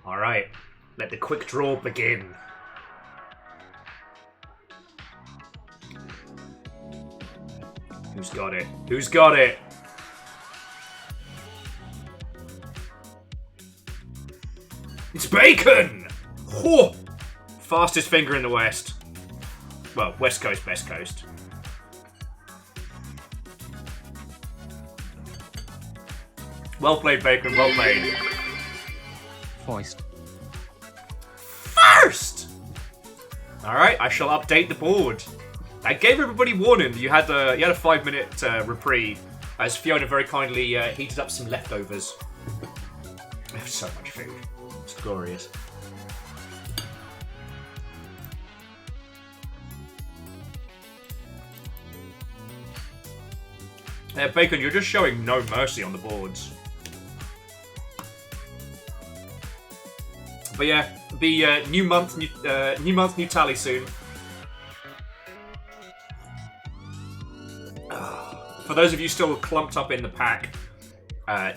Alright, let the quick draw begin. Who's got it? Who's got it? It's Bacon! Whoa! Fastest finger in the West. Well, West Coast, Best Coast. Well played, Bacon, well played. First! Alright, I shall update the board. I gave everybody warning. You had a 5-minute reprieve, as Fiona very kindly heated up some leftovers. There's so much food. It's glorious. Bacon, you're just showing no mercy on the boards. But yeah, be new month, new tally soon. For those of you still clumped up in the pack,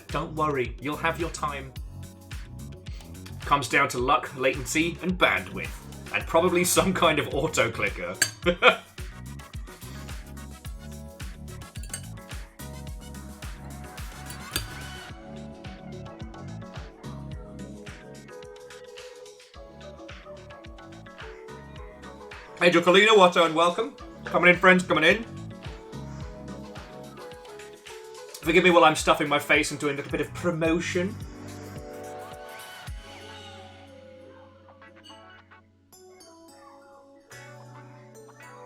don't worry, you'll have your time. Comes down to luck, latency, and bandwidth, and probably some kind of auto clicker. Hey, Jocolino, Watto, and welcome. Coming in, friends, coming in. Forgive me while I'm stuffing my face and doing a little bit of promotion.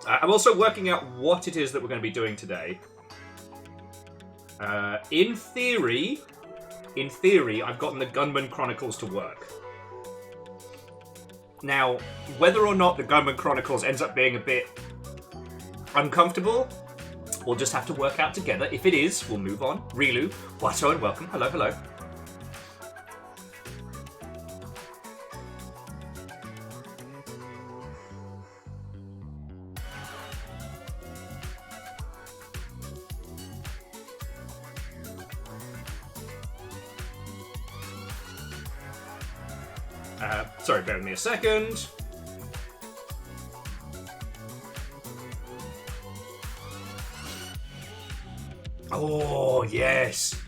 I'm also working out what it is that we're going to be doing today. In theory, I've gotten the Gunman Chronicles to work. Now, whether or not the Gunman Chronicles ends up being a bit uncomfortable, we'll just have to work out together. If it is, we'll move on. Rilu, Watto, and welcome. Hello, hello. Sorry, bear with me a second. Oh, yes.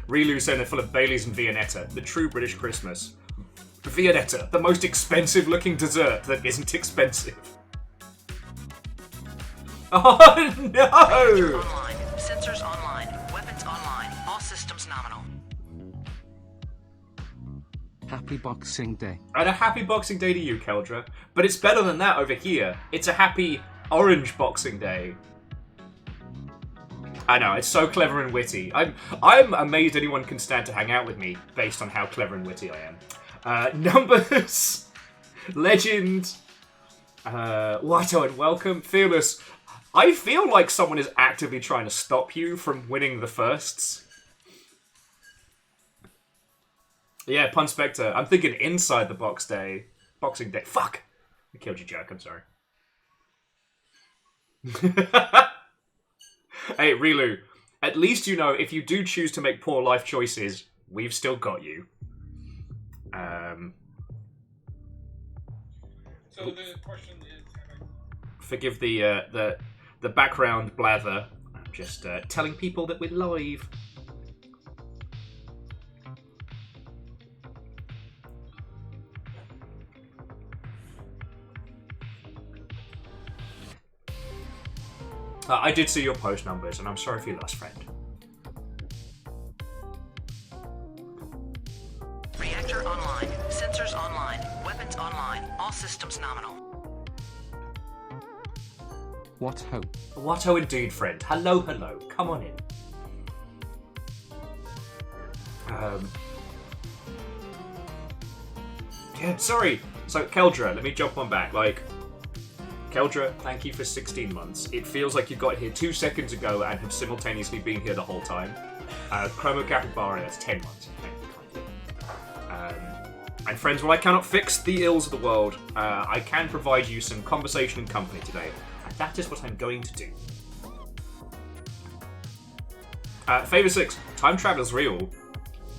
Rilu saying they're full of Baileys and Viennetta. The true British Christmas. Viennetta, the most expensive looking dessert that isn't expensive. Oh, no! Online. Sensors online. Weapons online. All systems nominal. Happy Boxing Day. And a happy Boxing Day to you, Keldra. But it's better than that over here. It's a happy Orange Boxing Day. I know, it's so clever and witty. I'm amazed anyone can stand to hang out with me based on how clever and witty I am. Numbers. Legend. Watto and welcome. Fearless. I feel like someone is actively trying to stop you from winning the firsts. Yeah, Pun Spectre. I'm thinking inside the Boxing Day. Fuck! I killed you, Jack. I'm sorry. Hey, Rilu. At least you know if you do choose to make poor life choices, we've still got you. So the question is... Forgive the background blather. I'm just telling people that we're live. I did see your post numbers, and I'm sorry for your lost friend. Reactor online. Sensors online. Weapons online. All systems nominal. What hope? Watto indeed, friend. Hello, hello. Come on in. Yeah, sorry. So, Keldra, let me jump on back. Keldra, thank you for 16 months. It feels like you got here 2 seconds ago and have simultaneously been here the whole time. Chromo Capybara, that's 10 months. And friends, while I cannot fix the ills of the world, I can provide you some conversation and company today. And that is what I'm going to do. Favor 6, time travel's real.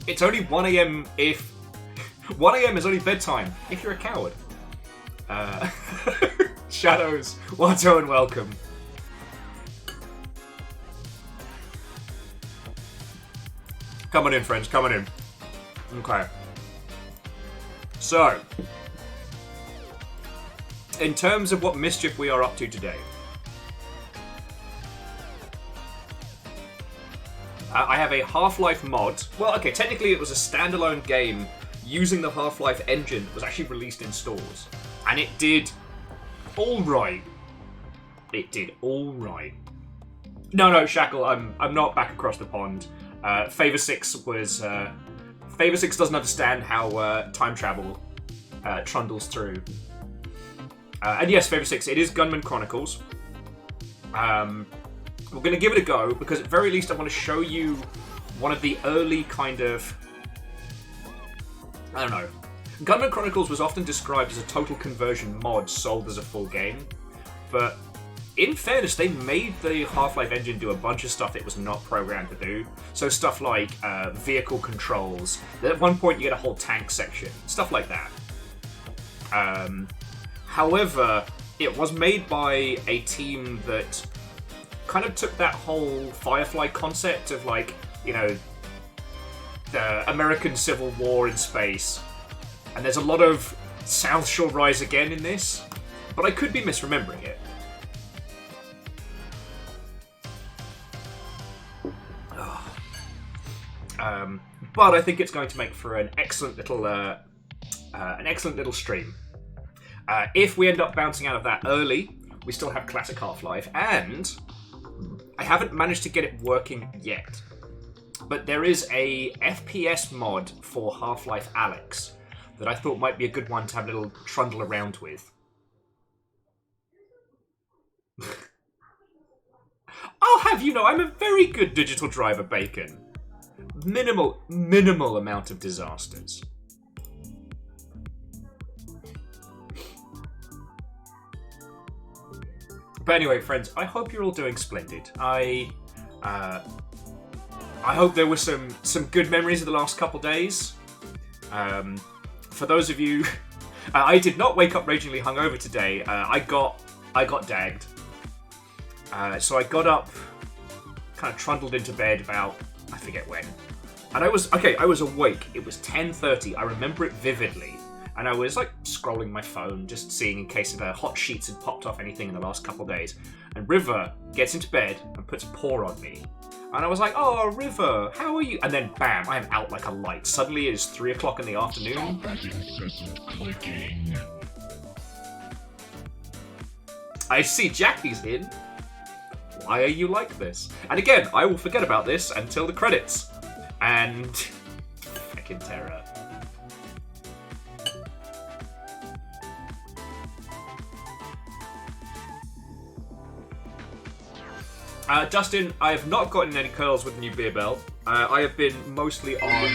It's only 1 AM if 1 a.m. is only bedtime if you're a coward. Shadows, Watto, and welcome. Come on in, friends. Come on in. Okay. So, in terms of what mischief we are up to today, I have a Half-Life mod. Well, okay, technically it was a standalone game using the Half-Life engine that was actually released in stores. And it did alright. It did alright. No, Shackle, I'm not back across the pond. Favor 6 was... Favor 6 doesn't understand how time travel trundles through. And yes, Favor 6, it is Gunman Chronicles. We're going to give it a go, because at very least I want to show you one of the early kind of... I don't know. Gunman Chronicles was often described as a total conversion mod sold as a full game, but in fairness, they made the Half-Life engine do a bunch of stuff it was not programmed to do. So stuff like vehicle controls. At one point you get a whole tank section. Stuff like that. However, it was made by a team that kind of took that whole Firefly concept of, like, you know, the American Civil War in space. And there's a lot of South Shore Rise Again in this, but I could be misremembering it. But I think it's going to make for an excellent little stream. If we end up bouncing out of that early, we still have classic Half-Life, and I haven't managed to get it working yet. But there is a FPS mod for Half-Life Alyx that I thought might be a good one to have a little trundle around with. I'll have you know, I'm a very good digital driver, Bacon. Minimal amount of disasters. But anyway, friends, I hope you're all doing splendid. I hope there were some good memories of the last couple days. For those of you, I did not wake up ragingly hungover today. I got dagged. So I got up, kind of trundled into bed about, I forget when. And I was awake. It was 10:30. I remember it vividly. And I was, like, scrolling my phone, just seeing in case the hot sheets had popped off anything in the last couple of days. And River gets into bed and puts a paw on me. And I was like, oh, River, how are you? And then, bam, I am out like a light. Suddenly it is 3 o'clock in the afternoon. Stop that incessant clicking. I see Jackie's in. Why are you like this? And again, I will forget about this until the credits. And... Frickin' terror. Dustin, I have not gotten any curls with the new beer belt. I have been mostly on...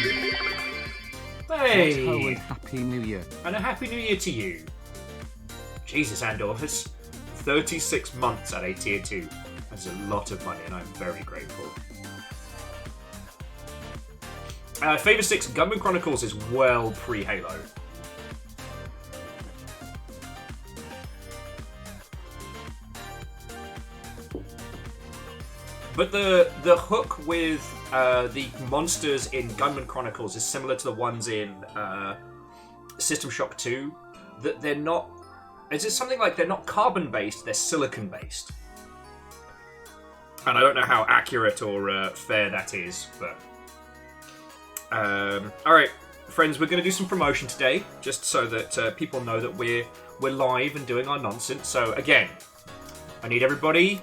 Hey! Hello and Happy New Year. And a Happy New Year to you. Jesus, Andor, that's 36 months at a tier 2. That's a lot of money, and I'm very grateful. Favor 6, Gunman Chronicles is well pre-Halo. But the hook with the monsters in Gunman Chronicles is similar to the ones in System Shock 2. That they're not... Is it something like they're not carbon-based, they're silicon-based? And I don't know how accurate or fair that is, but... Alright, friends, we're going to do some promotion today, just so that people know that we're live and doing our nonsense. So, again, I need everybody...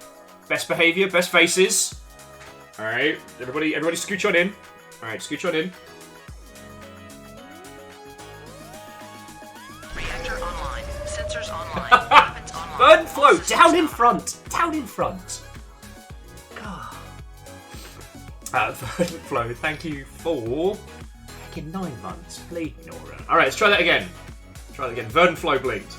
Best behaviour, best faces. Alright, everybody scooch on in. Alright, scooch on in. Reactor online. Sensors online. Weapons online. Burn flow, All systems down in front! Down in front! God. Burn flow, thank you for... fucking 9 months. Bleed Nora. Alright, let's try that again. Try that again. Verdant flow blinked.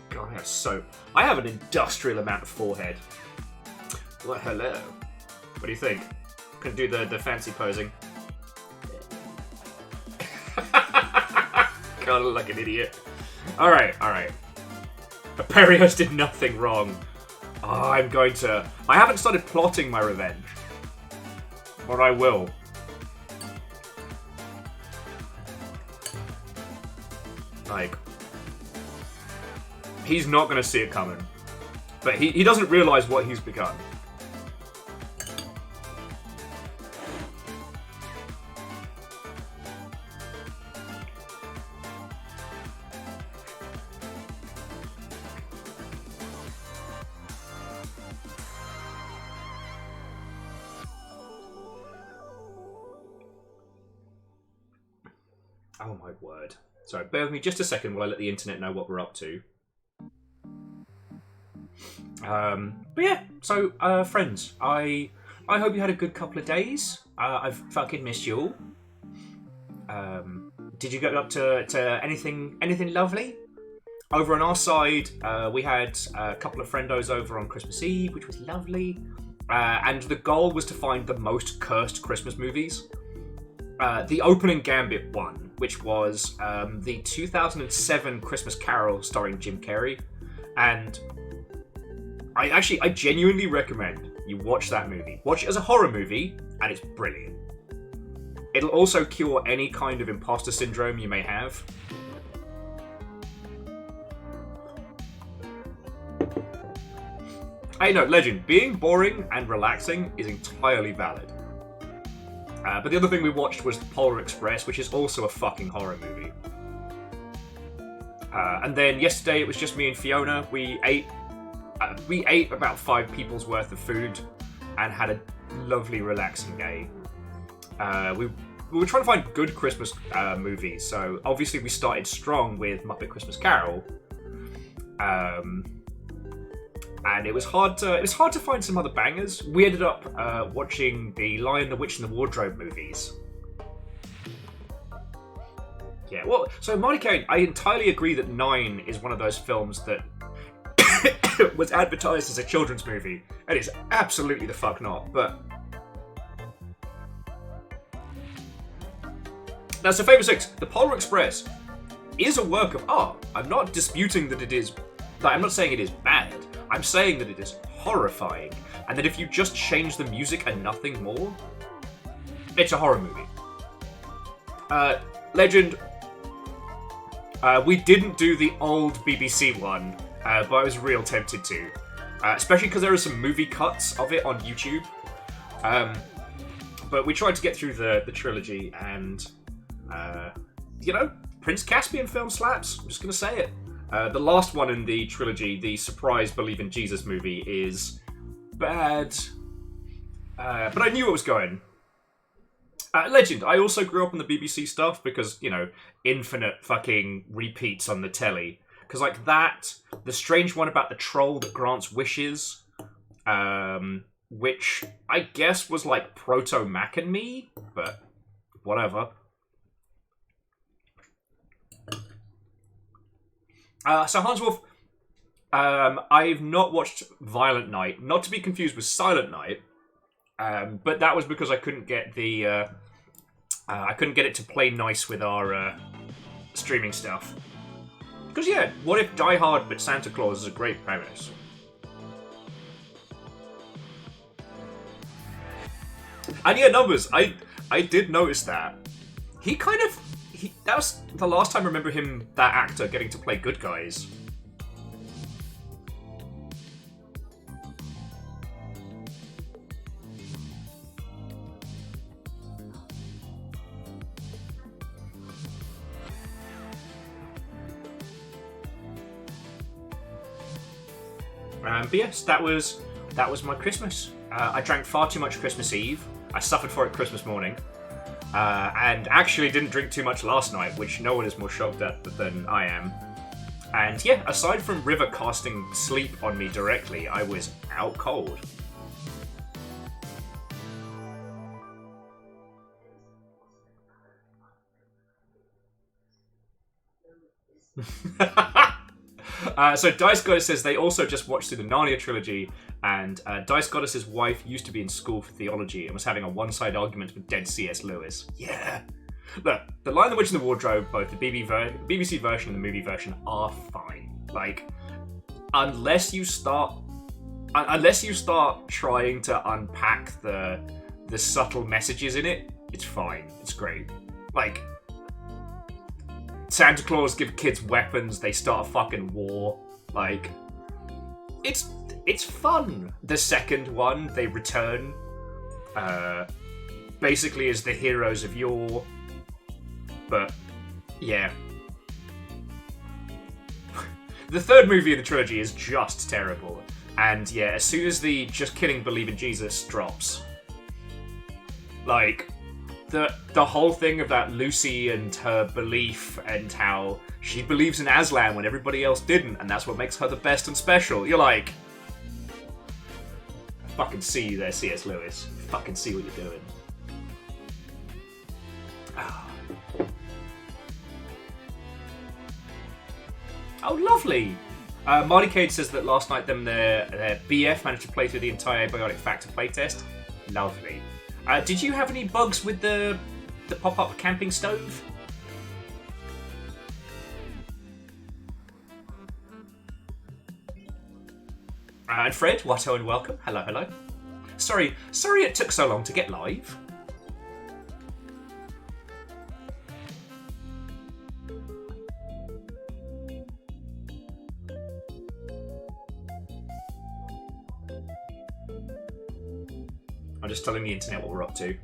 God, I have an industrial amount of forehead. Well, hello. What do you think? Can do the fancy posing. Kinda look like an idiot. Alright. Perios did nothing wrong. Oh, I haven't started plotting my revenge. But I will. Like, he's not gonna see it coming. But he doesn't realise what he's begun. Oh my word. Sorry, bear with me just a second while I let the internet know what we're up to. But yeah, so, friends, I hope you had a good couple of days. I've fucking missed you all. Did you get up to anything lovely? Over on our side, we had a couple of friendos over on Christmas Eve, which was lovely. And the goal was to find the most cursed Christmas movies. The opening Gambit won, which was the 2007 Christmas Carol starring Jim Carrey. And I genuinely recommend you watch that movie. Watch it as a horror movie, and it's brilliant. It'll also cure any kind of imposter syndrome you may have. Hey, no, Legend, being boring and relaxing is entirely valid. But the other thing we watched was Polar Express, which is also a fucking horror movie. And then yesterday it was just me and Fiona. We ate about 5 people's worth of food and had a lovely, relaxing day. We were trying to find good Christmas movies, so obviously we started strong with Muppet Christmas Carol. And it was hard to find some other bangers. We ended up watching the Lion, the Witch, and the Wardrobe movies. Yeah, well, so Marty Kane, I entirely agree that 9 is one of those films that was advertised as a children's movie. It is absolutely the fuck not, but... Now, so Favour 6, The Polar Express is a work of art. I'm not disputing that it is... I'm not saying it is bad. I'm saying that it is horrifying, and that if you just change the music and nothing more, it's a horror movie. Legend, we didn't do the old BBC one, but I was real tempted to. Especially because there are some movie cuts of it on YouTube. But we tried to get through the trilogy, and, Prince Caspian film slaps. I'm just going to say it. The last one in the trilogy, the surprise Believe in Jesus movie, is bad. But I knew it was going. Legend, I also grew up on the BBC stuff because, infinite fucking repeats on the telly. Because, like, that, the strange one about the troll that grants wishes, which I guess was like Proto-Mac and Me, but whatever. So Hans Wolf, I've not watched Violent Night, not to be confused with Silent Night, but that was because I couldn't get it to play nice with our streaming stuff. Because yeah, what if Die Hard but Santa Claus is a great premise? And yeah, Numbers, I did notice that. That was the last time I remember that actor, getting to play good guys. But yes, that was my Christmas. I drank far too much Christmas Eve. I suffered for it Christmas morning. And actually didn't drink too much last night, which no one is more shocked at than I am. And yeah, aside from River casting sleep on me directly, I was out cold. So Dice Goddess says they also just watched through the Narnia trilogy, and Dice Goddess's wife used to be in school for theology and was having a one-side argument with dead C.S. Lewis. Yeah. Look, The Lion, the Witch, and the Wardrobe, both the BBC version and the movie version, are fine. Like, unless you start trying to unpack the subtle messages in it, it's fine. It's great. Like, Santa Claus give kids weapons, they start a fucking war. Like, it's fun. The second one, they return basically as the heroes of yore. But, yeah. The third movie in the trilogy is just terrible. And, yeah, as soon as the Just Kidding Believe in Jesus drops, like, the whole thing of that Lucy and her belief and how she believes in Aslan when everybody else didn't, and that's what makes her the best and special. You're like, I fucking see you there, C.S. Lewis. I fucking see what you're doing. Oh, lovely! Marty Cade says that last night their BF managed to play through the entire Biotic Factor playtest. Lovely. Did you have any bugs with the pop-up camping stove? And Fred, Watto and welcome. Hello, hello. Sorry it took so long to get live. I'm just telling the internet what we're up to.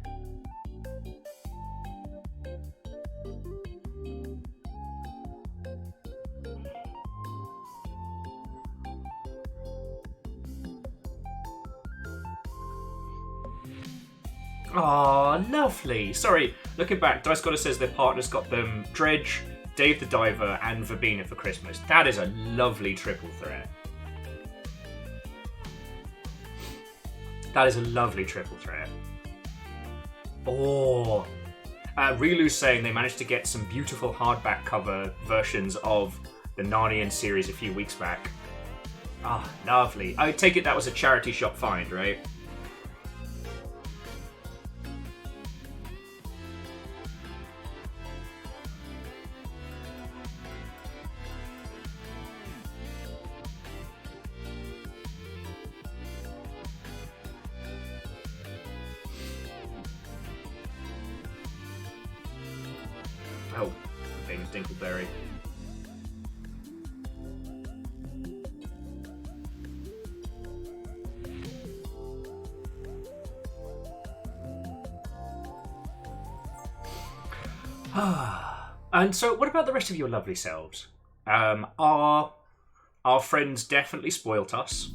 Oh, lovely. Sorry, looking back, Dice Goddess says their partners got them Dredge, Dave the Diver, and Verbena for Christmas. That is a lovely triple threat. That is a lovely triple threat. Oh. Rilu's saying they managed to get some beautiful hardback cover versions of the Narnian series a few weeks back. Ah, lovely. I take it that was a charity shop find, right? Oh, famous Dinkleberry. And so, what about the rest of your lovely selves? Our friends definitely spoilt us,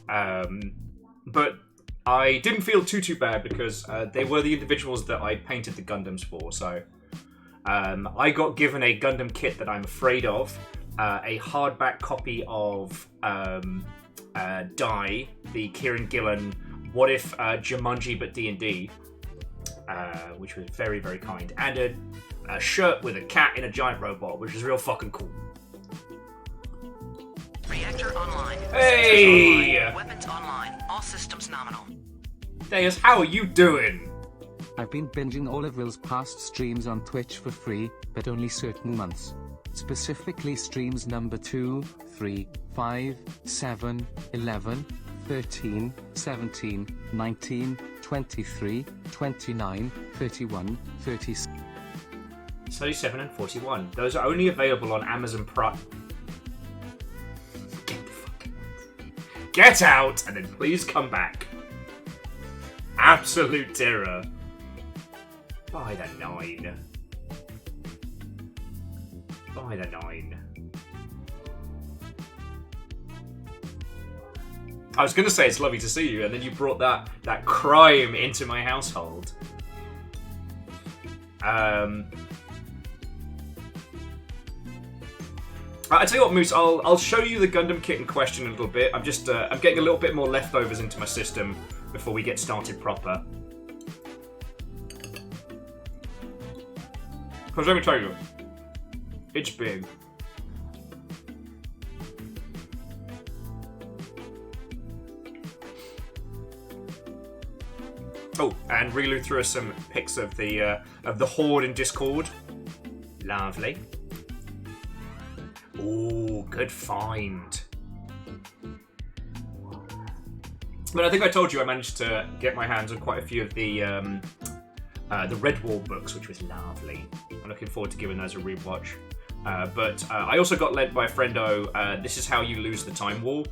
but I didn't feel too bad because they were the individuals that I painted the Gundams for, so... I got given a Gundam kit that I'm afraid of, a hardback copy of Die, the Kieran Gillen What If Jumanji but D&D, which was very, very kind, and a shirt with a cat in a giant robot, which is real fucking cool. Reactor online. Hey! Online. Weapons online. All systems nominal. Deus, how are you doing? I've been binging all of Will's past streams on Twitch for free, but only certain months. Specifically streams number 2, 3, 5, 7, 11, 13, 17, 19, 23, 29, 31, 36. 37 and 41. Those are only available on Amazon Prime. Get out, and then please come back. Absolute terror. By the 9. By the 9. I was going to say it's lovely to see you, and then you brought that crime into my household. I tell you what, Moose, I'll show you the Gundam kit in question in a little bit. I'm just I'm getting a little bit more leftovers into my system before we get started proper. Because let me tell you, it's big. Oh, and Relu threw us some pics of the Horde in Discord. Lovely. Ooh, good find. But I think I told you I managed to get my hands on quite a few of the Redwall books, which was lovely. I'm looking forward to giving those a rewatch. But I also got lent by a friendo, This Is How You Lose the Time War.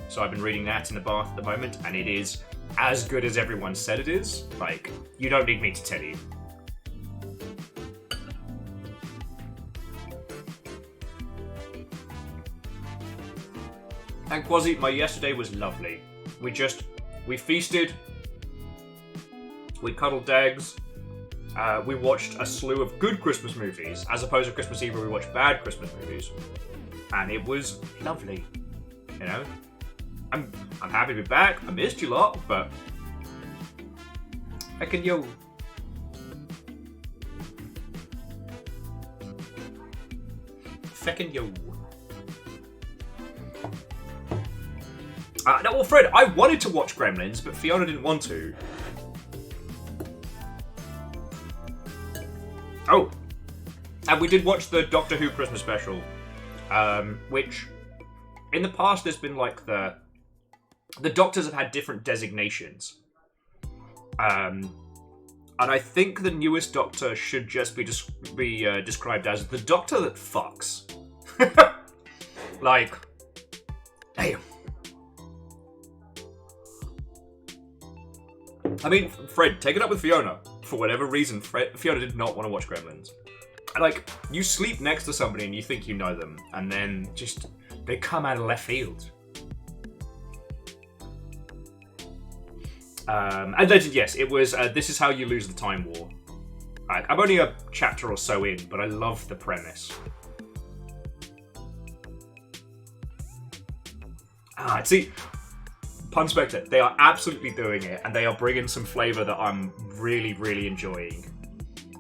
So I've been reading that in the bath at the moment, and it is as good as everyone said it is. Like, you don't need me to tell you. And Quasi, my yesterday was lovely. We feasted, we cuddled dags, we watched a slew of good Christmas movies, as opposed to Christmas Eve where we watched bad Christmas movies. And it was lovely, you know? I'm happy to be back, I missed you lot, but... Feckin' yo. Feckin' yo. No, well, Fred, I wanted to watch Gremlins, but Fiona didn't want to. Oh, and we did watch the Doctor Who Christmas special, which, in the past, there's been like the Doctors have had different designations, and I think the newest Doctor should just be described as the Doctor that fucks. Like, damn. I mean, Fred, take it up with Fiona. For whatever reason, Fiona did not want to watch Gremlins. Like, you sleep next to somebody and you think you know them, and then just, they come out of left field. And Legend, yes, it was, This Is How You Lose the Time War. I'm only a chapter or so in, but I love the premise. See... Pun Spectre, they are absolutely doing it, and they are bringing some flavour that I'm really, really enjoying.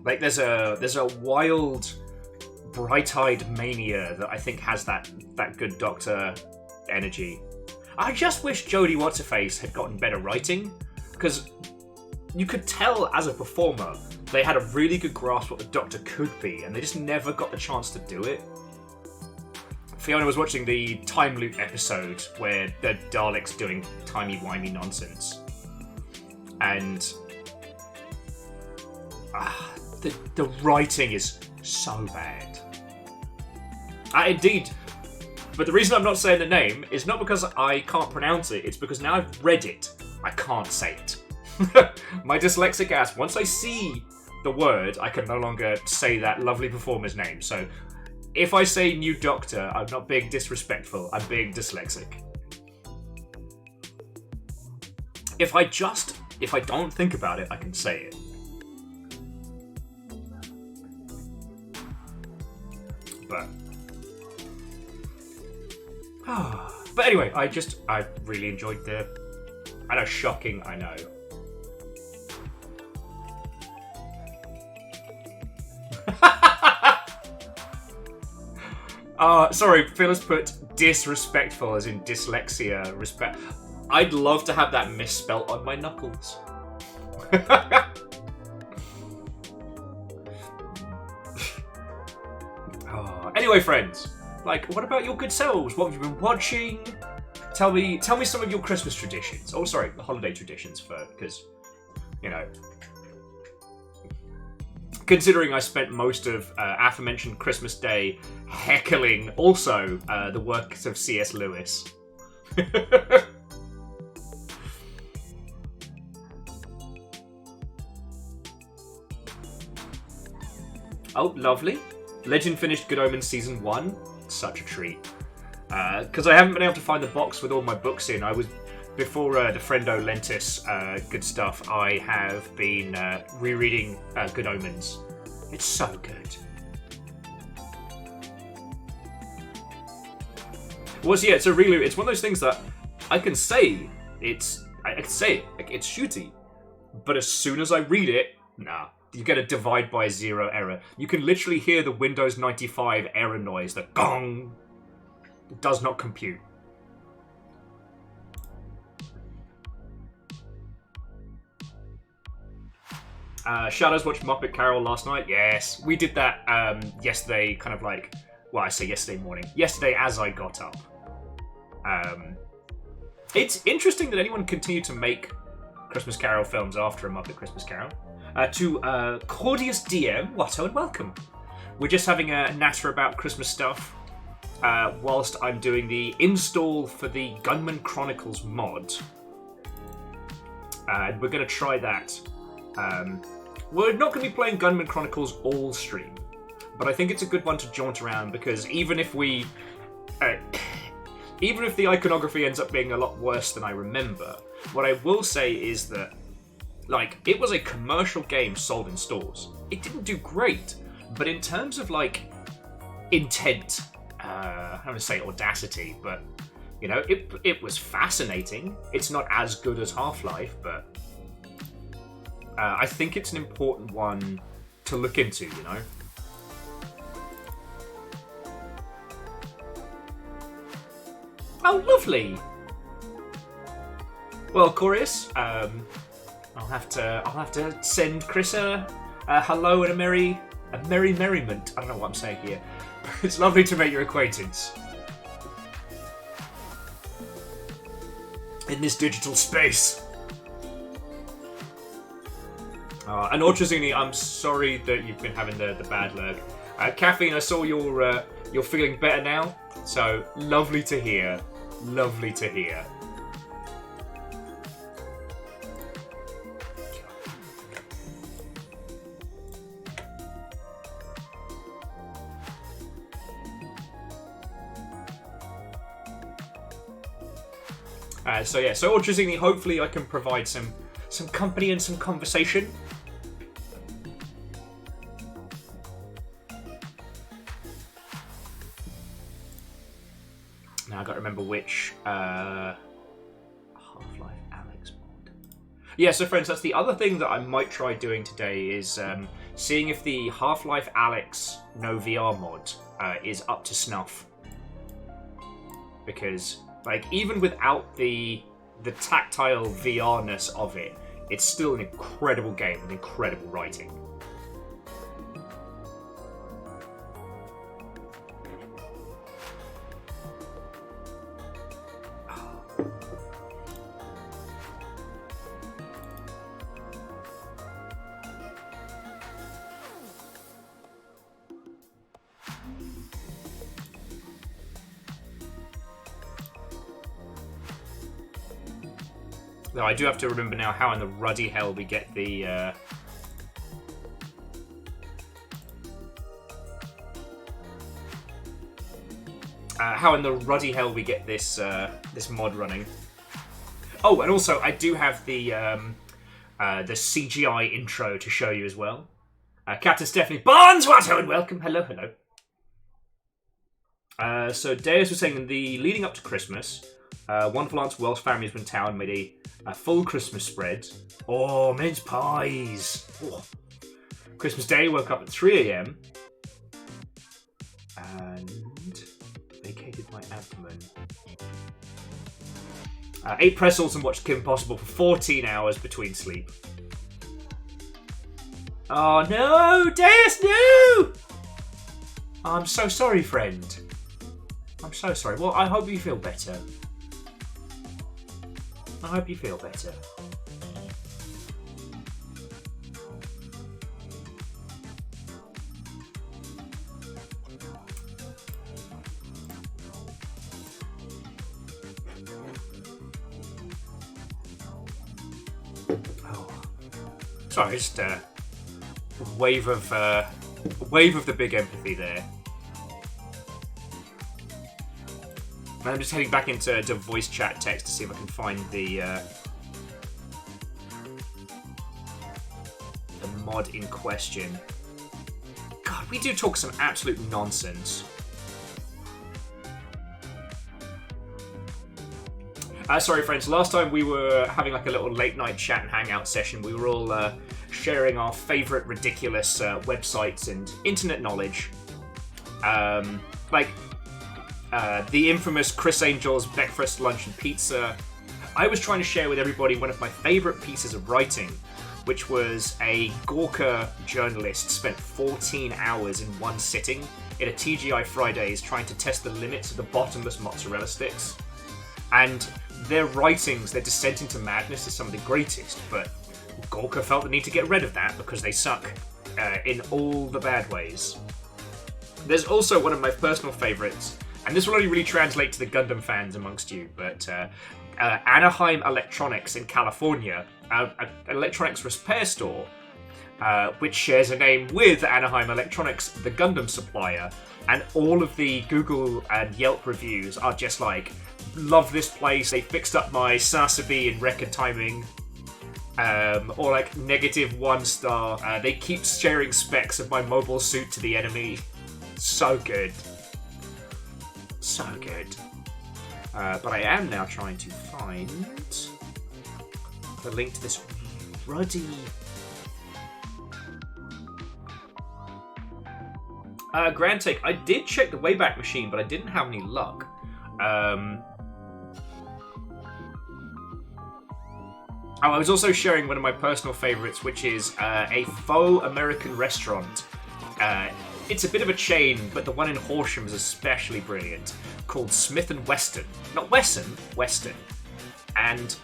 Like, there's a wild, bright-eyed mania that I think has that good Doctor energy. I just wish Jodie What's-Her-Face had gotten better writing, because you could tell as a performer they had a really good grasp what the Doctor could be, and they just never got the chance to do it. Fiona was watching the Time Loop episode where the Daleks doing timey-wimey nonsense. And... the writing is so bad. Indeed. But the reason I'm not saying the name is not because I can't pronounce it, it's because now I've read it, I can't say it. My dyslexic ass, once I see the word, I can no longer say that lovely performer's name, so... If I say New Doctor, I'm not being disrespectful, I'm being dyslexic. If I don't think about it, I can say it. But... But anyway, I really enjoyed I know, shocking, I know. Sorry, Phyllis put disrespectful as in dyslexia, respect. I'd love to have that misspelt on my knuckles. Anyway, friends, like, what about your good selves? What have you been watching? Tell me some of your Christmas traditions. Oh, sorry, the holiday traditions, because, you know... Considering I spent most of aforementioned Christmas Day heckling also the works of C.S. Lewis. Oh, lovely. Legend finished Good Omens Season 1. Such a treat. Because I haven't been able to find the box with all my books in. I was... Before the Friendo Lentis good stuff, I have been rereading Good Omens. It's so good. Well, so yeah, it's a reload. It's one of those things that I can say I can say it. Like, it's shooty. But as soon as I read it, nah. You get a divide by zero error. You can literally hear the Windows 95 error noise, the gong. It does not compute. Shadows watched Muppet Carol last night. Yes, we did that yesterday, kind of like, well, I say yesterday morning. Yesterday as I got up. It's interesting that anyone continued to make Christmas Carol films after a Muppet Christmas Carol. To Cordius DM, Watto and welcome. We're just having a natter about Christmas stuff whilst I'm doing the install for the Gunman Chronicles mod. We're going to try that. We're not going to be playing Gunman Chronicles all stream, but I think it's a good one to jaunt around because even if the iconography ends up being a lot worse than I remember, what I will say is that, like, it was a commercial game sold in stores. It didn't do great, but in terms of, like, intent, I don't want to say audacity, but, you know, it was fascinating. It's not as good as Half-Life, but I think it's an important one to look into, you know? Oh, lovely! Well, Chorus, I'll have to send Chris a hello and a merry merriment. I don't know what I'm saying here. It's lovely to make your acquaintance in this digital space. And Ultrazini, I'm sorry that you've been having the bad lurg. Caffeine, I saw you're feeling better now, so lovely to hear. Lovely to hear. So Ultrazini, hopefully I can provide some company and some conversation. Now I got to remember which Half-Life Alex mod. Yeah, so friends, that's the other thing that I might try doing today is seeing if the Half-Life Alex no VR mod is up to snuff. Because, like, even without the tactile VR-ness of it, it's still an incredible game with incredible writing. Though I do have to remember now how in the ruddy hell we get the this mod running. Oh, and also I do have the CGI intro to show you as well. Captain Stephanie Barnes, Watto, and welcome. Hello, hello. So Deus was saying in the leading up to Christmas, Wonderful Aunt's Welsh family has been in town, made a full Christmas spread. Oh, mince pies. Oh. Christmas Day, woke up at 3 a.m. and vacated my abdomen. Ate pretzels and watched Kim Possible for 14 hours between sleep. Oh no, Deus, no! I'm so sorry, friend. I'm so sorry. Well, I hope you feel better. I hope you feel better. Oh. Sorry, just a wave of the big empathy there. And I'm just heading back into voice chat text to see if I can find the mod in question. God, we do talk some absolute nonsense. Sorry, friends. Last time we were having like a little late night chat and hangout session. We were all sharing our favourite ridiculous websites and internet knowledge. The infamous Chris Angel's Breakfast, Lunch and Pizza. I was trying to share with everybody one of my favourite pieces of writing, which was a Gawker journalist spent 14 hours in one sitting in a TGI Fridays trying to test the limits of the bottomless mozzarella sticks. And their writings, their descent into madness is some of the greatest, but Gawker felt the need to get rid of that because they suck in all the bad ways. There's also one of my personal favourites, and this will only really translate to the Gundam fans amongst you, but Anaheim Electronics in California, an electronics repair store, which shares a name with Anaheim Electronics, the Gundam supplier, and all of the Google and Yelp reviews are just like, love this place, they fixed up my Sasabi in record timing, or like -1 star, they keep sharing specs of my mobile suit to the enemy. So good. So good. But I am now trying to find the link to this ruddy... Grand Take, I did check the Wayback Machine, but I didn't have any luck. I was also sharing one of my personal favourites, which is a faux American restaurant. It's a bit of a chain, but the one in Horsham is especially brilliant, called Smith & Weston. Not Wesson, Weston. And,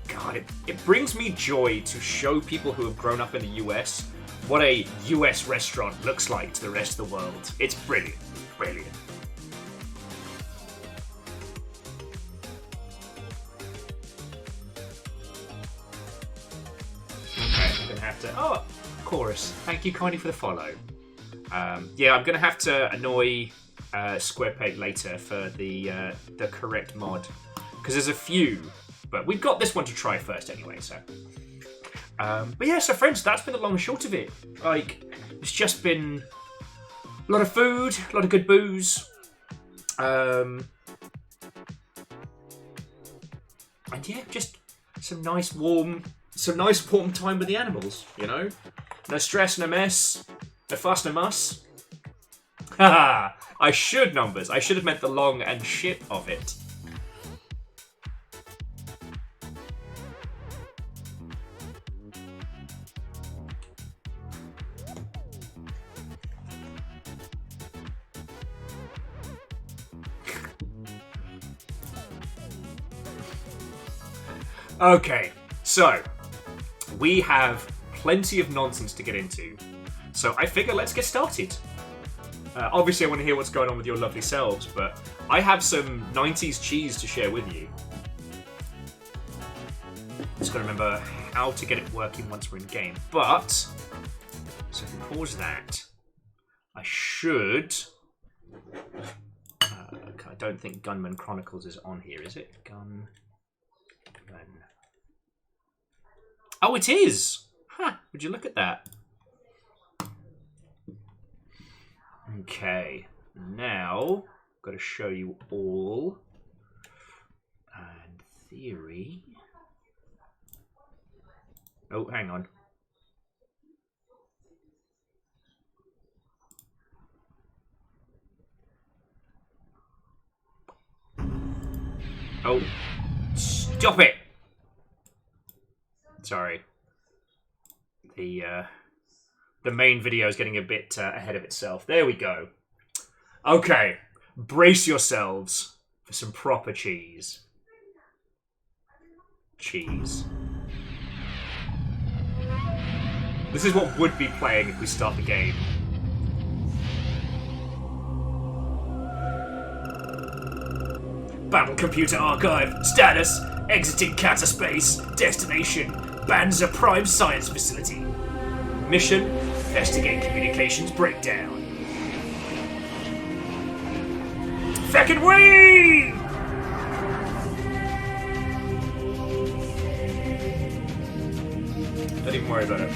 God, it brings me joy to show people who have grown up in the US what a US restaurant looks like to the rest of the world. It's brilliant. Brilliant. Okay, I'm going to have to... Oh, Chorus. Thank you kindly for the follow. Yeah, I'm going to have to annoy SquarePeg later for the correct mod. Because there's a few, but we've got this one to try first anyway, so... but yeah, so friends, that's been the long and short of it. Like, it's just been a lot of food, a lot of good booze. And yeah, just some nice warm time with the animals, you know? No stress, no mess. No fuss, no muss. Haha! I should numbers. I should have meant the long and shit of it. Okay, so we have plenty of nonsense to get into. So I figure let's get started. Obviously I want to hear what's going on with your lovely selves, but I have some 90s cheese to share with you. Just gotta remember how to get it working once we're in game. But, so if we pause that, I should... I don't think Gunman Chronicles is on here, is it? Gunman. Oh, it is! Huh, would you look at that? Okay, now got to show you all. And theory. Oh, hang on. Oh, stop it! Sorry. The main video is getting a bit ahead of itself. There we go. Okay, brace yourselves for some proper cheese. Cheese. This is what would be playing if we start the game. Battle Computer Archive. Status. Exiting Kata Space. Destination. Banzer Prime Science Facility. Mission. Investigate communications breakdown. Feckin' wee! Don't even worry about it.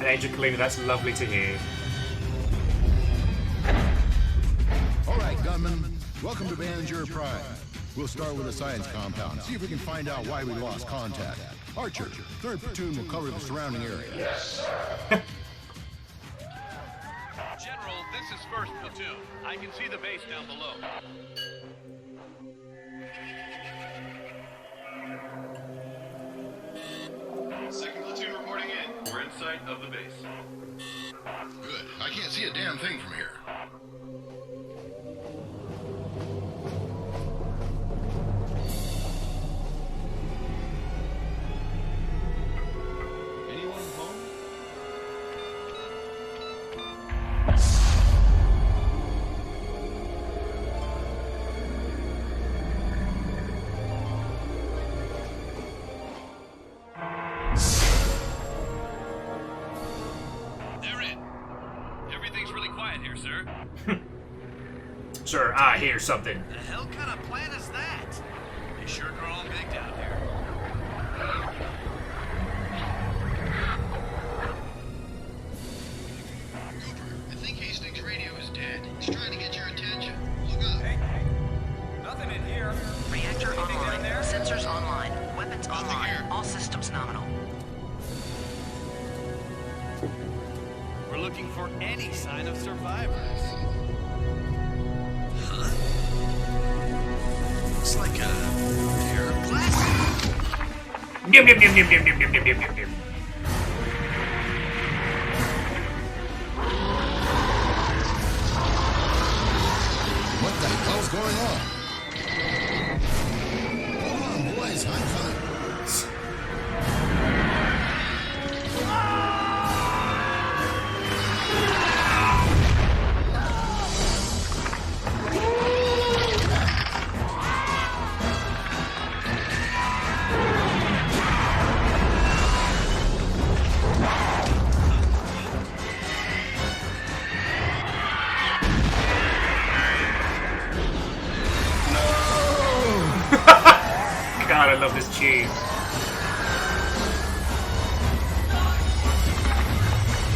And Agent Kalina, that's lovely to hear. All right, gunman. Welcome to Banter Prime. We'll start with a science compound. See if we can find out why we lost contact. Archer, 3rd platoon will cover the surrounding area. Yes. General, this is 1st platoon. I can see the base down below. Second platoon reporting in. We're in sight of the base. Good. I can't see a damn thing from here. Anyone home? They're in. Everything's really quiet here, sir. Sir, I hear something. The hell kind of plan is that? They sure growing big down here. Cooper, I think Hastings' radio is dead. He's trying to get your attention. Look up. Nothing in here. Reactor online. Sensors online. Weapons Nothing online. here. All systems nominal. We're looking for any sign of survivors. Looks like a pair of glasses. Nim, nim, nim, nim, nim, nim, nim, nim, nim, nim, nim. What the hell's going on? Hold on, boys. I'm coming. God, I love this tune.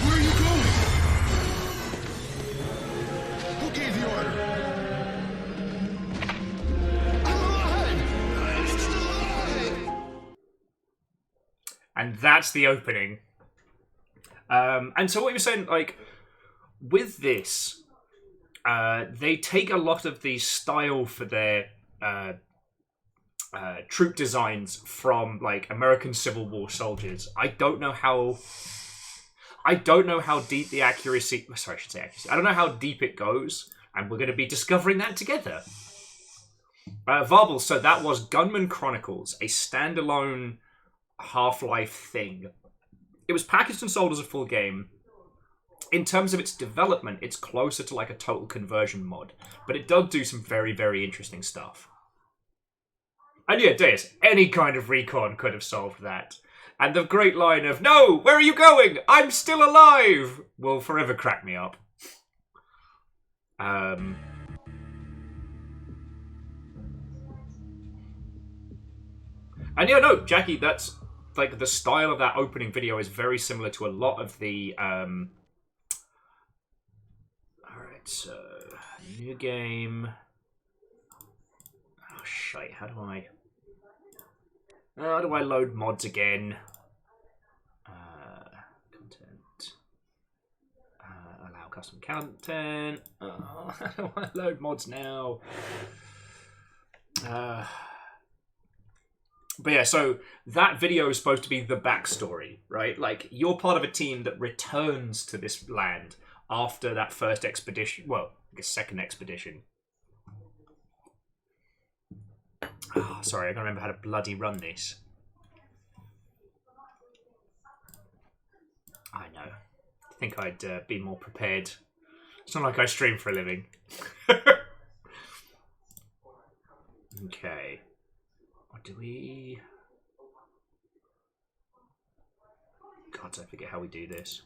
Where are you going? Who gave the order? I'm alive! I'm still alive! And that's the opening. And so what you're saying, like, with this, they take a lot of the style for their troop designs from, like, American Civil War soldiers. I don't know how deep the accuracy... Sorry, I should say accuracy. I don't know how deep it goes, and we're going to be discovering that together. Varble, so that was Gunman Chronicles, a standalone Half-Life thing. It was packaged and sold as a full game. In terms of its development, it's closer to like a total conversion mod. But it does do some very, very interesting stuff. And yeah, Deus, any kind of recon could have solved that. And the great line of, "No, where are you going? I'm still alive!" will forever crack me up. And yeah, no, Jackie, that's like the style of that opening video is very similar to a lot of the alright, so new game. Oh shite, how do I load mods again? Content. Allow custom content. Oh, how do I load mods now? But yeah, so that video is supposed to be the backstory, right? Like, you're part of a team that returns to this land after that first expedition. Well, I guess second expedition. Oh, sorry, I can't remember how to bloody run this. I know. I think I'd be more prepared. It's not like I stream for a living. Okay. What do we... God, I forget how we do this.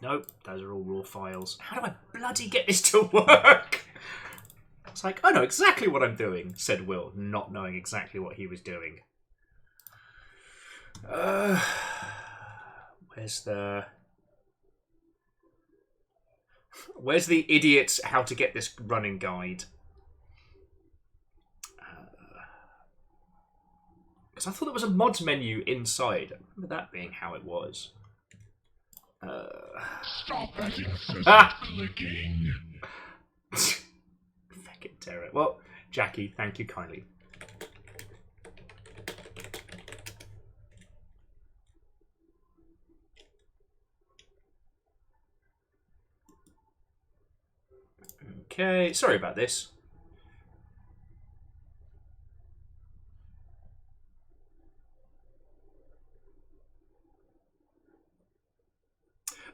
Nope, those are all raw files. How do I bloody get this to work? It's like, I know exactly what I'm doing, said Will, not knowing exactly what he was doing. Where's the idiot's how to get this running guide? Because I thought there was a mods menu inside. I remember that being how it was. Stop that incessant clicking. Fucking terror. Well, Jackie, thank you kindly. Okay, sorry about this.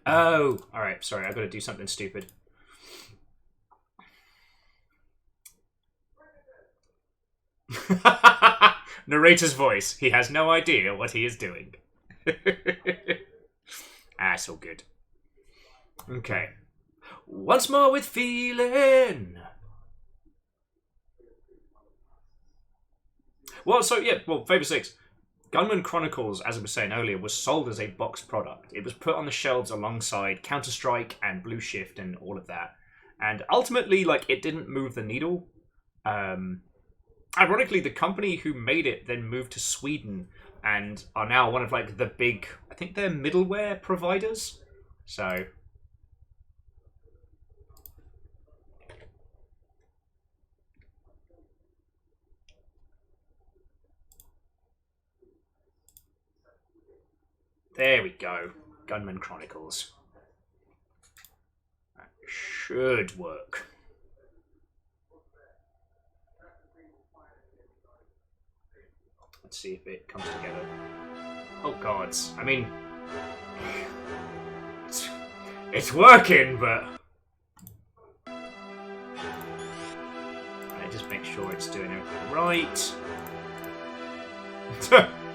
Oh, alright, sorry, I've got to do something stupid. Narrator's voice. He has no idea what he is doing. It's all good. Okay. Once more with feeling. Well, so yeah, Fable 6. Gunman Chronicles, as I was saying earlier, was sold as a boxed product. It was put on the shelves alongside Counter-Strike and Blue Shift and all of that. And ultimately, like, it didn't move the needle. Ironically, the company who made it then moved to Sweden and are now one of, like, the big, I think they're middleware providers. So... there we go. Gunman Chronicles. That should work. Let's see if it comes together. Oh gods. I mean... it's working, but... I just make sure it's doing everything right.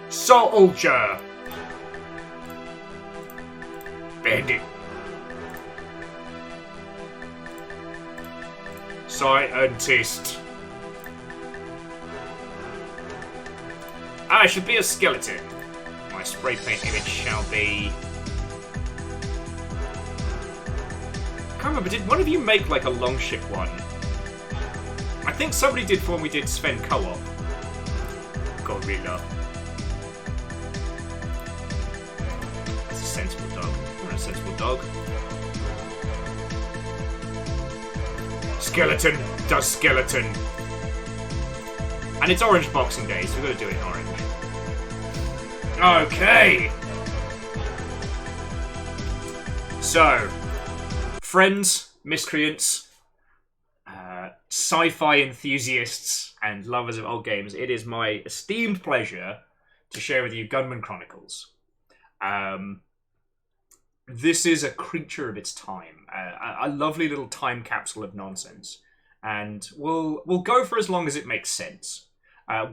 Soldier! Bandit. Scientist. I should be a skeleton. My spray paint image shall be... I can't remember, did one of you make like a longship one? I think somebody did for when we did Sven co-op. Gorilla. That's a sensible dog. A sensible dog. Skeleton does skeleton. And it's Orange Boxing Day, so we've got to do it in orange. Okay. So, friends, miscreants, sci-fi enthusiasts, and lovers of old games, it is my esteemed pleasure to share with you Gunman Chronicles. This is a creature of its time, a lovely little time capsule of nonsense, and we'll go for as long as it makes sense.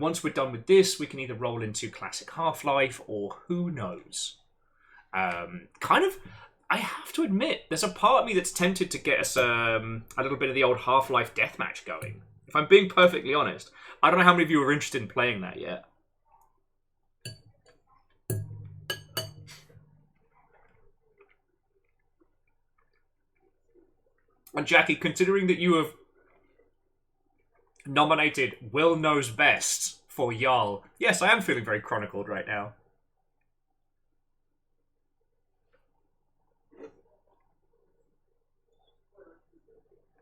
Once we're done with this, we can either roll into classic Half-Life, or who knows. I have to admit, there's a part of me that's tempted to get us a little bit of the old Half-Life deathmatch going. If I'm being perfectly honest, I don't know how many of you are interested in playing that yet. And Jackie, considering that you have nominated Will Knows Best for Jarl, yes, I am feeling very chronicled right now.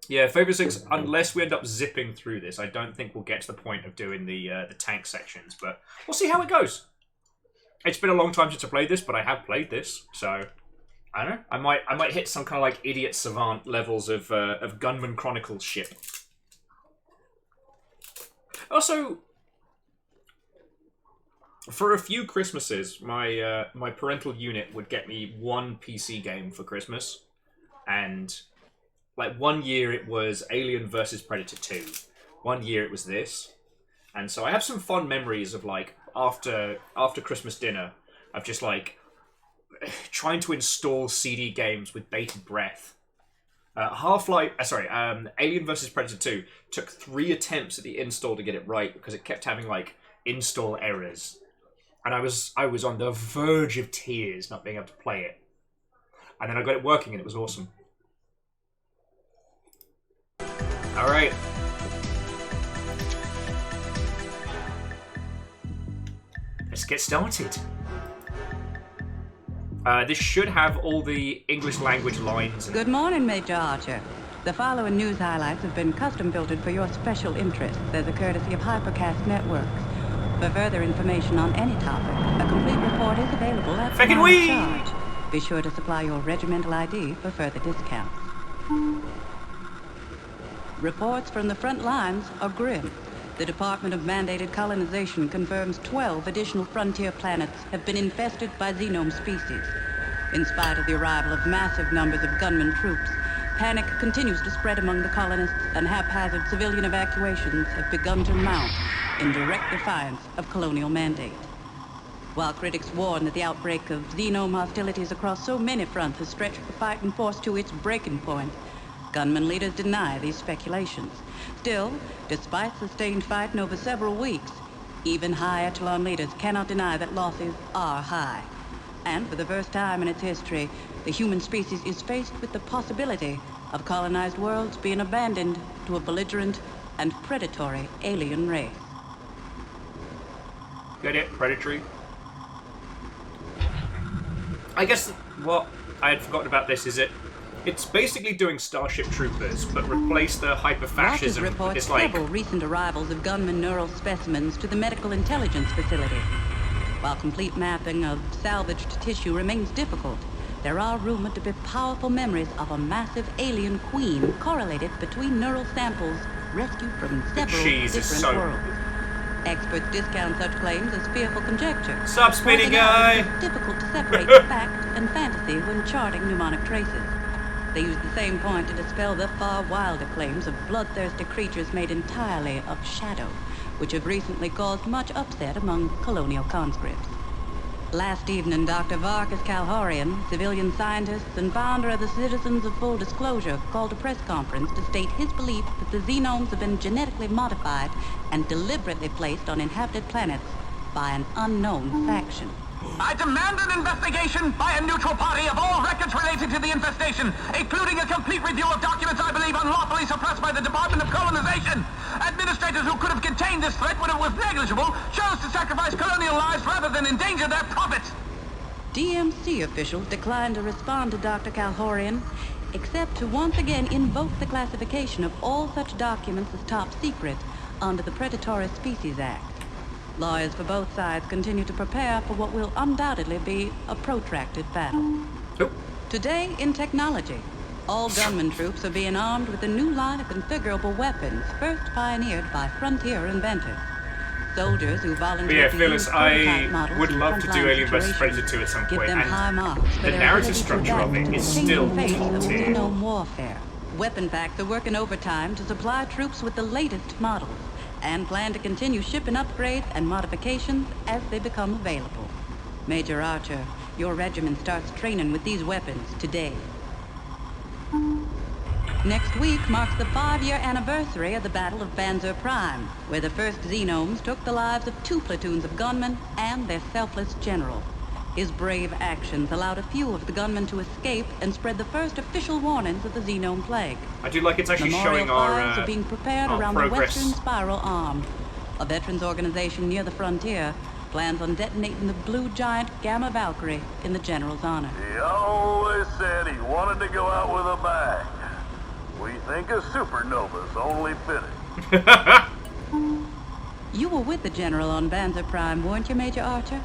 Yeah, Fable 6, unless we end up zipping through this, I don't think we'll get to the point of doing the tank sections, but we'll see how it goes. It's been a long time since I played this, but I have played this, so... I don't know. I might hit some kind of like idiot savant levels of Gunman Chronicles shit. Also, for a few Christmases, my parental unit would get me one PC game for Christmas, and like one year it was Alien vs Predator 2. One year it was this, and so I have some fond memories of like after Christmas dinner of just like trying to install CD games with bated breath. Alien vs Predator 2 took 3 attempts at the install to get it right because it kept having like install errors, and I was on the verge of tears not being able to play it, and then I got it working and it was awesome. All right. Let's get started. This should have all the English language lines. Good morning, Major Archer. The following news highlights have been custom filtered for your special interest. They're the courtesy of Hypercast Networks. For further information on any topic, a complete report is available at Fucking no charge. Be sure to supply your regimental ID for further discounts. Reports from the front lines are grim. The Department of Mandated Colonization confirms 12 additional frontier planets have been infested by xenome species. In spite of the arrival of massive numbers of gunman troops, panic continues to spread among the colonists, and haphazard civilian evacuations have begun to mount in direct defiance of colonial mandate. While critics warn that the outbreak of xenome hostilities across so many fronts has stretched the fighting force to its breaking point, gunman leaders deny these speculations. Still, despite sustained fighting over several weeks, even high echelon leaders cannot deny that losses are high. And for the first time in its history, the human species is faced with the possibility of colonized worlds being abandoned to a belligerent and predatory alien race. Get it? Predatory. I guess what I had forgotten about this is it's basically doing Starship Troopers, but replace the hyper-fascism with reports this, like... several recent arrivals of gunman neural specimens to the Medical Intelligence Facility. While complete mapping of salvaged tissue remains difficult, there are rumored to be powerful memories of a massive alien queen correlated between neural samples rescued from several different worlds. Experts discount such claims as fearful conjecture. Sup, spinning guy? It's difficult to separate fact and fantasy when charting mnemonic traces. They use the same point to dispel the far wilder claims of bloodthirsty creatures made entirely of shadow, which have recently caused much upset among colonial conscripts. Last evening, Dr. Varkas Kalhorian, civilian scientist and founder of the Citizens of Full Disclosure, called a press conference to state his belief that the xenomes have been genetically modified and deliberately placed on inhabited planets by an unknown faction. I demand an investigation by a neutral party of all records related to the infestation, including a complete review of documents I believe unlawfully suppressed by the Department of Colonization. Administrators who could have contained this threat when it was negligible chose to sacrifice colonial lives rather than endanger their profits. DMC officials declined to respond to Dr. Kalhorian, except to once again invoke the classification of all such documents as top secret under the Predatory Species Act. Lawyers for both sides continue to prepare for what will undoubtedly be a protracted battle. Oh. Today, in technology, all gunman troops are being armed with a new line of configurable weapons, first pioneered by frontier inventors. Soldiers who volunteer to use prototype models would love to do Alien vs Predator 2 at some point, and the narrative structure of it is still top tier. Xenome warfare. Weapon packs are working overtime to supply troops with the latest models, and plan to continue shipping upgrades and modifications as they become available. Major Archer, your regiment starts training with these weapons today. Next week marks the 5-year anniversary of the Battle of Banter Prime, where the first xenomes took the lives of 2 platoons of gunmen and their selfless general. His brave actions allowed a few of the gunmen to escape and spread the first official warnings of the xenome plague. I do like it's actually Memorial showing our fires are being prepared around progress. the Western Spiral Arm. A veterans organization near the frontier plans on detonating the blue giant Gamma Valkyrie in the general's honor. He always said he wanted to go out with a bang. We think a supernova's only fitting. You were with the general on Banter Prime, weren't you, Major Archer?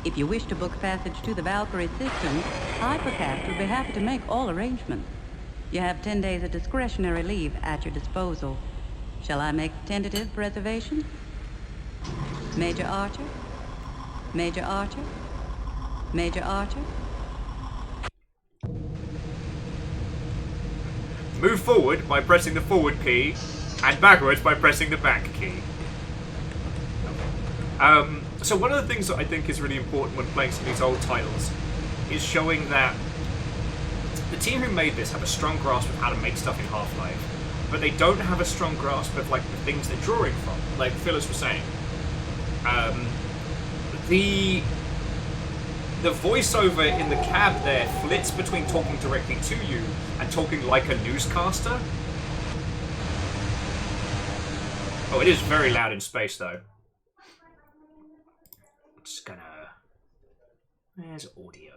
If you wish to book passage to the Valkyrie system, Hypercast would be happy to make all arrangements. You have 10 days of discretionary leave at your disposal. Shall I make tentative reservations? Major Archer? Major Archer? Major Archer? Move forward by pressing the forward key, and backwards by pressing the back key. So one of the things that I think is really important when playing some of these old titles is showing that the team who made this have a strong grasp of how to make stuff in Half-Life, but they don't have a strong grasp of like the things they're drawing from. Like Phyllis was saying, the voiceover in the cab there flits between talking directly to you and talking like a newscaster. Oh, it is very loud in space, though. Just gonna... There's audio.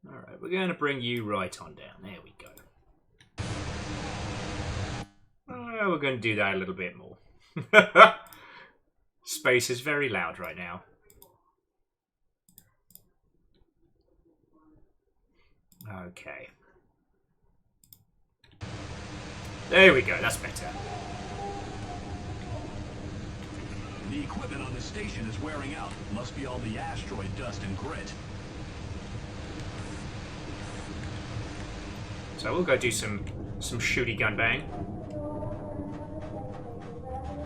Alright, we're gonna bring you right on down. There we go. We're gonna do that a little bit more. Space is very loud right now. Okay. There we go, that's better. The equipment on the station is wearing out. Must be all the asteroid dust and grit. So we'll go do some shooty gun bang.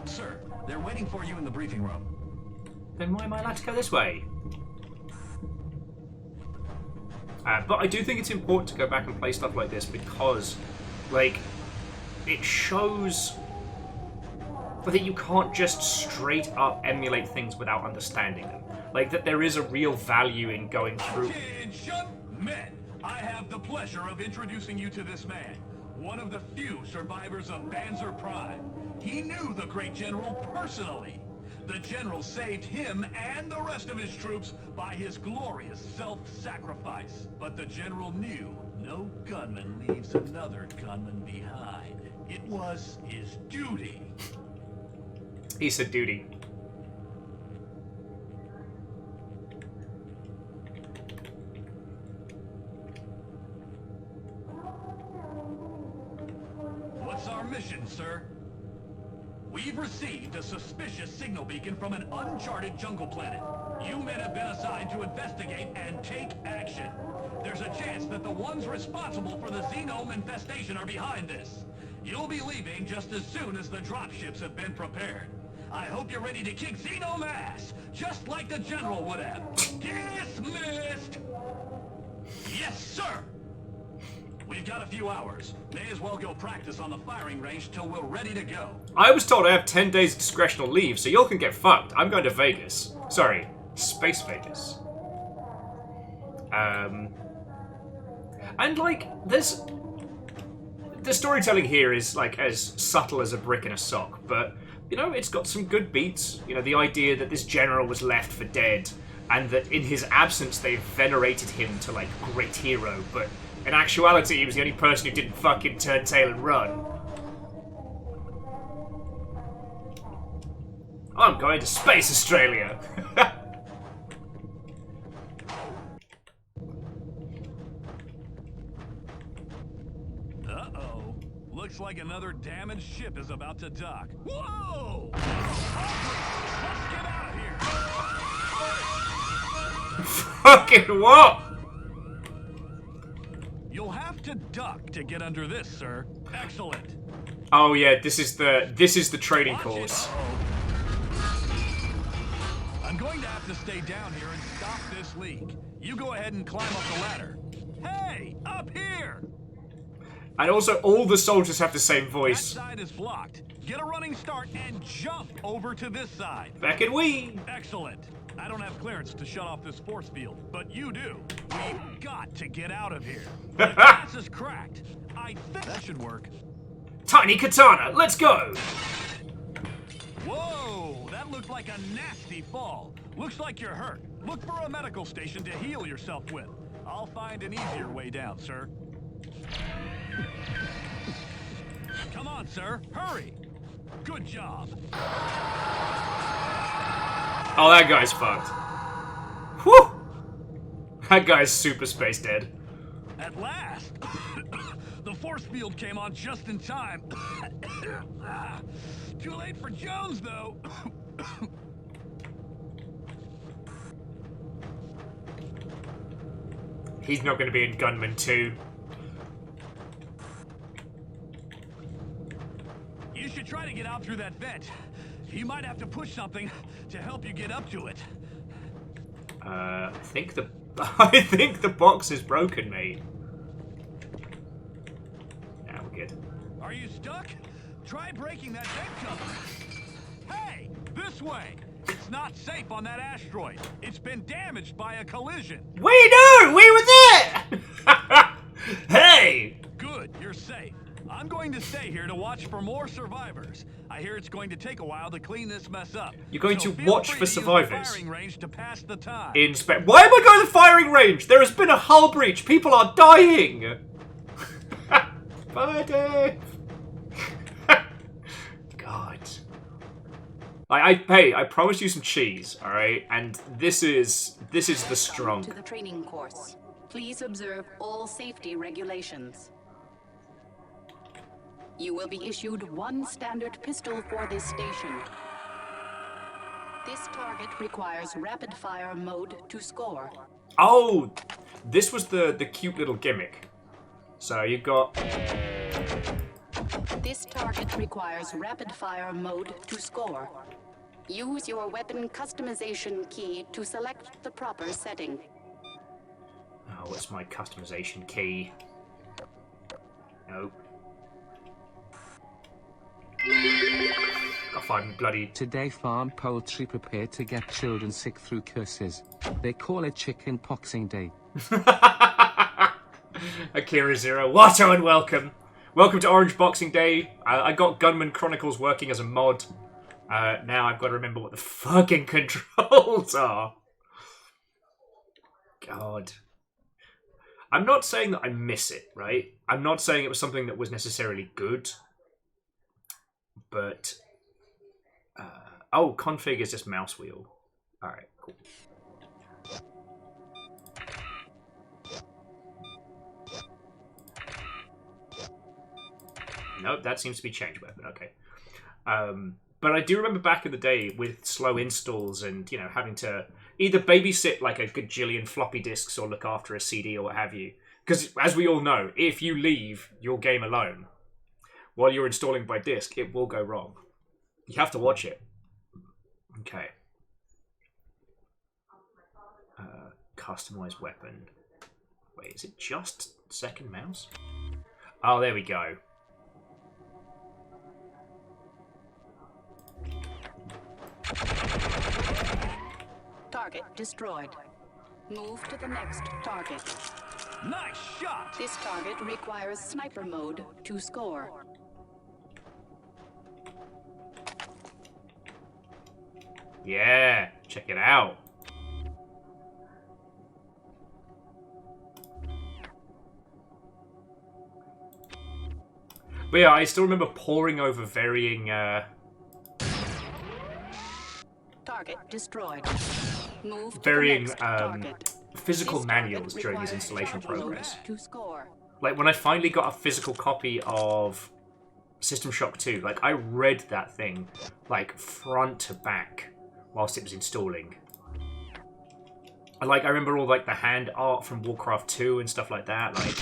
Sir, they're waiting for you in the briefing room. Then why am I allowed to go this way? But I do think it's important to go back and play stuff like this because, like, it shows that you can't just straight up emulate things without understanding them. Like, that there is a real value in going through... Attention, men! I have the pleasure of introducing you to this man, one of the few survivors of Banter Prime. He knew the great general personally. The general saved him and the rest of his troops by his glorious self-sacrifice. But the general knew no gunman leaves another gunman behind. It was his duty. He said duty. What's our mission, sir? We've received a suspicious signal beacon from an uncharted jungle planet. You men have been assigned to investigate and take action. There's a chance that the ones responsible for the Xenome infestation are behind this. You'll be leaving just as soon as the dropships have been prepared. I hope you're ready to kick Xenome ass, just like the General would have. Dismissed! Yes, sir! We've got a few hours. May as well go practice on the firing range till we're ready to go. I was told I have 10 days of discretional leave, so y'all can get fucked. I'm going to Vegas. Sorry, Space Vegas. And, like, there's... The storytelling here is, like, as subtle as a brick in a sock, but, you know, it's got some good beats. You know, the idea that this general was left for dead, and that in his absence they've venerated him to, like, great hero, but in actuality he was the only person who didn't fucking turn tail and run. I'm going to Space Australia! Uh-oh. Looks like another damaged ship is about to dock. Whoa! Let's get out of here! Fucking what? You'll have to duck to get under this, sir. Excellent. Oh yeah, this is the training course. I'm going to have to stay down here and stop this leak. You go ahead and climb up the ladder. Hey, up here! And also, all the soldiers have the same voice. That side is blocked. Get a running start and jump over to this side. Back in we. Excellent. I don't have clearance to shut off this force field, but you do. We've got to get out of here. The glass is cracked. I think that should work. Tiny katana, let's go! Whoa, that looked like a nasty fall. Looks like you're hurt. Look for a medical station to heal yourself with. I'll find an easier way down, sir. Come on, sir. Hurry. Good job. Oh, that guy's fucked. Whew! That guy's super space dead. At last! The force field came on just in time. Too late for Jones, though. He's not going to be in Gunman 2. You should try to get out through that vent. You might have to push something to help you get up to it. I think the I think the box is broken, mate. Now we're good. Are you stuck? Try breaking that vent cover. Hey, this way. It's not safe on that asteroid. It's been damaged by a collision. We know! We were there! Hey! Good, you're safe. I'm going to stay here to watch for more survivors. I hear it's going to take a while to clean this mess up. You're going So to feel watch free for to use the survivors. firing range to pass the time. Why am I going to the firing range? There has been a hull breach. People are dying. Bye, Dave. God. Hey, I promised you some cheese, all right? And this is the strong. To the training course. Please observe all safety regulations. You will be issued one standard pistol for this station. This target requires rapid-fire mode to score. Oh, this was the cute little gimmick. So you've got... This target requires rapid-fire mode to score. Use your weapon customization key to select the proper setting. Oh, what's my customization key? Nope. Got find bloody... Today farm poultry prepare to get children sick through curses. They call it Chicken Boxing Day. Akira Zero, Watto and welcome. Welcome to Orange Boxing Day. I got Gunman Chronicles working as a mod. Now I've got to remember what the fucking controls are. God. I'm not saying that I miss it, right? I'm not saying it was something that was necessarily good. But... oh, config is just mouse wheel. Alright, cool. Nope, that seems to be change weapon, okay. But I do remember back in the day with slow installs and, you know, having to either babysit like a gajillion floppy disks or look after a CD or what have you. Because, as we all know, if you leave your game alone while you're installing by disk, it will go wrong. You have to watch it. Okay. Customize weapon. Wait, is it just second mouse? Oh, there we go. Target destroyed. Move to the next target. Nice shot! This target requires sniper mode to score. Yeah, check it out. But yeah, I still remember poring over varying Target destroyed. Move to varying the next target. physical This manuals target during his requires installation charge mode progress. to score. Like, when I finally got a physical copy of System Shock 2, like, I read that thing, like, front to back whilst it was installing. And, like, I remember all, like, the hand art from Warcraft 2 and stuff like that, like...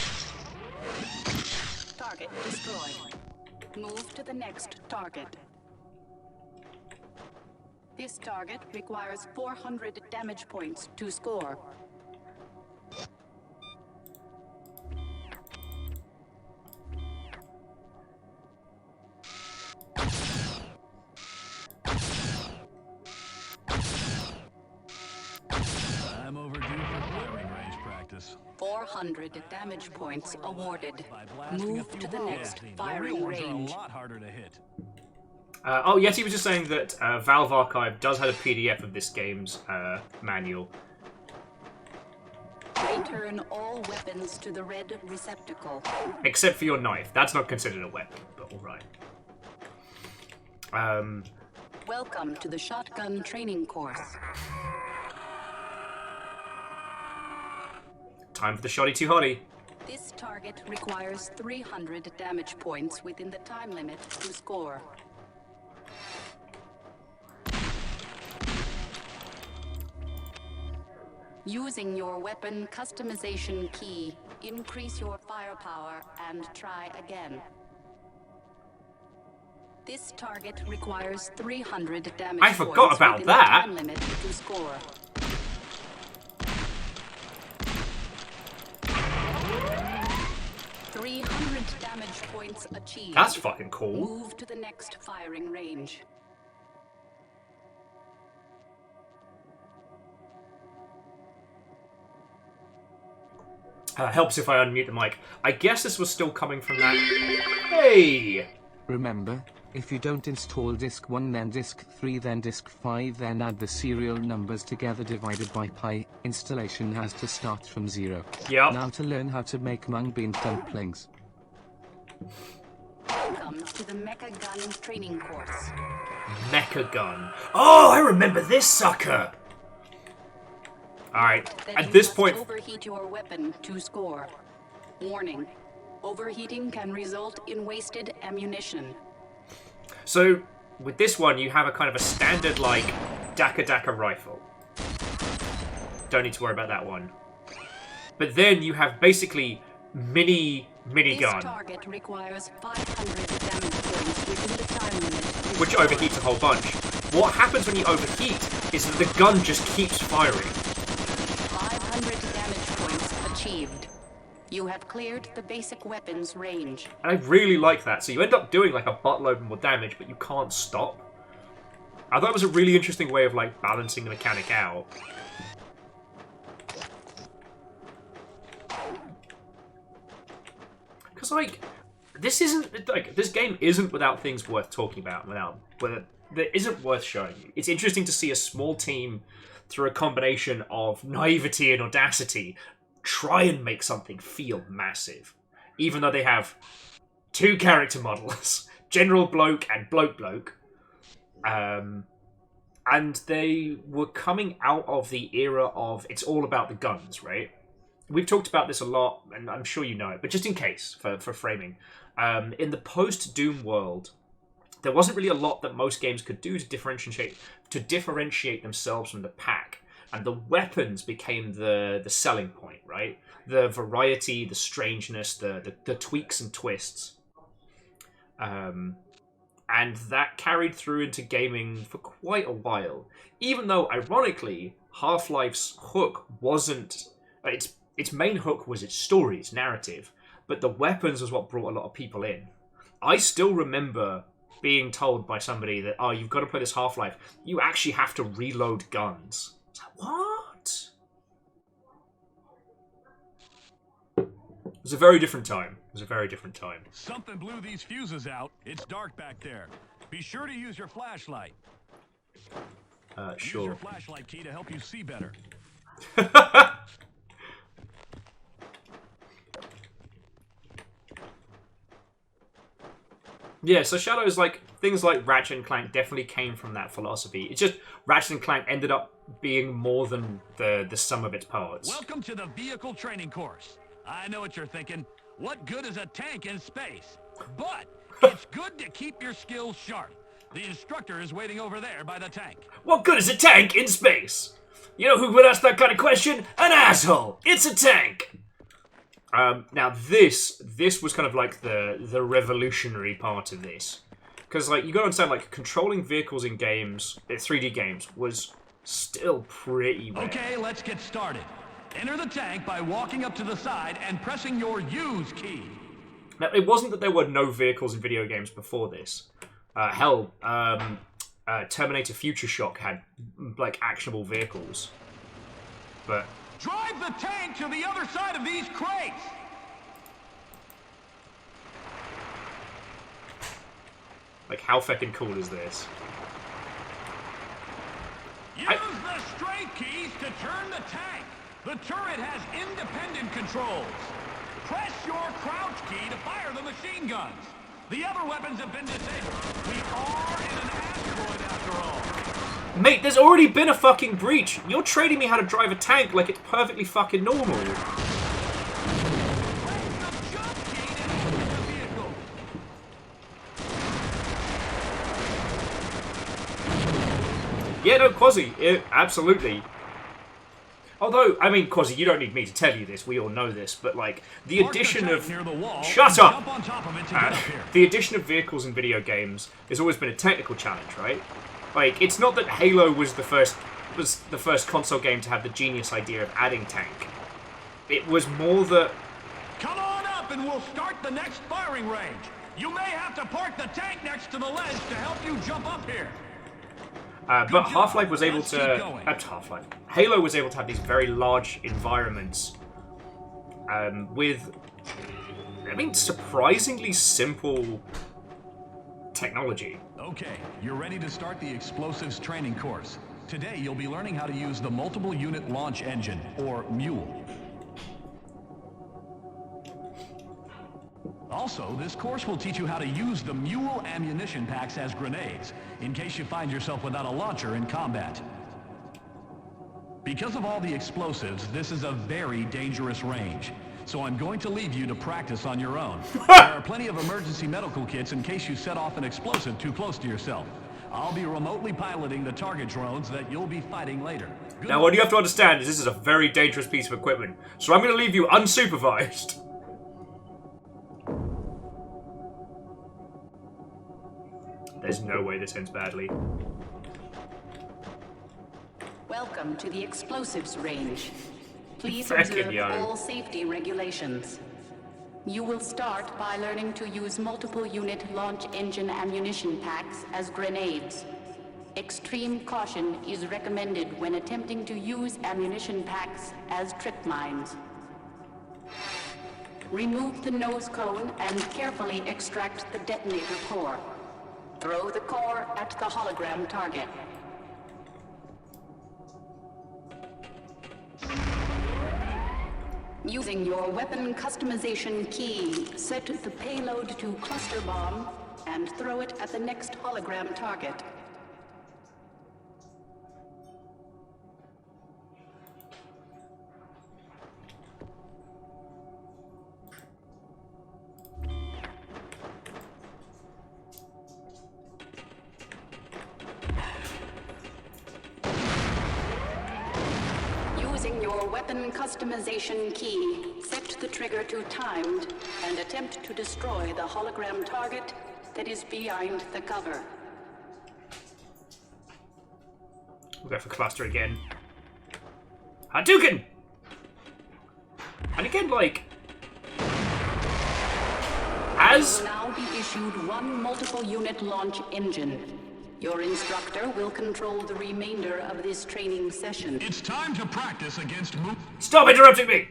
Target destroyed. Move to the next target. This target requires 400 damage points to score. I'm overdue for firing range practice. 400 damage points awarded. By blasting Move a few to the holes, next the real firing ones are range. a lot harder to hit. oh, yes, he was just saying that Valve Archive does have a PDF of this game's manual. Return all weapons to the red receptacle. Except for your knife. That's not considered a weapon, but alright. Welcome to the shotgun training course. Time for the shoddy too hotty. This target requires 300 damage points within the time limit to score. Using your weapon customization key, increase your firepower and try again. This target requires 300 damage I forgot points about within that. the time limit to score. 300 damage points achieved. That's fucking cool. Move to the next firing range. Helps if I unmute the mic. I guess this was still coming from that. Hey! Remember, if you don't install disk 1 then disk 3 then disk 5 then add the serial numbers together divided by pi, installation has to start from 0. Yep. Now to learn how to make mung bean dumplings. Welcome to the Mecha Gun training course. Mecha Gun. Oh, I remember this sucker! Alright, at this point... Overheat your weapon to score. Warning. Overheating can result in wasted ammunition. So, with this one, you have a kind of a standard, like, Daka rifle. Don't need to worry about that one. But then you have basically mini This gun, target requires 500 damage points within the time limit. which overheats a whole bunch. What happens when you overheat is that the gun just keeps firing. 500 damage points achieved. You have cleared the basic weapons range. And I really like that. So you end up doing like a buttload more damage, but you can't stop. I thought it was a really interesting way of like balancing the mechanic out. Because like, this game isn't without things worth talking about, that isn't worth showing you. It's interesting to see a small team, through a combination of naivety and audacity, try and make something feel massive. Even though they have 2 character models, General Bloke and Bloke. And they were coming out of the era of it's all about the guns, right? We've talked about this a lot, and I'm sure you know it, but just in case, for framing. In the post-Doom world, there wasn't really a lot that most games could do to differentiate themselves from the pack. And the weapons became the selling point, right? The variety, the strangeness, the tweaks and twists. And that carried through into gaming for quite a while. Even though, ironically, Half-Life's hook wasn't... Its main hook was its story, its narrative. But the weapons was what brought a lot of people in. I still remember being told by somebody that, oh, you've got to play this Half-Life. You actually have to reload guns. It's like, what? It was a very different time. Something blew these fuses out. It's dark back there. Be sure to use your flashlight. Sure. Use your flashlight key to help you see better. Yeah, so Shadows, like, things like Ratchet & Clank definitely came from that philosophy. It's just, Ratchet & Clank ended up being more than the sum of its parts. Welcome to the vehicle training course. I know what you're thinking. What good is a tank in space? But it's good to keep your skills sharp. The instructor is waiting over there by the tank. What good is a tank in space? You know who would ask that kind of question? An asshole! It's a tank! Now this was kind of like the revolutionary part of this. Because, like, you gotta understand, like, controlling vehicles in games, 3D games, was still pretty rare. Okay, let's get started. Enter the tank by walking up to the side and pressing your use key. Now, it wasn't that there were no vehicles in video games before this. Terminator Future Shock had, like, actionable vehicles. But... Drive the tank to the other side of these crates! Like, how fucking cool is this? Use the straight keys to turn the tank! The turret has independent controls. Press your crouch key to fire the machine guns. The other weapons have been disabled. We are in an asteroid after all. Mate, there's already been a fucking breach. You're trading me how to drive a tank like it's perfectly fucking normal. Yeah, no, Quasi, absolutely. Although, I mean, Quasi, you don't need me to tell you this, we all know this, but, like, the addition of... Shut up! The addition of vehicles in video games has always been a technical challenge, right? Like, it's not that Halo was the first console game to have the genius idea of adding tank. It was more that... Come on up and we'll start the next firing range. You may have to park the tank next to the ledge to help you jump up here. But Half-Life was able to... Half-Life. Halo was able to have these very large environments with, I mean, surprisingly simple technology. Okay, you're ready to start the explosives training course. Today, you'll be learning how to use the multiple unit launch engine, or MULE. Also, this course will teach you how to use the MULE ammunition packs as grenades, in case you find yourself without a launcher in combat. Because of all the explosives, this is a very dangerous range. So I'm going to leave you to practice on your own. There are plenty of emergency medical kits in case you set off an explosive too close to yourself. I'll be remotely piloting the target drones that you'll be fighting later. Now, what you have to understand is this is a very dangerous piece of equipment, so I'm going to leave you unsupervised. There's no way this ends badly. Welcome to the explosives range. Please Frickin' observe all safety regulations. You will start by learning to use multiple unit launch engine ammunition packs as grenades. Extreme caution is recommended when attempting to use ammunition packs as trip mines. Remove the nose cone and carefully extract the detonator core. Throw the core at the hologram target. Using your weapon customization key, set the payload to cluster bomb and throw it at the next hologram target. Using your weapon customization key, set the trigger to timed and attempt to destroy the hologram target that is behind the cover. We'll go for cluster again. Hadouken! And again, like... As... You will now be issued one multiple unit launch engine. Your instructor will control the remainder of this training session. It's time to practice against Stop interrupting me!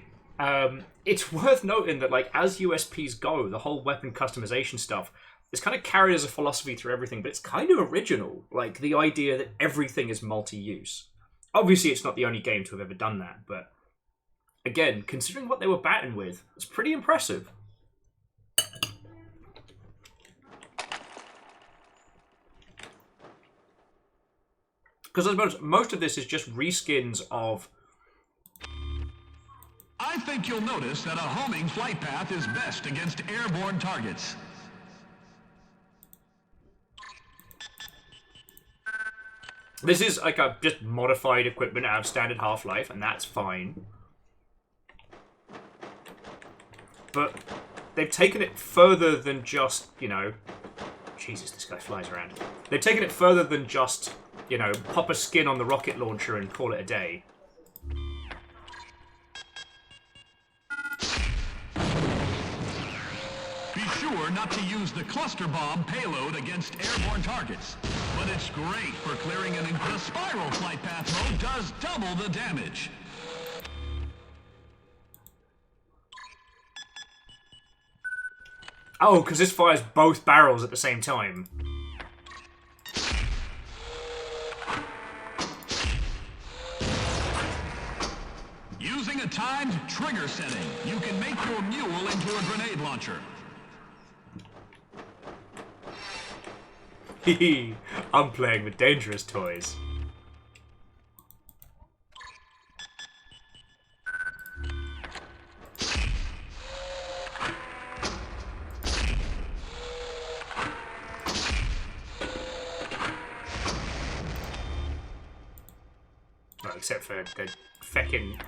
It's worth noting that, like, as USPs go, the whole weapon customization stuff is kind of carried as a philosophy through everything, but it's kind of original. Like, the idea that everything is multi-use. Obviously, it's not the only game to have ever done that, but again, considering what they were batting with, it's pretty impressive. Because I suppose most of this is just reskins of... I think you'll notice that a homing flight path is best against airborne targets. This is like a just modified equipment out of standard Half-Life, and that's fine. But they've taken it further than just, you know... Jesus, this guy flies around. They've taken it further than just... You know, pop a skin on the rocket launcher and call it a day. Be sure not to use the cluster bomb payload against airborne targets. But it's great for clearing an... The spiral flight path mode does double the damage. Oh, because this fires both barrels at the same time. Using a timed trigger setting, you can make your mule into a grenade launcher. Hehe, I'm playing with dangerous toys. Well, except for the feckin'...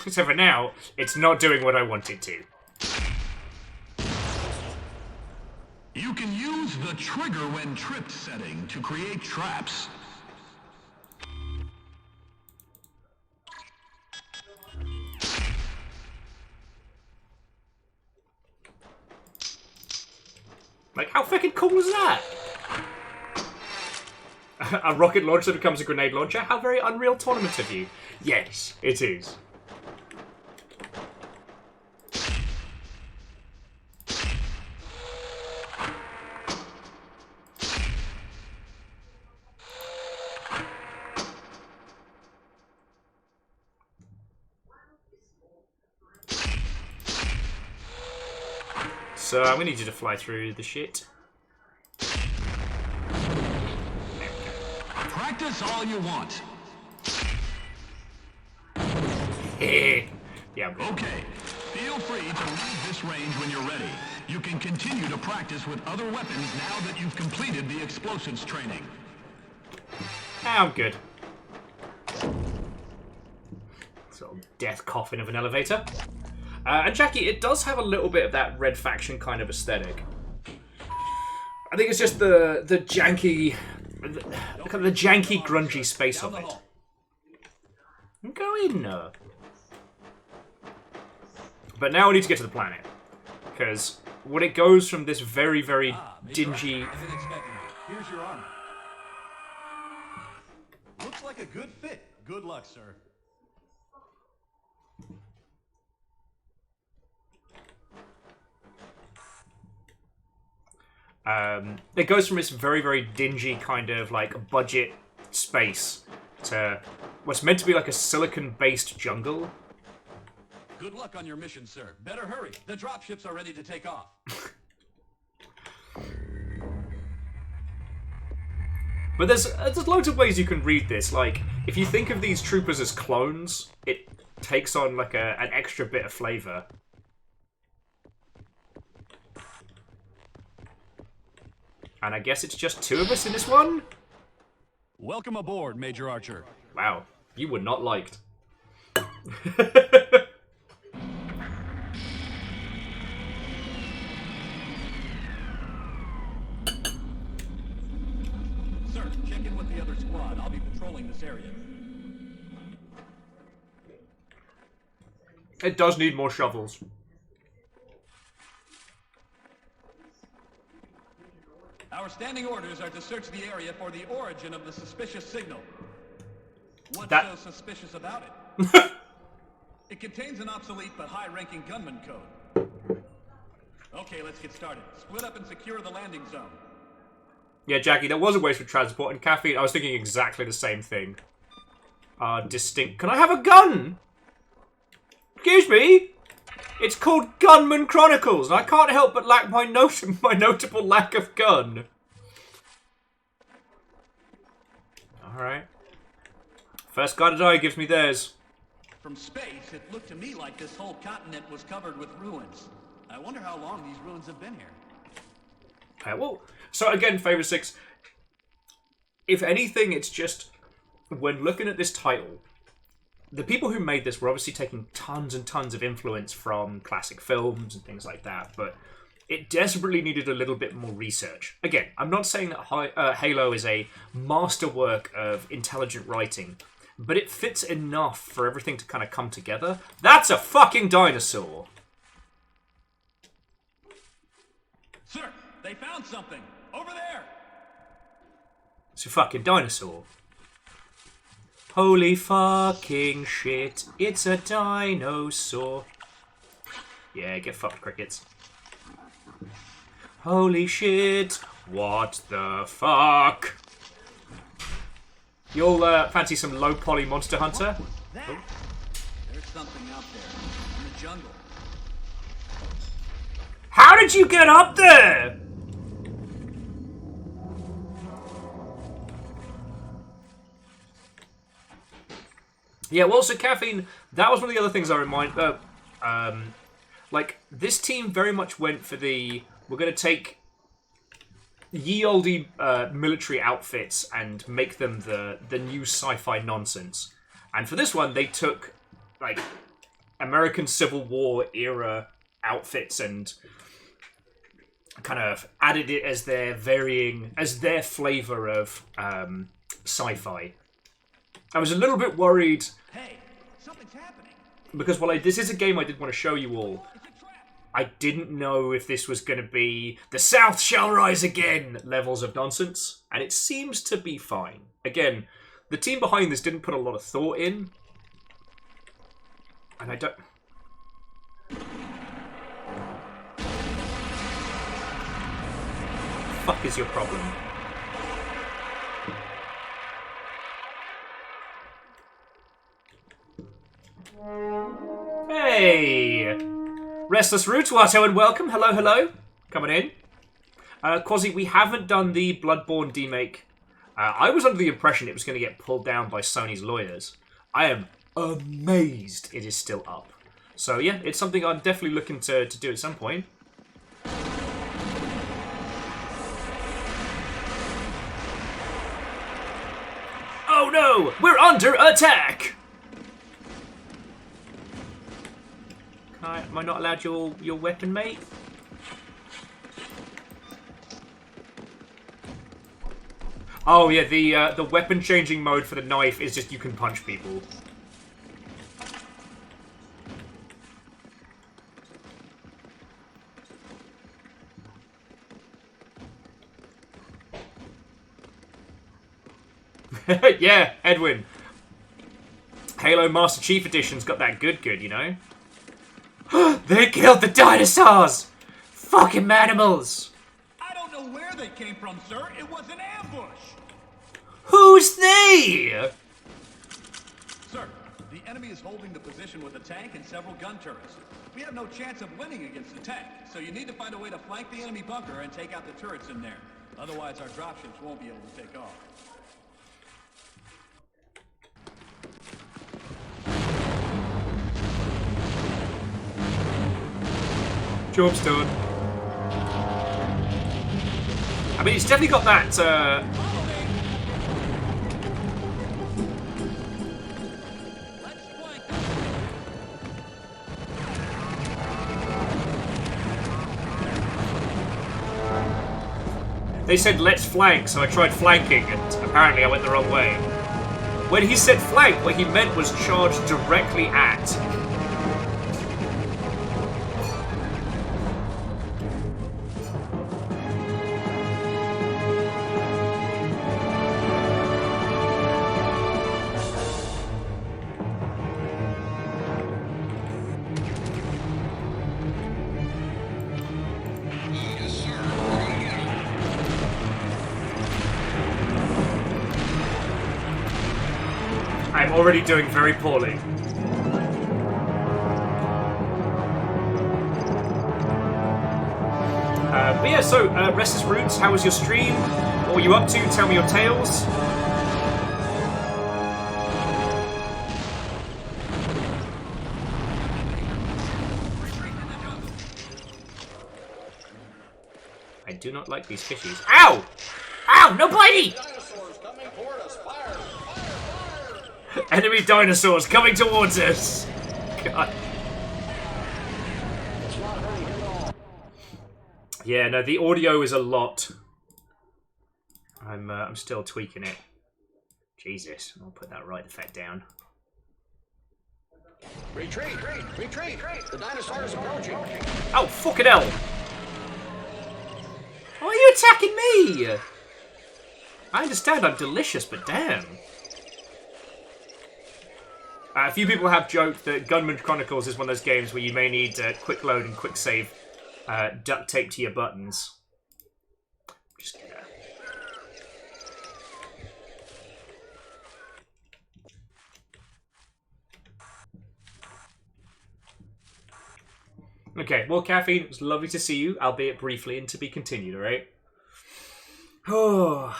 Except for now, it's not doing what I want it to. You can use the trigger when tripped setting to create traps. Like, how fucking cool is that? A rocket launcher becomes a grenade launcher? How very Unreal Tournament of you. Yes, it is. So I'm gonna need you to fly through the shit. Practice all you want. Yeah, I'm good. Okay. Feel free to leave this range when you're ready. You can continue to practice with other weapons now that you've completed the explosives training. I'm good. Sort of death coffin of an elevator. And Jackie, it does have a little bit of that Red Faction kind of aesthetic. I think it's just the janky, the janky, grungy space of it. Go in. But now we need to get to the planet, because when it goes from this very, very dingy. Here's your armor. Looks like a good fit. Good luck, sir. It goes from this very, very dingy kind of like budget space to what's meant to be like a silicon-based jungle. Good luck on your mission, sir. Better hurry. The dropships are ready to take off. But there's loads of ways you can read this. Like, if you think of these troopers as clones, it takes on like an extra bit of flavor. And I guess it's just two of us in this one? Welcome aboard, Major Archer. Wow, you were not liked. Sir, check in with the other squad. I'll be patrolling this area. It does need more shovels. Our standing orders are to search the area for the origin of the suspicious signal. What's so suspicious about it? It contains an obsolete but high-ranking gunman code. Okay, let's get started. Split up and secure the landing zone. Yeah, Jackie, there was a waste for transport and caffeine. I was thinking exactly the same thing. Distinct. Can I have a gun? Excuse me? It's called Gunman Chronicles, and I can't help but lack my notable lack of gun. Alright. First guy to die gives me theirs. From space, it looked to me like this whole continent was covered with ruins. I wonder how long these ruins have been here. Well, so again, Favor 6, if anything, it's just, when looking at this title, the people who made this were obviously taking tons and tons of influence from classic films and things like that, but it desperately needed a little bit more research. Again, I'm not saying that Halo is a masterwork of intelligent writing, but it fits enough for everything to kind of come together. That's a fucking dinosaur! Sir, they found something! Over there! It's a fucking dinosaur. Holy fucking shit, it's a dinosaur. Yeah, get fucked, crickets. Holy shit, what the fuck? You'll fancy some low poly Monster Hunter? Oh. There's something out there in the jungle. How did you get up there? Yeah, well, so Caffeine, that was one of the other things I remind... like, this team very much went for the... We're going to take ye olde military outfits and make them the new sci-fi nonsense. And for this one, they took, like, American Civil War era outfits and kind of added it as their flavor of sci-fi. I was a little bit worried. Hey, something's happening. Because this is a game I did want to show you all. I didn't know if this was going to be the South shall rise again levels of nonsense, and it seems to be fine. Again, the team behind this didn't put a lot of thought in, and I don't... Fuck is your problem? Hey! Restless Roots, Watto, and welcome. Hello, hello. Coming in. Quasi, we haven't done the Bloodborne demake. I was under the impression it was going to get pulled down by Sony's lawyers. I am amazed it is still up. So yeah, it's something I'm definitely looking to do at some point. Oh no! We're under attack! Am I not allowed your weapon, mate? Oh yeah, the weapon changing mode for the knife is just you can punch people. Yeah, Edwin. Halo Master Chief Edition's got that good, you know? They killed the dinosaurs! Fucking manimals! I don't know where they came from, sir. It was an ambush! Who's they? Sir, the enemy is holding the position with a tank and several gun turrets. We have no chance of winning against the tank, so you need to find a way to flank the enemy bunker and take out the turrets in there. Otherwise, our dropships won't be able to take off. Job's done. I mean, it's definitely got that, They said, let's flank, so I tried flanking, and apparently I went the wrong way. When he said flank, what he meant was charge directly at. I'm already doing very poorly. But yeah, so, Restless Roots, how was your stream? What were you up to? Tell me your tales. I do not like these fishies. Ow! Ow! No bitey! Enemy dinosaurs coming towards us! God. Yeah, no, the audio is a lot. I'm still tweaking it. Jesus, I'll put that right effect down. Retreat! Retreat! The dinosaur is approaching! Oh, fucking hell! Why are you attacking me? I understand I'm delicious, but damn. A few people have joked that Gunman Chronicles is one of those games where you may need quick load and quick save duct tape to your buttons. Just gonna... Okay, well, Caffeine, it was lovely to see you, albeit briefly, and to be continued, alright? Oh.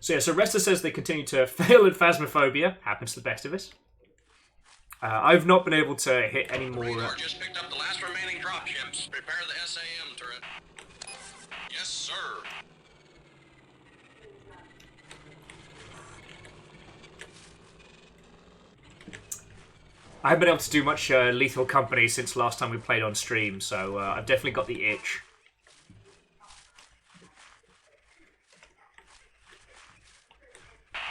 So yeah, so Resta says they continue to fail at Phasmophobia. Happens to the best of us. I've not been able to hit any more... Radar just picked up the last remaining dropships. Prepare the SAM turret. Yes, sir. I haven't been able to do much Lethal Company since last time we played on stream, so I've definitely got the itch.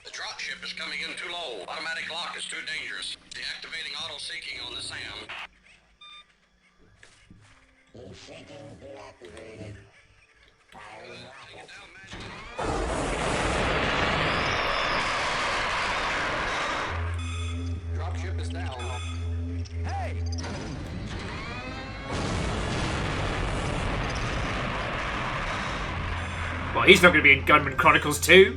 The dropship is coming in too low. Automatic lock is too dangerous. Deactivating auto-seeking on the SAM. Dropship is down. Hey! Well, he's not going to be in Gunman Chronicles 2.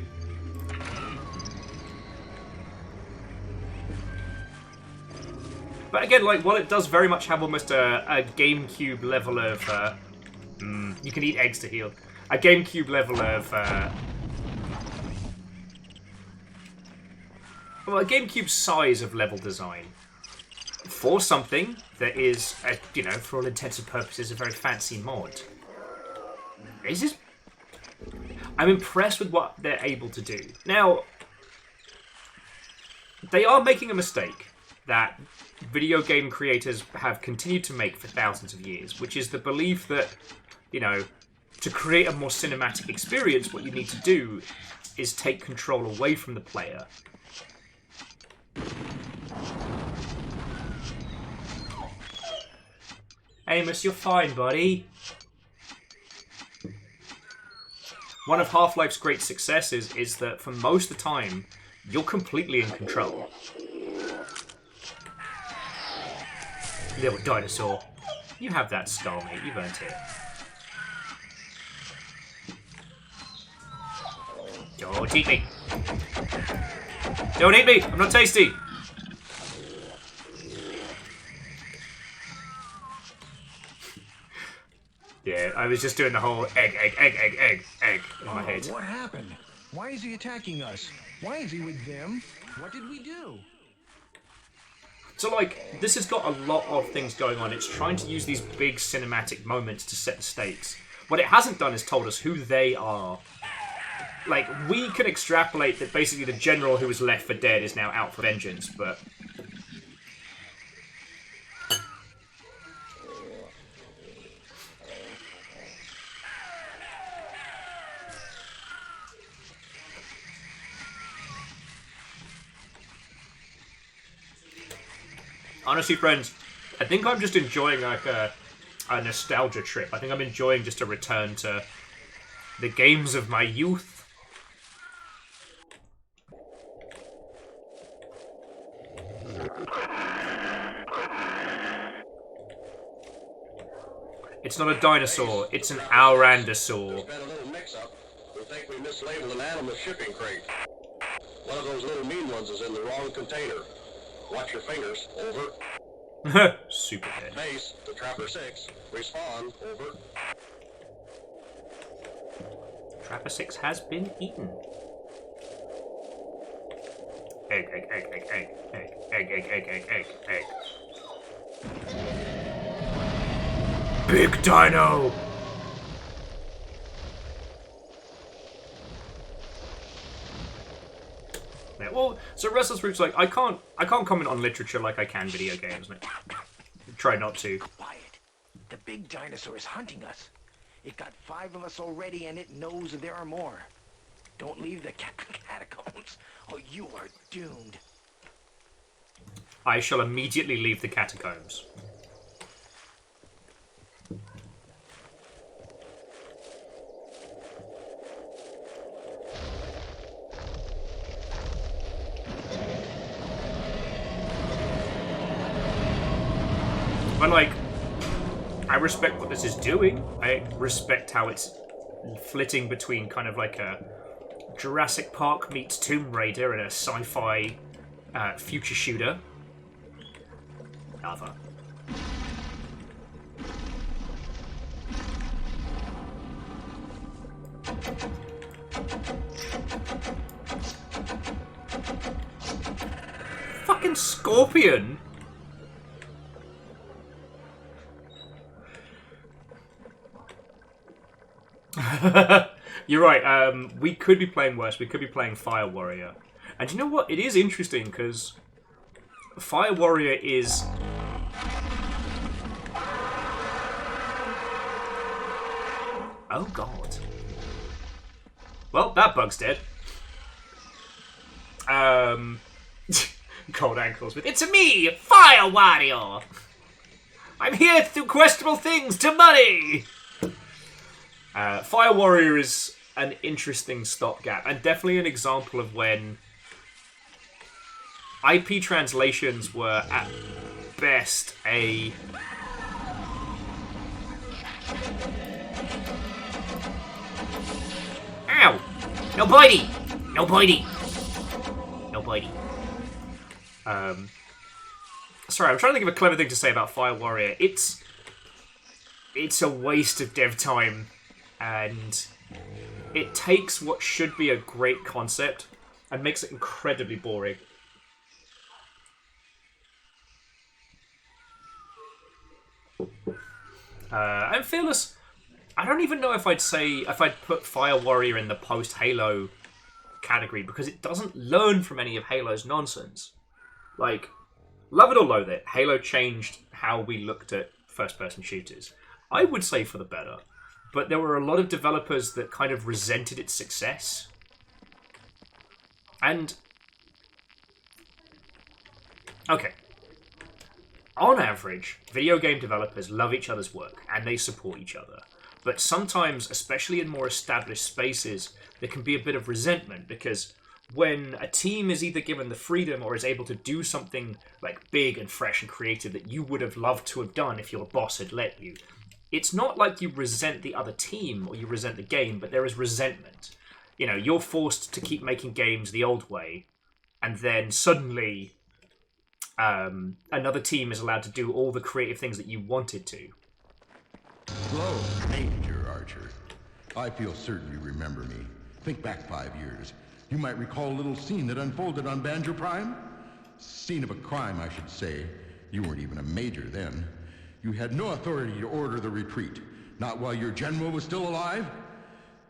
But again, like, while it does very much have almost a GameCube level of... you can eat eggs to heal. A GameCube level of... well, a GameCube size of level design. For something that is, you know, for all intents and purposes, a very fancy mod. This is... I'm impressed with what they're able to do. Now, they are making a mistake that video game creators have continued to make for thousands of years, which is the belief that, you know, to create a more cinematic experience, what you need to do is take control away from the player. Amos, you're fine, buddy. One of Half-Life's great successes is that for most of the time, you're completely in control. Little dinosaur. You have that skull, mate. You've earned it. Don't eat me. Don't eat me. I'm not tasty. Yeah, I was just doing the whole egg in my head. What happened? Why is he attacking us? Why is he with them? What did we do? So, like, this has got a lot of things going on. It's trying to use these big cinematic moments to set the stakes. What it hasn't done is told us who they are. Like, we can extrapolate that basically the general who was left for dead is now out for vengeance, but... honestly, friends, I think I'm just enjoying like a nostalgia trip. I think I'm enjoying just a return to the games of my youth. It's not a dinosaur, it's an Aurandosaur. There's been a little mix-up. We think we mislabeled an animal shipping crate. One of those little mean ones is in the wrong container. Watch your fingers. Over. Super dead. Base to Trapper 6. Respawn. Over. Trapper 6 has been eaten. Egg. Big Dino! Yeah, well, so Restless Root's like, I can't comment on literature like I can video games. Like, try not to. Quiet. The big dinosaur is hunting us. It got 5 of us already, and it knows there are more. Don't leave the catacombs, or you are doomed. I shall immediately leave the catacombs. But, like, I respect what this is doing. I respect how it's flitting between kind of like a Jurassic Park meets Tomb Raider and a sci-fi future shooter. Other. Fucking scorpion! You're right, we could be playing worse. We could be playing Fire Warrior. And you know what? It is interesting, because Fire Warrior is... oh, God. Well, that bug's dead. Cold ankles with, "It's me, Fire Warrior!" I'm here to do questionable things to money! Fire Warrior is an interesting stopgap, and definitely an example of when IP translations were at best a... Ow! No bitey! No bitey! No bitey. Sorry, I'm trying to think of a clever thing to say about Fire Warrior. It's a waste of dev time, and it takes what should be a great concept and makes it incredibly boring. And Fearless, I don't even know if I'd put Fire Warrior in the post-Halo category, because it doesn't learn from any of Halo's nonsense. Like, love it or loathe it, Halo changed how we looked at first-person shooters. I would say for the better, but there were a lot of developers that kind of resented its success. And... okay. On average, video game developers love each other's work, and they support each other. But sometimes, especially in more established spaces, there can be a bit of resentment, because when a team is either given the freedom or is able to do something like big and fresh and creative that you would have loved to have done if your boss had let you, it's not like you resent the other team or you resent the game, but there is resentment. You know, you're forced to keep making games the old way, and then suddenly another team is allowed to do all the creative things that you wanted to. Hello, Major Archer. I feel certain you remember me. Think back 5 years. You might recall a little scene that unfolded on Banter Prime. Scene of a crime, I should say. You weren't even a major then. You had no authority to order the retreat, not while your general was still alive.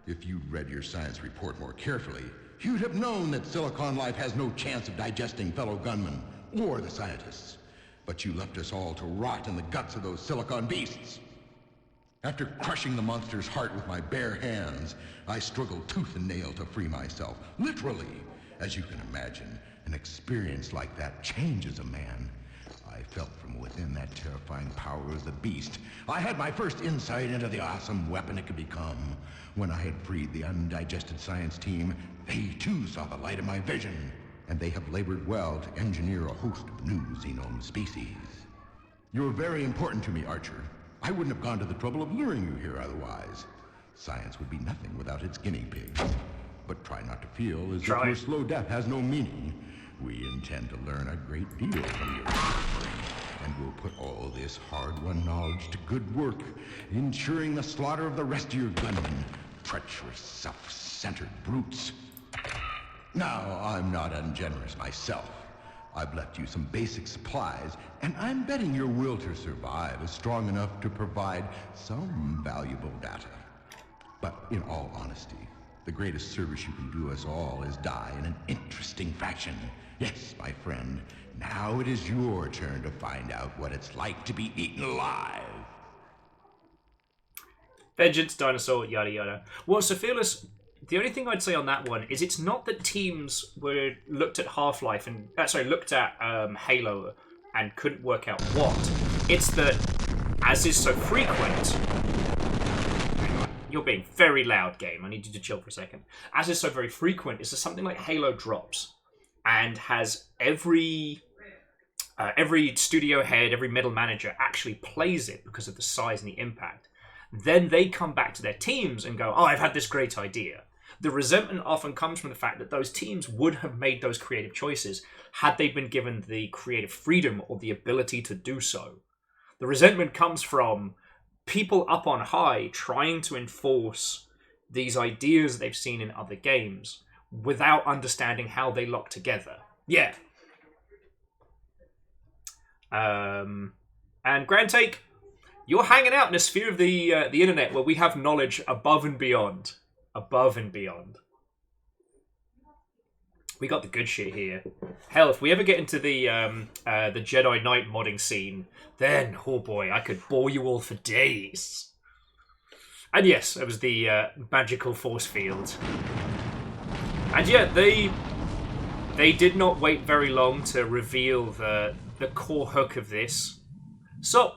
If you'd read your science report more carefully, you'd have known that Silicon life has no chance of digesting fellow gunmen or the scientists. But you left us all to rot in the guts of those Silicon beasts. After crushing the monster's heart with my bare hands, I struggled tooth and nail to free myself. Literally. As you can imagine, an experience like that changes a man. I felt from within that terrifying power of the beast. I had my first insight into the awesome weapon it could become. When I had freed the undigested science team, they too saw the light of my vision. And they have labored well to engineer a host of new xenome species. You're very important to me, Archer. I wouldn't have gone to the trouble of luring you here otherwise. Science would be nothing without its guinea pigs. But try not to feel as if your slow death has no meaning. We intend to learn a great deal from your offspring, and we'll put all this hard-won knowledge to good work, ensuring the slaughter of the rest of your gunmen, treacherous, self-centered brutes. Now, I'm not ungenerous myself. I've left you some basic supplies, and I'm betting your will to survive is strong enough to provide some valuable data. But in all honesty, the greatest service you can do us all is die in an interesting fashion. Yes, my friend, now it is your turn to find out what it's like to be eaten alive. Vengeance, dinosaur, yada yada. Well, so Fearless, the only thing I'd say on that one is it's not that teams were looked at Half-Life and looked at Halo and couldn't work out what. It's that, as is so frequent. Hang on, you're being very loud, game. I need you to chill for a second. As is so very frequent, is that something like Halo drops and has every studio head, every middle manager actually plays it because of the size and the impact. Then they come back to their teams and go, "Oh, I've had this great idea." The resentment often comes from the fact that those teams would have made those creative choices had they been given the creative freedom or the ability to do so. The resentment comes from people up on high trying to enforce these ideas that they've seen in other games without understanding how they lock together. Yeah. And Grand Take, you're hanging out in a sphere of the internet where we have knowledge above and beyond. Above and beyond. We got the good shit here. Hell, if we ever get into the Jedi Knight modding scene, then, oh boy, I could bore you all for days. And yes, it was the magical force field. And yeah, they did not wait very long to reveal the core hook of this. So,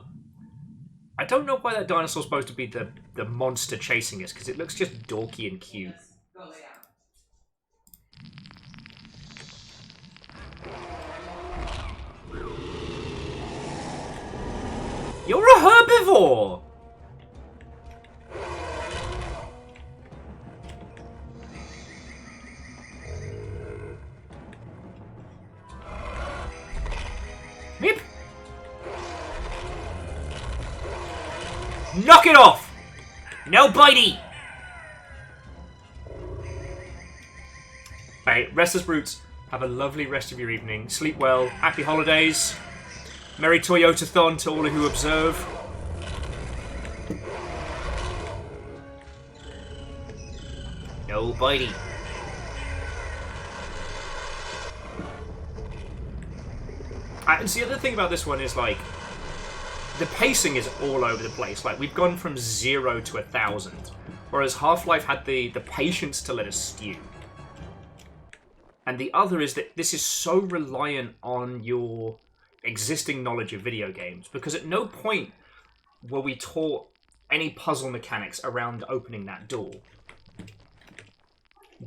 I don't know why that dinosaur's supposed to be the monster chasing us, because it looks just dorky and cute. You're a herbivore! Meep! Knock it off! No bitey! Right, restless brutes, have a lovely rest of your evening. Sleep well, happy holidays. Merry Toyota-thon to all who observe. No bitey. And see, the other thing about this one is, like, the pacing is all over the place. Like, we've gone from 0 to 1,000, whereas Half-Life had the patience to let us stew. And the other is that this is so reliant on your existing knowledge of video games, because at no point were we taught any puzzle mechanics around opening that door.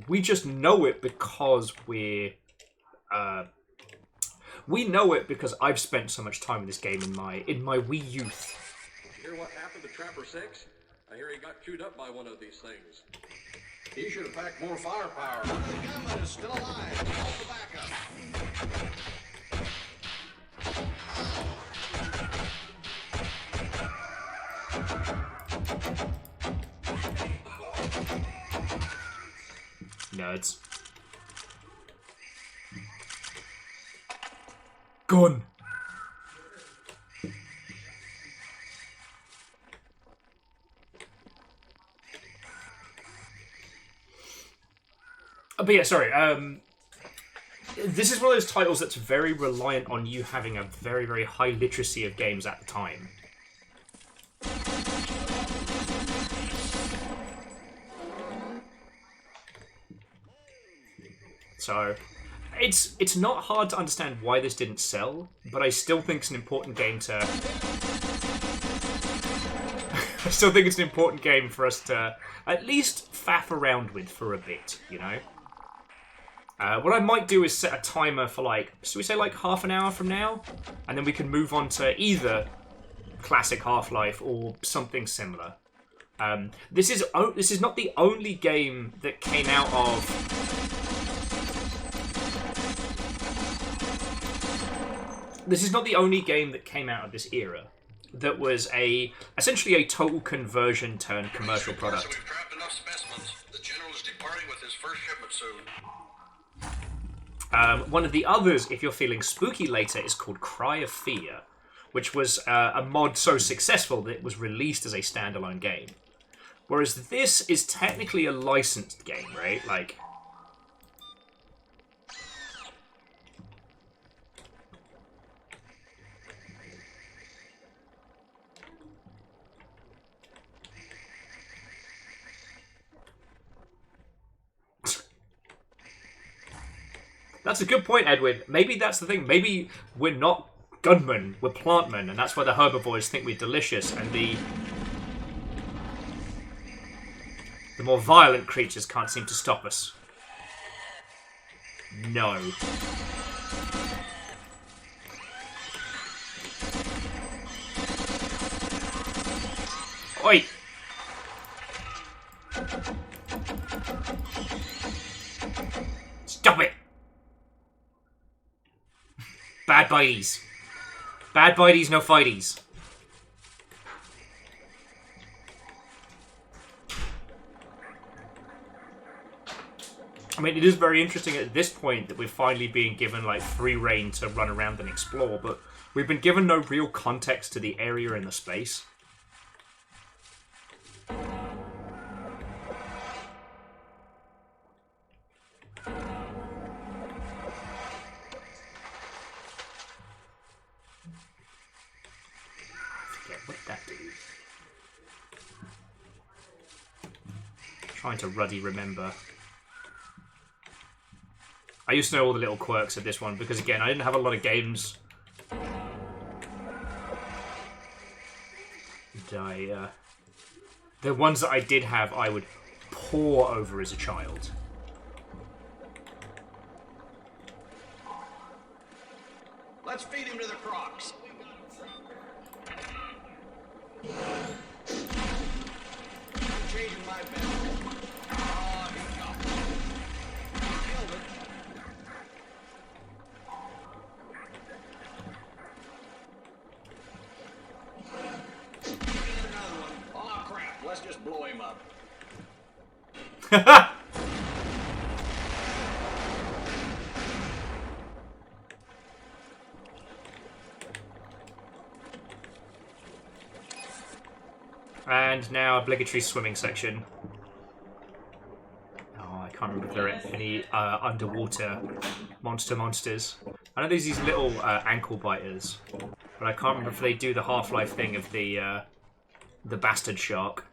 We just know it because we know it because I've spent so much time in this game in my wee youth. Did you hear what happened to Trapper 6? I hear he got chewed up by one of these things. He should have packed more firepower. The gunman is still alive. Call for backup. Nerds. Gun. But yeah, sorry. This is one of those titles that's very reliant on you having a very, very high literacy of games at the time. So, it's not hard to understand why this didn't sell, but I still think it's an important game to... I still think it's an important game for us to at least faff around with for a bit, you know? What I might do is set a timer for, like, should we say, like, half an hour from now? And then we can move on to either classic Half-Life or something similar. This is not the only game that came out of... This is not the only game that came out of this era that was essentially a total conversion turned commercial product. We've trapped enough specimens. The general is departing with his first shipment soon. One of the others, if you're feeling spooky later, is called Cry of Fear, which was a mod so successful that it was released as a standalone game. Whereas this is technically a licensed game, right? Like... That's a good point, Edwin. Maybe that's the thing. Maybe we're not gunmen, we're plantmen, and that's why the herbivores think we're delicious, and the more violent creatures can't seem to stop us. No. Oi! Stop it! Bad bites. Bad bites, no fighties. I mean, it is very interesting at this point that we're finally being given, like, free reign to run around and explore, but we've been given no real context to the area and the space. Trying to ruddy remember. I used to know all the little quirks of this one because, again, I didn't have a lot of games the ones that I did have, I would pore over as a child. Let's feed him to the crocs. I'm changing my bet. Oh, he got it. He killed it. And another one. Oh, crap. Let's just blow him up. And now obligatory swimming section. Oh, I can't remember if there are any underwater monsters. I know there's these little ankle biters, but I can't remember if they do the Half-Life thing of the bastard shark.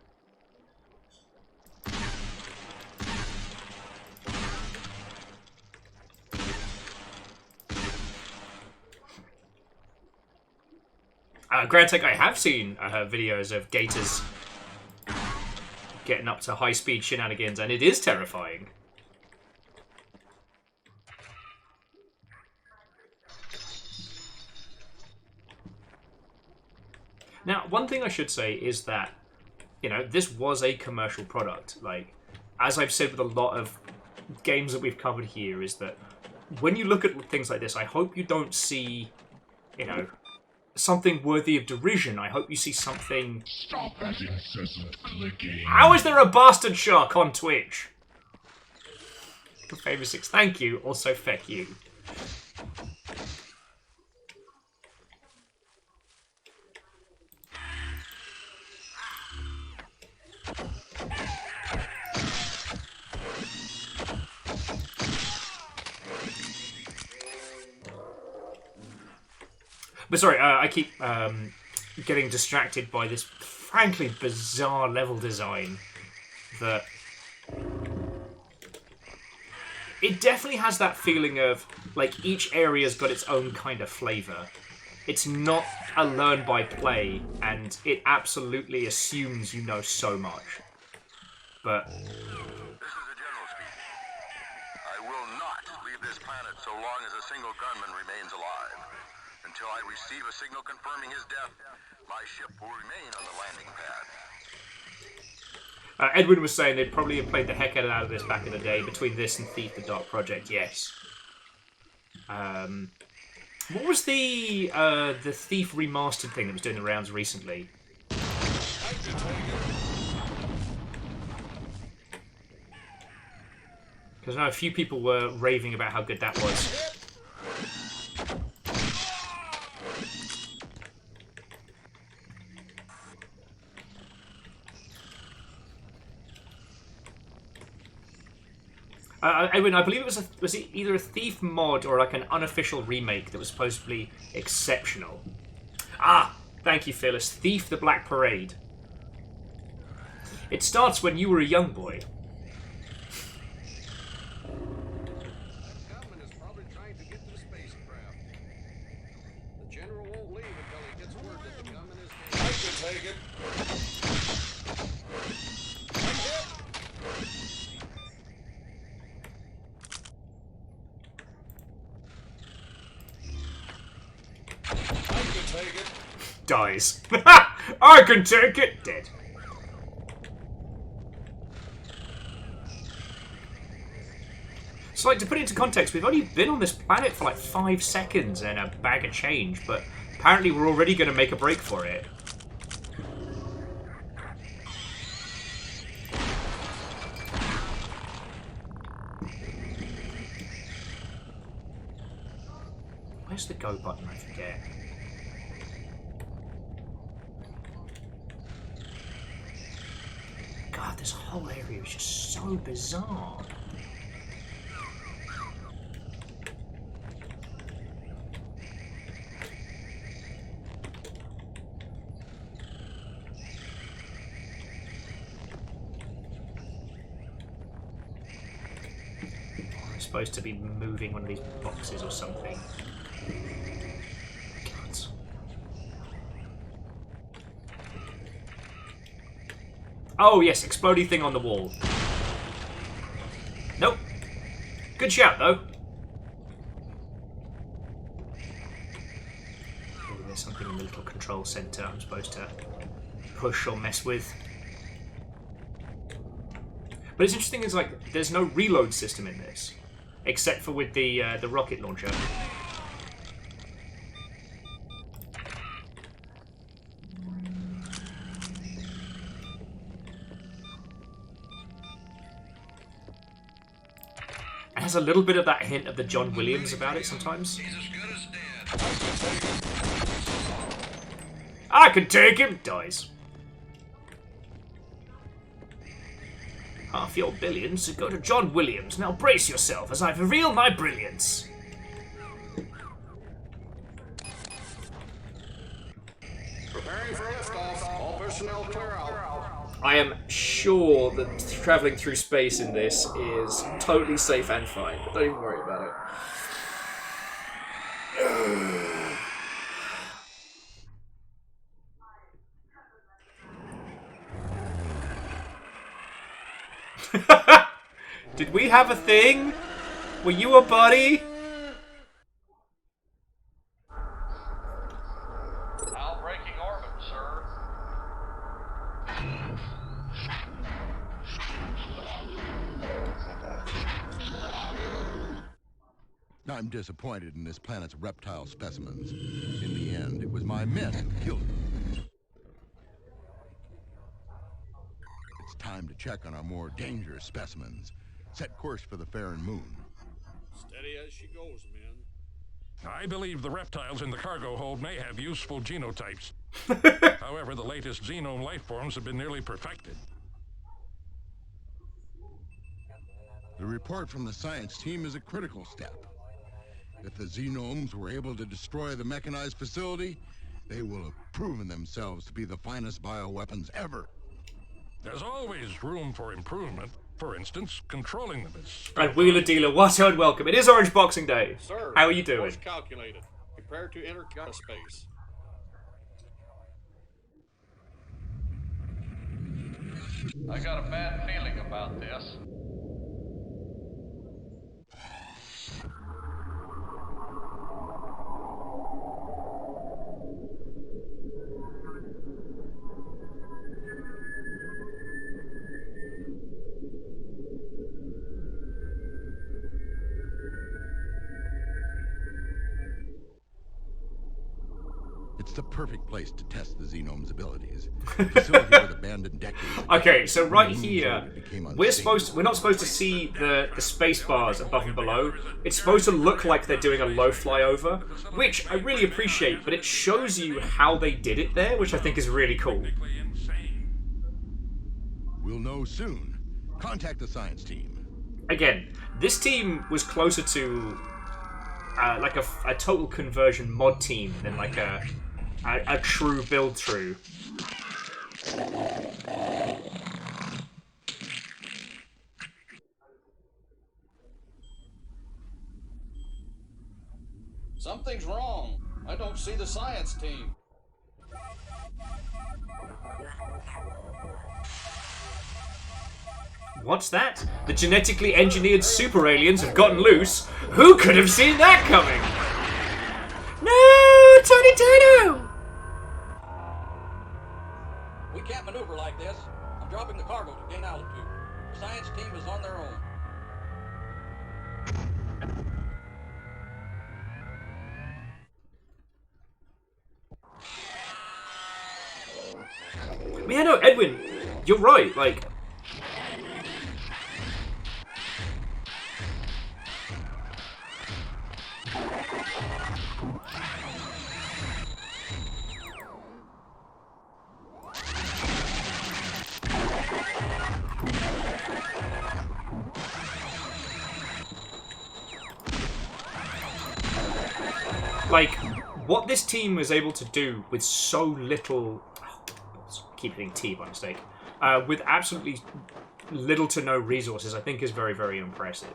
Granted, I have seen videos of gators getting up to high-speed shenanigans, and it is terrifying. Now, one thing I should say is that, you know, this was a commercial product. Like, as I've said with a lot of games that we've covered here, is that when you look at things like this, I hope you don't see, you know, something worthy of derision. I hope you see something... Stop that incessant clicking. How is there a bastard shark on Twitch? Favor 6, thank you. Also, feck you. But sorry, I keep getting distracted by this frankly bizarre level design that... It definitely has that feeling of, like, each area's got its own kind of flavour. It's not a learn by play, and it absolutely assumes you know so much. But... This is the General speaking. I will not leave this planet so long as a single gunman remains alive. Until I receive a signal confirming his death, my ship will remain on the landing pad. Edwin was saying they'd probably have played the heck out of this back in the day, between this and Thief the Dark Project, yes. What was the Thief remastered thing that was doing the rounds recently? Because I know a few people were raving about how good that was. Edwin, I believe it was it either a Thief mod or like an unofficial remake that was supposedly exceptional. Ah, thank you, Phyllis. Thief: The Black Parade. It starts when you were a young boy. Gunman is probably trying to get to the spacecraft. The General won't leave until he gets word that the gunman is dead. I can take it. Take it. Dies. I can take it. Dead. So, like, to put it into context, we've only been on this planet for like 5 seconds and a bag of change, but apparently we're already going to make a break for it. Where's the go button? I forget. God, this whole area is just so bizarre. I'm supposed to be moving one of these boxes or something. God. Oh, yes, explodey thing on the wall. Nope. Good shout, though. Oh, there's something in the little control center I'm supposed to push or mess with. But it's interesting, is like there's no reload system in this, except for with the rocket launcher. It has a little bit of that hint of the John Williams about it sometimes. I can take him! Dies. Half your billions go to John Williams. Now brace yourself as I've revealed my brilliance. Preparing for liftoff. All personnel clear out. I am sure that travelling through space in this is totally safe and fine. Don't even worry about it. Did we have a thing? Were you a buddy? Now breaking orbit, sir. I'm disappointed in this planet's reptile specimens. In the end, it was my men who killed them. It's time to check on our more dangerous specimens. Set course for the Farron Moon. Steady as she goes, men. I believe the reptiles in the cargo hold may have useful genotypes. However, the latest xenome life forms have been nearly perfected. The report from the science team is a critical step. If the xenomes were able to destroy the mechanized facility, they will have proven themselves to be the finest bioweapons ever. There's always room for improvement. For instance, controlling them is... And Wheeler Dealer, what and welcome. It is Orange Boxing Day. Sir, how are you doing? course calculated. Prepare to enter space. I got a bad feeling about this. It's the perfect place to test the xenome's abilities. The facility was abandoned decades ago. Okay, so right here, we're not supposed to see the space bars above and below. It's supposed to look like they're doing a low flyover, which I really appreciate, but it shows you how they did it there, which I think is really cool. We'll know soon. Contact the science team. Again, this team was closer to like a total conversion mod team than like a true build through. Something's wrong. I don't see the science team. What's that? The genetically engineered super aliens have gotten loose? Who could have seen that coming? No, Tony Tino! We can't maneuver like this. I'm dropping the cargo to gain altitude. The science team is on their own. Yeah, no, Edwin, you're right, like... Like, what this team was able to do with so little... keep hitting T by mistake. With absolutely little to no resources, I think is very, very impressive.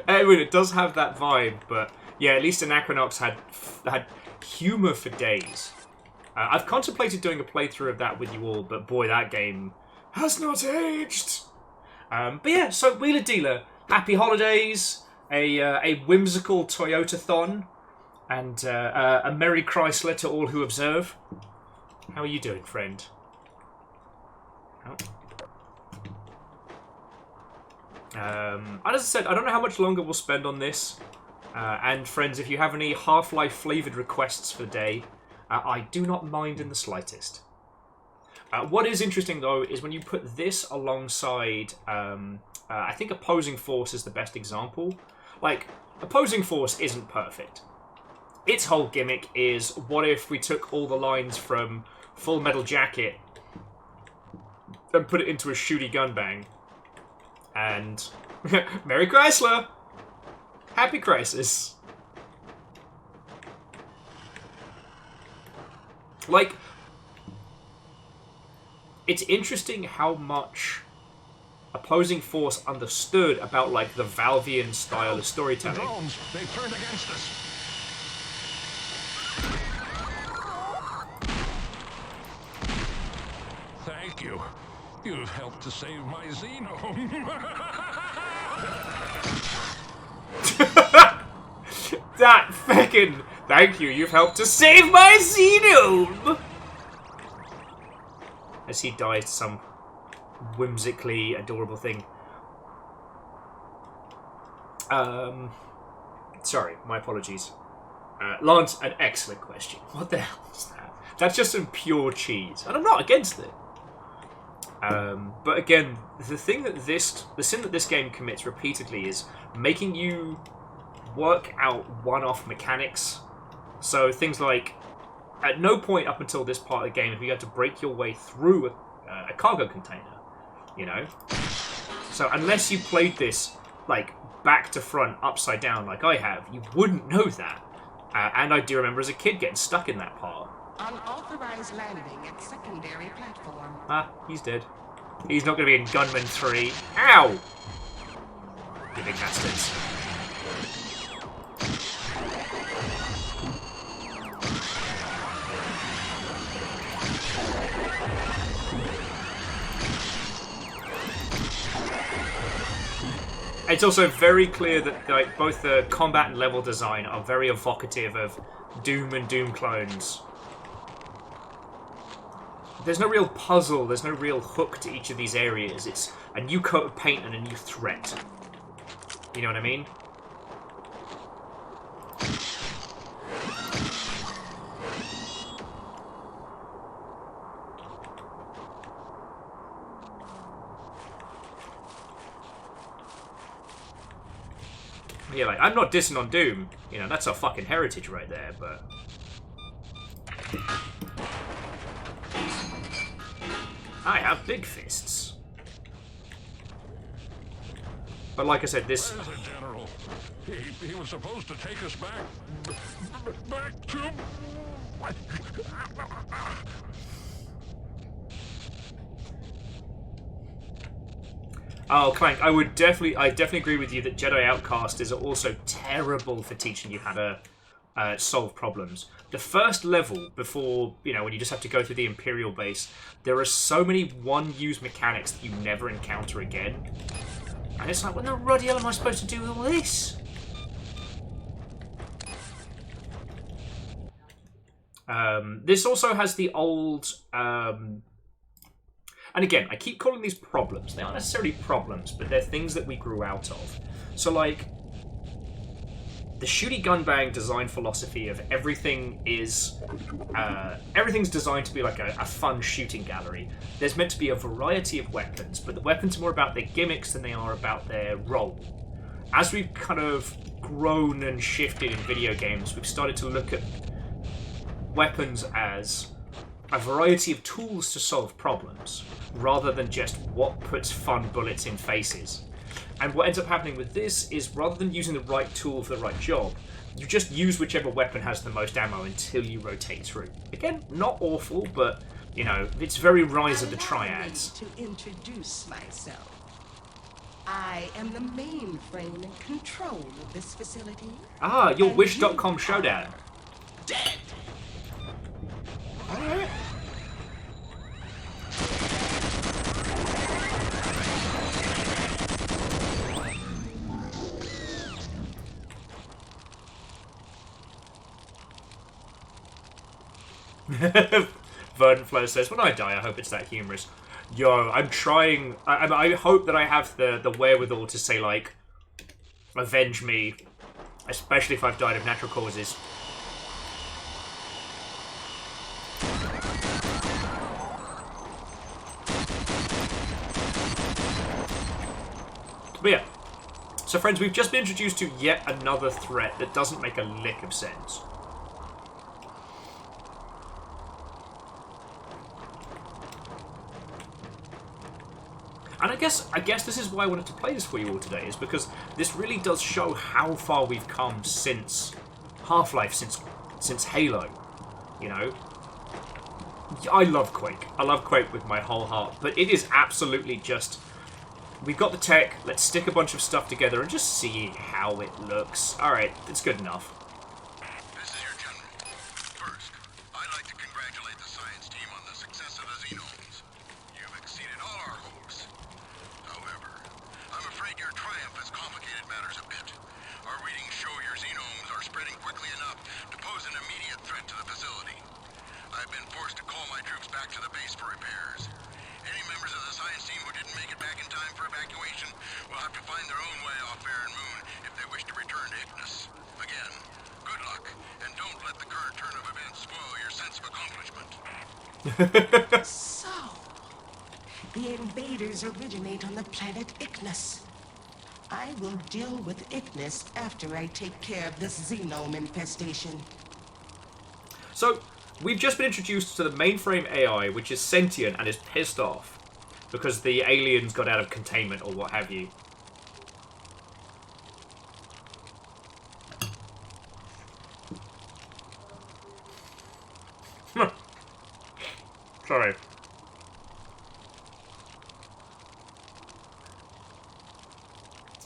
Anyway, it does have that vibe, but Yeah, at least Anachronox had humour for days. I've contemplated doing a playthrough of that with you all, but boy, that game has not aged. But yeah, so Wheeler Dealer, happy holidays, a whimsical Toyota-thon, and a Merry Chrysler to all who observe. How are you doing, friend? Oh. As I said, I don't know how much longer we'll spend on this. And friends, if you have any Half-Life flavoured requests for the day, I do not mind in the slightest. What is interesting, though, is when you put this alongside... I think Opposing Force is the best example. Like, Opposing Force isn't perfect. Its whole gimmick is, what if we took all the lines from Full Metal Jacket and put it into a shooty gunbang? And... Merry Chrysler! Happy Crisis. Like, it's interesting how much Opposing Force understood about, like, the Valvian style of storytelling. The drones, they've turned against us. Thank you. You've helped to save my Xenome. That fucking... Thank you, you've helped to save my Xenome! As he dies to some whimsically adorable thing. Sorry, my apologies. Lance, an excellent question. What the hell is that? That's just some pure cheese. And I'm not against it. But again, the sin that this game commits repeatedly is making you work out one-off mechanics. So things like, at no point up until this part of the game have you had to break your way through a cargo container, you know? So unless you played this, like, back to front, upside down like I have, you wouldn't know that. And I do remember as a kid getting stuck in that part. Unauthorized landing at secondary platform. Ah, he's dead. He's not going to be in Gunman 3. Ow! You big bastards. It's also very clear that, like, both the combat and level design are very evocative of Doom and Doom clones. There's no real puzzle, there's no real hook to each of these areas. It's a new coat of paint and a new threat. You know what I mean? Yeah, like, I'm not dissing on Doom. You know, that's our fucking heritage right there, but... I have big fists. But like I said, this... Where's the General? He was supposed to take us back to... Oh, Clank, I definitely agree with you that Jedi Outcast is also terrible for teaching you how to solve problems. The first level, before, you know, when you just have to go through the Imperial base, there are so many one-use mechanics that you never encounter again. And it's like, what the ruddy hell am I supposed to do with all this? This also has the old... And again, I keep calling these problems. They aren't necessarily problems, but they're things that we grew out of. So, like, the shooty gunbang design philosophy of everything is... everything's designed to be like a fun shooting gallery. There's meant to be a variety of weapons, but the weapons are more about their gimmicks than they are about their role. As we've kind of grown and shifted in video games, we've started to look at weapons as a variety of tools to solve problems, rather than just what puts fun bullets in faces. And what ends up happening with this is, rather than using the right tool for the right job, you just use whichever weapon has the most ammo until you rotate through. Again, not awful, but, you know, it's very Rise of the Triads. To introduce myself. I am the mainframe in control of this facility. Ah, your Wish.com showdown. Dead. Alright. Verdantflow says, when I die, I hope it's that humorous. Yo, I'm trying... I hope that I have the wherewithal to say, like, avenge me, especially if I've died of natural causes. But yeah. So, friends, we've just been introduced to yet another threat that doesn't make a lick of sense. And I guess this is why I wanted to play this for you all today, is because this really does show how far we've come since Half-Life, since Halo. You know? I love Quake. I love Quake with my whole heart, but it is absolutely just... We've got the tech, let's stick a bunch of stuff together and just see how it looks. Alright, it's good enough. This is your general. First, I'd like to congratulate the science team on the success of the Xenomes. You've exceeded all our hopes. However, I'm afraid your triumph has complicated matters a bit. Our readings show your Xenomes are spreading quickly enough to pose an immediate threat to the facility. I've been forced to call my troops back to the base for repairs. Any members of the science team who didn't make it back in time for evacuation will have to find their own way off Barren Moon if they wish to return to Ignis. Again, good luck, and don't let the current turn of events spoil your sense of accomplishment. So, the invaders originate on the planet Ignis. I will deal with Ignis after I take care of this Xenome infestation. So, we've just been introduced to the mainframe AI, which is sentient and is pissed off because the aliens got out of containment or what have you. Sorry.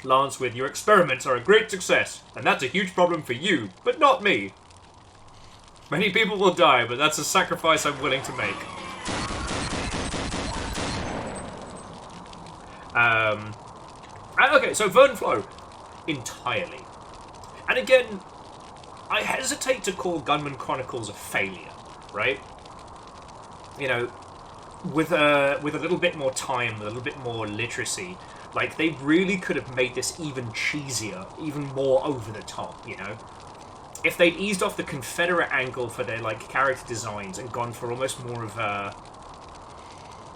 Lance with, your experiments are a great success, and that's a huge problem for you, but not me. Many people will die, but that's a sacrifice I'm willing to make. Okay, so Verdantflow. Entirely. And again, I hesitate to call Gunman Chronicles a failure, right? You know, with a little bit more time, a little bit more literacy, like, they really could have made this even cheesier, even more over the top, you know? If they'd eased off the Confederate angle for their, like, character designs and gone for almost more of a...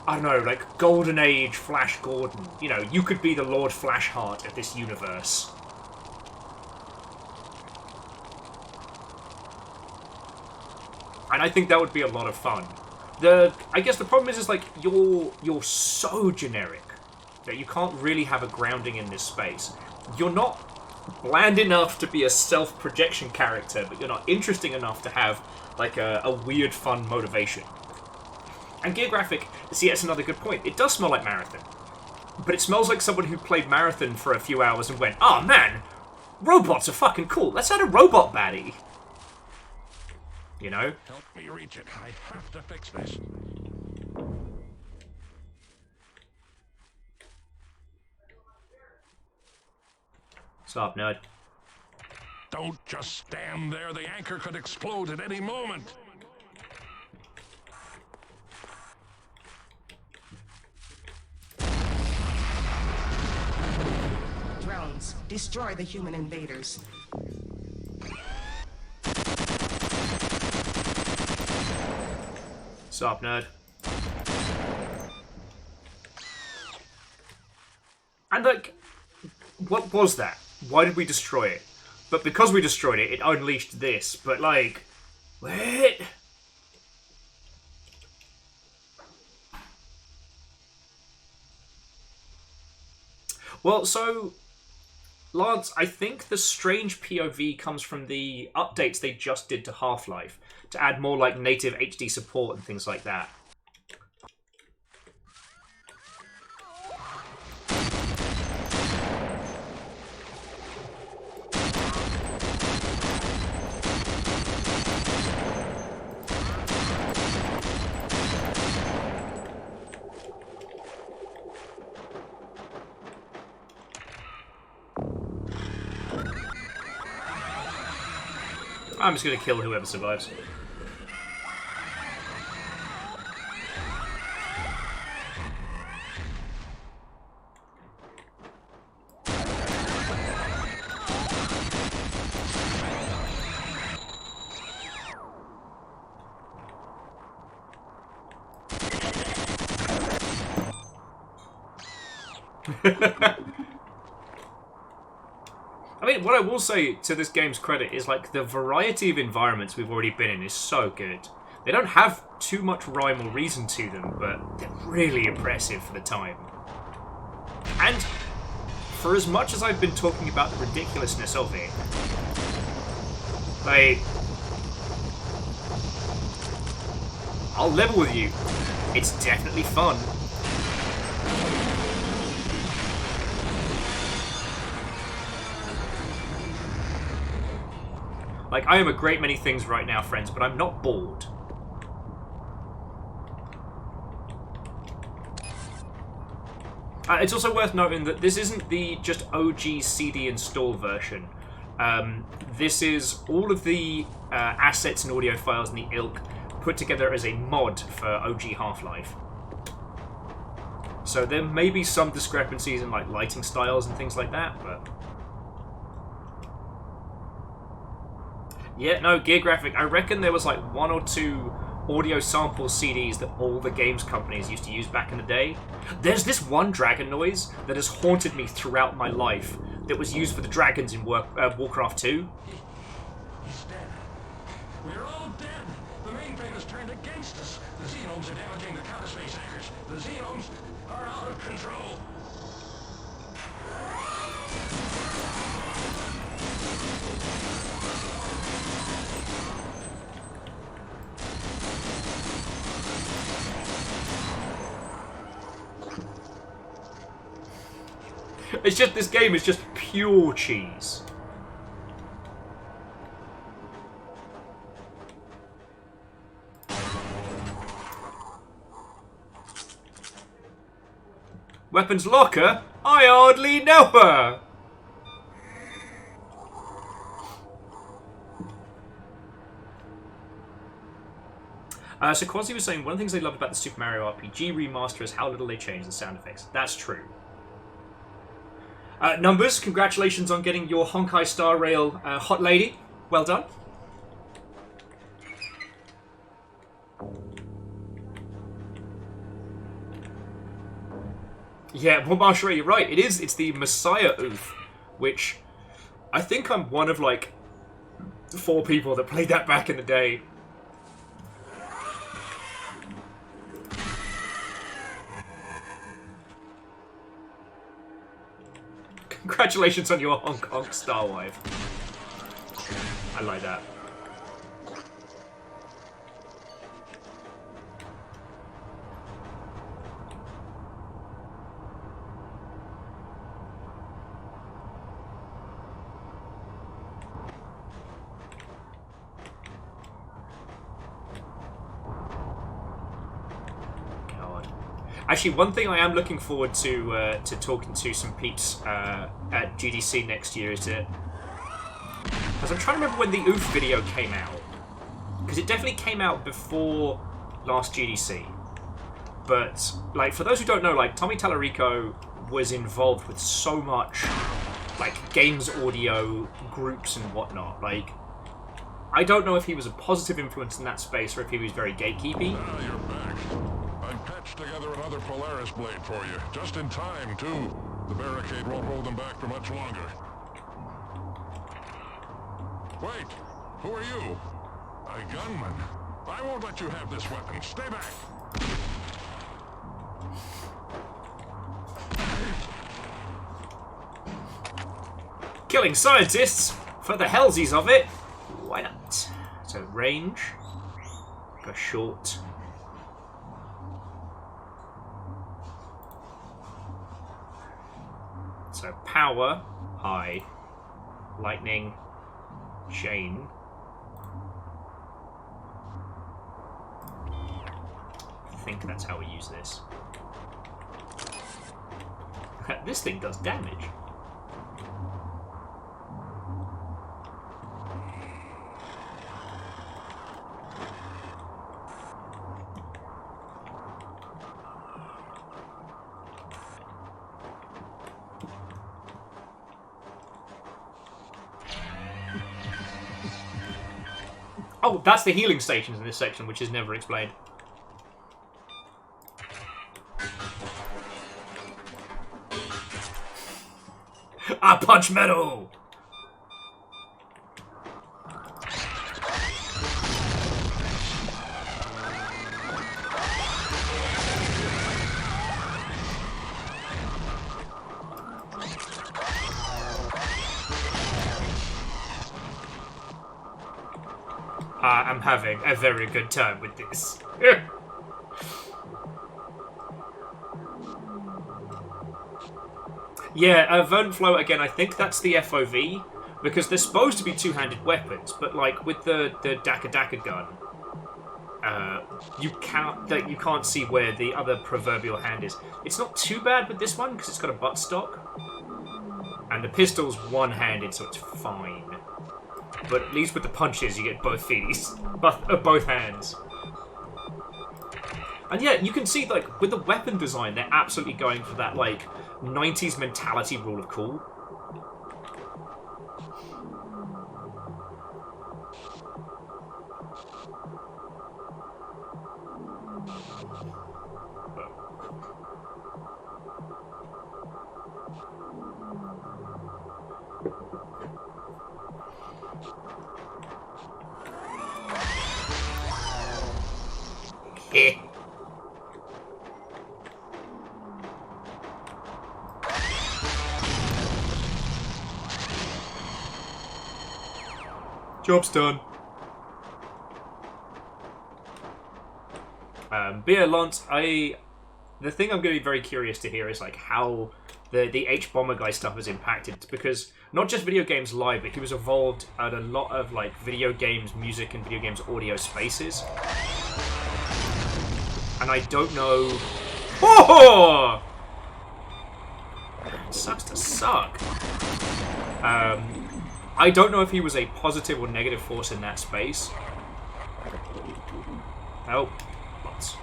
I don't know, like, Golden Age Flash Gordon. You know, you could be the Lord Flashheart of this universe. And I think that would be a lot of fun. I guess the problem is like, you're so generic that you can't really have a grounding in this space. You're not bland enough to be a self-projection character, but you're not interesting enough to have, like, a weird, fun motivation. And Geographic, see, that's another good point. It does smell like Marathon. But it smells like someone who played Marathon for a few hours and went, oh man, robots are fucking cool. Let's add a robot baddie. You know? Help me reach it. I have to fix this. Stop, nerd. Don't just stand there. The anchor could explode at any moment. Drones, destroy the human invaders. Stop, nerd. And, like, what was that? Why did we destroy it? But because we destroyed it, it unleashed this. But, like, what? Well, so, Lance, I think the strange POV comes from the updates they just did to Half-Life to add more, like, native HD support and things like that. I'm just going to kill whoever survives. I mean, what I will say to this game's credit is, like, the variety of environments we've already been in is so good. They don't have too much rhyme or reason to them, but they're really impressive for the time. And for as much as I've been talking about the ridiculousness of it, like, I'll level with you. It's definitely fun. Like, I am a great many things right now, friends, but I'm not bored. It's also worth noting that this isn't the just OG CD install version. This is all of the assets and audio files in the ilk put together as a mod for OG Half-Life. So there may be some discrepancies in, like, lighting styles and things like that, but... Yeah, no, Gear Graphic, I reckon there was like 1 or 2 audio sample CDs that all the games companies used to use back in the day. There's this one dragon noise that has haunted me throughout my life that was used for the dragons in Warcraft 2. He's dead. We're all dead. The mainframer's turned against us. The Xenomes are damaging the counter-space anchors. The Xenomes are out of control. It's just, this game is just pure cheese. Weapons locker? I hardly know her! So Quasi was saying, one of the things they loved about the Super Mario RPG remaster is how little they changed the sound effects. That's true. Numbers, congratulations on getting your Honkai Star Rail Hot Lady. Well done. Yeah, well, Marshall, you're right. It's the Messiah Oof, which I think I'm one of, like, 4 people that played that back in the day. Congratulations on your Hong Kong Star Wife. I like that. Actually, one thing I am looking forward to talking to some peeps at GDC next year is that... Because I'm trying to remember when the OOF video came out. Because it definitely came out before last GDC. But, like, for those who don't know, like, Tommy Tallarico was involved with so much, like, games audio groups and whatnot. Like, I don't know if he was a positive influence in that space or if he was very gatekeepy. Ah, you're back. I patched together another Polaris blade for you, just in time, too. The barricade won't hold them back for much longer. Wait, who are you? A gunman. I won't let you have this weapon. Stay back. Killing scientists for the hellsies of it. Why not? So range, go short. So power, high, lightning, chain. I think that's how we use this. This thing does damage. Oh, that's the healing stations in this section, which is never explained. I punch metal! I'm having a very good time with this. Yeah, Verdant Flow, again, I think that's the FOV, because they're supposed to be two-handed weapons, but, like, with the Daka Daka gun, you can't see where the other proverbial hand is. It's not too bad with this one, because it's got a buttstock, and the pistol's one-handed, so it's fine. But at least with the punches, you get both feeties, both hands. And yeah, you can see, like, with the weapon design, they're absolutely going for that, like, 90s mentality rule of cool. Heh. Job's done. But yeah, Lance, the thing I'm going to be very curious to hear is like how the H-Bomber guy stuff has impacted, because not just video games live, but he was involved at a lot of like video games music and video games audio spaces. And I don't know... Oh! It sucks to suck. I don't know if he was a positive or negative force in that space. Oh, lots.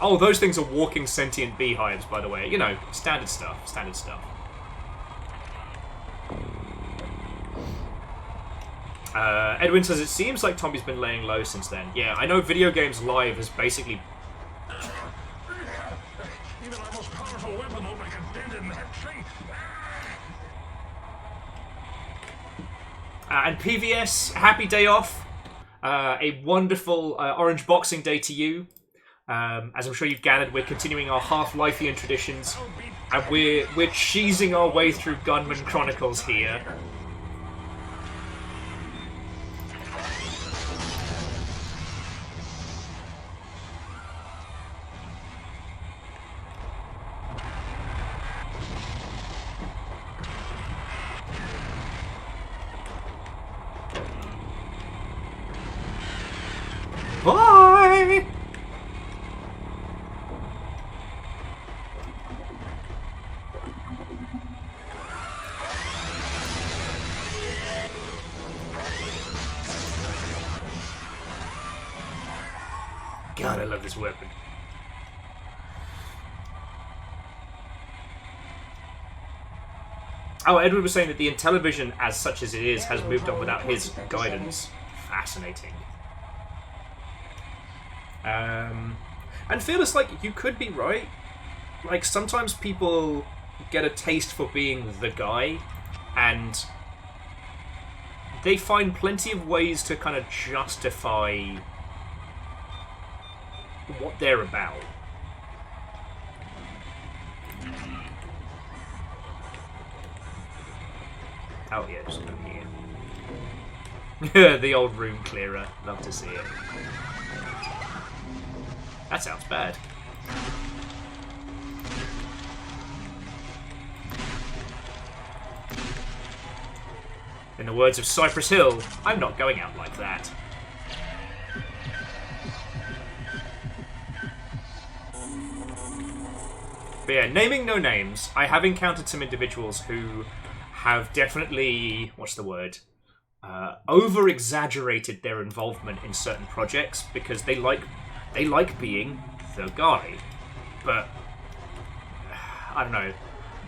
Oh, those things are walking sentient beehives, by the way. You know, standard stuff, standard stuff. Edwin says, it seems like Tommy's been laying low since then. Yeah, I know Video Games Live has basically... Even our most powerful weapon won't make a dent in that tree. And PVS, happy day off. A wonderful Orange Boxing Day to you. As I'm sure you've gathered, we're continuing our Half-Lifeian traditions. And we're cheesing our way through Gunman Chronicles here. Bye! God, I love this weapon. Oh, Edward was saying that the Intellivision, as such as it is, has moved on without his guidance. Fascinating. And Fearless, like, you could be right. Like, sometimes people get a taste for being the guy, and they find plenty of ways to kind of justify what they're about. Oh yeah, just over here. The old room clearer. Love to see it. That sounds bad. In the words of Cypress Hill, I'm not going out like that. But yeah, naming no names, I have encountered some individuals who have definitely, what's the word, over-exaggerated their involvement in certain projects because they like being the guy. But, I don't know,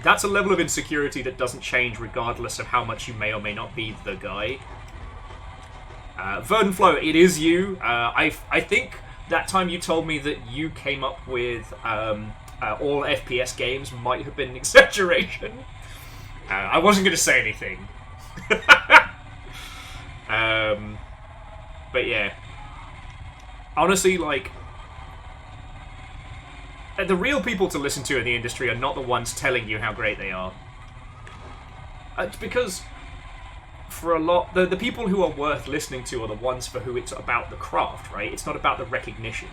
that's a level of insecurity that doesn't change regardless of how much you may or may not be the guy. Verdenflow, it is you. I think that time you told me that you came up with all FPS games might have been an exaggeration. I wasn't going to say anything. But yeah. Honestly, like, the real people to listen to in the industry are not the ones telling you how great they are. It's because for a lot, the people who are worth listening to are the ones for who it's about the craft, right? It's not about the recognition.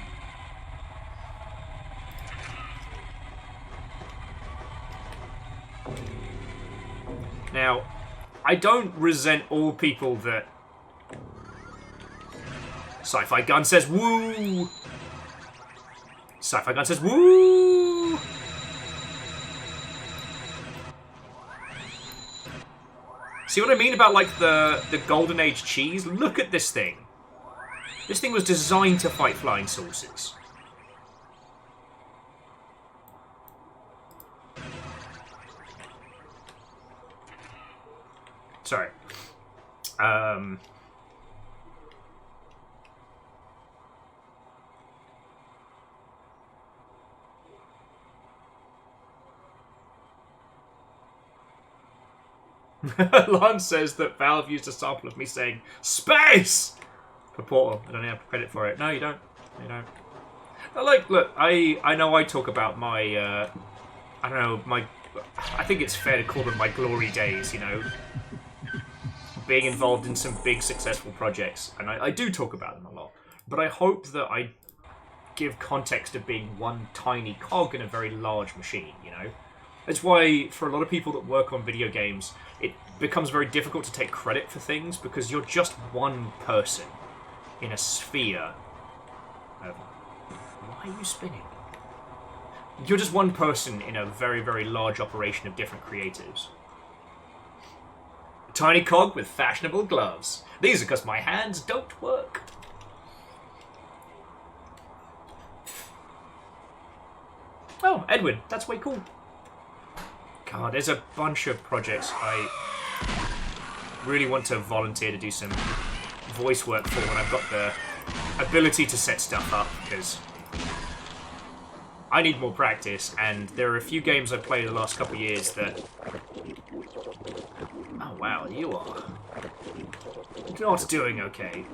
Now, I don't resent all people that... Sci-Fi Gun says woo! Sci-Fi Gun says woo! See what I mean about, like, the Golden Age cheese? Look at this thing. This thing was designed to fight flying saucers. Sorry. Lance says that Valve used a sample of me saying "Space" for Portal. I don't have credit for it. No, you don't. You don't. Like, look, I know I talk about my, I don't know, my... I think it's fair to call them my glory days, you know? Being involved in some big, successful projects. And I do talk about them a lot. But I hope that I give context of being one tiny cog in a very large machine, you know? That's why, for a lot of people that work on video games, it becomes very difficult to take credit for things, because you're just one person in a sphere of... Why are you spinning? You're just one person in a very, very large operation of different creatives. A tiny cog with fashionable gloves. These are because my hands don't work. Oh, Edwin, that's way cool. God, there's a bunch of projects I really want to volunteer to do some voice work for when I've got the ability to set stuff up, because I need more practice, and there are a few games I've played the last couple of years that... Oh wow, you are not doing okay.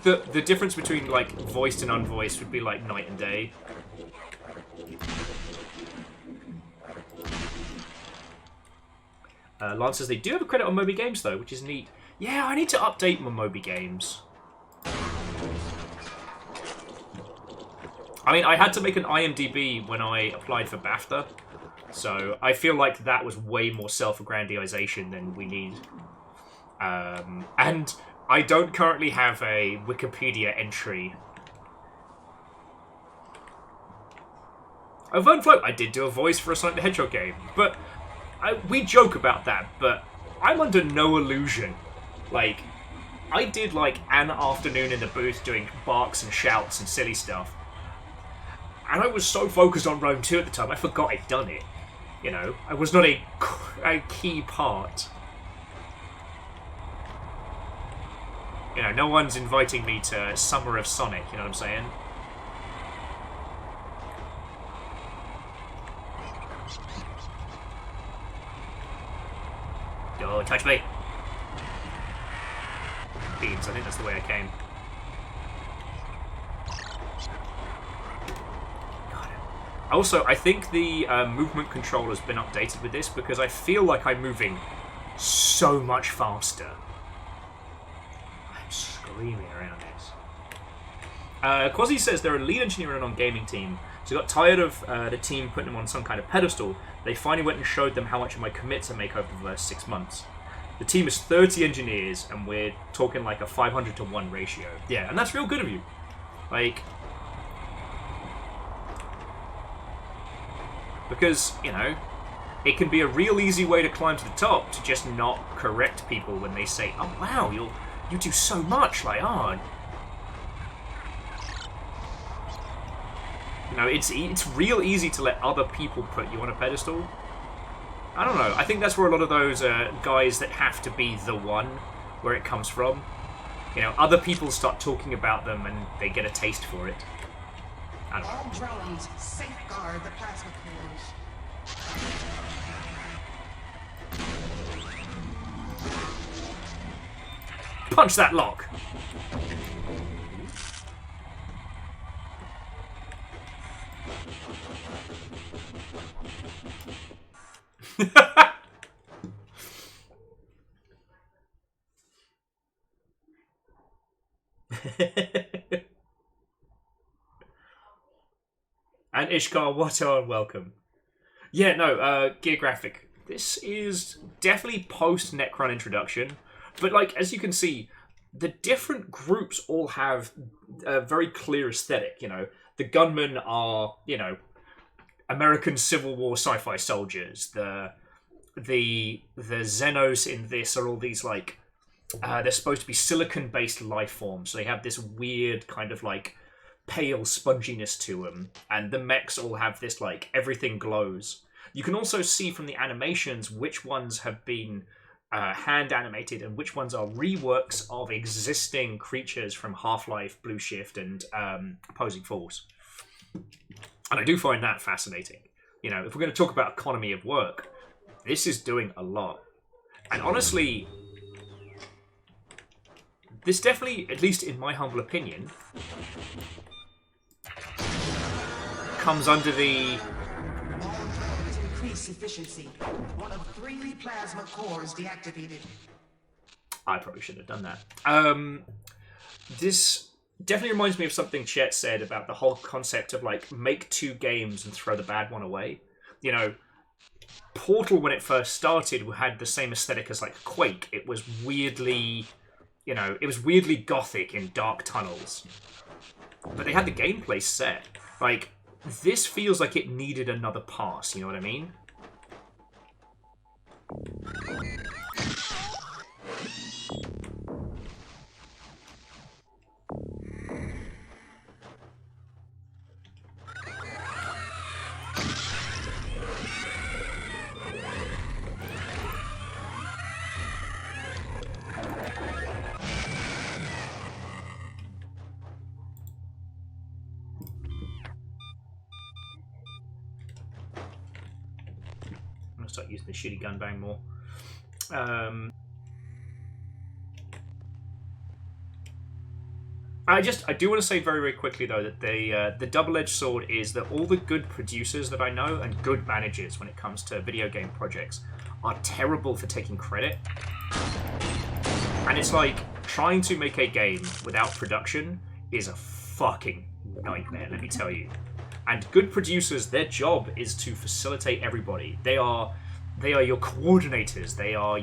The difference between, like, voiced and unvoiced would be like night and day. Lance says they do have a credit on Moby Games, though, which is neat. Yeah, I need to update my Moby Games. I mean, I had to make an IMDb when I applied for BAFTA, so I feel like that was way more self-aggrandization than we need. And I don't currently have a Wikipedia entry. Oh, Vernfloat, I did do a voice for a Sonic the Hedgehog game, but we joke about that, but I'm under no illusion. Like, I did like an afternoon in the booth doing barks and shouts and silly stuff. And I was so focused on Rome 2 at the time, I forgot I'd done it. You know, I was not a key part. You know, no one's inviting me to Summer of Sonic, you know what I'm saying? Don't touch me. Beams, I think that's the way I came. Also, I think the movement control has been updated with this, because I feel like I'm moving so much faster. I'm screaming around this. Quasi says they're a lead engineer in a non-gaming team, so got tired of the team putting them on some kind of pedestal. They finally went and showed them how much of my commits I make over the last 6 months. The team is 30 engineers, and we're talking like a 500-to-1 ratio. Yeah, and that's real good of you. Like... Because, you know, it can be a real easy way to climb to the top, to just not correct people when they say, oh wow, you do so much, like, oh. You know, it's real easy to let other people put you on a pedestal. I don't know. I think that's where a lot of those guys that have to be the one, where it comes from. You know, other people start talking about them and they get a taste for it. I don't know. All drones, safeguard the plasma cores. Punch that lock! And Ishkar, what on, welcome. Yeah, no, Gear Graphic. This is definitely post-Necron introduction, but like, as you can see, the different groups all have a very clear aesthetic, you know. The gunmen are, you know, American Civil War sci-fi soldiers. The Xenos in this are all these, like, they're supposed to be silicon-based life forms, so they have this weird kind of, like, pale sponginess to them, and the mechs all have this, like, everything glows. You can also see from the animations which ones have been hand animated and which ones are reworks of existing creatures from Half-Life, Blue Shift, and Opposing Force. And I do find that fascinating. You know, if we're going to talk about economy of work, this is doing a lot. And honestly, this definitely, at least in my humble opinion, comes under the... Increase efficiency. One of 3 plasma cores deactivated. I probably shouldn't have done that. This definitely reminds me of something Chet said about the whole concept of, like, make 2 games and throw the bad one away. You know, Portal, when it first started, had the same aesthetic as, like, Quake. It was weirdly, you know, it was weirdly gothic in dark tunnels. But they had the gameplay set. Like, this feels like it needed another pass, you know what I mean? I'm gonna start using the shitty gun bang more. I do want to say very, very quickly though that the double-edged sword is that all the good producers that I know and good managers when it comes to video game projects are terrible for taking credit. And it's like trying to make a game without production is a fucking nightmare, let me tell you. And good producers, their job is to facilitate everybody. They are your coordinators. They are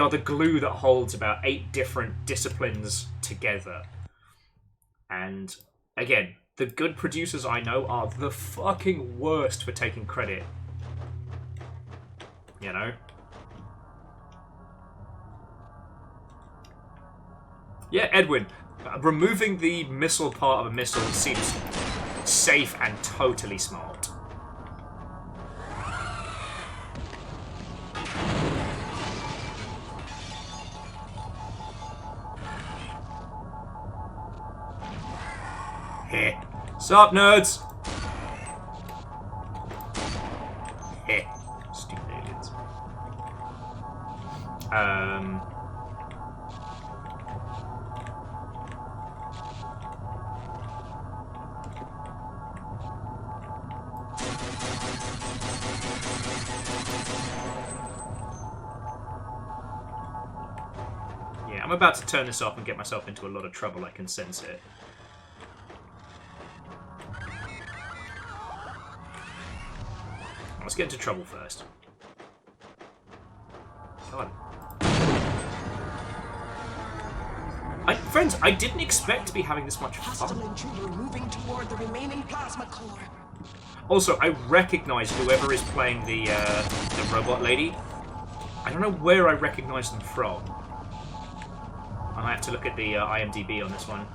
the glue that holds about 8 different disciplines together. And again, the good producers I know are the fucking worst for taking credit. You know? Yeah, Edwin. Removing the missile part of a missile seems safe and totally smart. Heh. Sup, nerds? Heh. Stupid aliens. Yeah, I'm about to turn this off and get myself into a lot of trouble. I can sense it. Let's get into trouble first. God. Friends, I didn't expect to be having this much fun. Hostile intruder moving toward the remaining plasma core. Also, I recognize whoever is playing the robot lady. I don't know where I recognize them from. I have to look at the IMDb on this one.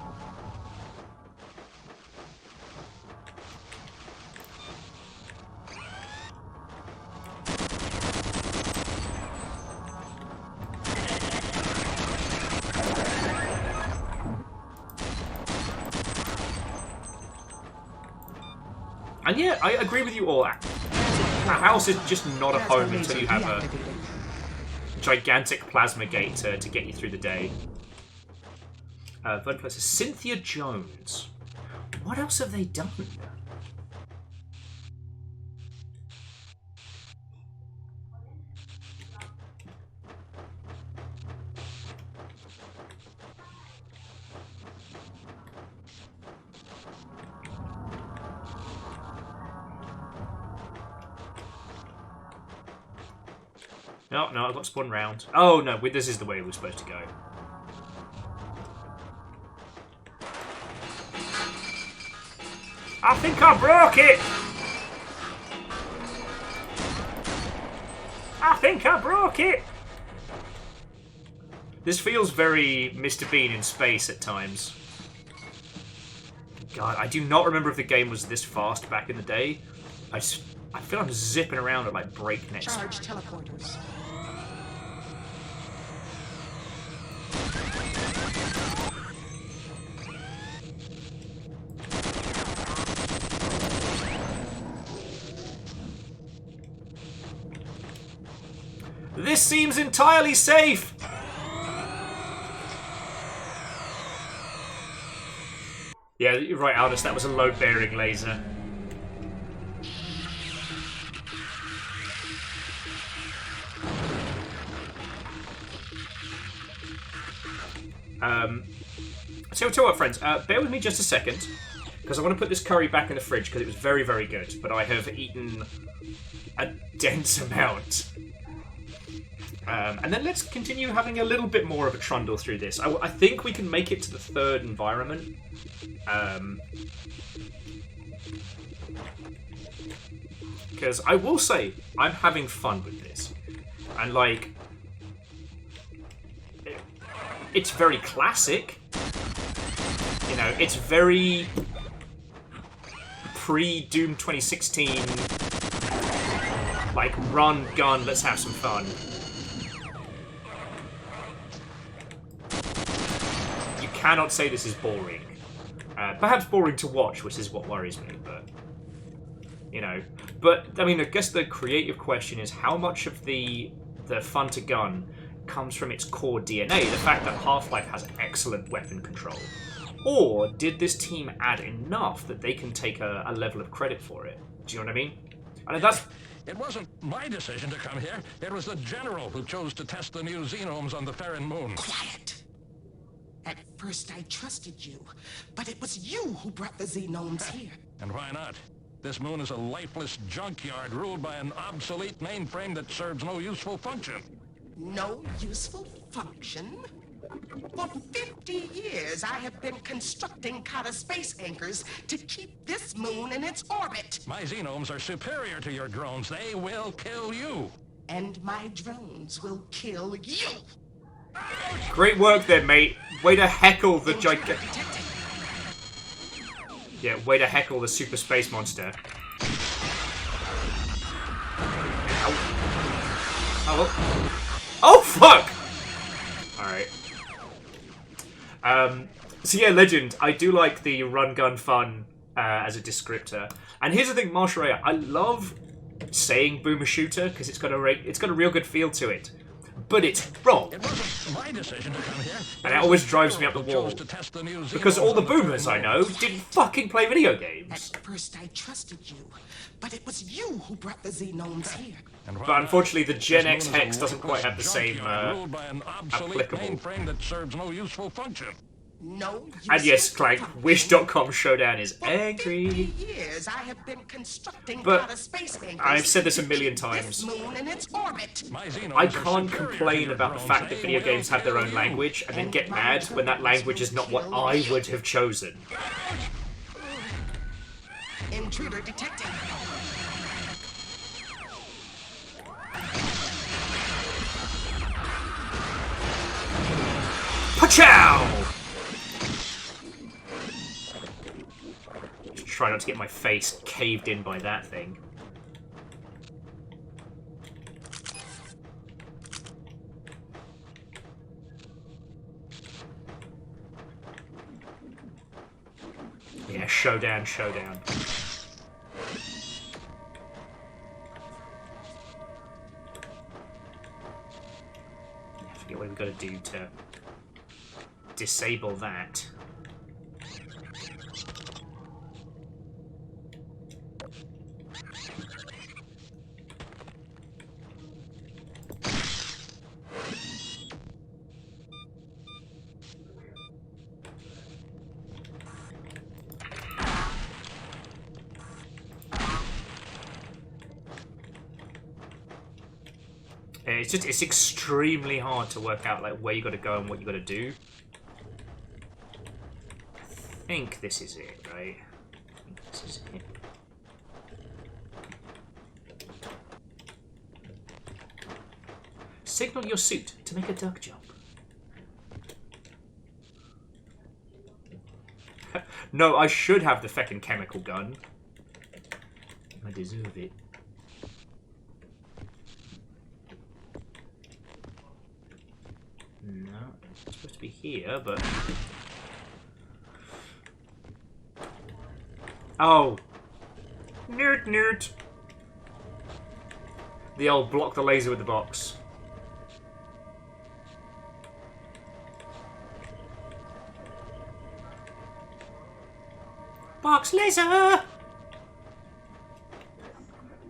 And yeah, I agree with you all. A house is just not a home until you have a gigantic plasma gate to get you through the day. Third place is Cynthia Jones. What else have they done? No, I got spun round. Oh no, this is the way we're supposed to go. I think I broke it! I think I broke it! This feels very Mr. Bean in space at times. God, I do not remember if the game was this fast back in the day. I feel I'm zipping around at like breakneck speed. Charge teleporters. This seems entirely safe! Yeah, you're right, Aldous, that was a load-bearing laser. So tell you what, friends, bear with me just a second, because I want to put this curry back in the fridge, because it was very, very good, but I have eaten a dense amount. And then let's continue having a little bit more of a trundle through this. I think we can make it to the third environment. Because I will say, I'm having fun with this. And, like, it's very classic. You know, it's very pre-Doom 2016, like, run, gun, let's have some fun. You cannot say this is boring. Perhaps boring to watch, which is what worries me, but, you know. But, I mean, I guess the creative question is how much of the fun to gun comes from its core DNA, the fact that Half-Life has excellent weapon control. Or did this team add enough that they can take a level of credit for it? Do you know what I mean? I mean, that's... It wasn't my decision to come here. It was the General who chose to test the new xenomes on the Farron moon. Quiet! At first I trusted you, but it was you who brought the xenomes here. And why not? This moon is a lifeless junkyard ruled by an obsolete mainframe that serves no useful function. No useful function? For 50 years, I have been constructing Kata space anchors to keep this moon in its orbit. My xenomes are superior to your drones. They will kill you. And my drones will kill you. Great work there, mate. Way to heckle the gigantic... Yeah, way to heckle the super space monster. Oh, fuck! Alright. So yeah, Legend, I do like the run gun fun as a descriptor. And here's the thing, Marshall Ray, I love saying boomer shooter because it's got a real good feel to it. But it's wrong. It wasn't my decision to come here. And it always drives me up the wall. Because all the boomers I know didn't fucking play video games. At first I trusted you, but it was you who brought the xenomes here. But unfortunately the Gen X Hex doesn't quite have the same applicable. Mainframe that serves no useful function. No. And yes, Clank, Wish.com Showdown is angry. For 50 years, I have been constructing but space anchors I've said this a million times. I can't complain about the fact that video games have their own language and then get mad when that language is not what I would have chosen. Intruder detected. Pachow! Try not to get my face caved in by that thing. Yeah, showdown. got to do to disable that? It's extremely hard to work out like where you got to go and what you got to do. I think this is it, right? I think this is it. Signal your suit to make a duck jump. No, I should have the feckin' chemical gun. I deserve it. No, it's supposed to be here, but... Oh! Nerd, nerd! The old block the laser with the box. Box laser!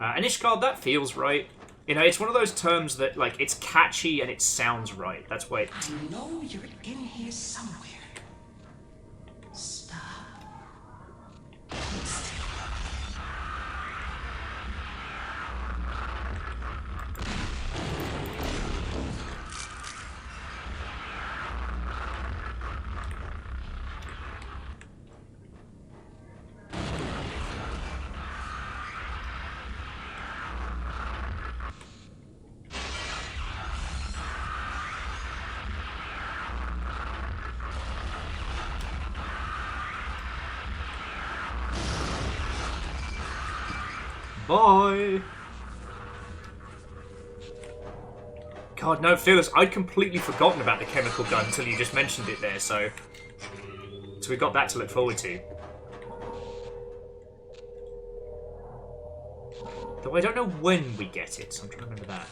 And Ishgard, that feels right. You know, it's one of those terms that, like, it's catchy and it sounds right. That's why it... I know you're in here somewhere. Stop. Hold still. Bye! God, no, Phyllis, I'd completely forgotten about the chemical gun until you just mentioned it there, so we got that to look forward to. Though I don't know when we get it, so I'm trying to remember that.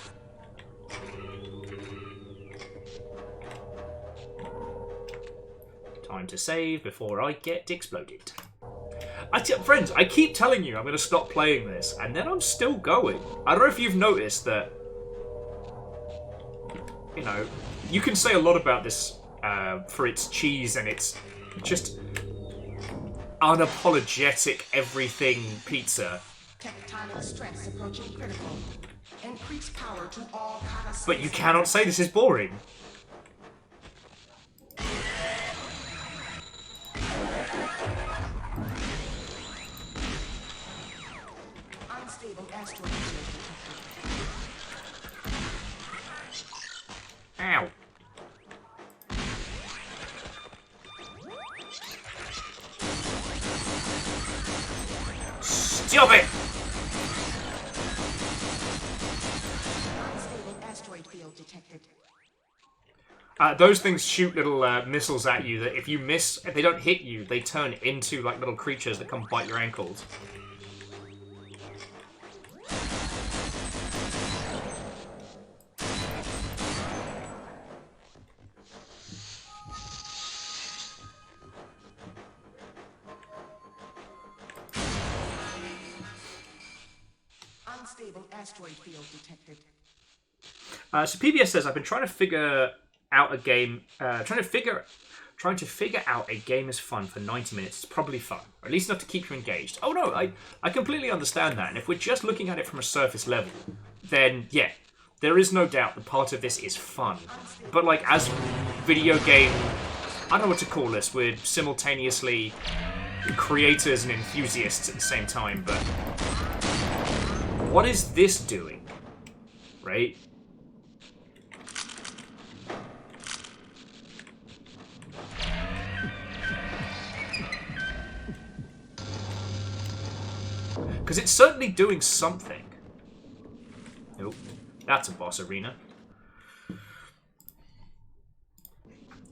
Time to save before I get exploded. Friends, I keep telling you I'm going to stop playing this, and then I'm still going. I don't know if you've noticed that, you know, you can say a lot about this for its cheese and its just unapologetic everything pizza. Tectonic stress approaching critical. Increase power to all But you cannot say this is boring. Unstable asteroid. Ow. Stop it! Unstable asteroid field detected. Those things shoot little missiles at you that if you miss, if they don't hit you, they turn into like little creatures that come bite your ankles. Unstable asteroid field detected. So PBS says, I've been trying to figure out a game, trying to figure out a game is fun for 90 minutes. It's probably fun, or at least enough to keep you engaged. Oh no, I completely understand that. And if we're just looking at it from a surface level, then yeah, there is no doubt that part of this is fun. But like as video game, I don't know what to call this, we're simultaneously creators and enthusiasts at the same time, but what is this doing? Right? Because it's certainly doing something. Nope. That's a boss arena.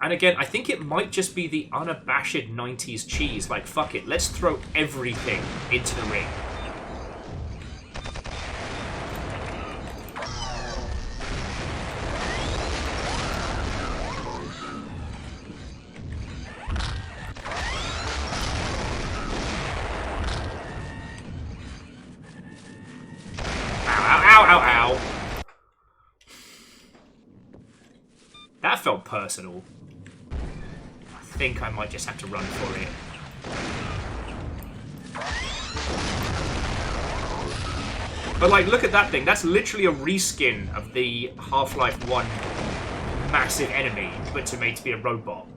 And again, I think it might just be the unabashed 90s cheese. Like, fuck it, let's throw everything into the ring. personal. I think I might just have to run for it. But, like, look at that thing. That's literally a reskin of the Half-Life 1 massive enemy, but to made to be a robot.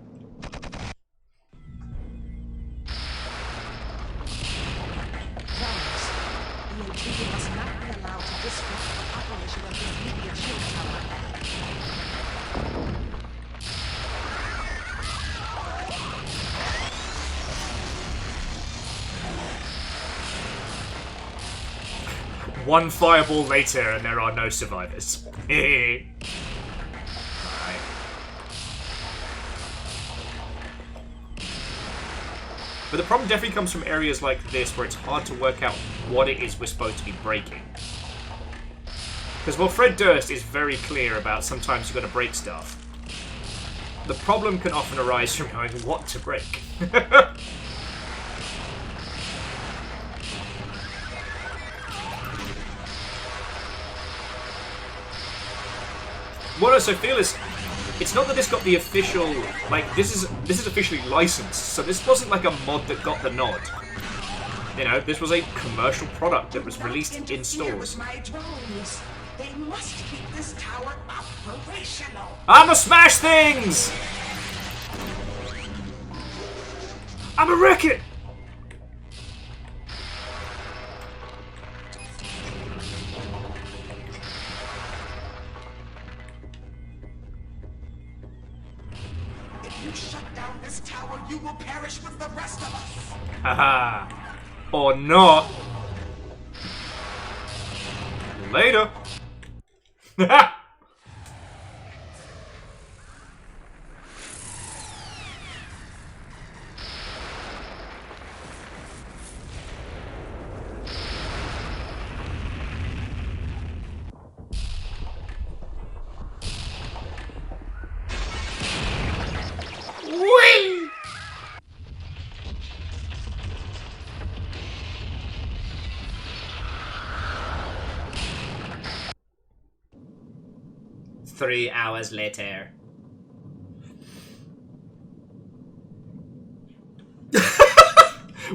The intruder must not be allowed to disrupt the operation of this media shield tower. One fireball later, and there are no survivors. Right. But the problem definitely comes from areas like this, where it's hard to work out what it is we're supposed to be breaking. Because while Fred Durst is very clear about sometimes you've got to break stuff, the problem can often arise from knowing what to break. What I also feel is, it's not that this got the official, like, this is officially licensed, so this wasn't like a mod that got the nod. You know, this was a commercial product that was released in stores. My drones. They must keep this tower operational. I'ma smash things! I'ma wreck it! If you shut down this tower, you will perish with the rest of us. Haha. Or not. Later. Whee! Three hours later.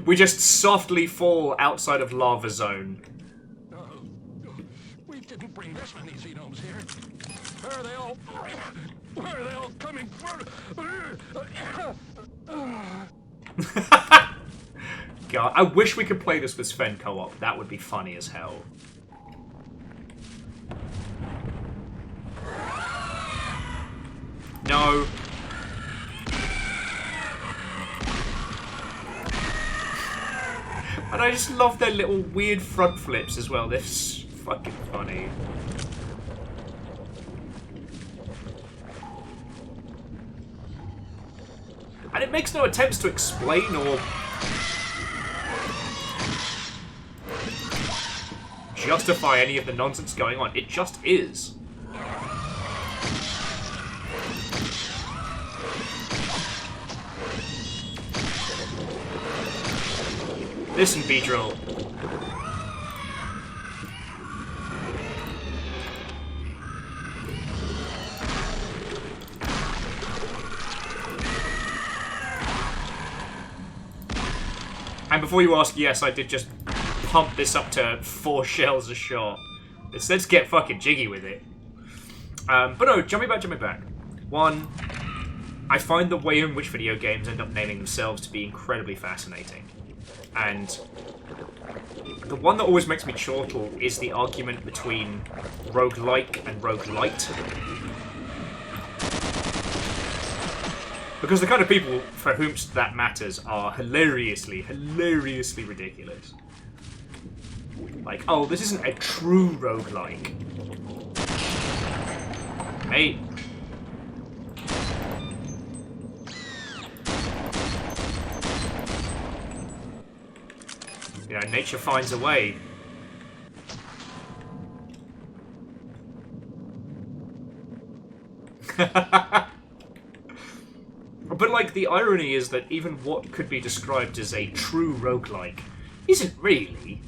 We just softly fall outside of lava zone. We didn't bring this many Xenomes here. Where are they all? Where are they all coming from? God, I wish we could play this with Sven co-op. That would be funny as hell. No. And I just love their little weird front flips as well. They're fucking funny. And it makes no attempts to explain or justify any of the nonsense going on. It just is. Listen, Beedrill. And before you ask, yes, I did just pump this up to 4 shells a shot. Let's get fucking jiggy with it. But no, jumping back. One, I find the way in which video games end up naming themselves to be incredibly fascinating. And the one that always makes me chortle is the argument between roguelike and roguelite. Because the kind of people for whom that matters are hilariously ridiculous. Like, oh, this isn't a true roguelike. Hey. You know, nature finds a way. But, like, the irony is that even what could be described as a true roguelike isn't really.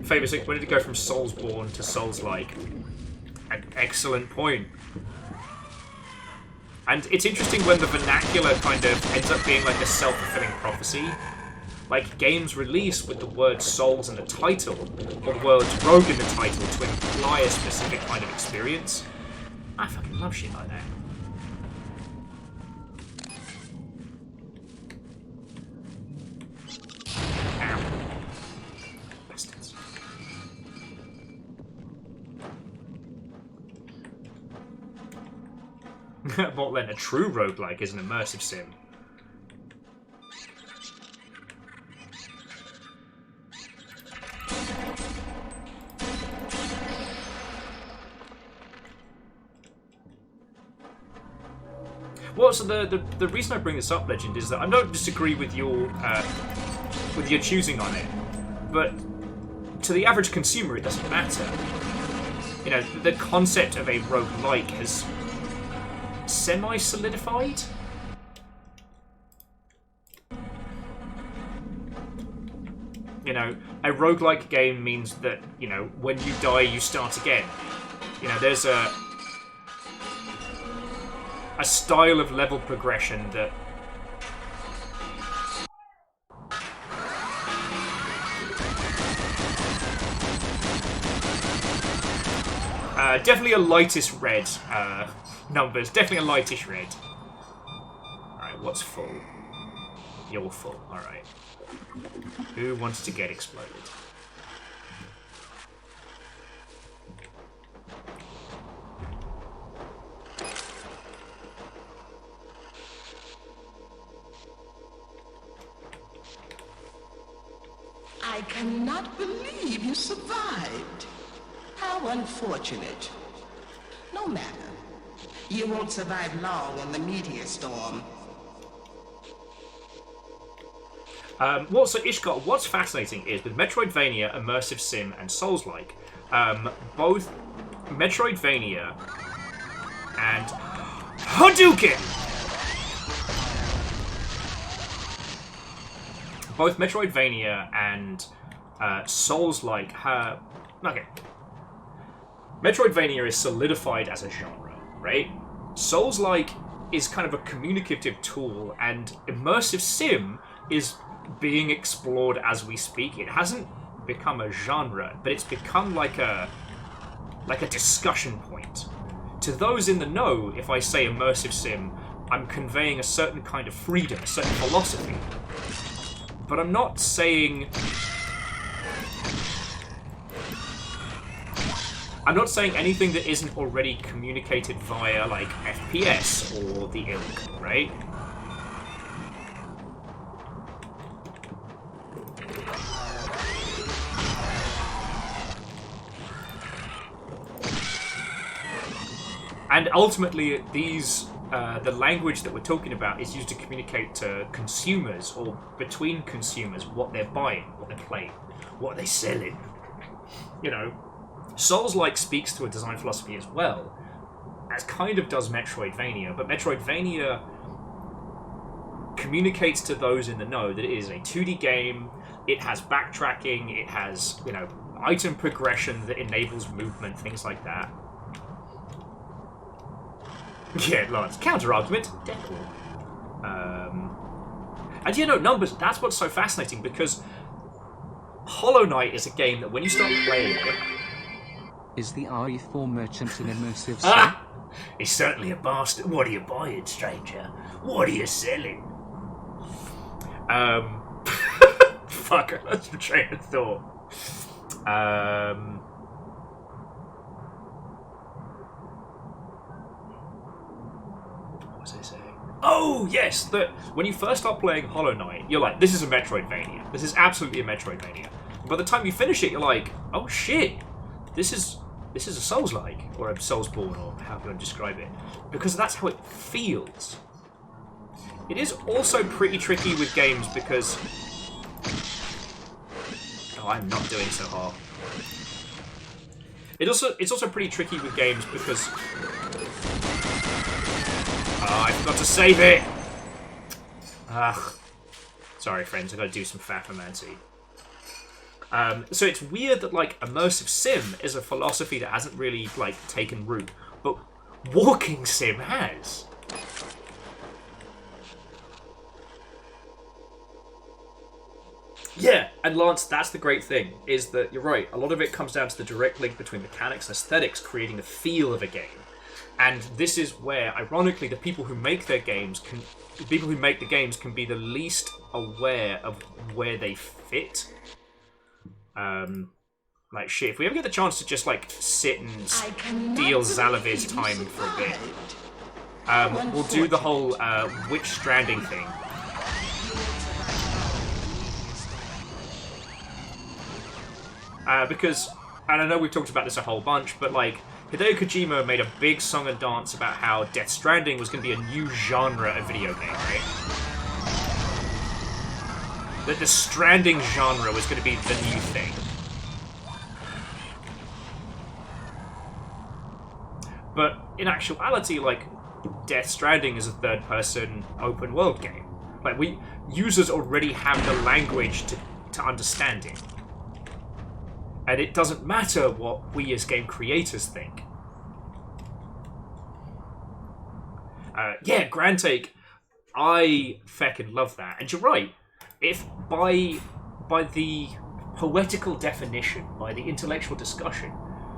Famous, when did it go from Soulsborne to Souls-like? An excellent point. And it's interesting when the vernacular kind of ends up being like a self-fulfilling prophecy. Like, games release with the word Souls in the title, or the words Rogue in the title to imply a specific kind of experience. I fucking love shit like that. Ow. Bastards. Mortland, a true roguelike is an immersive sim. Well, so the reason I bring this up, Legend, is that I don't disagree with your choosing on it, but to the average consumer, it doesn't matter. You know, the concept of a roguelike has semi-solidified. You know, a roguelike game means that, you know, when you die, you start again. You know, there's a style of level progression that definitely a lightest red numbers, definitely a lightish red. Alright, what's full? You're full, alright. Who wants to get exploded? I cannot believe you survived. How unfortunate. No matter. You won't survive long in the meteor storm. So Ishkar, what's fascinating is with Metroidvania, Immersive Sim, and Souls-like, both Metroidvania and Hadouken! Both Metroidvania and Souls-like have... Okay. Metroidvania is solidified as a genre, right? Souls-like is kind of a communicative tool, and Immersive Sim is being explored as we speak. It hasn't become a genre, but it's become like a discussion point. To those in the know, if I say Immersive Sim, I'm conveying a certain kind of freedom, a certain philosophy. But I'm not saying... I'm not saying anything that isn't already communicated via, like, FPS or the ilk, right? And ultimately, these... the language that we're talking about is used to communicate to consumers, or between consumers, what they're buying, what they're playing, what they're selling. You know, Souls-like speaks to a design philosophy as well, as kind of does Metroidvania, but Metroidvania communicates to those in the know that it is a 2D game, it has backtracking, it has, you know, item progression that enables movement, things like that. Yeah, Lance. Counter-argument. And you know, numbers, that's what's so fascinating, because Hollow Knight is a game that when you start playing it... Is the RE4 merchant an immersive sim? Ah! He's certainly a bastard. What are you buying, stranger? What are you selling? Fuck, I lost my train of thought. What was I saying? Oh, yes! When you first start playing Hollow Knight, you're like, this is a Metroidvania. This is absolutely a Metroidvania. By the time you finish it, you're like, oh shit! This is a Souls-like, or a Soulsborne, or how you want to describe it. Because that's how it feels. It is also pretty tricky with games because... Oh, I'm not doing so hard. It's also pretty tricky with games because... Oh, I forgot to save it! Ugh. Sorry, friends, I've got to do some Fafamancy. So it's weird that like immersive sim is a philosophy that hasn't really like taken root, but walking sim has. Yeah, and Lance, that's the great thing, is that you're right, a lot of it comes down to the direct link between mechanics and aesthetics creating the feel of a game. And this is where, ironically, the people who make the games can be the least aware of where they fit. Like shit, if we ever get the chance to just like sit and steal Zalavir's time for a bit, we'll do the whole Witch Stranding thing. Because, and I know we've talked about this a whole bunch, but like, Hideo Kojima made a big song and dance about how Death Stranding was going to be a new genre of video game, right? That the Stranding genre was going to be the new thing. But in actuality, like, Death Stranding is a third-person open-world game. Like, users already have the language to understand it. And it doesn't matter what we as game creators think. Yeah, Grand Take. I feckin' love that. And you're right. If by the poetical definition, by the intellectual discussion,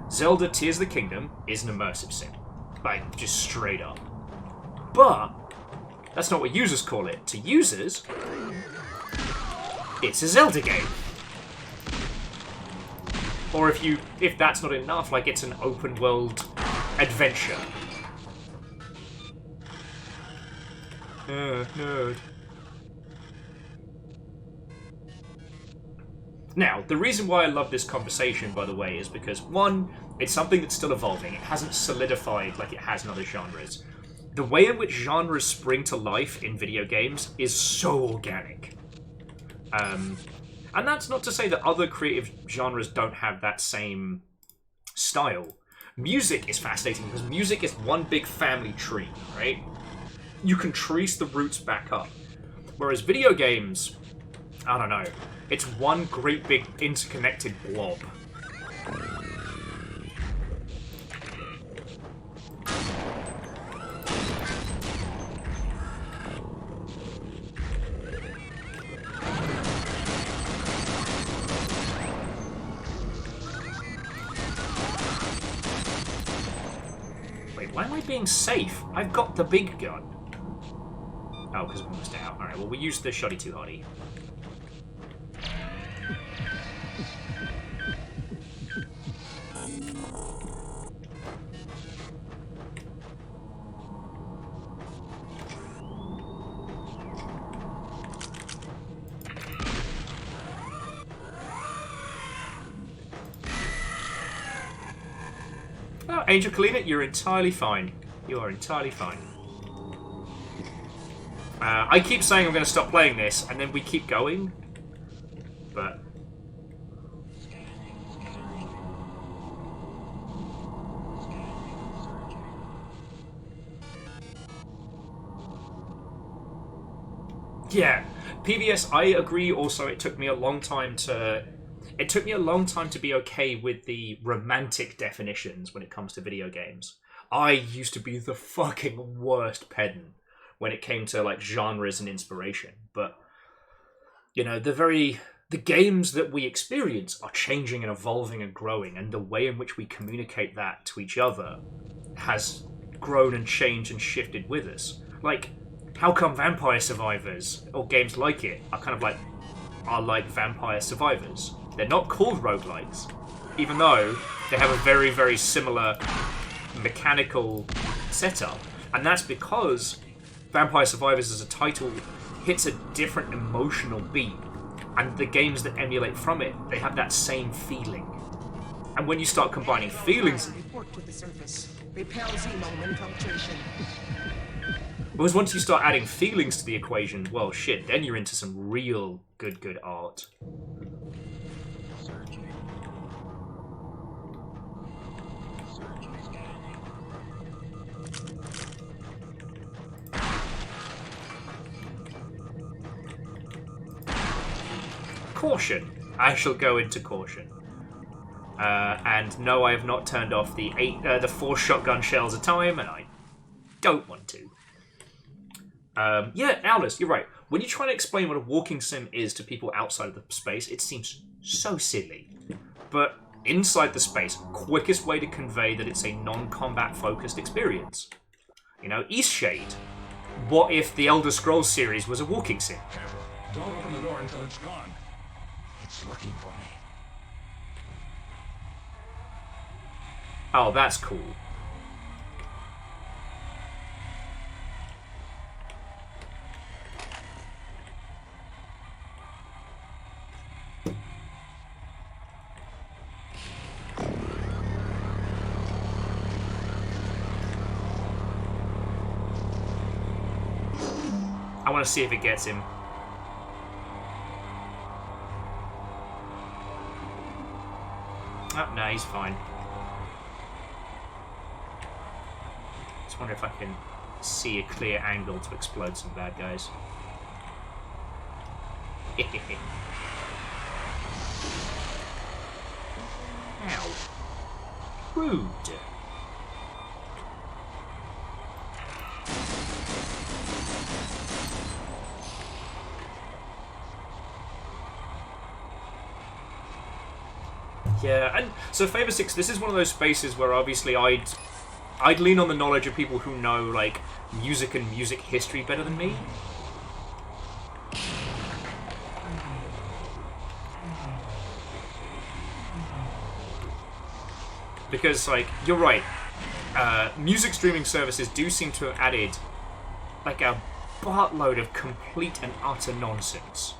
Zelda Tears of the Kingdom is an immersive sim. Like, just straight up. But that's not what users call it. To users, it's a Zelda game. Or if that's not enough, like it's an open world adventure. Nerd. Now, the reason why I love this conversation, by the way, is because, one, it's something that's still evolving. It hasn't solidified like it has in other genres. The way in which genres spring to life in video games is so organic. And that's not to say that other creative genres don't have that same style. Music is fascinating because music is one big family tree, right? You can trace the roots back up. Whereas video games, I don't know, it's one great big interconnected blob. Why am I being safe? I've got the big gun. Oh, because we're almost out. Alright, well, we used the shoddy too hardy. Oh, Angel Kalina, you're entirely fine. You are entirely fine. I keep saying I'm going to stop playing this, and then we keep going. But... yeah, PVS, I agree also it took me a long time to... It took me a long time to be okay with the romantic definitions when it comes to video games. I used to be the fucking worst pedant when it came to like genres and inspiration. But, you know, the games that we experience are changing and evolving and growing, and the way in which we communicate that to each other has grown and changed and shifted with us. Like, how come Vampire Survivors, or games like it, are like Vampire Survivors? They're not called roguelikes, even though they have a very, very similar mechanical setup. And that's because Vampire Survivors as a title hits a different emotional beat. And the games that emulate from it, they have that same feeling. And when you start combining feelings... Report to the surface. Repel xenome infiltration. Because once you start adding feelings to the equation, well, shit, then you're into some real good art. Caution. I shall go into caution. And no, I have not turned off the 4 shotgun shells a time, and I don't want to. Yeah, Alice, you're right. When you try to explain what a walking sim is to people outside of the space, it seems so silly. But inside the space, quickest way to convey that it's a non-combat focused experience. You know, Eastshade. What if the Elder Scrolls series was a walking sim? Careful. Don't open the door until it's gone. It's looking for me. Oh, that's cool. I want to see if it gets him. Oh, no, he's fine. Just wonder if I can see a clear angle to explode some bad guys. Ow. Rude. Yeah, and so Favor 6, this is one of those spaces where obviously I'd lean on the knowledge of people who know, like, music and music history better than me. Because, like, you're right. Music streaming services do seem to have added, like, a buttload of complete and utter nonsense.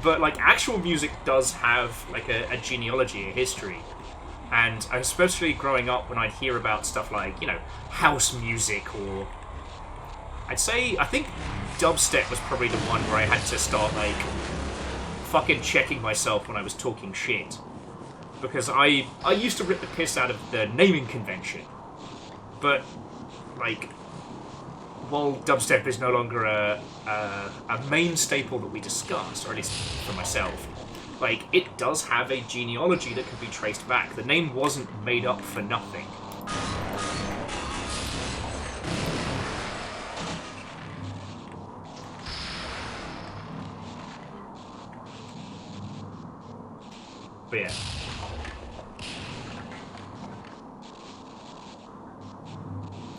But, like, actual music does have, like, a genealogy, a history. And especially growing up when I'd hear about stuff like, you know, house music or... I think dubstep was probably the one where I had to start, like, fucking checking myself when I was talking shit. Because I used to rip the piss out of the naming convention. But, like... while dubstep is no longer a main staple that we discuss, or at least for myself, like, it does have a genealogy that can be traced back. The name wasn't made up for nothing. But yeah.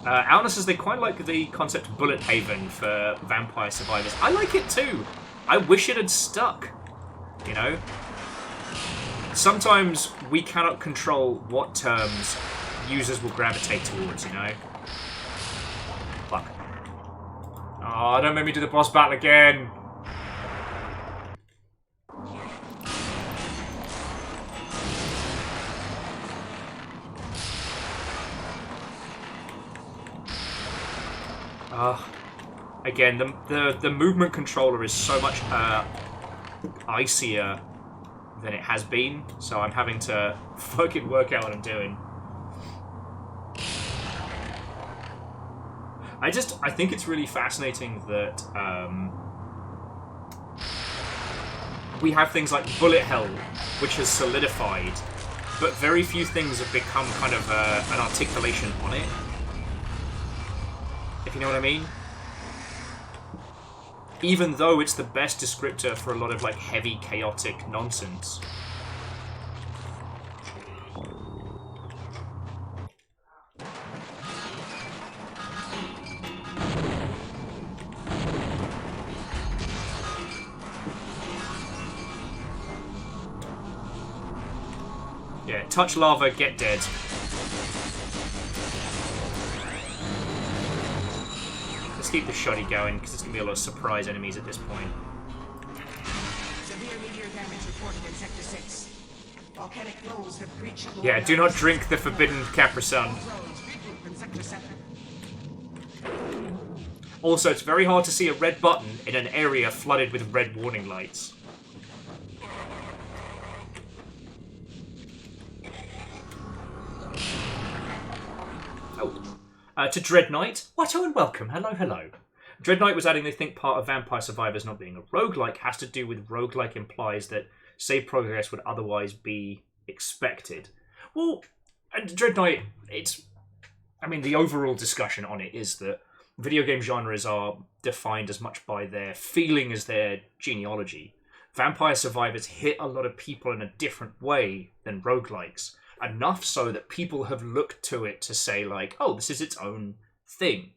Alna says they quite like the concept of Bullet Haven for Vampire Survivors. I like it too. I wish it had stuck. You know? Sometimes we cannot control what terms users will gravitate towards, you know? Fuck. Oh, don't make me do the boss battle again! Again, the movement controller is so much icier than it has been, so I'm having to fucking work out what I'm doing. I think it's really fascinating that we have things like bullet hell, which has solidified, but very few things have become kind of an articulation on it. If you know what I mean? Even though it's the best descriptor for a lot of, like, heavy, chaotic nonsense. Yeah, touch lava, get dead. Keep the shoddy going, because there's going to be a lot of surprise enemies at this point. Severe meteor damage reported in Sector 6. Volcanic flows have breached... Yeah, do not drink the forbidden Capri-Sun. Also, it's very hard to see a red button in an area flooded with red warning lights. Oh. To Dread Knight, Watto and welcome. Hello, hello. Dread Knight was adding they think part of Vampire Survivors not being a roguelike has to do with roguelike implies that save progress would otherwise be expected. Well, and Dread Knight, the overall discussion on it is that video game genres are defined as much by their feeling as their genealogy. Vampire Survivors hit a lot of people in a different way than roguelikes. Enough so that people have looked to it to say, like, oh, this is its own thing.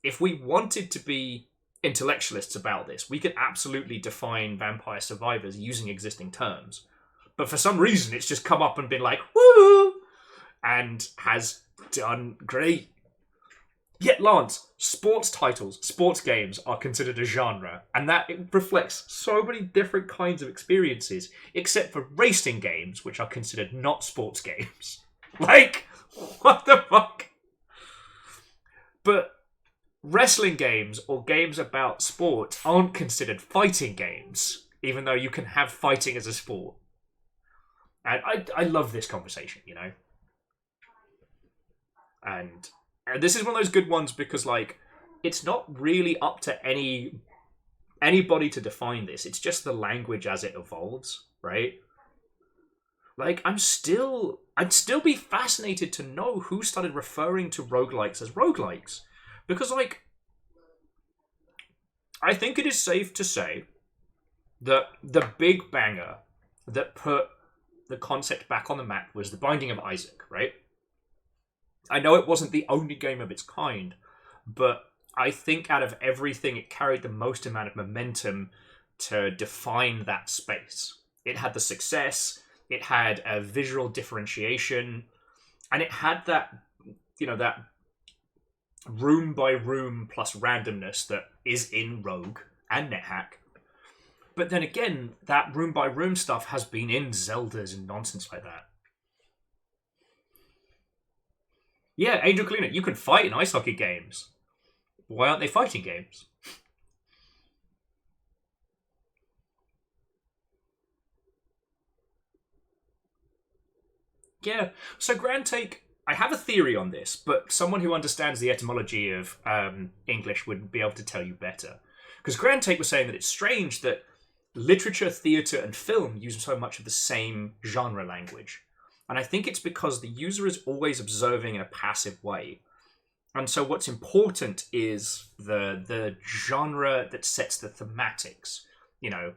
If we wanted to be intellectualists about this, we could absolutely define Vampire Survivors using existing terms. But for some reason, it's just come up and been like, woo! And has done great. Yet, Lance, sports titles, sports games are considered a genre, and that it reflects so many different kinds of experiences, except for racing games, which are considered not sports games. Like, what the fuck? But wrestling games or games about sport aren't considered fighting games, even though you can have fighting as a sport. And I love this conversation, you know? And this is one of those good ones because, like, it's not really up to anybody to define this. It's just the language as it evolves, right? Like, I'd still be fascinated to know who started referring to roguelikes as roguelikes. Because, like, I think it is safe to say that the big banger that put the concept back on the map was The Binding of Isaac, right? I know it wasn't the only game of its kind, but I think out of everything, it carried the most amount of momentum to define that space. It had the success, it had a visual differentiation, and it had that, you know, that room by room plus randomness that is in Rogue and NetHack. But then again, that room by room stuff has been in Zeldas and nonsense like that. Yeah, Angel Cleaner, you can fight in ice hockey games. Why aren't they fighting games? Yeah, so Grand Take, I have a theory on this, but someone who understands the etymology of English would be able to tell you better. Because Grand Take was saying that it's strange that literature, theatre, and film use so much of the same genre language. And I think it's because the user is always observing in a passive way. And so what's important is the genre that sets the thematics. You know,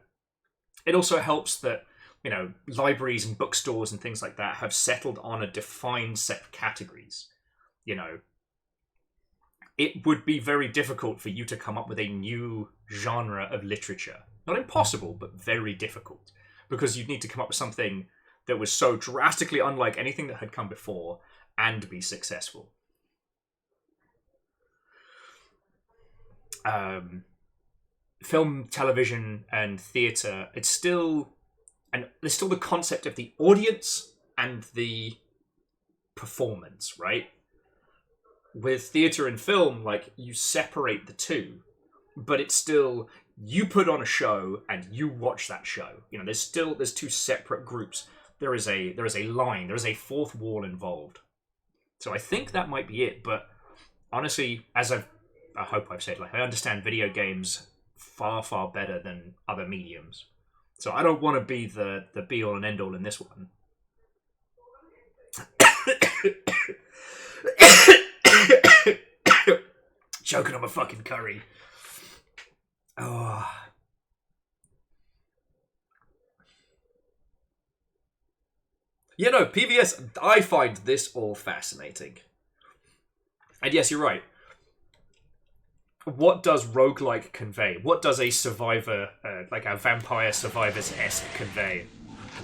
it also helps that, you know, libraries and bookstores and things like that have settled on a defined set of categories. You know, it would be very difficult for you to come up with a new genre of literature. Not impossible, but very difficult. Because you'd need to come up with something that was so drastically unlike anything that had come before and be successful. Film, television, and theatre, there's still the concept of the audience and the performance, right? With theatre and film, like, you separate the two, but it's still, you put on a show and you watch that show. You know, there's two separate groups. There is a line, there is a fourth wall involved. So I think that might be it, but honestly, as I hope I've said, like, I understand video games far, far better than other mediums. So I don't want to be the be-all and end-all in this one. Choking on my fucking curry. Oh. You know, PVS, I find this all fascinating. And yes, you're right. What does roguelike convey? What does a survivor, like a Vampire Survivors-esque convey?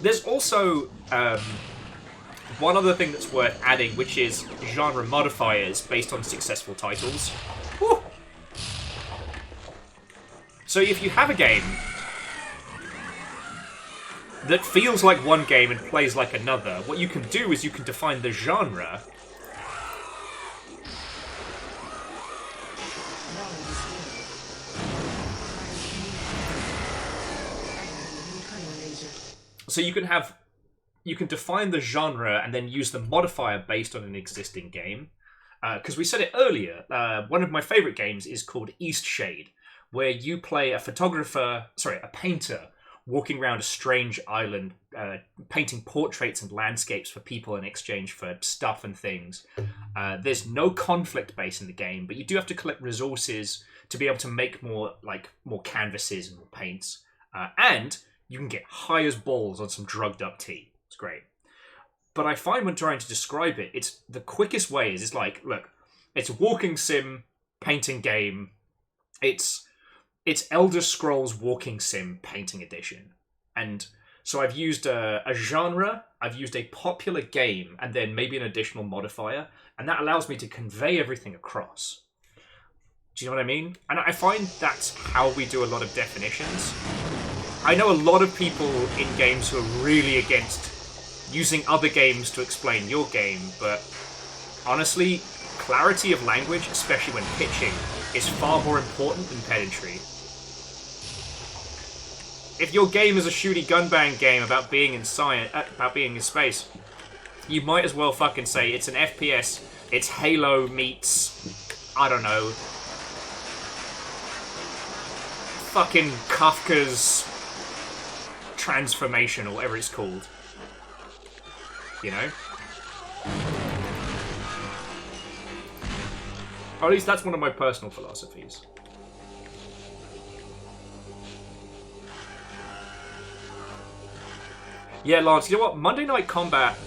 There's also one other thing that's worth adding, which is genre modifiers based on successful titles. Woo! So if you have a game that feels like one game and plays like another, what you can do is you can define the genre. So you can define the genre and then use the modifier based on an existing game. Because we said it earlier, one of my favourite games is called East Shade, where you play a painter walking around a strange island, painting portraits and landscapes for people in exchange for stuff and things. There's no conflict base in the game, but you do have to collect resources to be able to make more canvases and more paints. And you can get high as balls on some drugged up tea. It's great. But I find when trying to describe it, it's the quickest way is it's like, look, it's a walking sim painting game. It's Elder Scrolls Walking Sim Painting Edition. And so I've used a genre, I've used a popular game, and then maybe an additional modifier, and that allows me to convey everything across. Do you know what I mean? And I find that's how we do a lot of definitions. I know a lot of people in games who are really against using other games to explain your game, but honestly, clarity of language, especially when pitching, is far more important than pedantry. If your game is a shooty gunbang game about being in space, you might as well fucking say it's an FPS. It's Halo meets, I don't know, fucking Kafka's Transformation or whatever it's called. You know? Or at least that's one of my personal philosophies. Yeah, Lance, you know what? Monday Night Combat,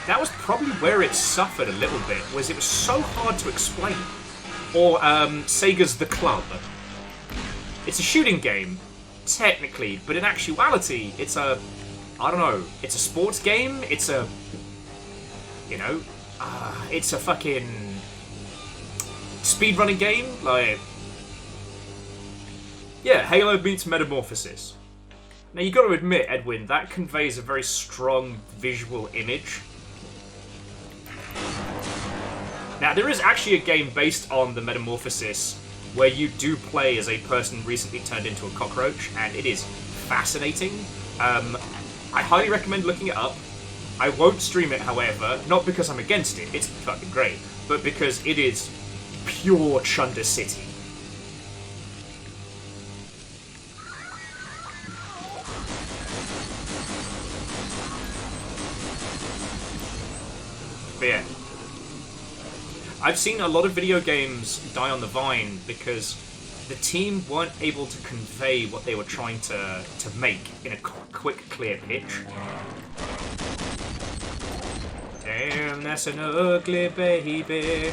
that was probably where it suffered a little bit, was it was so hard to explain. Or Sega's The Club. It's a shooting game, technically, but in actuality, it's a, I don't know, it's a sports game, it's a, you know, it's a fucking speedrunning game, like, yeah, Halo meets Metamorphosis. Now, you got to admit, Edwin, that conveys a very strong visual image. Now, there is actually a game based on the Metamorphosis where you do play as a person recently turned into a cockroach, and it is fascinating. I highly recommend looking it up. I won't stream it, however, not because I'm against it, it's fucking great, but because it is pure Chunder City. But yeah, I've seen a lot of video games die on the vine because the team weren't able to convey what they were trying to make in a quick, clear pitch. Damn, that's an ugly baby.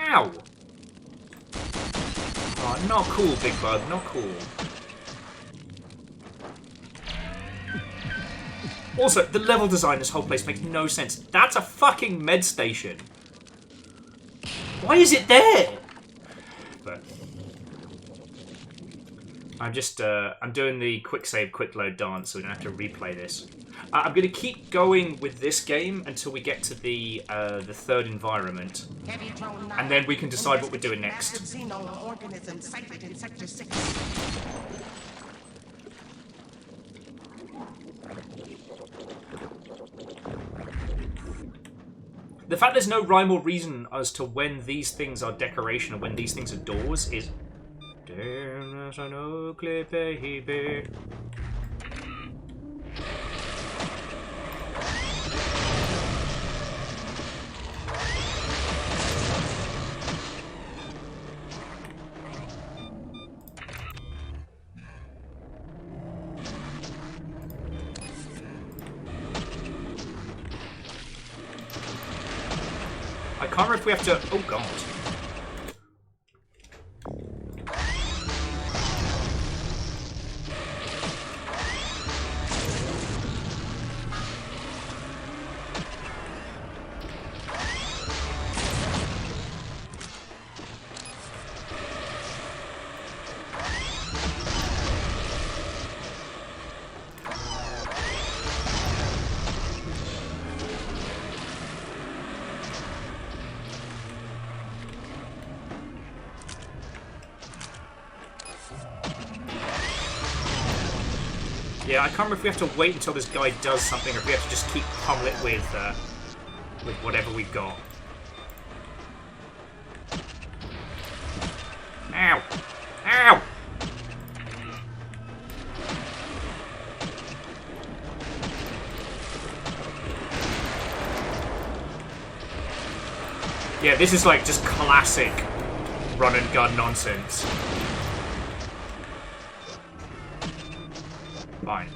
Ow! Oh, not cool, Big Bug, not cool. Also, the level design in this whole place makes no sense. That's a fucking med station. Why is it there? But I'm just, I'm doing the quick save, quick load dance, so we don't have to replay this. I'm going to keep going with this game until we get to the third environment. And then we can decide what we're doing next. The fact there's no rhyme or reason as to when these things are decoration and when these things are doors is... Damn, that's an ugly baby. I can't remember if we have to... Oh, God. Yeah, I can't remember if we have to wait until this guy does something or if we have to just keep pummel it with whatever we've got. Ow! Ow! Yeah, this is like just classic run and gun nonsense. Fine.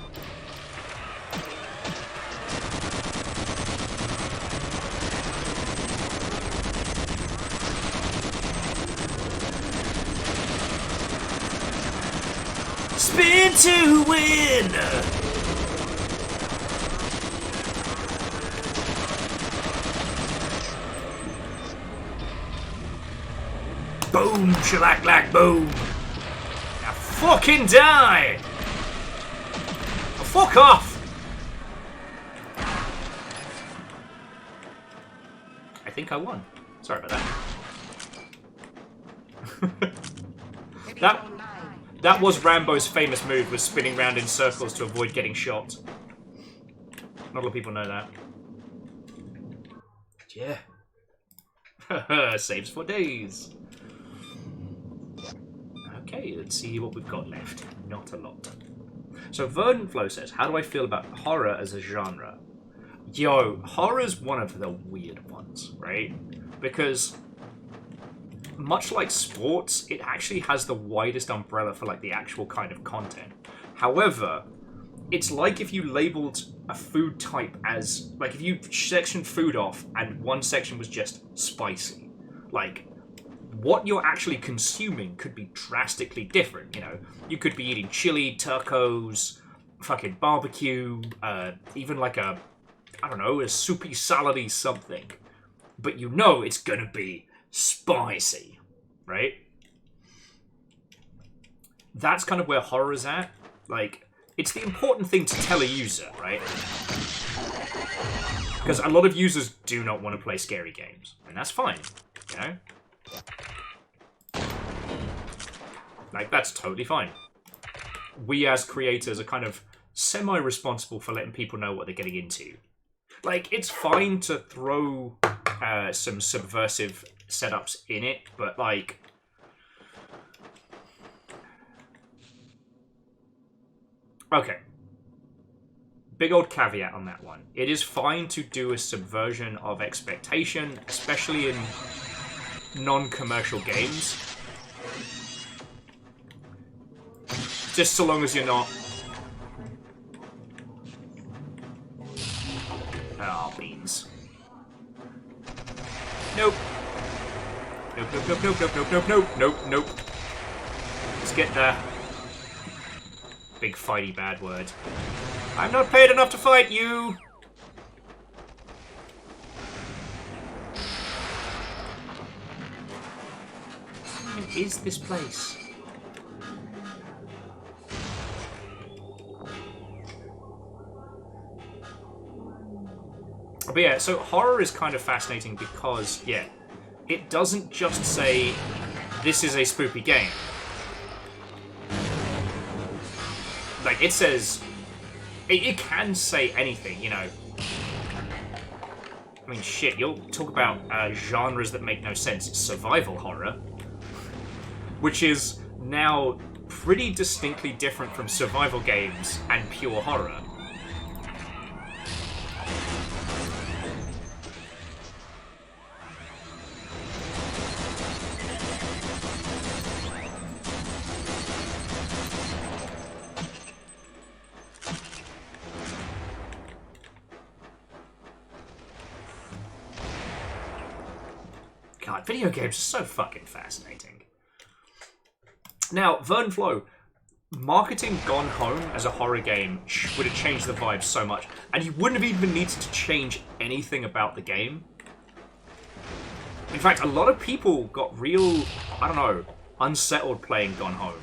Spin to win! Boom, shellac, boom. Now fucking die! Oh, fuck off! I think I won. Sorry about that. That was Rambo's famous move, was spinning round in circles to avoid getting shot. Not a lot of people know that. Yeah. Saves for days. Okay, let's see what we've got left. Not a lot. So Verdant Flow says, how do I feel about horror as a genre? Yo, horror's one of the weird ones, right? Because much like sports, it actually has the widest umbrella for like the actual kind of content. However, it's like if you labeled a food type as, like if you sectioned food off and one section was just spicy. Like, what you're actually consuming could be drastically different, you know. You could be eating chili, tacos, fucking barbecue, even like a, I don't know, a soupy salady something. But you know it's gonna be spicy, right? That's kind of where horror's at. Like, it's the important thing to tell a user, right? Because a lot of users do not want to play scary games, and that's fine, you know? Like, that's totally fine. We as creators are kind of semi-responsible for letting people know what they're getting into. Like, it's fine to throw some subversive setups in it, but like... Okay. Big old caveat on that one. It is fine to do a subversion of expectation, especially in non-commercial games. Just so long as you're not... Oh, beans. Nope. Nope, nope, nope, nope, nope, nope, nope, nope, nope, nope. Let's get there. Big fighty bad word. I'm not paid enough to fight you! What is this place? But yeah, so horror is kind of fascinating because, yeah, it doesn't just say, this is a spoopy game. Like, it says, it can say anything, you know. I mean, shit, you'll talk about genres that make no sense. Survival horror, which is now pretty distinctly different from survival games and pure horror. God, video games are so fucking fascinating. Now, Vern Flow, marketing Gone Home as a horror game would have changed the vibe so much, and you wouldn't have even needed to change anything about the game. In fact, a lot of people got real, I don't know, unsettled playing Gone Home.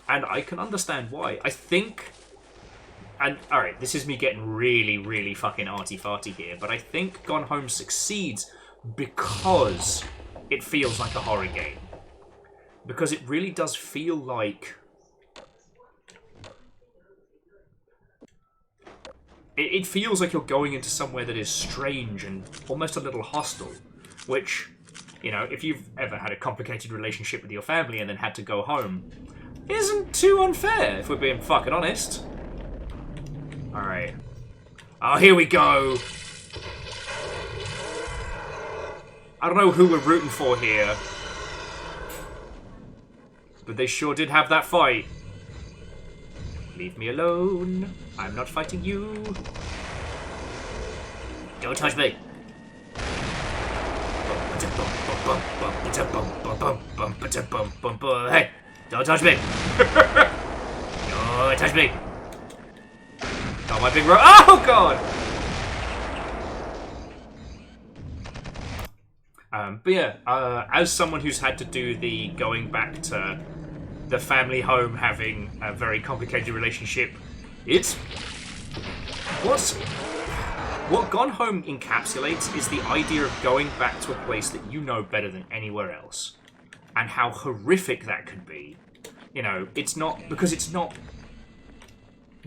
And I can understand why. I think, and alright, this is me getting really, really fucking arty-farty here, but I think Gone Home succeeds because it feels like a horror game. Because it really does feel like it feels like you're going into somewhere that is strange and almost a little hostile, which, you know, if you've ever had a complicated relationship with your family and then had to go home, isn't too unfair, if we're being fucking honest. Alright. Oh, here we go! I don't know who we're rooting for here, but they sure did have that fight. Leave me alone. I'm not fighting you. Don't touch me. Hey, don't touch me. Don't touch me. Oh, my big oh, God. But yeah, as someone who's had to do the going back to the family home having a very complicated relationship, it's... What Gone Home encapsulates is the idea of going back to a place that you know better than anywhere else. And how horrific that could be. You know, it's not... Because it's not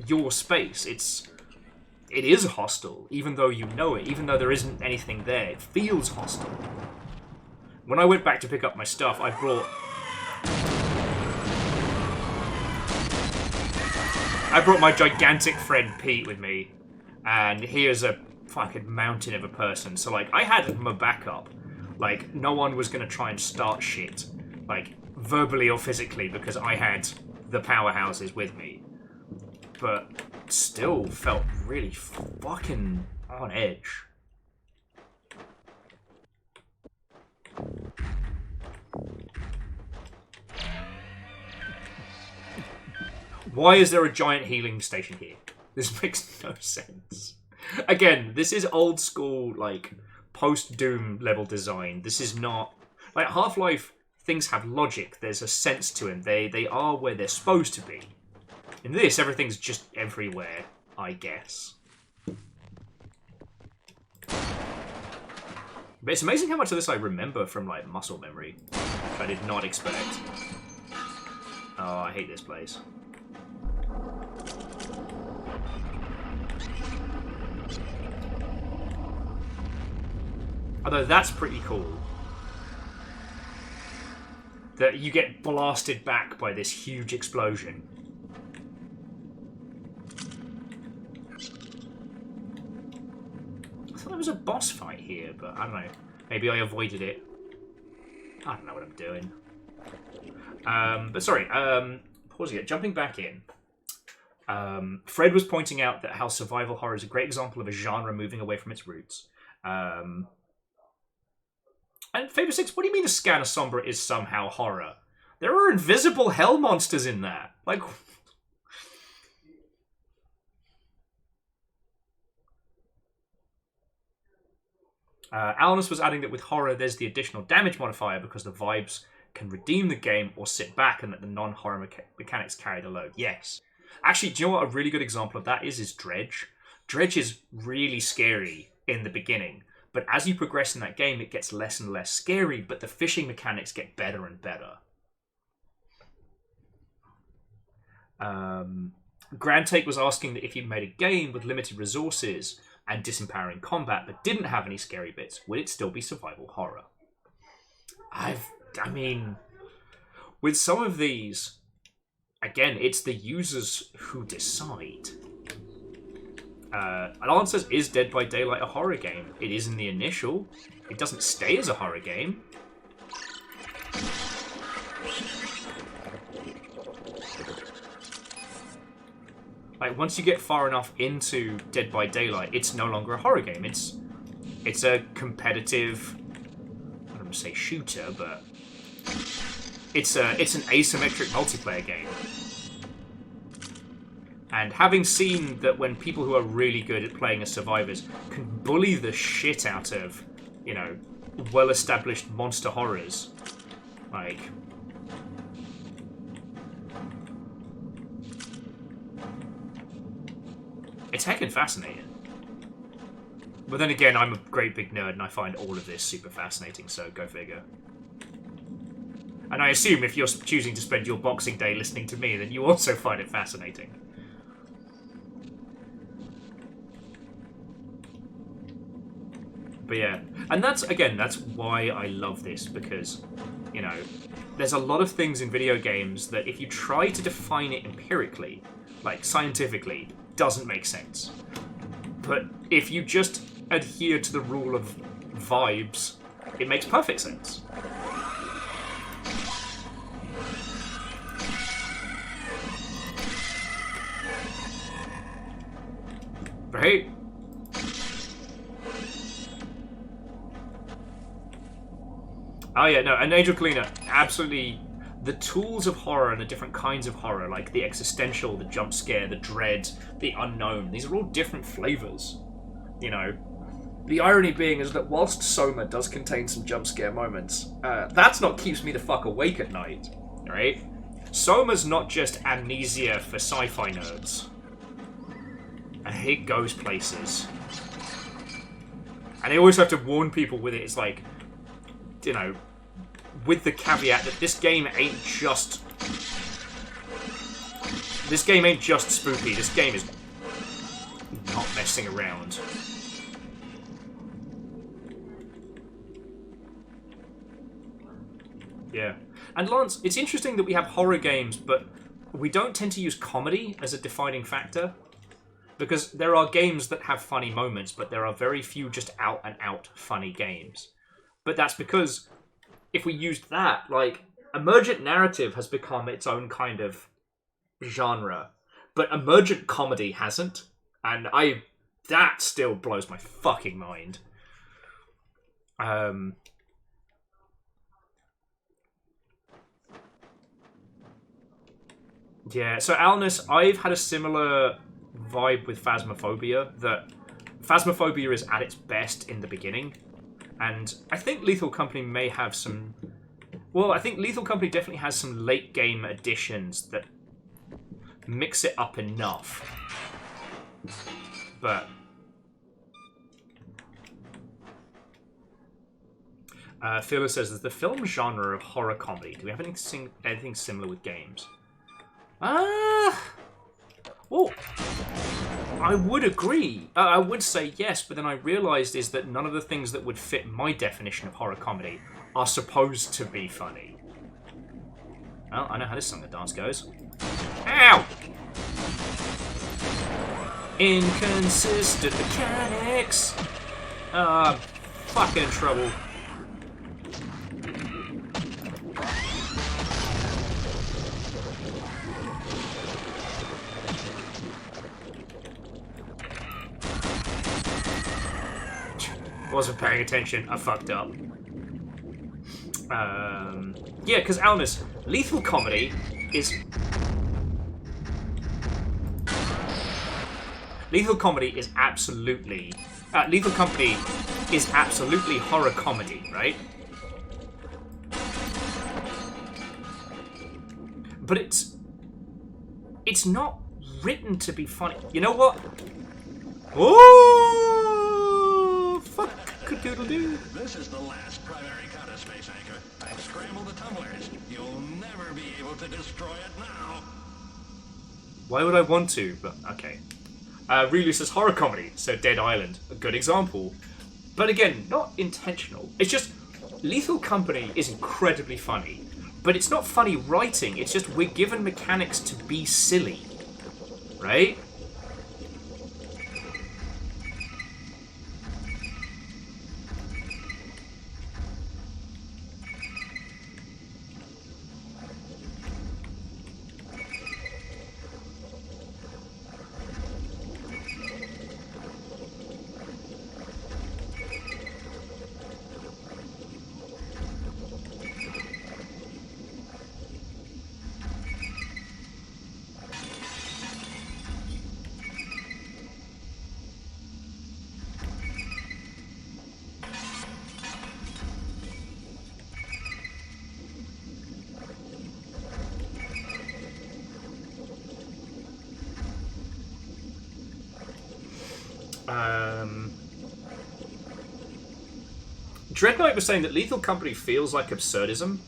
your space. It is hostile, even though you know it. Even though there isn't anything there. It feels hostile. When I went back to pick up my stuff, I brought my gigantic friend Pete with me, and he is a fucking mountain of a person, so like I had him a backup. Like no one was gonna try and start shit, like verbally or physically, because I had the powerhouses with me. But still felt really fucking on edge. Why is there a giant healing station here? This makes no sense. Again, this is old school, like, post-Doom level design. This is not... Like, Half-Life, things have logic. There's a sense to them. They are where they're supposed to be. In this, everything's just everywhere, I guess. But it's amazing how much of this I remember from, like, muscle memory. Which I did not expect. Oh, I hate this place. Although that's pretty cool. That you get blasted back by this huge explosion. I thought there was a boss fight here, but I don't know. Maybe I avoided it. I don't know what I'm doing. But sorry, pausing it. Jumping back in. Fred was pointing out that how survival horror is a great example of a genre moving away from its roots. And Faber 6, what do you mean a Scanner Sombra is somehow horror? There are invisible hell monsters in that. Like... Alanus was adding that with horror, there's the additional damage modifier because the vibes can redeem the game or sit back and let the non-horror mechanics carry the load. Yes. Actually, do you know what a really good example of that is Dredge. Dredge is really scary in the beginning. But as you progress in that game, it gets less and less scary, but the fishing mechanics get better and better. Grand Take was asking that if you made a game with limited resources and disempowering combat but didn't have any scary bits, would it still be survival horror? I mean, with some of these, again, it's the users who decide. Alan says, is Dead by Daylight a horror game? It is in the initial. It doesn't stay as a horror game. Like, once you get far enough into Dead by Daylight, it's no longer a horror game. It's a competitive... I don't want to say shooter, but... It's an asymmetric multiplayer game. And having seen that when people who are really good at playing as survivors can bully the shit out of, you know, well-established monster horrors, like... It's heckin' fascinating. But then again, I'm a great big nerd and I find all of this super fascinating, so go figure. And I assume if you're choosing to spend your Boxing Day listening to me, then you also find it fascinating. But yeah, and that's why I love this, because, you know, there's a lot of things in video games that if you try to define it empirically, like scientifically, doesn't make sense. But if you just adhere to the rule of vibes, it makes perfect sense. Right? Oh yeah, no, and Angel Cleaner, absolutely. The tools of horror and the different kinds of horror, like the existential, the jump scare, the dread, the unknown, these are all different flavors. You know, the irony being is that whilst Soma does contain some jump scare moments, that's not keeps me the fuck awake at night, right? Soma's not just amnesia for sci-fi nerds. It goes places. And they always have to warn people with it. It's like, you know, with the caveat that this game ain't just spooky. This game is not messing around. Yeah. And Lance, it's interesting that we have horror games, but we don't tend to use comedy as a defining factor. Because there are games that have funny moments, but there are very few just out-and-out funny games. But that's because if we used that, like, emergent narrative has become its own kind of genre, but emergent comedy hasn't, and that still blows my fucking mind. Yeah, so Alnus, I've had a similar vibe with Phasmophobia, that Phasmophobia is at its best in the beginning, and I think Lethal Company may have some... Well, I think Lethal Company definitely has some late game additions that mix it up enough. But... Philo says, there's the film genre of horror comedy. Do we have anything similar with games? Well, I would agree. I would say yes, but then I realised is that none of the things that would fit my definition of horror comedy are supposed to be funny. Well, I know how this song and dance goes. Ow! Inconsistent mechanics! Fucking trouble. Wasn't paying attention. I fucked up. Yeah, because Alnus, Lethal Comedy is... Lethal Comedy is absolutely... Lethal Company is absolutely horror comedy, right? But it's not written to be funny. You know what? Oh, fuck a doodle doo. This is the last primary counter space anchor. I've scrambled the tumblers. You'll never be able to destroy it now. Why would I want to? But okay. Relu says horror comedy, so Dead Island, a good example. But again, not intentional. It's just Lethal Company is incredibly funny, but it's not funny writing. It's just we're given mechanics to be silly, right? Dread Knight was saying that Lethal Company feels like absurdism.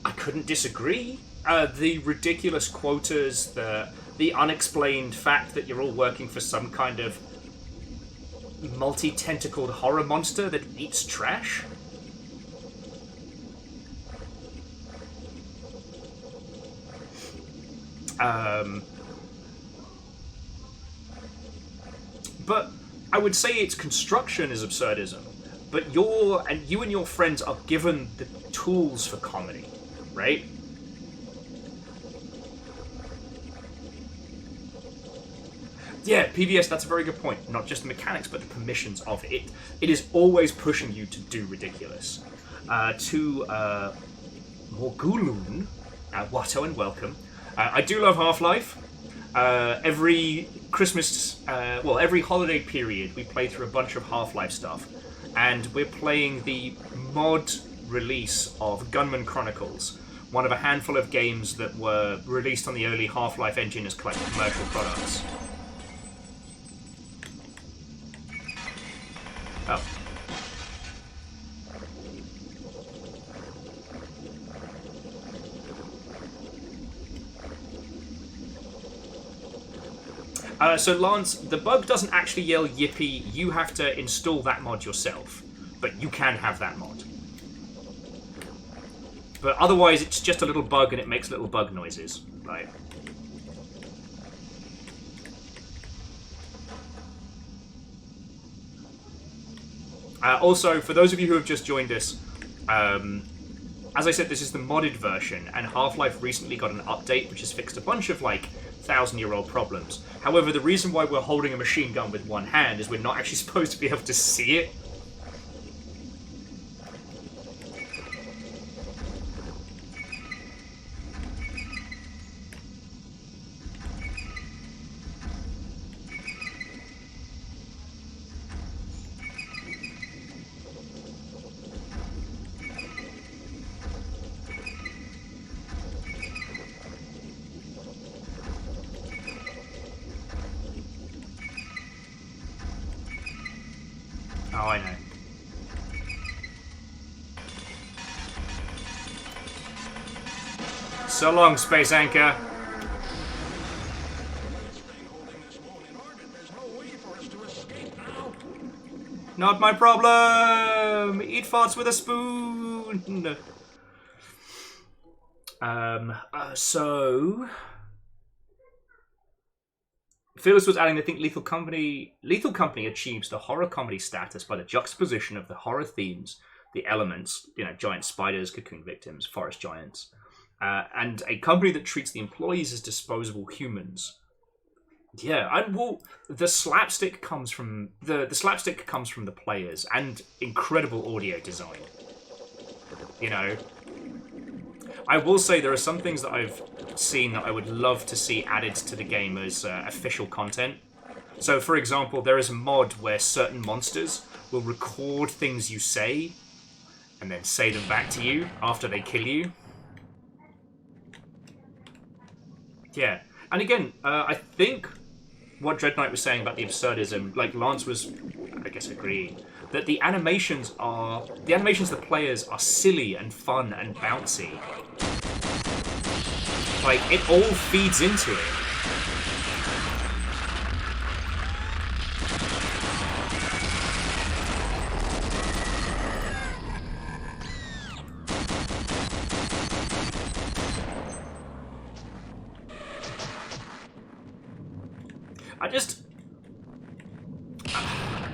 I couldn't disagree. The ridiculous quotas, the unexplained fact that you're all working for some kind of multi-tentacled horror monster that eats trash. But I would say its construction is absurdism. But you and your friends are given the tools for comedy, right? Yeah, PBS, that's a very good point. Not just the mechanics, but the permissions of it. It is always pushing you to do ridiculous. To Morgulun, Watto and welcome. I do love Half-Life. Every Christmas, every holiday period, we play through a bunch of Half-Life stuff. And we're playing the mod release of Gunman Chronicles, one of a handful of games that were released on the early Half-Life engine as commercial products. Oh. So Lance, the bug doesn't actually yell yippee, you have to install that mod yourself. But you can have that mod. But otherwise it's just a little bug and it makes little bug noises. Right. Also, for those of you who have just joined us, as I said, this is the modded version, and Half-Life recently got an update which has fixed a bunch of, 1,000-year-old problems. However, the reason why we're holding a machine gun with one hand is we're not actually supposed to be able to see it. Oh, I know. So long, Space Anchor. Not my problem! Eat farts with a spoon! So... Phyllis was adding, I think Lethal Company achieves the horror comedy status by the juxtaposition of the horror themes, the elements, giant spiders, cocoon victims, forest giants, and a company that treats the employees as disposable humans. Yeah, and the slapstick comes from the slapstick comes from the players and incredible audio design. I will say there are some things that I've seen that I would love to see added to the game as official content. So, for example, there is a mod where certain monsters will record things you say and then say them back to you after they kill you. Yeah. And again, I think what Dread Knight was saying about the absurdism, Lance was, I guess, agreeing, that the animations of the players are silly and fun and bouncy. It all feeds into it.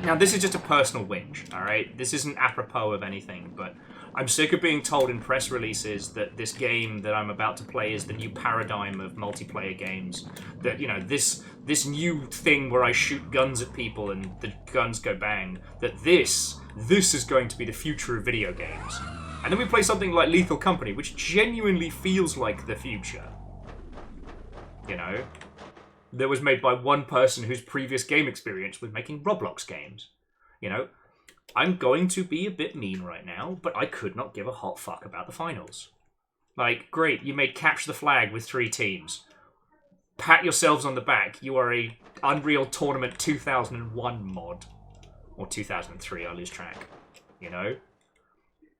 Now, this is just a personal whinge, alright? This isn't apropos of anything, but I'm sick of being told in press releases that this game that I'm about to play is the new paradigm of multiplayer games. That, this new thing where I shoot guns at people and the guns go bang. That this is going to be the future of video games. And then we play something like Lethal Company, which genuinely feels like the future. That was made by one person whose previous game experience was making Roblox games. I'm going to be a bit mean right now, but I could not give a hot fuck about the finals. Great, you made Capture the Flag with 3 teams. Pat yourselves on the back. You are a Unreal Tournament 2001 mod. Or 2003, I lose track.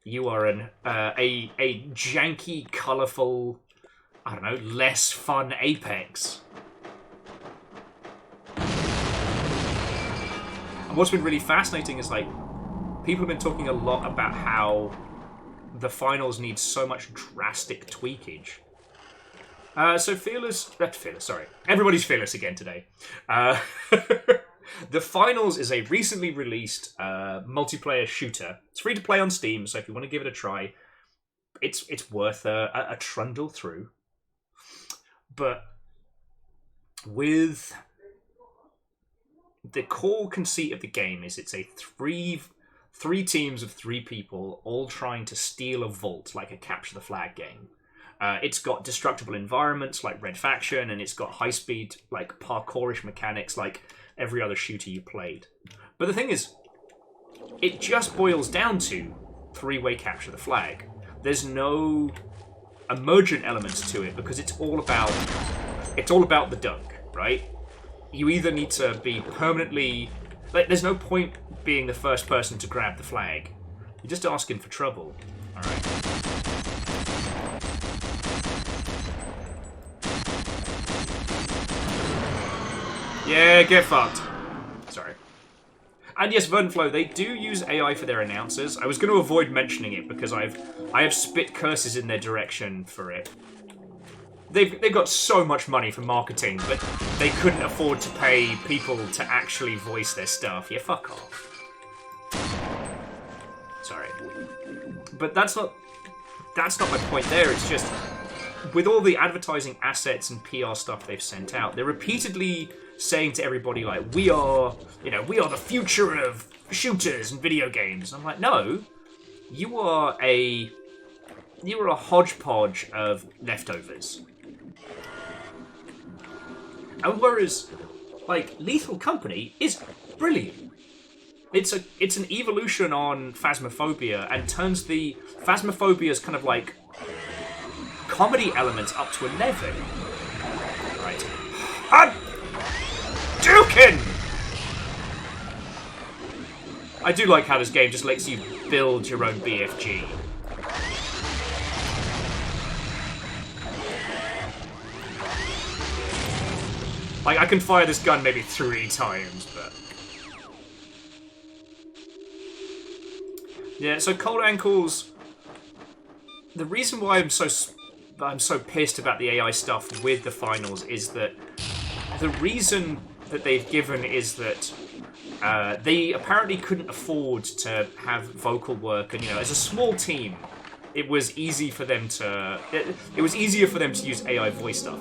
You are a janky, colourful, I don't know, less fun Apex. what's been really fascinating is like people have been talking a lot about how the finals need so much drastic tweakage. So fearless, sorry, everybody's fearless again today. The finals is a recently released multiplayer shooter. It's free to play on Steam, so if you want to give it a try, it's worth a trundle through. But with the core conceit of the game is it's a three teams of 3 people all trying to steal a vault, like a capture the flag game. It's got destructible environments like Red Faction, and it's got high-speed, like parkourish mechanics like every other shooter you played. But the thing is, it just boils down to 3-way capture the flag. There's no emergent elements to it because it's all about the dunk, right? You either need to be permanently... Like, there's no point being the first person to grab the flag. You're just asking for trouble. Alright. Yeah, get fucked. Sorry. And yes, Vernflow, they do use AI for their announcers. I was going to avoid mentioning it because I have spit curses in their direction for it. They've got so much money for marketing, but they couldn't afford to pay people to actually voice their stuff. Yeah, fuck off. Sorry. But that's not my point there. It's just, with all the advertising assets and PR stuff they've sent out, they're repeatedly saying to everybody, like, we are the future of shooters and video games. And I'm like, no, you are a hodgepodge of leftovers. And whereas, like, Lethal Company is brilliant. It's an evolution on Phasmophobia and turns the Phasmophobia's kind of like comedy elements up to 11. Right. Dukin! I do like how this game just lets you build your own BFG. Like, I can fire this gun maybe 3 times, but... Yeah, so Cold Ankles... The reason why I'm so pissed about the AI stuff with the finals is that the reason that they've given is that they apparently couldn't afford to have vocal work, and as a small team, it was easy for them to. It was easier for them to use AI voice stuff.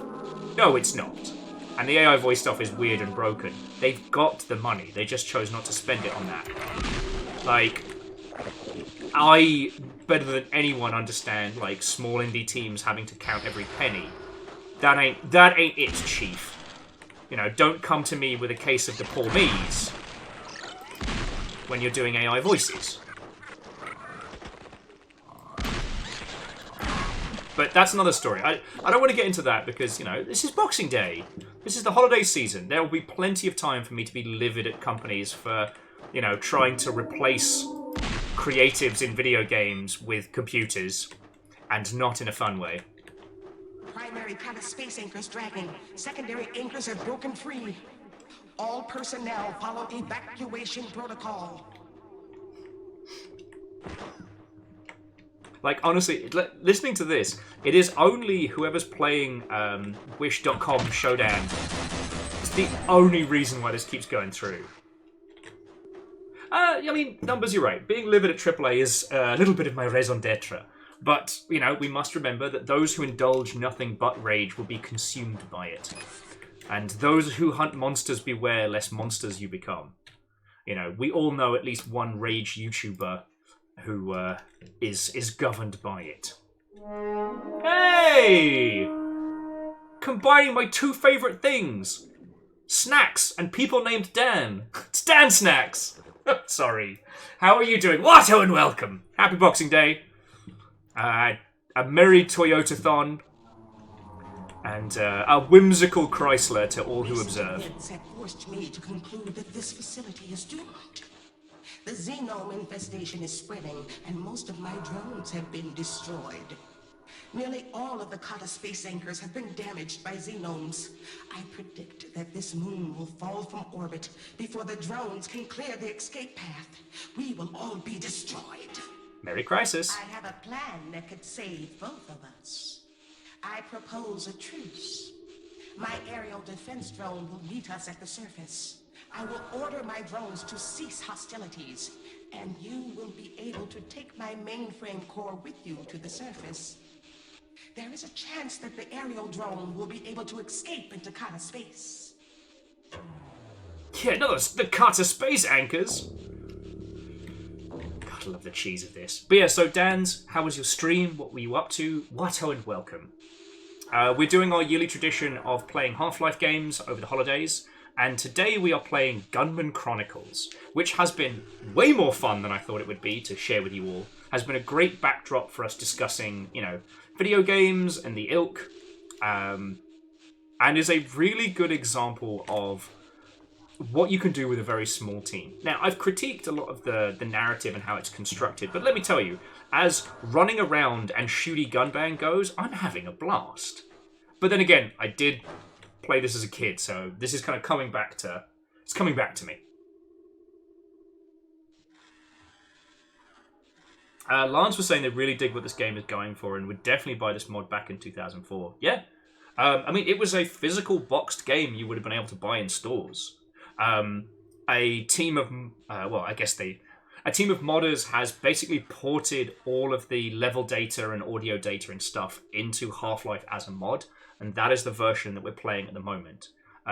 No, it's not, and the AI voice stuff is weird and broken. They've got the money, they just chose not to spend it on that. Like, I better than anyone understand like small indie teams having to count every penny. That ain't it, chief. Don't come to me with a case of the poor me's when you're doing AI voices. But that's another story. I don't want to get into that because, this is Boxing Day. This is the holiday season. There will be plenty of time for me to be livid at companies for, trying to replace creatives in video games with computers, and not in a fun way. Primary palace space anchors dragging. Secondary anchors have broken free. All personnel follow evacuation protocol. Like, honestly, listening to this, it is only whoever's playing Wish.com Showdown. It's the only reason why this keeps going through. I mean, numbers, you're right. Being livid at AAA is a little bit of my raison d'etre. But, we must remember that those who indulge nothing but rage will be consumed by it. And those who hunt monsters beware, lest monsters you become. We all know at least one rage YouTuber who is governed by it. Hey! Combining my 2 favourite things. Snacks and people named Dan. It's Dan Snacks! Sorry. How are you doing? Watto and welcome! Happy Boxing Day. A merry Toyota-thon, and a whimsical Chrysler to all who observe. Events have forced me to conclude that this facility is doomed. The xenome infestation is spreading, and most of my drones have been destroyed. Nearly all of the Kata space anchors have been damaged by xenomes. I predict that this moon will fall from orbit before the drones can clear the escape path. We will all be destroyed. Merry Crisis. I have a plan that could save both of us. I propose a truce. My aerial defense drone will meet us at the surface. I will order my drones to cease hostilities, and you will be able to take my mainframe core with you to the surface. There is a chance that the aerial drone will be able to escape into Kata space. Yeah, no, that's the Kata space anchors. God, I love the cheese of this. But yeah, so Dan's, how was your stream? What were you up to? Watto and welcome. We're doing our yearly tradition of playing Half-Life games over the holidays, and today we are playing Gunman Chronicles, which has been way more fun than I thought it would be to share with you all. Has been a great backdrop for us discussing, video games and the ilk, and is a really good example of what you can do with a very small team. Now, I've critiqued a lot of the narrative and how it's constructed, but let me tell you, as running around and shooty gunbang goes, I'm having a blast. But then again, I did play this as a kid, so this is kind of coming back to me. Lance was saying they really dig what this game is going for and would definitely buy this mod back in 2004. Yeah. I mean, it was a physical boxed game you would have been able to buy in stores. A team of modders has basically ported all of the level data and audio data and stuff into Half-Life as a mod, and that is the version that we're playing at the moment.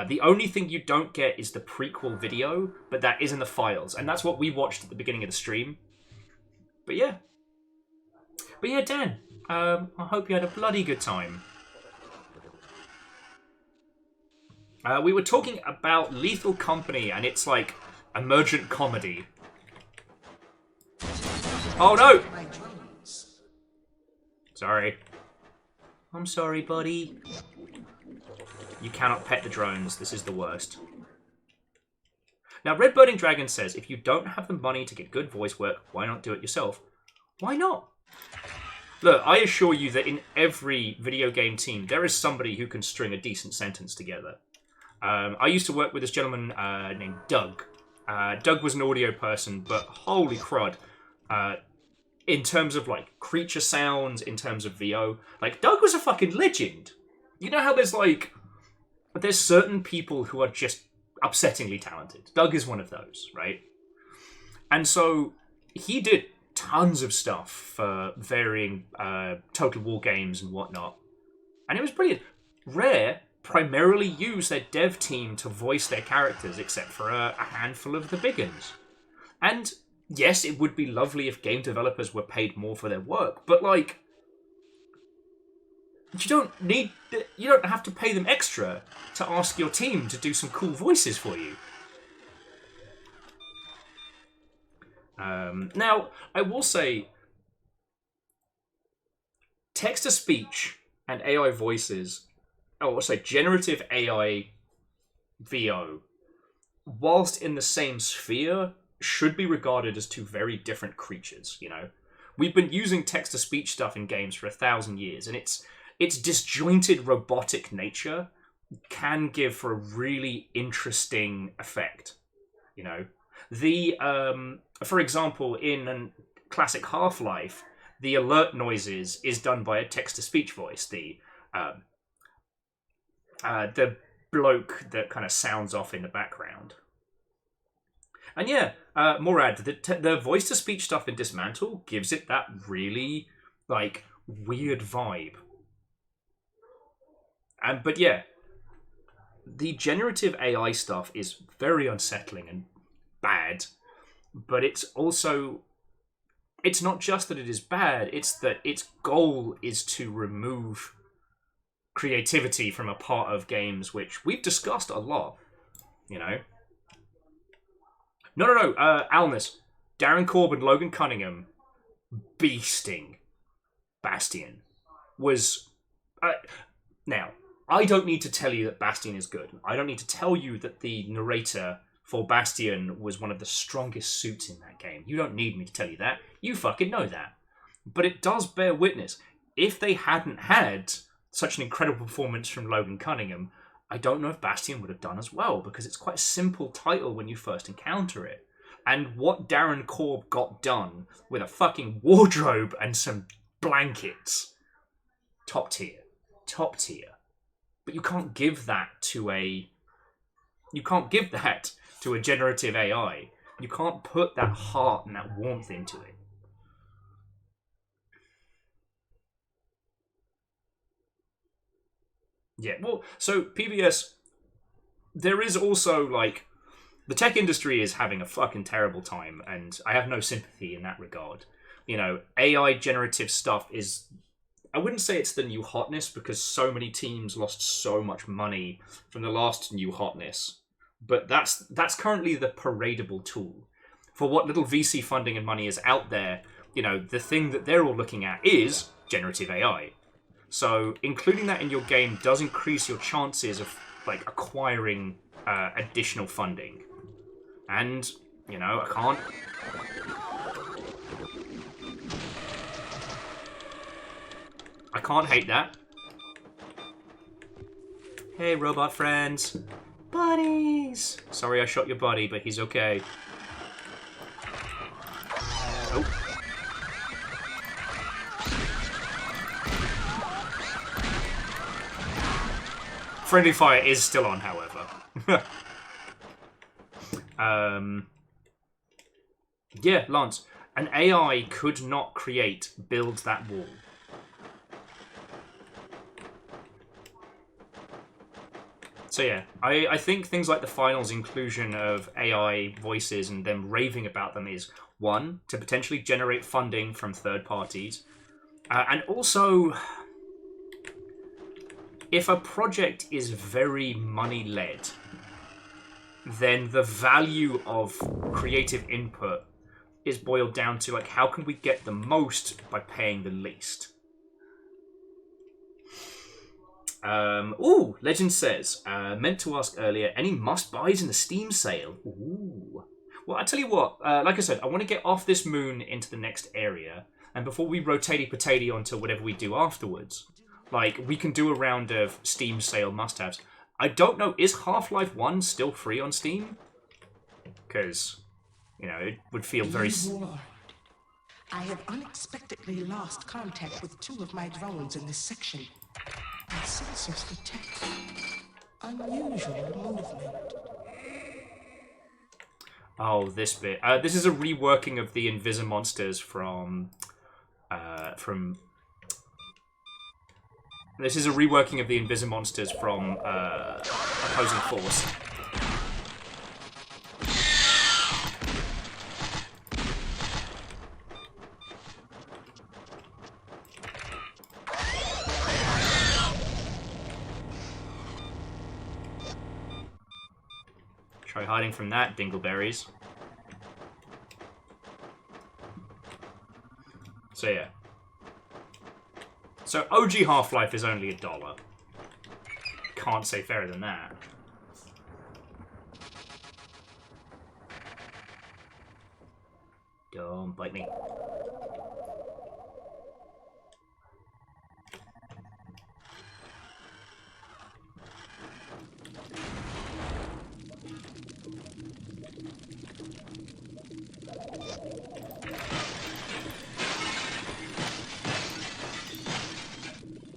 The only thing you don't get is the prequel video, but that is in the files, and that's what we watched at the beginning of the stream. But yeah, Dan, I hope you had a bloody good time. We were talking about Lethal Company and its, emergent comedy. Oh, no! Sorry. I'm sorry, buddy. You cannot pet the drones. This is the worst. Now, Red Burning Dragon says, if you don't have the money to get good voice work, why not do it yourself? Why not? Look, I assure you that in every video game team, there is somebody who can string a decent sentence together. I used to work with this gentleman named Doug. Doug was an audio person, but holy crud. In terms of, creature sounds, in terms of VO, Doug was a fucking legend. You know how there's certain people who are just upsettingly talented. Doug is one of those, right? And so he did tons of stuff for varying Total War games and whatnot. And it was brilliant. Rare primarily use their dev team to voice their characters, except for a handful of the big uns. And yes, it would be lovely if game developers were paid more for their work, but you don't have to pay them extra to ask your team to do some cool voices for you. Now, I will say, text-to-speech and AI voices, generative AI VO, whilst in the same sphere, should be regarded as two very different creatures, We've been using text-to-speech stuff in games for 1,000 years, and its disjointed robotic nature can give for a really interesting effect, For example, in a classic Half-Life, the alert noises is done by a text-to-speech voice. The bloke that kind of sounds off in the background. And yeah, Morad, the voice-to-speech stuff in Dismantle gives it that really, weird vibe. But yeah, the generative AI stuff is very unsettling and bad, but it's not just that it is bad, it's that its goal is to remove creativity from a part of games, which we've discussed a lot, No, Alnus, Darren Corbin, Logan Cunningham, beasting Bastion was... now, I don't need to tell you that Bastion is good. I don't need to tell you that the narrator for Bastion was one of the strongest suits in that game. You don't need me to tell you that. You fucking know that. But it does bear witness. if they hadn't had such an incredible performance from Logan Cunningham, I don't know if Bastion would have done as well, because it's quite a simple title when you first encounter it. And what Darren Korb got done with a fucking wardrobe and some blankets, top tier. Top tier. But you can't give that to a generative AI. You can't put that heart and that warmth into it. Yeah, well, so PBS, there is also, like, the tech industry is having a fucking terrible time, and I have no sympathy in that regard. You know, AI generative stuff is, I wouldn't say it's the new hotness, because so many teams lost so much money from the last new hotness, but that's currently the paradable tool. For what little VC funding and money is out there, you know, the thing that they're all looking at is generative AI. So including that in your game does increase your chances of, like, acquiring additional funding. And, you know, I can't hate that. Hey, robot friends. Buddies! Sorry I shot your buddy, but he's okay. Oh. Friendly fire is still on, however. Yeah, Lance. An AI could not build that wall. So yeah, I think things like the finals inclusion of AI voices and them raving about them is, one, to potentially generate funding from third parties, and also, if a project is very money-led, then the value of creative input is boiled down to, like, how can we get the most by paying the least? Legend says, meant to ask earlier, any must-buys in the Steam sale? Ooh. Well, I tell you what, like I said, I want to get off this moon into the next area, and before we rotatey-potatoey onto whatever we do afterwards, like, we can do a round of Steam sale must-haves. I don't know, is Half-Life 1 still free on Steam? Because, you know, it would feel very... I have unexpectedly lost contact with 2 of my drones in this section. My sensors detect unusual movement. Oh, this bit. This is a reworking of the Invisimonsters from... This is a reworking of the Invisimonsters from Opposing Force. Try hiding from that, dingleberries. So yeah. So OG Half-Life is only $1. Can't say fairer than that. Don't bite me.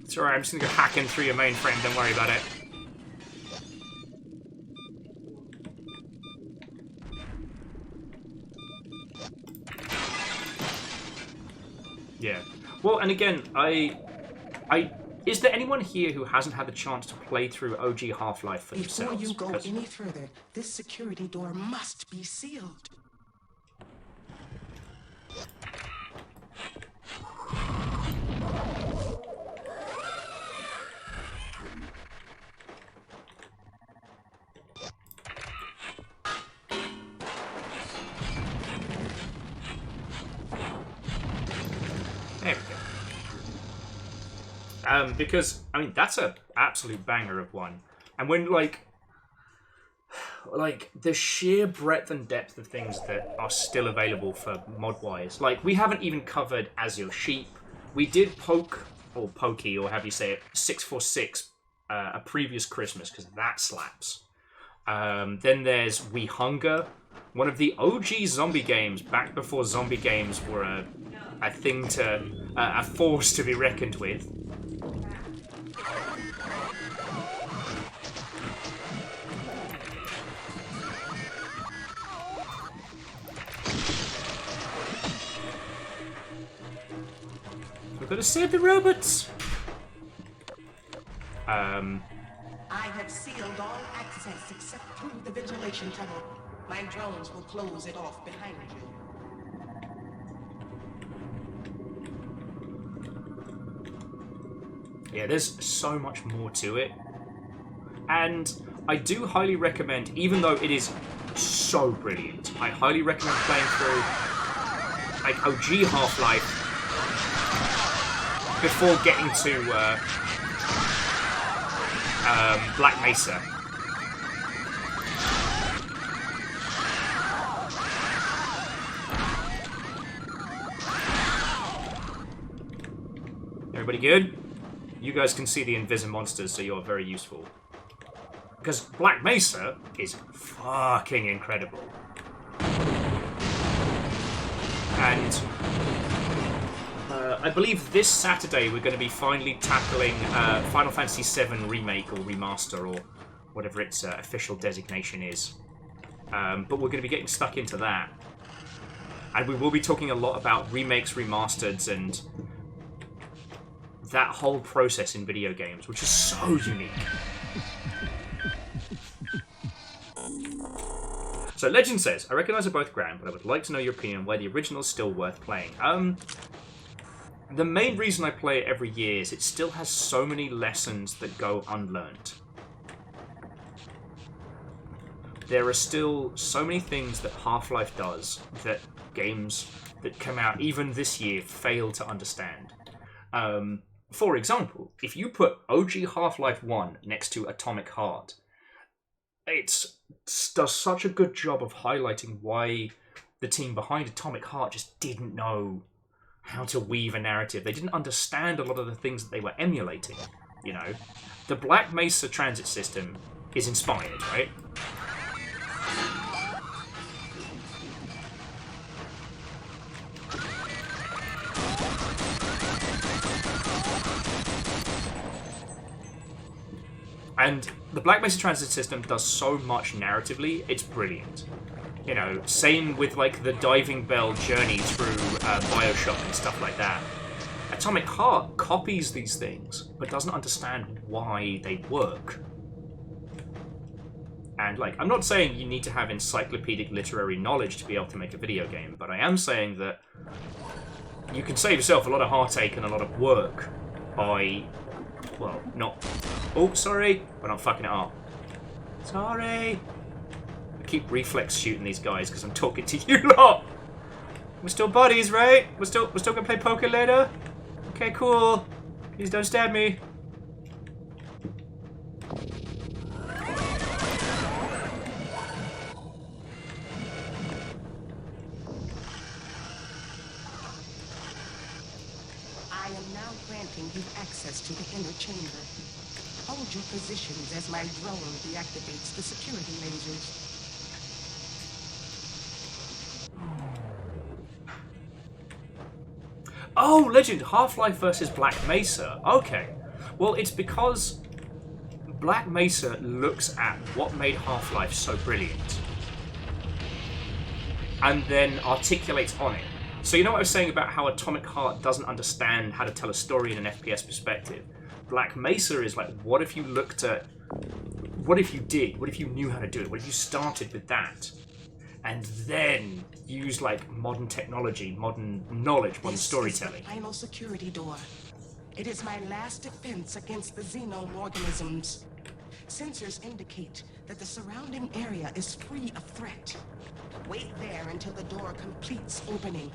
It's alright, I'm just gonna go hacking through your mainframe, don't worry about it. Yeah. Well, and again, is there anyone here who hasn't had the chance to play through OG Half-Life for themselves? Before you go any further, this security door must be sealed. Because, I mean, that's an absolute banger of one. And when, like, the sheer breadth and depth of things that are still available for mod-wise. Like, we haven't even covered Azure Sheep. We did poke or Pokey, or however you say it, 646, A Previous Christmas, because that slaps. Then there's We Hunger, one of the OG zombie games, back before zombie games were a thing to, a force to be reckoned with. We've got to save the robots! I have sealed all access except through the ventilation tunnel. My drones will close it off behind you. Yeah, there's so much more to it. And I do highly recommend, even though it is so brilliant, I highly recommend playing through like OG Half-Life before getting to Black Mesa. Everybody good? You guys can see the Invisi-monsters, so you're very useful. Because Black Mesa is fucking incredible. And I believe this Saturday we're going to be finally tackling Final Fantasy VII Remake or Remaster or whatever its official designation is. But we're going to be getting stuck into that. And we will be talking a lot about remakes, remasters, and that whole process in video games, which is so unique. So Legend says, I recognise they're both grand, but I would like to know your opinion on why the original is still worth playing. The main reason I play it every year is it still has so many lessons that go unlearned. There are still so many things that Half-Life does that games that come out even this year fail to understand. For example, if you put OG Half-Life 1 next to Atomic Heart, it does such a good job of highlighting why the team behind Atomic Heart just didn't know how to weave a narrative. They didn't understand a lot of the things that they were emulating, you know. The Black Mesa transit system is inspired, right? And the Black Mesa transit system does so much narratively, it's brilliant. You know, same with like the diving bell journey through Bioshock and stuff like that. Atomic Heart copies these things, but doesn't understand why they work. And like, I'm not saying you need to have encyclopedic literary knowledge to be able to make a video game, but I am saying that you can save yourself a lot of heartache and a lot of work by, well, not... Oh, sorry, we're not fucking it up. Sorry. I keep reflex shooting these guys because I'm talking to you lot. We're still buddies, right? We're still gonna play poker later? Okay, cool. Please don't stab me. I am now granting you access to the inner chamber. Hold your positions as my drone deactivates the security lasers. Oh, Legend, Half-Life versus Black Mesa. Okay. Well, it's because Black Mesa looks at what made Half-Life so brilliant and then articulates on it. So you know what I was saying about how Atomic Heart doesn't understand how to tell a story in an FPS perspective? Black Mesa is like, what if you looked at... What if you did? What if you knew how to do it? What if you started with that? And then use like modern technology, modern knowledge, modern storytelling. This is the final security door. It is my last defense against the xenome organisms. Sensors indicate that the surrounding area is free of threat. Wait there until the door completes opening.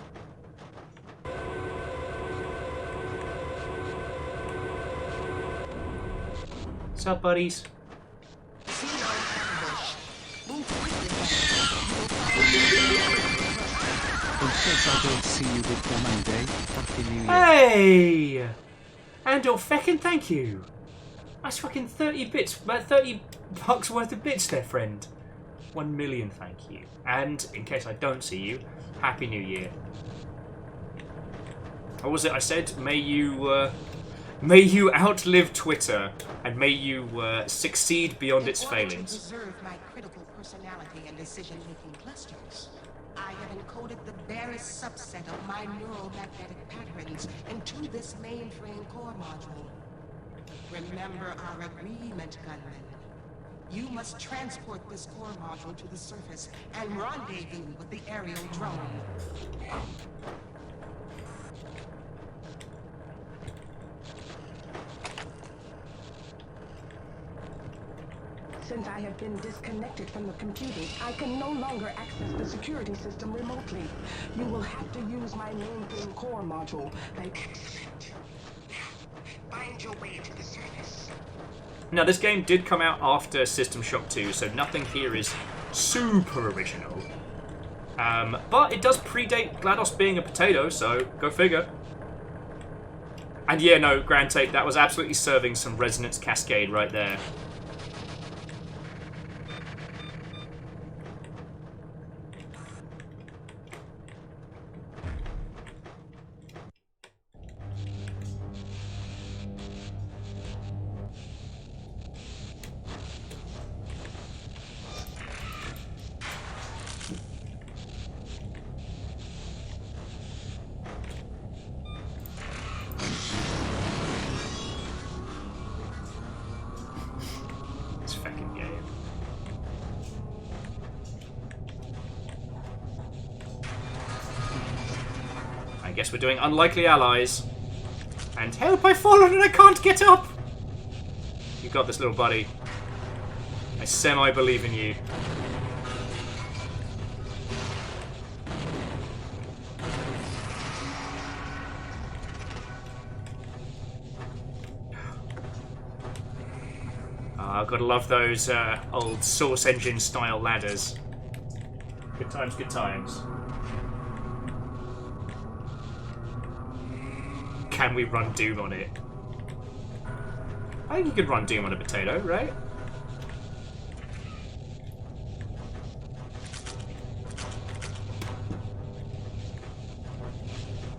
What's up, buddies? In case I don't see you before Monday, Happy New Year. Hey! Andor, feckin' thank you. That's fucking 30 bits, about 30 bucks worth of bits there, friend. 1 million thank you. And, in case I don't see you, Happy New Year. What was it I said? May you outlive Twitter, and may you succeed beyond its failings. To preserve my critical personality and decision-making clusters, I have encoded the barest subset of my neural magnetic patterns into this mainframe core module. Remember our agreement, Gunman. You must transport this core module to the surface and rendezvous with the aerial drone. Since I have been disconnected from the computers, I can no longer access the security system remotely. You will have to use my mainframe core module by accident. Find your way to the surface. Now, this game did come out after System Shock 2, so nothing here is super original. But it does predate GLaDOS being a potato, so go figure. And yeah, no, Grand Take, that was absolutely serving some Resonance Cascade right there. I guess we're doing Unlikely Allies. And help, I've fallen and I can't get up! You got this, little buddy. I semi-believe in you. I've got to love those old Source Engine style ladders. Good times, good times. Can we run Doom on it? I think you could run Doom on a potato, right?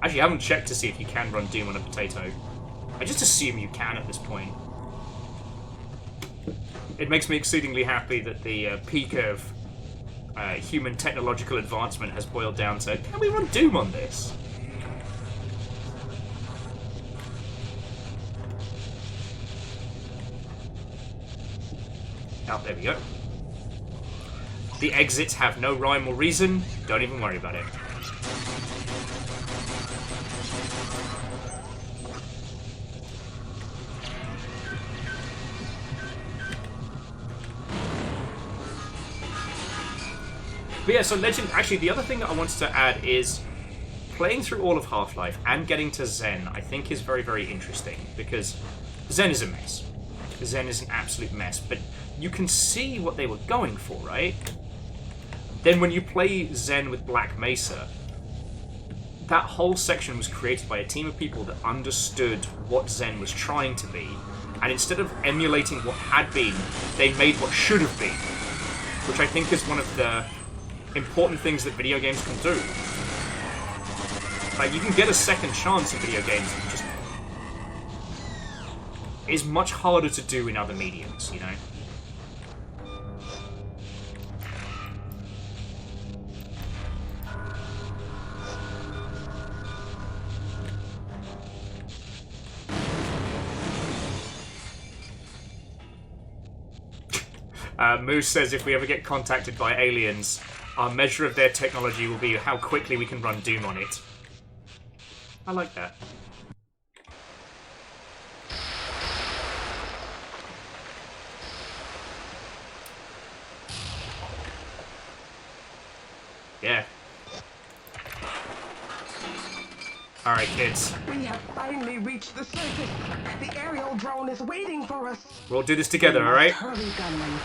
Actually, I haven't checked to see if you can run Doom on a potato. I just assume you can at this point. It makes me exceedingly happy that the peak of human technological advancement has boiled down to, can we run Doom on this? Oh, there we go. The exits have no rhyme or reason. Don't even worry about it. But yeah, so Legend... Actually, the other thing that I wanted to add is playing through all of Half-Life and getting to Zen, I think is very, very interesting, because Zen is a mess. Zen is an absolute mess, but you can see what they were going for, right? Then when you play Zen with Black Mesa, that whole section was created by a team of people that understood what Zen was trying to be, and instead of emulating what had been, they made what should have been, which I think is one of the important things that video games can do. Like, you can get a second chance in video games, it just is much harder to do in other mediums, you know? Moose says if we ever get contacted by aliens, our measure of their technology will be how quickly we can run Doom on it. I like that. Yeah. Alright, kids. We have finally reached the surface. The aerial drone is waiting for us. We'll do this together, alright? Hurry, Gunman.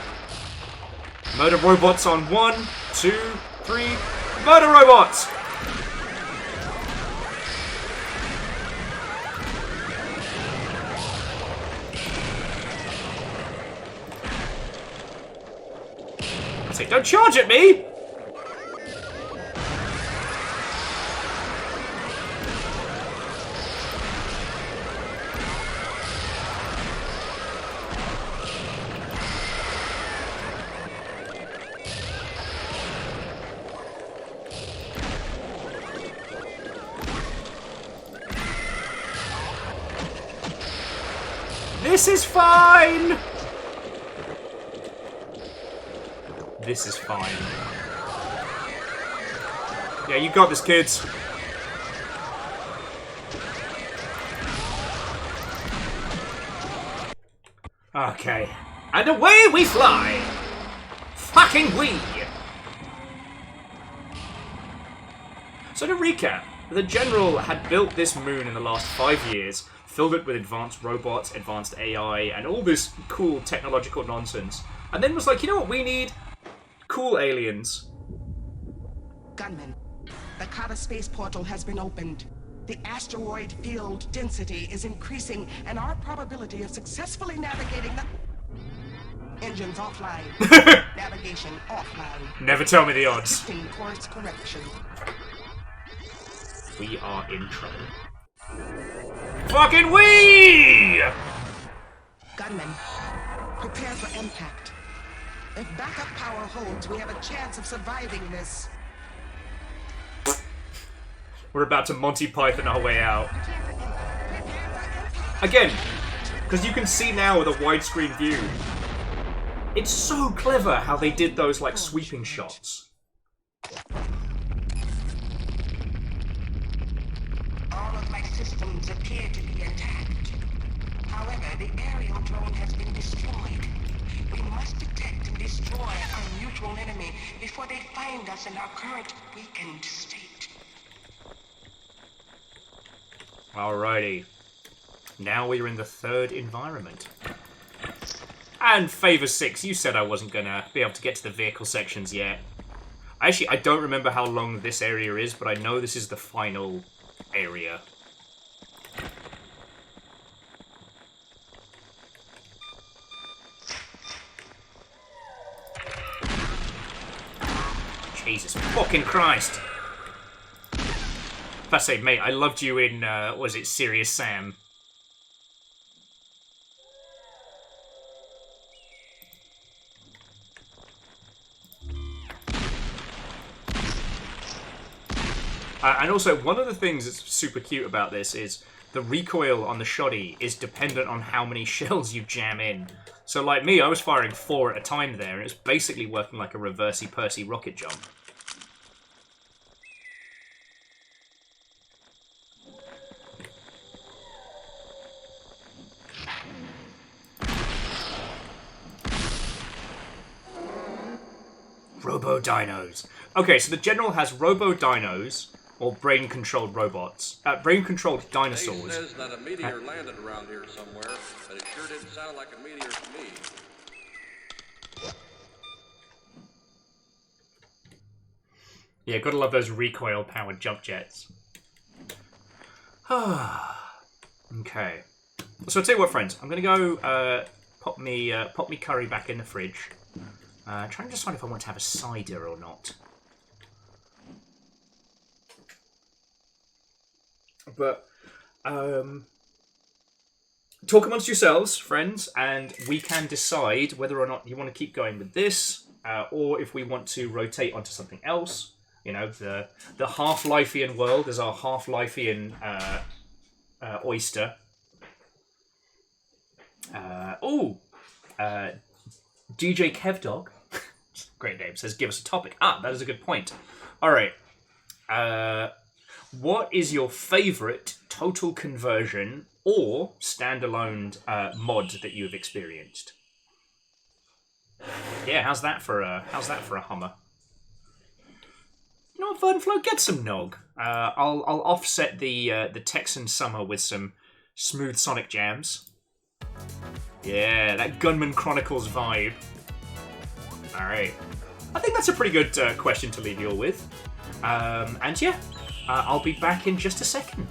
Murder robots on 1, 2, 3. Murder robots! God's sake, don't charge at me! This is fine! This is fine. Yeah, you got this, kids. Okay. And away we fly! Fucking we! So to recap, the General had built this moon in the last 5 years, filled it with advanced robots, advanced AI, and all this cool technological nonsense. And then was like, you know what we need? Cool aliens. Gunman, the Kata space portal has been opened. The asteroid field density is increasing, and our probability of successfully navigating the... Engines offline. Navigation offline. Never tell me the odds. Shifting course correction. We are in trouble. Fucking we! Gunman, prepare for impact. If backup power holds, we have a chance of surviving this. We're about to Monty Python our way out. Again, because you can see now with a widescreen view. It's so clever how they did those, like, sweeping shots. All of my systems appear to be intact. However, the aerial drone has been destroyed. We must detect and destroy our mutual enemy before they find us in our current weakened state. Alrighty. Now we're in the third environment. And Favor 6, you said I wasn't gonna be able to get to the vehicle sections yet. Actually, I don't remember how long this area is, but I know this is the final area. Jesus fucking Christ! If I say, mate, I loved you in, was it Serious Sam? And also, one of the things that's super cute about this is the recoil on the shoddy is dependent on how many shells you jam in. So like me, I was firing 4 at a time there, and it's basically working like a reversey Percy rocket jump. Robo-dinos. Okay, so the General has robo-dinos, or brain-controlled robots. Brain-controlled dinosaurs. He says that a meteor landed around here somewhere, but it sure didn't sound like a meteor to me. Yeah, gotta love those recoil-powered jump jets. Okay. So I'll tell you what, friends. I'm gonna go pop me curry back in the fridge. Trying to decide if I want to have a cider or not. But talk amongst yourselves, friends, and we can decide whether or not you want to keep going with this, or if we want to rotate onto something else. You know, the Half-Lifeian world is our Half-Lifeian oyster. DJ Kevdog, great name, says give us a topic. That is a good point. All right. What is your favourite total conversion or standalone mod that you have experienced? Yeah, how's that for a Hummer? You know what, Vernflow, get some nog. I'll offset the Texan summer with some smooth Sonic jams. Yeah, that Gunman Chronicles vibe. All right, I think that's a pretty good question to leave you all with. And yeah. I'll be back in just a second.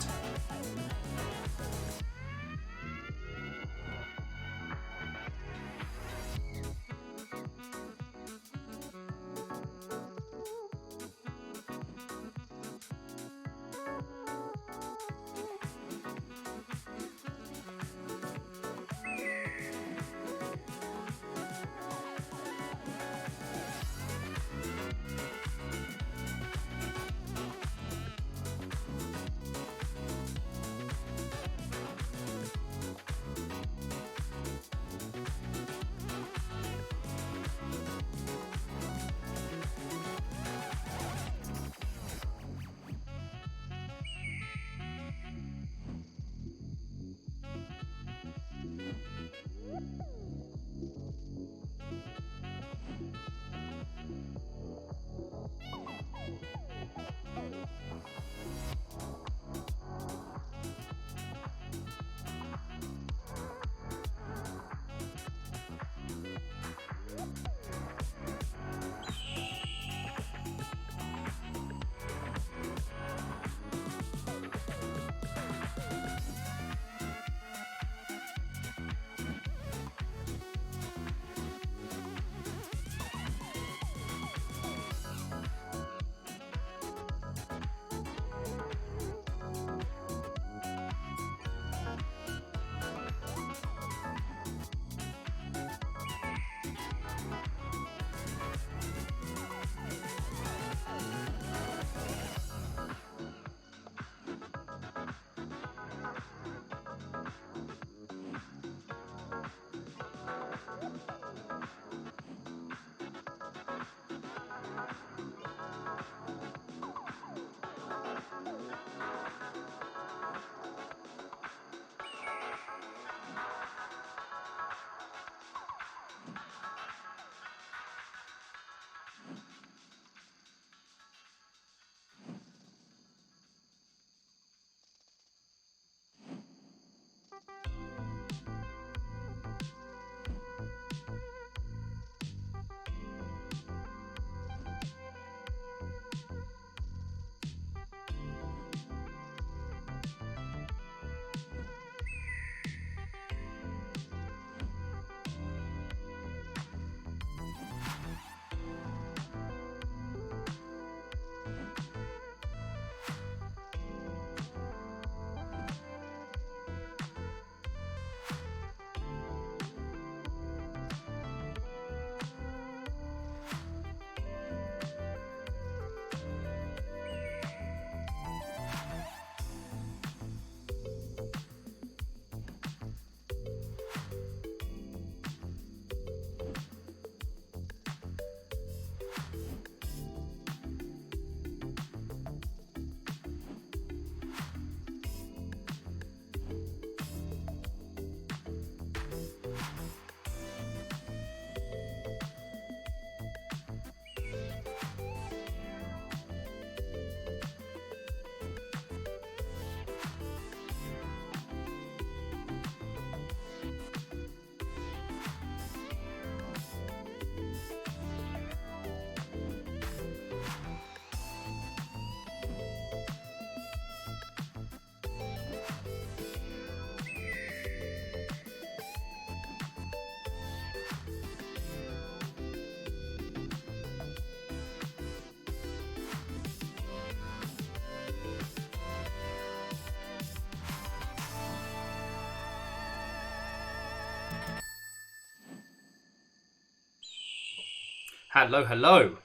Hello, hello.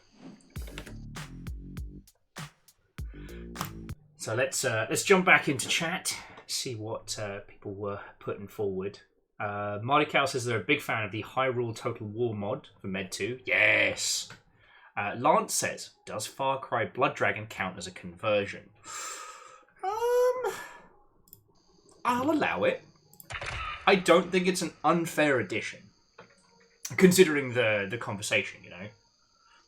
So let's jump back into chat, see what people were putting forward. Marty Cow says they're a big fan of the Hyrule Total War mod for Med 2. Yes. Lance says, does Far Cry Blood Dragon count as a conversion? I'll allow it. I don't think it's an unfair addition, considering the conversation, you know.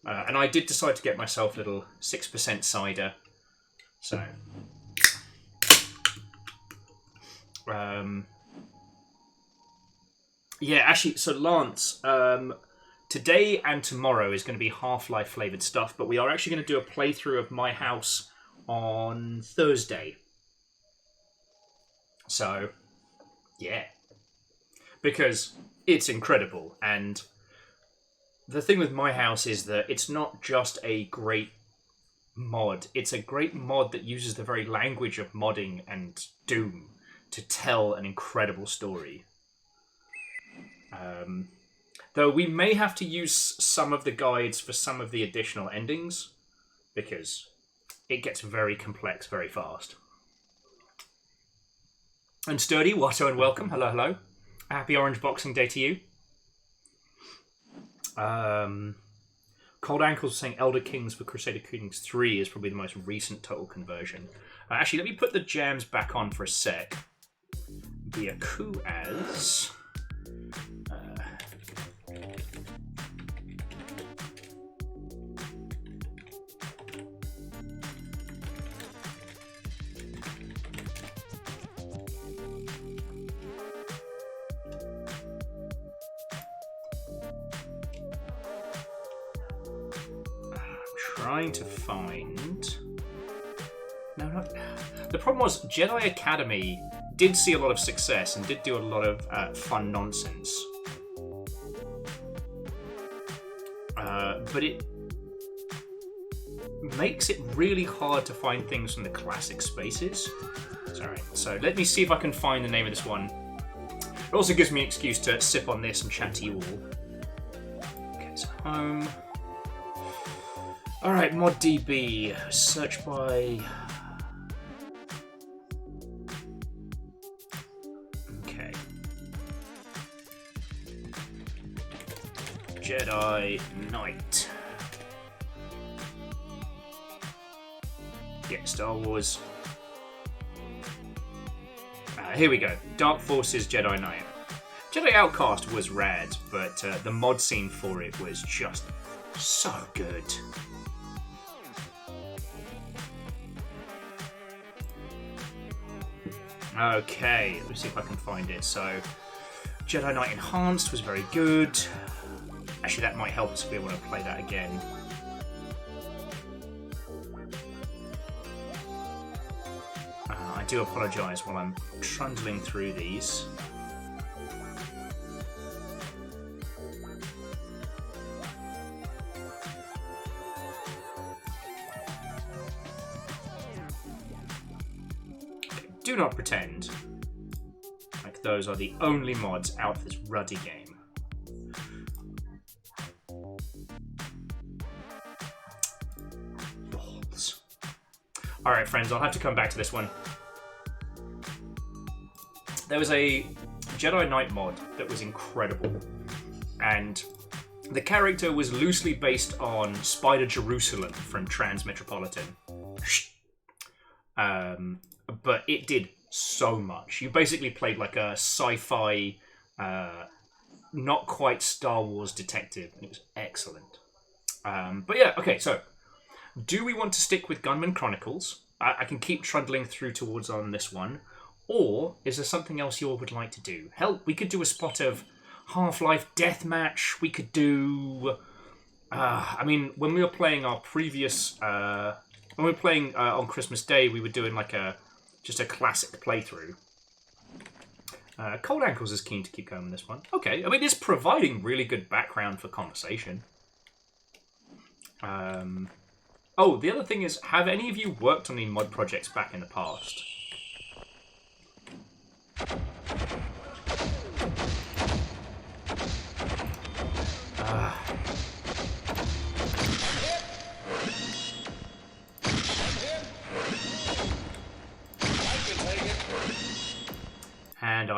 And I did decide to get myself a little 6% cider. So, yeah, actually, so Lance, today and tomorrow is going to be Half-Life flavoured stuff, but we are actually going to do a playthrough of My House on Thursday. So, yeah. Because it's incredible, and the thing with My House is that it's not just a great mod, it's a great mod that uses the very language of modding and Doom to tell an incredible story. Though we may have to use some of the guides for some of the additional endings, because it gets very complex very fast. And Sturdy, Watto and welcome. Hello, hello. Happy Orange Boxing Day to you. Cold Ankles saying Elder Kings for Crusader Kings 3 is probably the most recent total conversion. Actually, let me put the jams back on for a sec. Byaku as... trying to find... No, not... The problem was Jedi Academy did see a lot of success and did do a lot of fun nonsense. But it makes it really hard to find things from the classic spaces. Sorry. So let me see if I can find the name of this one. It also gives me an excuse to sip on this and chat to you all. Okay, so home. Alright, ModDB. Search by... Okay. Jedi Knight. Yeah, Star Wars. Here we go. Dark Forces Jedi Knight. Jedi Outcast was rad, but the mod scene for it was just so good. Okay, let me see if I can find it. So, Jedi Knight Enhanced was very good. Actually, that might help us if we want to play that again. I do apologise while I'm trundling through these. Do not pretend like those are the only mods out of this ruddy game. Balls. Alright friends, I'll have to come back to this one. There was a Jedi Knight mod that was incredible, and the character was loosely based on Spider Jerusalem from Transmetropolitan. But it did so much. You basically played like a sci-fi, not quite Star Wars detective, and it was excellent. But yeah, okay, so do we want to stick with Gunman Chronicles? I can keep trundling through towards on this one. Or is there something else you all would like to do? Hell, we could do a spot of Half-Life Deathmatch. We could do... I mean, when we were playing our previous... when we were playing on Christmas Day, we were doing like just a classic playthrough. Cold Ankles is keen to keep going on this one. Okay, I mean, it's providing really good background for conversation. Oh, the other thing is, have any of you worked on any mod projects back in the past?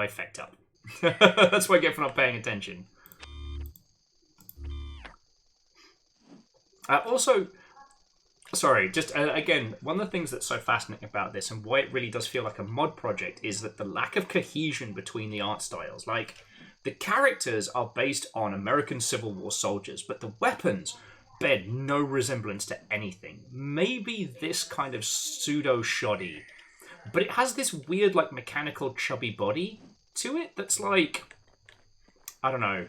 I fecked up. That's what I get for not paying attention. Also, sorry, just again, one of the things that's so fascinating about this and why it really does feel like a mod project is that the lack of cohesion between the art styles. Like, the characters are based on American Civil War soldiers, but the weapons bear no resemblance to anything. Maybe this kind of pseudo-shoddy, but it has this weird, like, mechanical chubby body to it that's like, I don't know,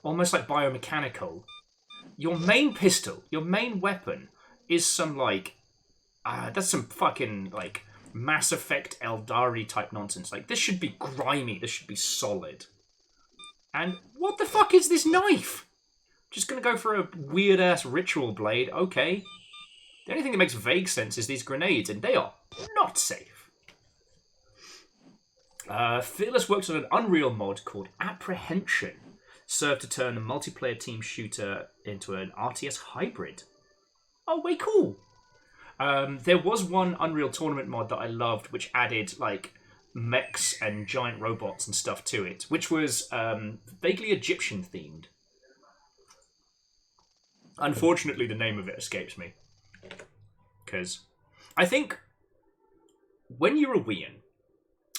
almost like biomechanical. Your main pistol, your main weapon, is some, like, that's some fucking, like, Mass Effect Eldari type nonsense. Like, this should be grimy, this should be solid. And what the fuck is this knife? Just gonna go for a weird-ass ritual blade, okay. The only thing that makes vague sense is these grenades, and they are not safe. Fearless works on an Unreal mod called Apprehension, served to turn a multiplayer team shooter into an RTS hybrid. Oh, way cool. There was one Unreal Tournament mod that I loved, which added, like, mechs and giant robots and stuff to it, which was vaguely Egyptian themed. Unfortunately, the name of it escapes me. Because I think when you're a Wian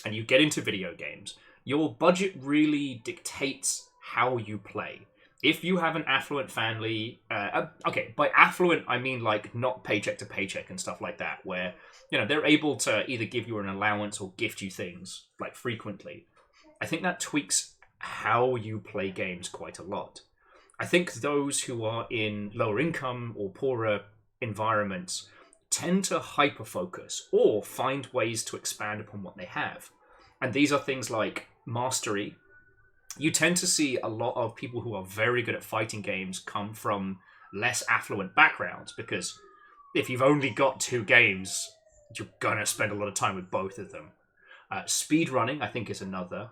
and you get into video games, your budget really dictates how you play. If you have an affluent family, okay, by affluent I mean like not paycheck to paycheck and stuff like that, where, you know, they're able to either give you an allowance or gift you things like frequently. I think that tweaks how you play games quite a lot. I think those who are in lower income or poorer environments tend to hyper-focus or find ways to expand upon what they have. And these are things like mastery. You tend to see a lot of people who are very good at fighting games come from less affluent backgrounds, because if you've only got 2 games, you're gonna spend a lot of time with both of them. Speedrunning, I think, is another.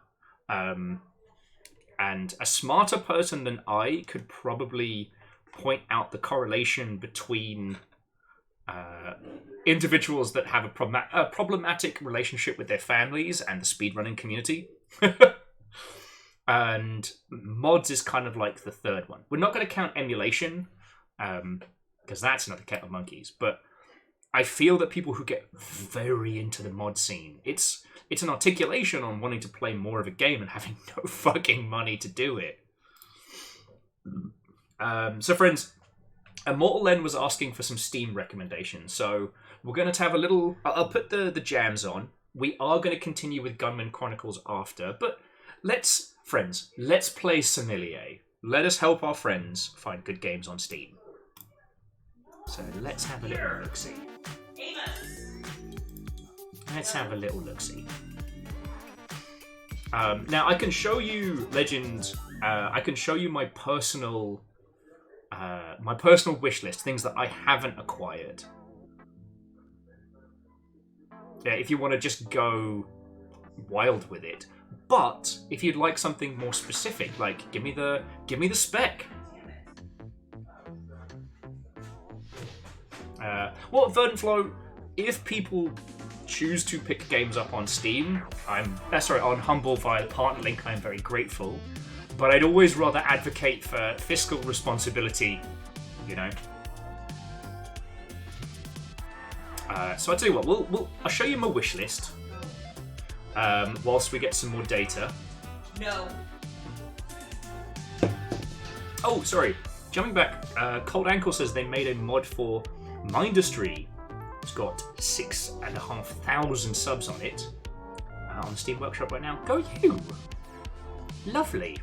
And a smarter person than I could probably point out the correlation between individuals that have a problematic relationship with their families and the speedrunning community. And mods is kind of like the third one. We're not going to count emulation, because that's another kettle of monkeys. But I feel that people who get very into the mod scene, it's an articulation on wanting to play more of a game and having no fucking money to do it. So friends, Immortal N was asking for some Steam recommendations. So we're going to have a little... I'll put the jams on. We are going to continue with Gunman Chronicles after. But let's play Sommelier. Let us help our friends find good games on Steam. So let's have a little look-see. Let's have a little look-see. Now I can show you Legend. I can show you my personal wish list, things that I haven't acquired. Yeah, if you want to just go wild with it. But if you'd like something more specific, like give me the spec. Well, Vernflow, if people choose to pick games up on Steam, on Humble via the partner link, I'm very grateful. But I'd always rather advocate for fiscal responsibility, you know. So I'll tell you what, I'll show you my wish list. Whilst we get some more data. No. Oh, sorry. Jumping back, Cold Ankle says they made a mod for Mindustry. It's got 6,500 subs on it. On the Steam Workshop right now. Go you! Lovely.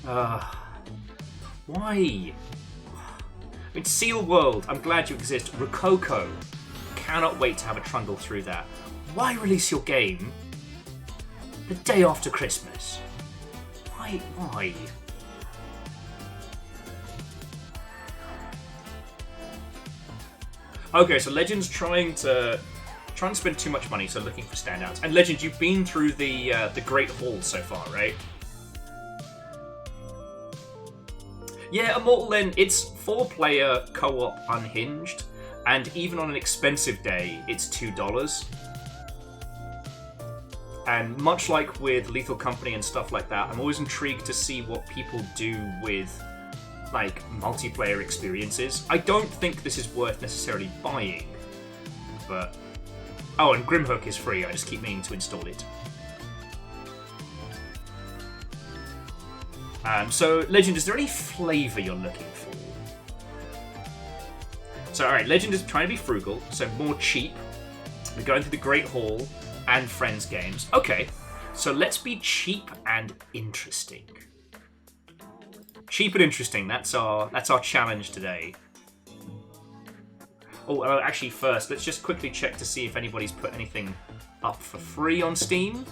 Why? I mean, Seal World, I'm glad you exist. Rococo, cannot wait to have a trundle through that. Why release your game the day after Christmas? Why? Okay, so Legend's trying to spend too much money, so looking for standouts. And Legend, you've been through the Great Hall so far, right? Yeah, Immortal N, it's 4-player co-op unhinged, and even on an expensive day, it's $2. And much like with Lethal Company and stuff like that, I'm always intrigued to see what people do with, like, multiplayer experiences. I don't think this is worth necessarily buying, but... Oh, and Grimhook is free. I just keep meaning to install it. So, Legend, is there any flavour you're looking for? So, alright, Legend is trying to be frugal, so more cheap. We're going through the Great Hall and Friends games. Okay, so let's be cheap and interesting. Cheap and interesting, that's our challenge today. Oh, actually first, let's just quickly check to see if anybody's put anything up for free on Steam.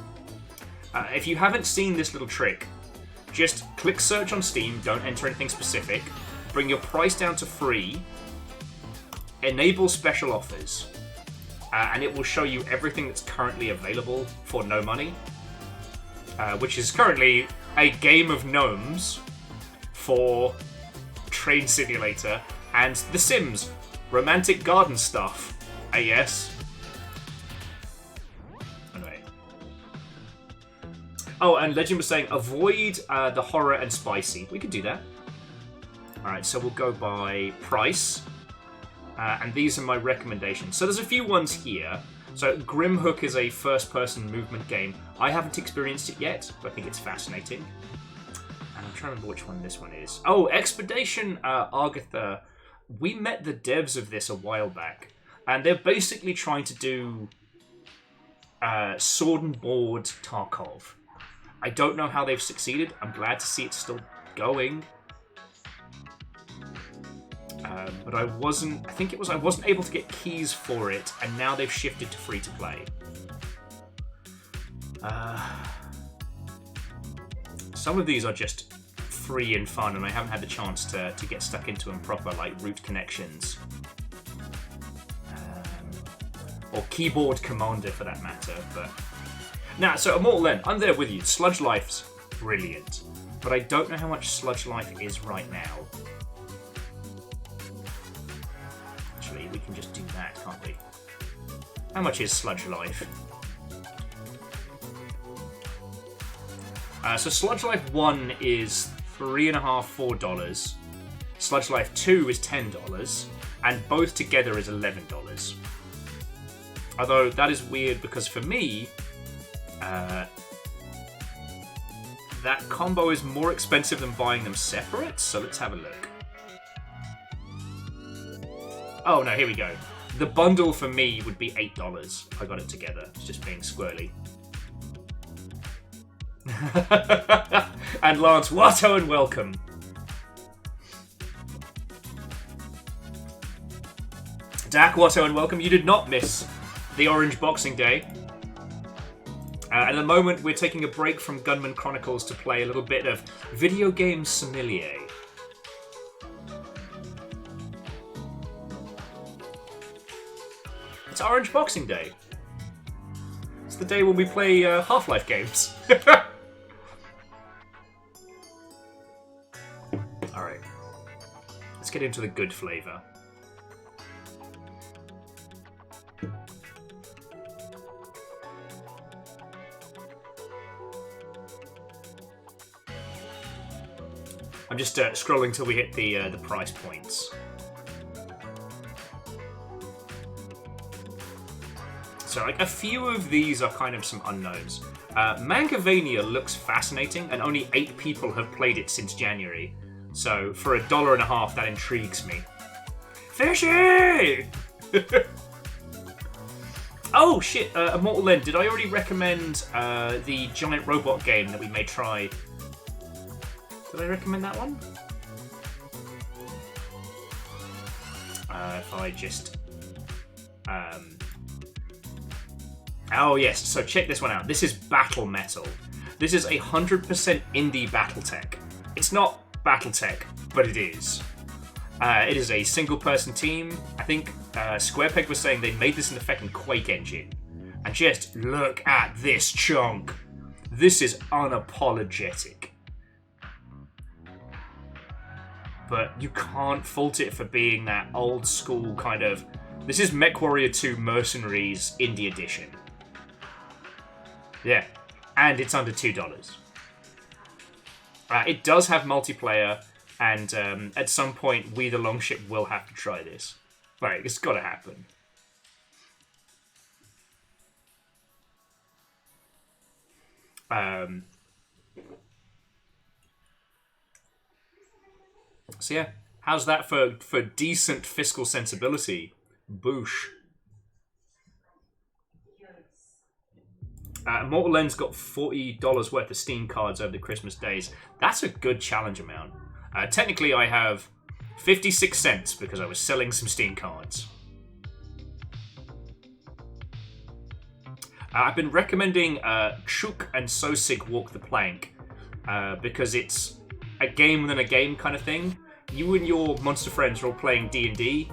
If you haven't seen this little trick, just click search on Steam, don't enter anything specific, bring your price down to free, enable special offers, and it will show you everything that's currently available for no money, which is currently a game of gnomes for Train Simulator and The Sims, romantic garden stuff, yes. Anyway. Oh, and Legend was saying, avoid the horror and spicy. We can do that. Alright, so we'll go by price. And these are my recommendations. So there's a few ones here. So Grimhook is a first-person movement game. I haven't experienced it yet, but I think it's fascinating. And I'm trying to remember which one this one is. Oh, Expedition Argatha. We met the devs of this a while back. And they're basically trying to do Sword and Board Tarkov. I don't know how they've succeeded. I'm glad to see it's still going. But I wasn't able to get keys for it, and now they've shifted to free to play. Some of these are just free and fun, and I haven't had the chance to get stuck into them proper, like Root Connections. Or Keyboard Commander for that matter, but... Now, so Immortal End, I'm there with you. Sludge Life's brilliant, but I don't know how much Sludge Life is right now. Actually, we can just do that, can't we? How much is Sludge Life? So Sludge Life 1 is $3.50, $4. Sludge Life 2 is $10, and both together is $11. Although that is weird because for me, that combo is more expensive than buying them separate, so let's have a look. Oh no, here we go. The bundle for me would be $8. I got it together. It's just being squirrely. And Lance, Watto and welcome. Dak, Watto and welcome. You did not miss the Orange Boxing Day. At the moment, we're taking a break from Gunman Chronicles to play a little bit of video game sommelier. It's Orange Boxing Day. It's the day when we play Half-Life games. Alright. Let's get into the good flavour. I'm just scrolling till we hit the price points. So, like, a few of these are kind of some unknowns. Mangavania looks fascinating, and only 8 people have played it since January. So, for $1.50, that intrigues me. Fishy! Oh, shit! Immortal End. Did I already recommend the giant robot game that we may try? Did I recommend that one? If I just... Oh yes, so check this one out. This is Battle Metal. This is 100% indie Battletech. It's not Battletech, but it is. It is a single-person team. I think Squarepeg was saying they made this in the fucking Quake engine. And just look at this chunk. This is unapologetic. But you can't fault it for being that old school kind of... This is MechWarrior 2 Mercenaries Indie Edition. Yeah, and it's under $2. It does have multiplayer, and at some point, we the Longship will have to try this. Right, it's got to happen. So yeah, how's that for decent fiscal sensibility? Boosh. Mortal Lens got $40 worth of Steam cards over the Christmas days. That's a good challenge amount. Technically, I have 56 cents because I was selling some Steam cards. I've been recommending Chuk and Sosig Walk the Plank because it's a game within a game kind of thing. You and your monster friends are all playing D&D,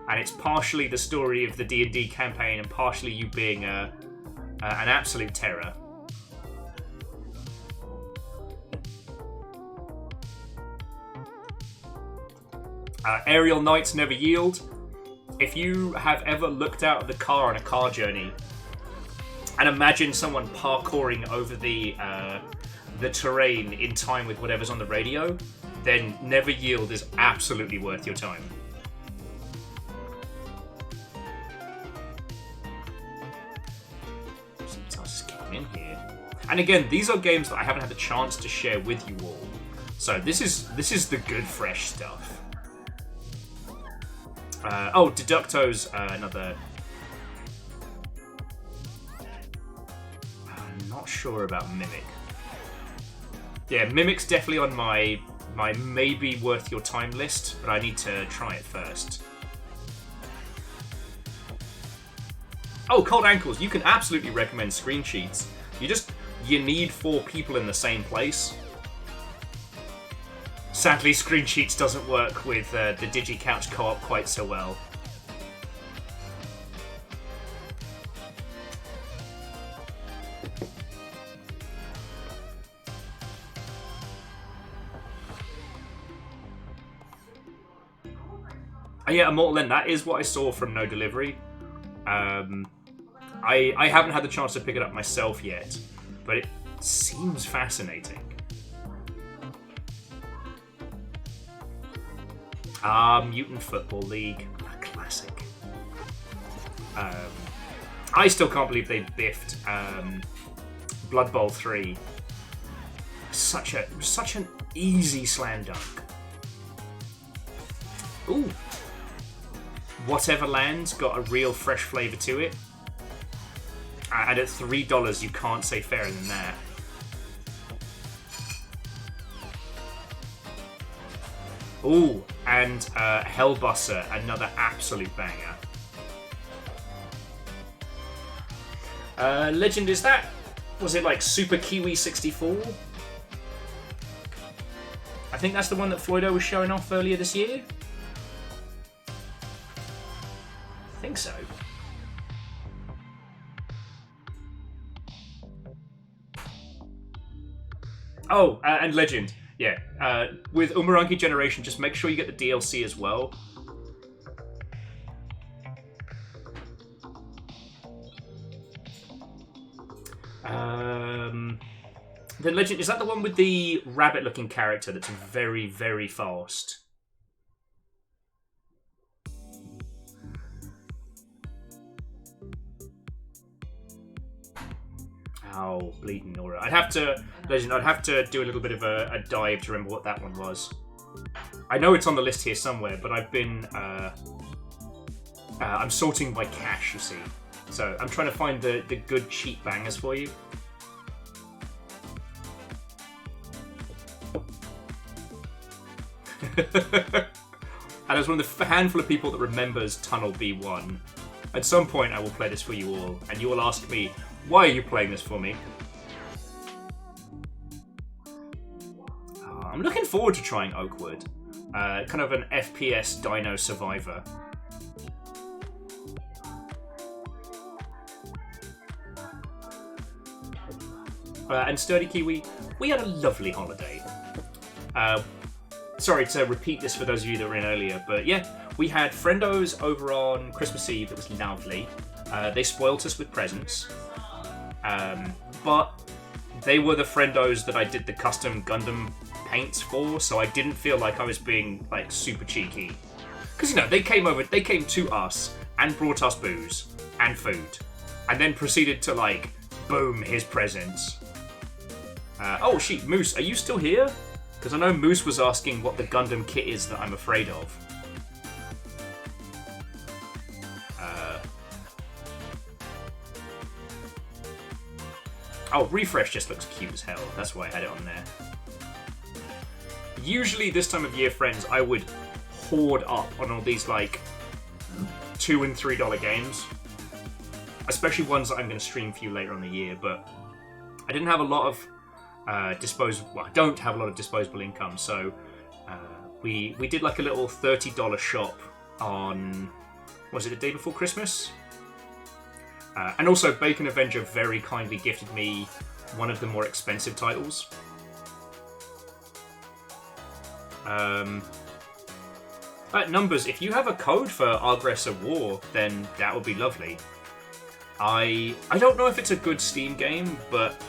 and it's partially the story of the D&D campaign and partially you being an absolute terror. Aerial Knights Never Yield. If you have ever looked out of the car on a car journey and imagine someone parkouring over the terrain in time with whatever's on the radio, then Never Yield is absolutely worth your time. Something else came in here. And again, these are games that I haven't had the chance to share with you all. So this is the good fresh stuff. Deducto's another. I'm not sure about Mimic. Yeah, Mimic's definitely on my maybe worth your time list, but I need to try it first. Oh, Cold Ankles. You can absolutely recommend screen sheets. You need 4 people in the same place. Sadly, screen sheets doesn't work with the DigiCouch co-op quite so well. Oh yeah, Immortal End, that is what I saw from No Delivery. I haven't had the chance to pick it up myself yet, but it seems fascinating. Mutant Football League, a classic. I still can't believe they biffed Blood Bowl 3. Such an easy slam dunk. Ooh. Whatever Land's got a real fresh flavour to it. And at $3, you can't say fairer than that. Ooh, and Hellbusser, another absolute banger. Legend, is that... Was it like Super Kiwi 64? I think that's the one that Floydo was showing off earlier this year. I think so. Oh, and Legend. Yeah, with Umurangi Generation, just make sure you get the DLC as well. The Legend, is that the one with the rabbit-looking character that's very, very fast? Oh, bleeding Nora. I'd have to do a little bit of a dive to remember what that one was. I know it's on the list here somewhere, but I've been... I'm sorting by cash, you see. So I'm trying to find the good cheap bangers for you. And as one of the handful of people that remembers Tunnel B1, at some point I will play this for you all, and you will ask me, why are you playing this for me? I'm looking forward to trying Oakwood. Kind of an FPS Dino Survivor. And Sturdy Kiwi, we had a lovely holiday. Sorry to repeat this for those of you that were in earlier, but yeah, we had friendos over on Christmas Eve. It was lovely. They spoilt us with presents. but they were the friendos that I did the custom Gundam paints for, so I didn't feel like I was being like super cheeky. Because, you know, they came to us and brought us booze and food, and then proceeded to, like, boom, his presents. Oh, shit, Moose, are you still here? Because I know Moose was asking what the Gundam kit is that I'm afraid of. Oh, Refresh just looks cute as hell. That's why I had it on there. Usually this time of year, friends, I would hoard up on all these, like, $2 and $3 games. Especially ones that I'm going to stream for you later on in the year, but I didn't have a lot of I don't have a lot of disposable income, so we did like a little $30 shop on, was it the day before Christmas? And also Bacon Avenger very kindly gifted me one of the more expensive titles. Numbers, if you have a code for Argress of War, then that would be lovely. I don't know if it's a good Steam game, but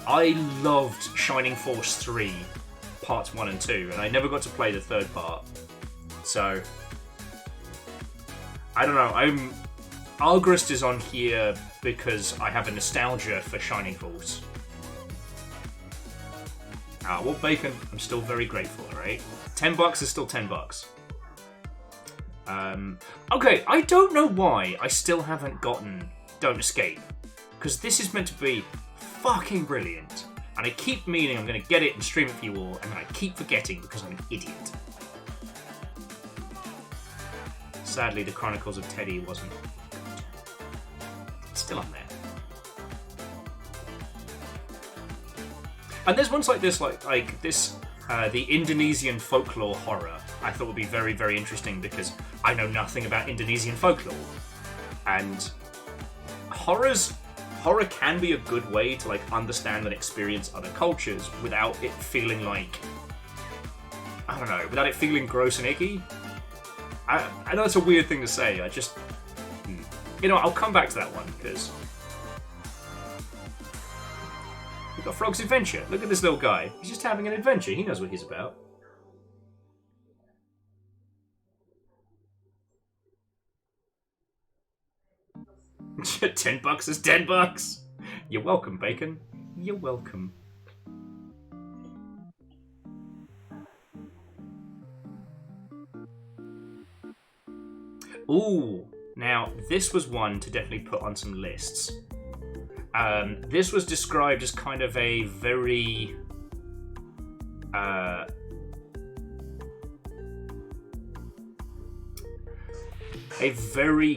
I loved Shining Force 3, parts 1 and 2, and I never got to play the third part. So, I don't know, Argrist is on here because I have a nostalgia for Shining Force. Well, Bacon, I'm still very grateful, alright? $10 is still $10. Okay, I don't know why I still haven't gotten Don't Escape, because this is meant to be fucking brilliant, and I keep meaning I'm going to get it and stream it for you all, and then I keep forgetting because I'm an idiot. Sadly, the Chronicles of Teddy wasn't. It's still on there. And there's ones like this, like this, the Indonesian folklore horror. I thought would be very, very interesting because I know nothing about Indonesian folklore, and horror can be a good way to, like, understand and experience other cultures without it feeling like, I don't know, without it feeling gross and icky. I know it's a weird thing to say, I just, you know, I'll come back to that one, because we've got Frog's Adventure. Look at this little guy. He's just having an adventure. He knows what he's about. $10 is $10. You're welcome, Bacon. You're welcome. Ooh, now this was one to definitely put on some lists. This was described as kind of a very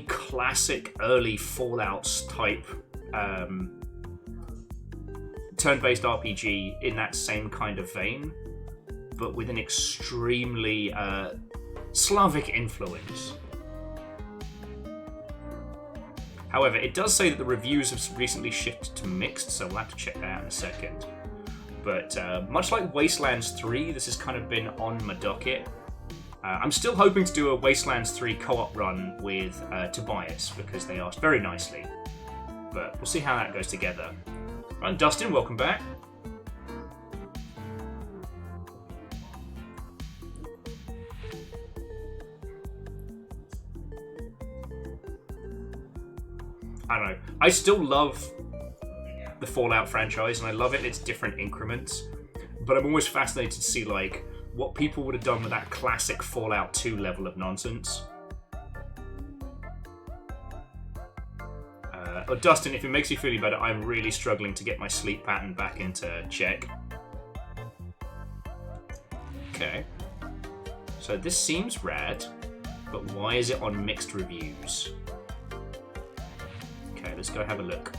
classic early Fallout type turn-based RPG in that same kind of vein, but with an extremely Slavic influence. However, it does say that the reviews have recently shifted to mixed, so we'll have to check that out in a second. But much like Wastelands 3, this has kind of been on my docket. I'm still hoping to do a Wastelands 3 co-op run with Tobias, because they asked very nicely. But we'll see how that goes together. Right, Dustin, welcome back. I don't know. I still love the Fallout franchise, and I love it in its different increments. But I'm always fascinated to see, like, what people would have done with that classic Fallout 2 level of nonsense. Dustin, if it makes you feel any better, I'm really struggling to get my sleep pattern back into check. Okay. So this seems rad, but why is it on mixed reviews? Okay, let's go have a look.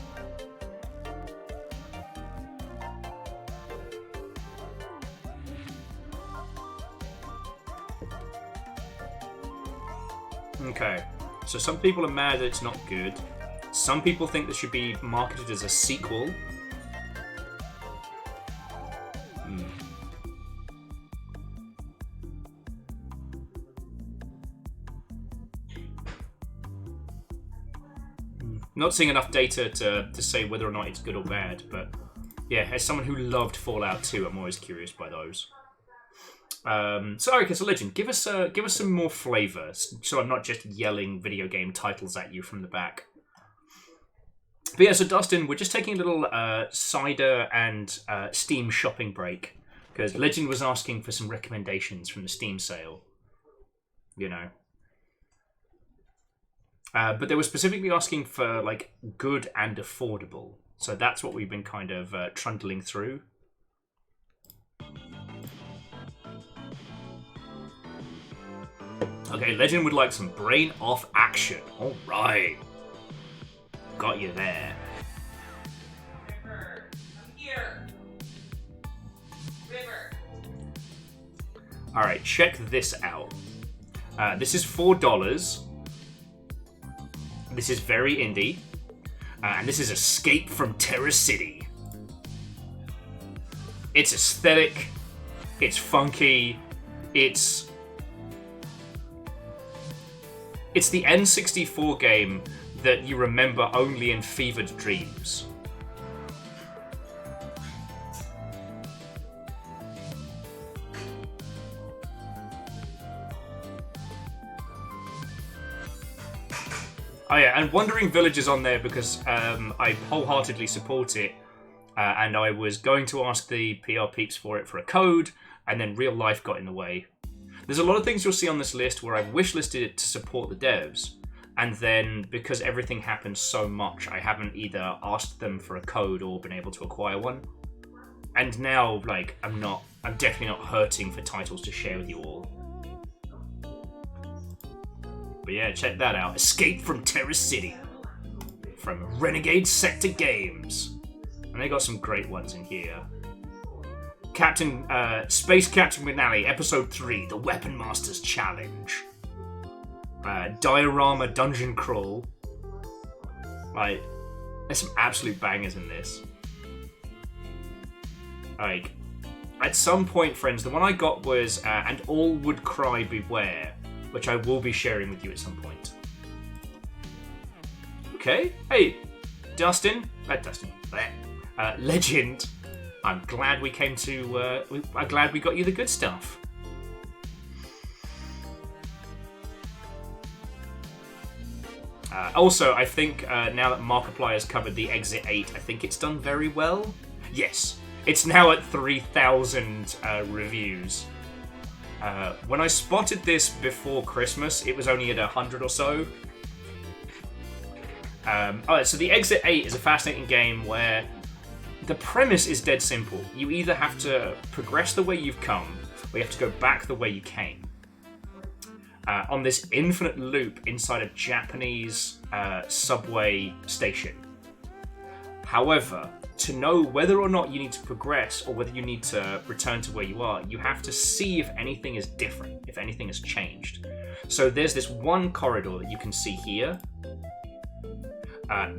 Okay, so some people are mad that it's not good. Some people think this should be marketed as a sequel. Not seeing enough data to say whether or not it's good or bad, but Yeah, as someone who loved Fallout 2, I'm always curious by those. So Legend, give us some more flavour, so I'm not just yelling video game titles at you from the back. But yeah, so Dustin, we're just taking a little cider and Steam shopping break, because Legend was asking for some recommendations from the Steam sale. You know. But they were specifically asking for, like, good and affordable. So that's what we've been kind of trundling through. Okay, Legend would like some brain-off action. All right. Got you there. River, come here. River. All right, check this out. This is $4. This is very indie. And this is Escape from Terror City. It's aesthetic. It's funky. It's the N64 game that you remember only in fevered dreams. Oh yeah, and Wandering Village is on there because I wholeheartedly support it, and I was going to ask the PR peeps for it for a code, and then real life got in the way. There's a lot of things you'll see on this list where I've wishlisted it to support the devs, and then because everything happened so much, I haven't either asked them for a code or been able to acquire one. And now, like, I'm definitely not hurting for titles to share with you all. But yeah, check that out. Escape from Terror City. From Renegade Sector Games. And they got some great ones in here. Space Captain McNally, Episode 3, The Weapon Master's Challenge. Diorama Dungeon Crawl. Like, there's some absolute bangers in this. Like, at some point, friends, the one I got was And All Would Cry Beware, which I will be sharing with you at some point. Okay, hey, Dustin, Legend. I'm glad we came to. I'm glad we got you the good stuff. Also, I think now that Markiplier has covered the Exit 8, I think it's done very well. Yes, it's now at 3,000 reviews. When I spotted this before Christmas, it was only at 100 or so. Alright, so the Exit 8 is a fascinating game where the premise is dead simple. You either have to progress the way you've come, or you have to go back the way you came. On this infinite loop inside a Japanese subway station. However, to know whether or not you need to progress or whether you need to return to where you are, you have to see if anything is different, if anything has changed. So there's this one corridor that you can see here.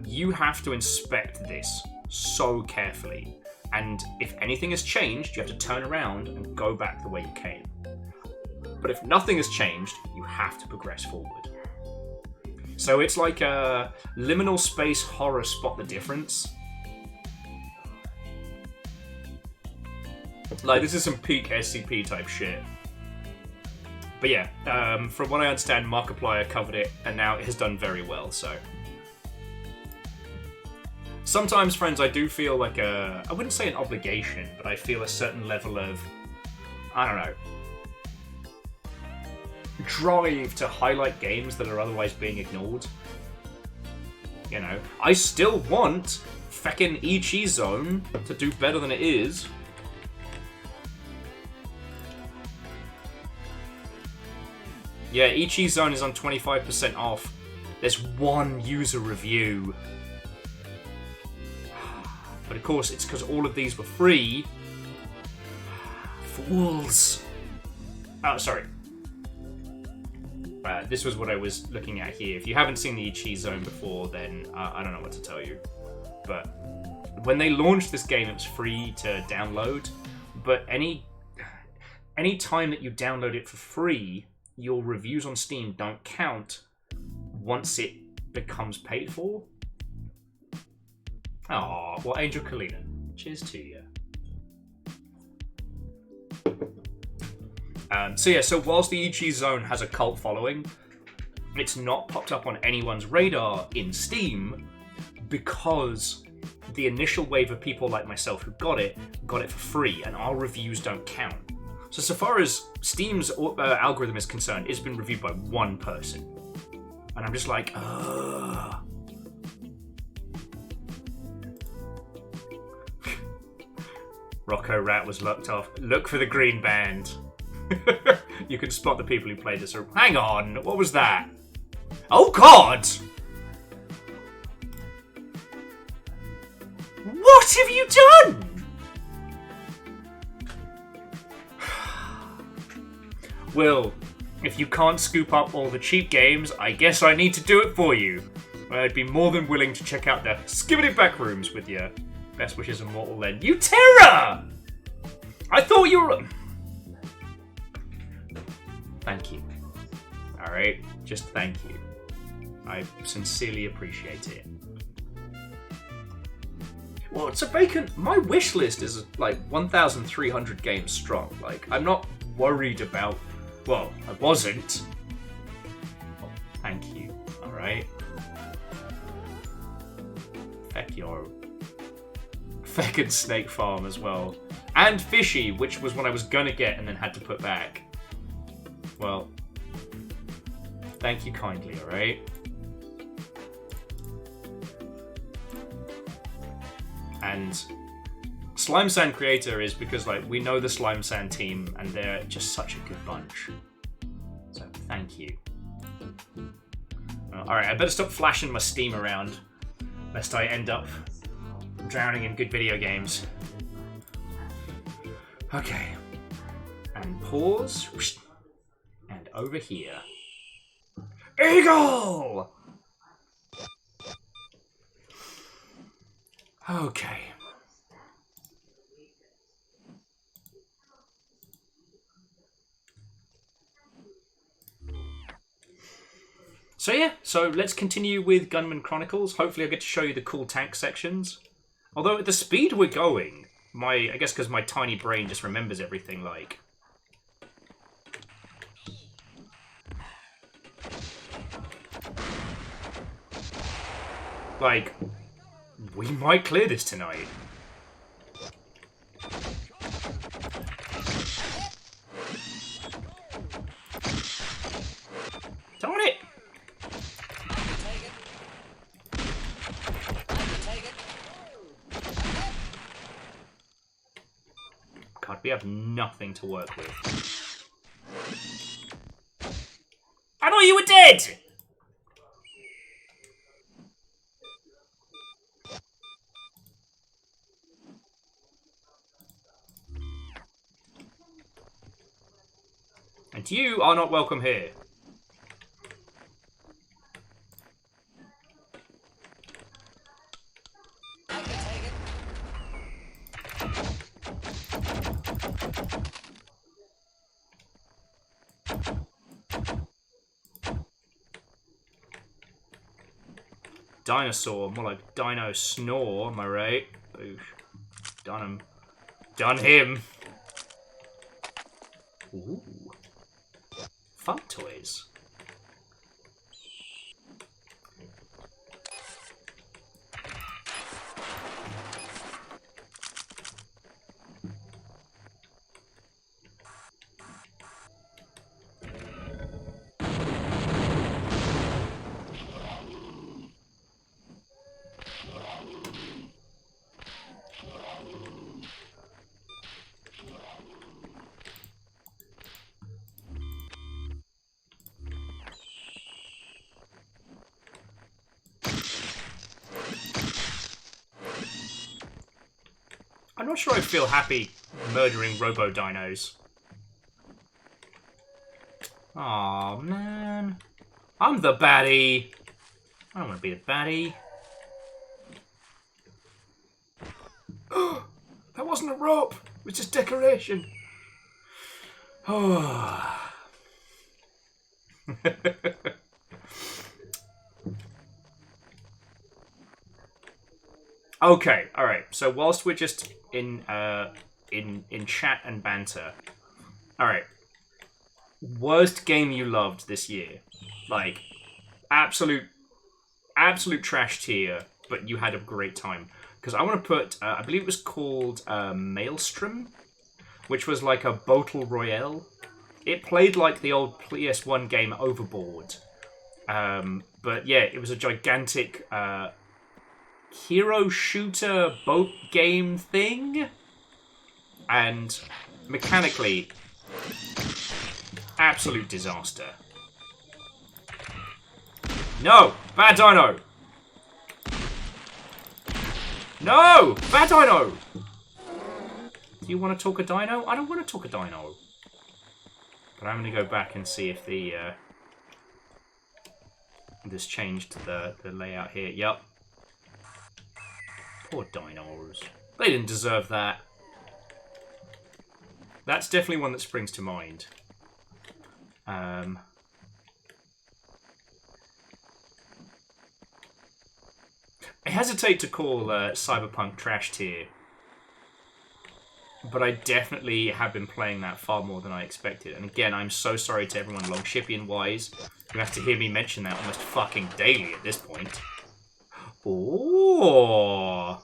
You have to inspect this so carefully, and if anything has changed, you have to turn around and go back the way you came. But if nothing has changed, you have to progress forward. So it's like a liminal space horror spot the difference. Like, this is some peak SCP type shit. But yeah, from what I understand, Markiplier covered it, and now it has done very well, so. Sometimes, friends, I do feel like I wouldn't say an obligation, but I feel a certain level of, I don't know, drive to highlight games that are otherwise being ignored. You know, I still want feckin' Ichi Zone to do better than it is. Yeah, Ichi Zone is on 25% off. There's one user review. But of course, it's because all of these were free. Fools. Oh, sorry. This was what I was looking at here. If you haven't seen the Ichi Zone before, then I don't know what to tell you. But when they launched this game, it was free to download. But any time that you download it for free, your reviews on Steam don't count once it becomes paid for. Oh, well, Angel Kalina. Cheers to you. So yeah, so whilst the EG Zone has a cult following, it's not popped up on anyone's radar in Steam because the initial wave of people like myself who got it for free, and our reviews don't count. So far as Steam's algorithm is concerned, it's been reviewed by one person. And I'm just like, ugh. Rocco Rat was locked off. Look for the green band. You can spot the people who played this. Hang on, what was that? Oh God! What have you done? Well, if you can't scoop up all the cheap games, I guess I need to do it for you. I'd be more than willing to check out the Skibbity Backrooms with you. Best wishes, Immortal End. You terror! I thought you were... Thank you. Alright? Just thank you. I sincerely appreciate it. Well, so Bacon, my wish list is like 1,300 games strong. Like, I'm not worried about... Well, I wasn't. Oh, thank you. Alright? Feck your... Feckin' Snake Farm as well. And Fishy, which was what I was gonna get and then had to put back. Well, thank you kindly, alright? And Slime Sand Creator is because, like, we know the Slime Sand team and they're just such a good bunch. So, thank you. Alright, I better stop flashing my Steam around, lest I end up drowning in good video games. Okay. And pause. And over here. Eagle! Okay. So yeah, so let's continue with Gunman Chronicles. Hopefully I'll get to show you the cool tank sections. Although at the speed we're going, I guess because my tiny brain just remembers everything, like, we might clear this tonight. Darn it! God, we have nothing to work with. I thought you were dead! And you are not welcome here. Dinosaur, more like Dino Snore, am I right? Boosh. Done him. Done him. Ooh. Fun toys. I'm not sure I'd feel happy murdering robo-dinos. Aw, man. I'm the baddie. I don't want to be the baddie. That wasn't a rope. It was just decoration. Oh. Okay, all right. So whilst we're just in chat and banter, all right. Worst game you loved this year, like absolute trash tier, but you had a great time. Because I want to put, I believe it was called Maelstrom, which was like a Battle Royale. It played like the old PS1 game Overboard. But yeah, it was a gigantic hero shooter boat game thing. And mechanically, absolute disaster. No! Bad dino! No! Bad dino! Do you want to talk a dino? I don't want to talk a dino. But I'm going to go back and see if the this changed the layout here. Yep. Poor dinos. They didn't deserve that. That's definitely one that springs to mind. I hesitate to call Cyberpunk trash tier, but I definitely have been playing that far more than I expected. And again, I'm so sorry to everyone Longshipian-wise who has to hear me mention that almost fucking daily at this point. Oh,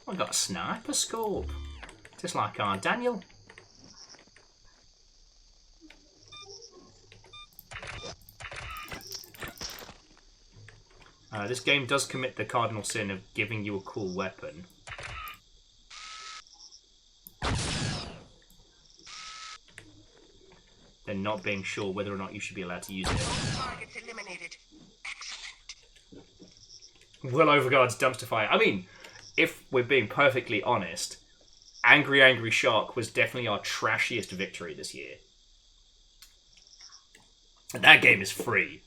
I got a sniper scope, just like Aunt Daniel. This game does commit the cardinal sin of giving you a cool weapon. Then not being sure whether or not you should be allowed to use it. Targets eliminated. Will Overguard's dumpster fire. I mean, if we're being perfectly honest, Angry Shark was definitely our trashiest victory this year. And that game is free.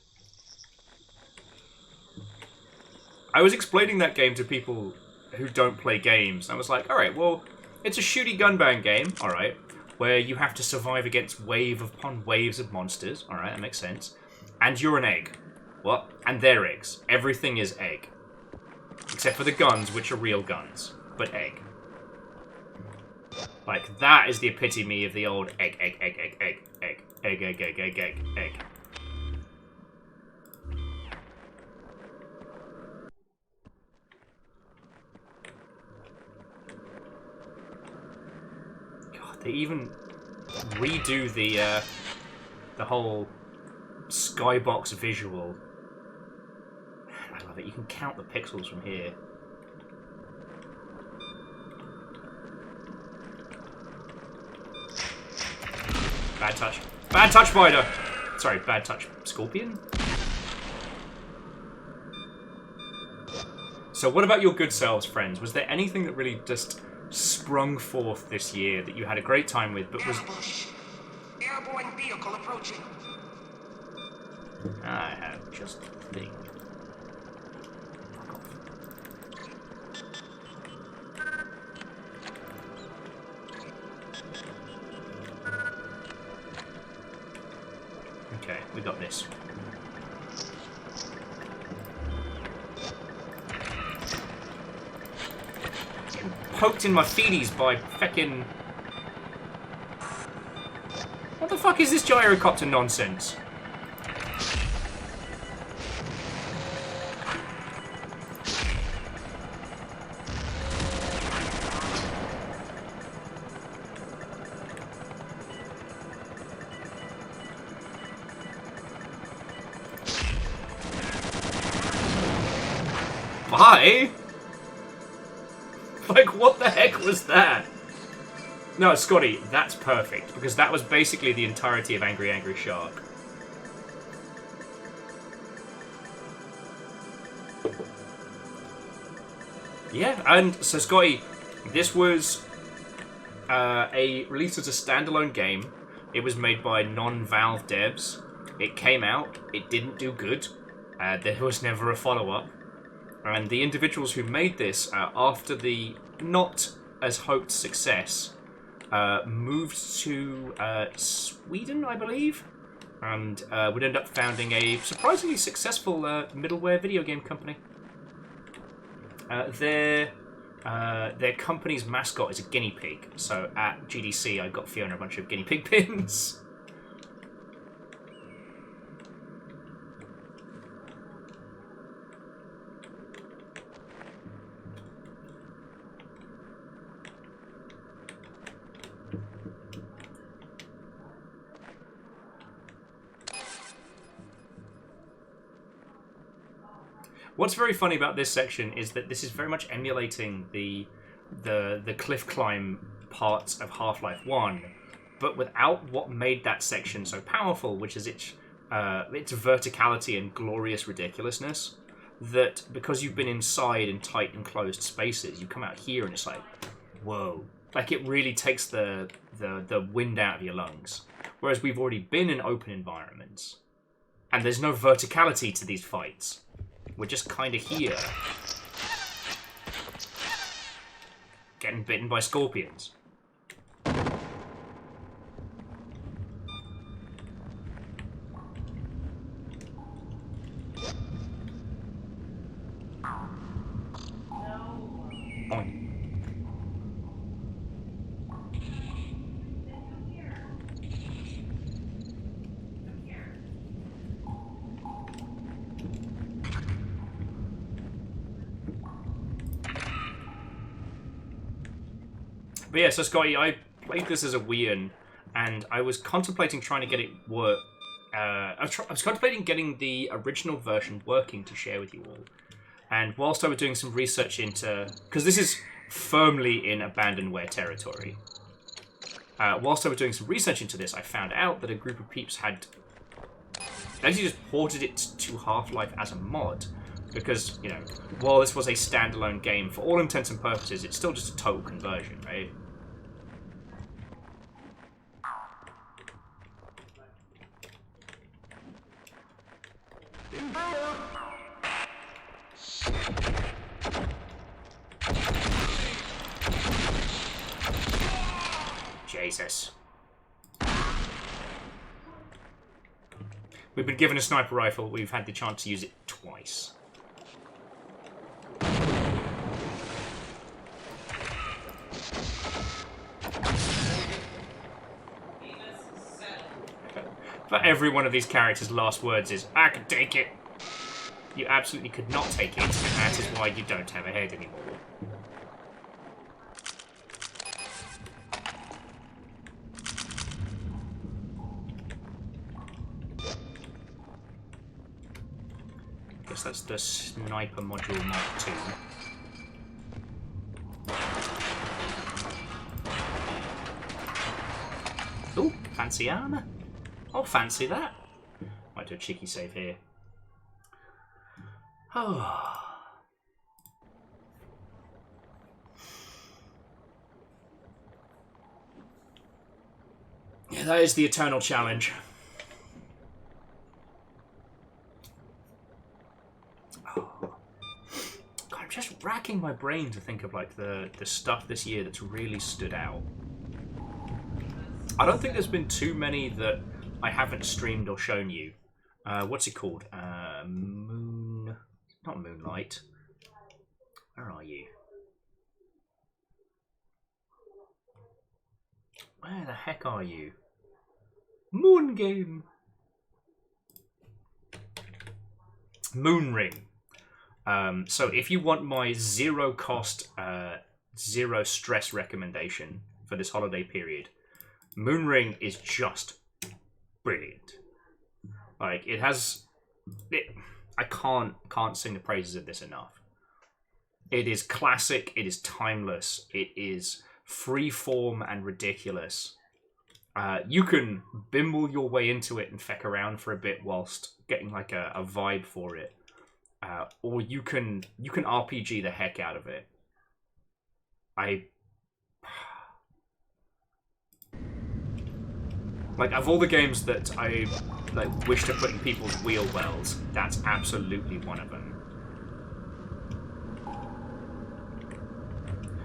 I was explaining that game to people who don't play games. I was like, alright, well, it's a shooty gunbang game, alright, where you have to survive against wave upon waves of monsters. Alright, that makes sense. And you're an egg. What? And they're eggs. Everything is egg. Except for the guns, which are real guns. But egg. Like, that is the epitome of the old egg. They even redo the whole skybox visual. I love it. You can count the pixels from here. Bad touch. Bad touch, spider! Sorry, bad touch, scorpion? So what about your good selves, friends? Was there anything that really just sprung forth this year that you had a great time with, but was... Airborne vehicle approaching. I have just a thing. Okay, we got this. Poked in my feeties by feckin'... What the fuck is this gyrocopter nonsense? Bye? Like, what the heck was that? No, Scotty, that's perfect, because that was basically the entirety of Angry Shark. Yeah, and so Scotty, this was released as a standalone game. It was made by non-Valve devs. It came out, it didn't do good. There was never a follow-up. And the individuals who made this, after the not as hoped success, moved to Sweden, I believe, and would end up founding a surprisingly successful middleware video game company. Their company's mascot is a guinea pig, so at GDC I got Fiona a bunch of guinea pig pins. What's very funny about this section is that this is very much emulating the cliff climb parts of Half-Life 1, but without what made that section so powerful, which is its verticality and glorious ridiculousness. That because you've been inside in tight enclosed spaces, you come out here and it's like, whoa! Like it really takes the wind out of your lungs. Whereas we've already been in open environments, and there's no verticality to these fights. We're just kind of here. Getting bitten by scorpions. Oink. But yeah, so Scotty, I played this as a Wii, and I was contemplating trying to get it work. I was contemplating getting the original version working to share with you all. And whilst I was doing some research into... Because this is firmly in abandonware territory. Whilst I was doing some research into this, I found out that a group of peeps had actually just ported it to Half-Life as a mod. Because, you know, while this was a standalone game, for all intents and purposes, it's still just a total conversion, right? Jesus. We've been given a sniper rifle, we've had the chance to use it twice. But every one of these characters' last words is, I can take it. You absolutely could not take it, and that is why you don't have a head anymore. Guess that's the sniper module Mark II. Ooh, fancy armor. I'll fancy that. Might do a cheeky save here. Oh. Yeah, that is the eternal challenge. Oh. God, I'm just racking my brain to think of like the stuff this year that's really stood out. I don't think there's been too many that I haven't streamed or shown you. What's it called? Not Moonlight. Where are you? Where the heck are you? Moon Game. Moon Ring. So if you want my zero cost, zero stress recommendation for this holiday period, Moon Ring is just brilliant. Like it has, I can't sing the praises of this enough. It is classic. It is timeless. It is freeform and ridiculous. You can bimble your way into it and feck around for a bit whilst getting like a vibe for it, or you can RPG the heck out of it. Like, of all the games that I like wish to put in people's wheel wells, that's absolutely one of them.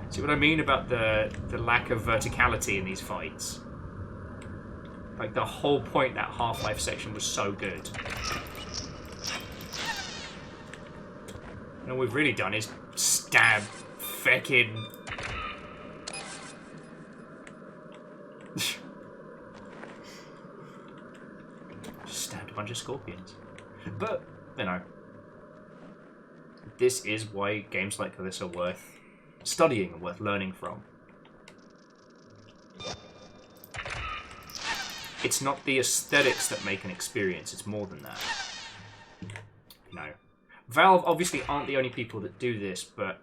See what I mean about the lack of verticality in these fights? Like, the whole point that Half-Life section was so good. And all we've really done is stab feckin'... stabbed a bunch of scorpions. But, you know, this is why games like this are worth studying and worth learning from. It's not the aesthetics that make an experience, it's more than that. No. Valve obviously aren't the only people that do this, but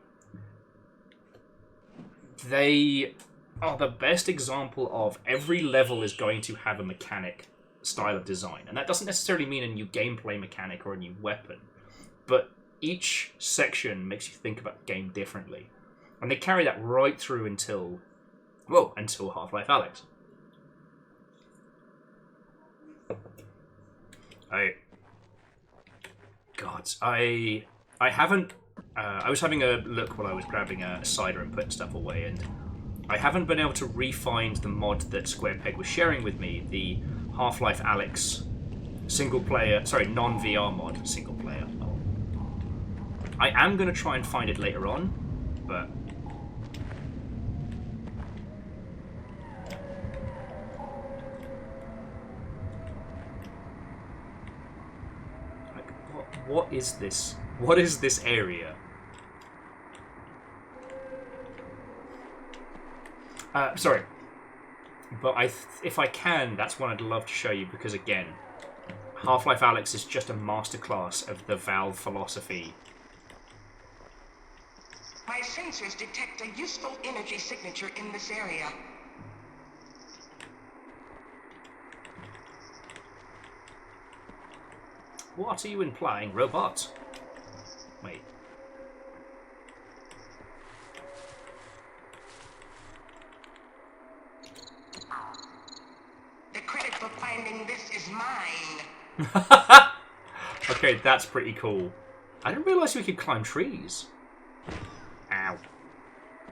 they are the best example of every level is going to have a mechanic style of design. And that doesn't necessarily mean a new gameplay mechanic or a new weapon, but each section makes you think about the game differently. And they carry that right through until Half-Life Alyx. I haven't... I was having a look while I was grabbing a cider and putting stuff away, and I haven't been able to re-find the mod that SquarePeg was sharing with me, the Half-Life Alyx non-VR mod, single player. I am going to try and find it later on, but... What is this? What is this area? Sorry. But if I can, that's one I'd love to show you, because again, Half-Life Alyx is just a masterclass of the Valve philosophy. My sensors detect a useful energy signature in this area. What are you implying, robot? Wait. The credit for finding this is mine. Okay, that's pretty cool. I didn't realise we could climb trees. Ow.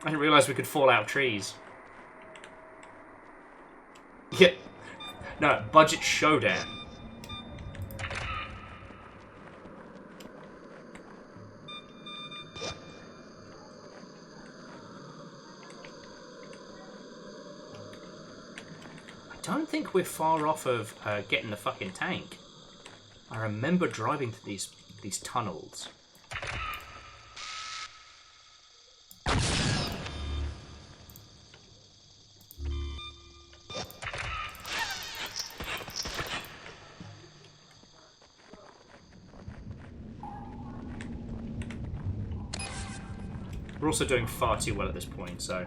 I didn't realise we could fall out of trees. Yeah. No, budget showdown. I don't think we're far off of getting the fucking tank. I remember driving to these tunnels. We're also doing far too well at this point, so...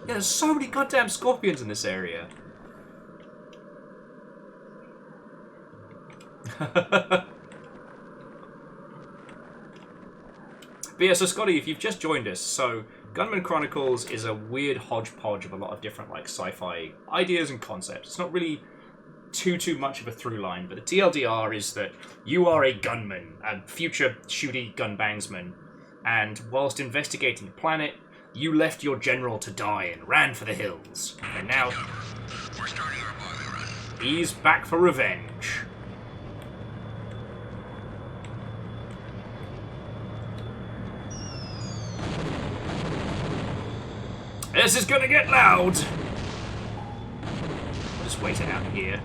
Yeah, there's so many goddamn scorpions in this area. But yeah, so Scotty, if you've just joined us, so Gunman Chronicles is a weird hodgepodge of a lot of different like sci-fi ideas and concepts. It's not really too much of a through line, but the TLDR is that you are a gunman, a future shooty gunbangsman, and whilst investigating the planet, you left your general to die and ran for the hills. And now We're starting our bombing run. he's back for revenge. This is gonna get loud! Just wait it out here.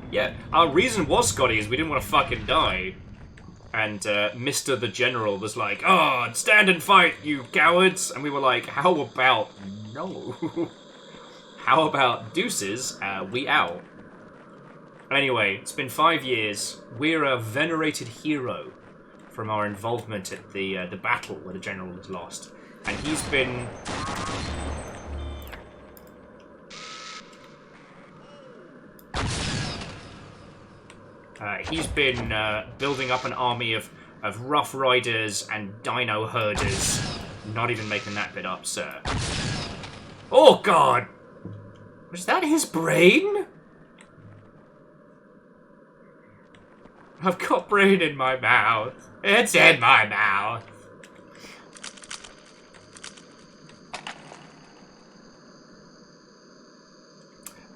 Yeah, our reason was, Scotty, is we didn't want to fucking die. And Mr. the General was like, "Oh, stand and fight, you cowards!" And we were like, how about no? How about deuces, we out. Anyway, it's been 5 years. We're a venerated hero from our involvement at the battle where the General was lost. And he's been... building up an army of of Rough Riders and Dino Herders. Not even making that bit up, sir. Oh, God! Was that his brain? I've got brain in my mouth. It's in my mouth.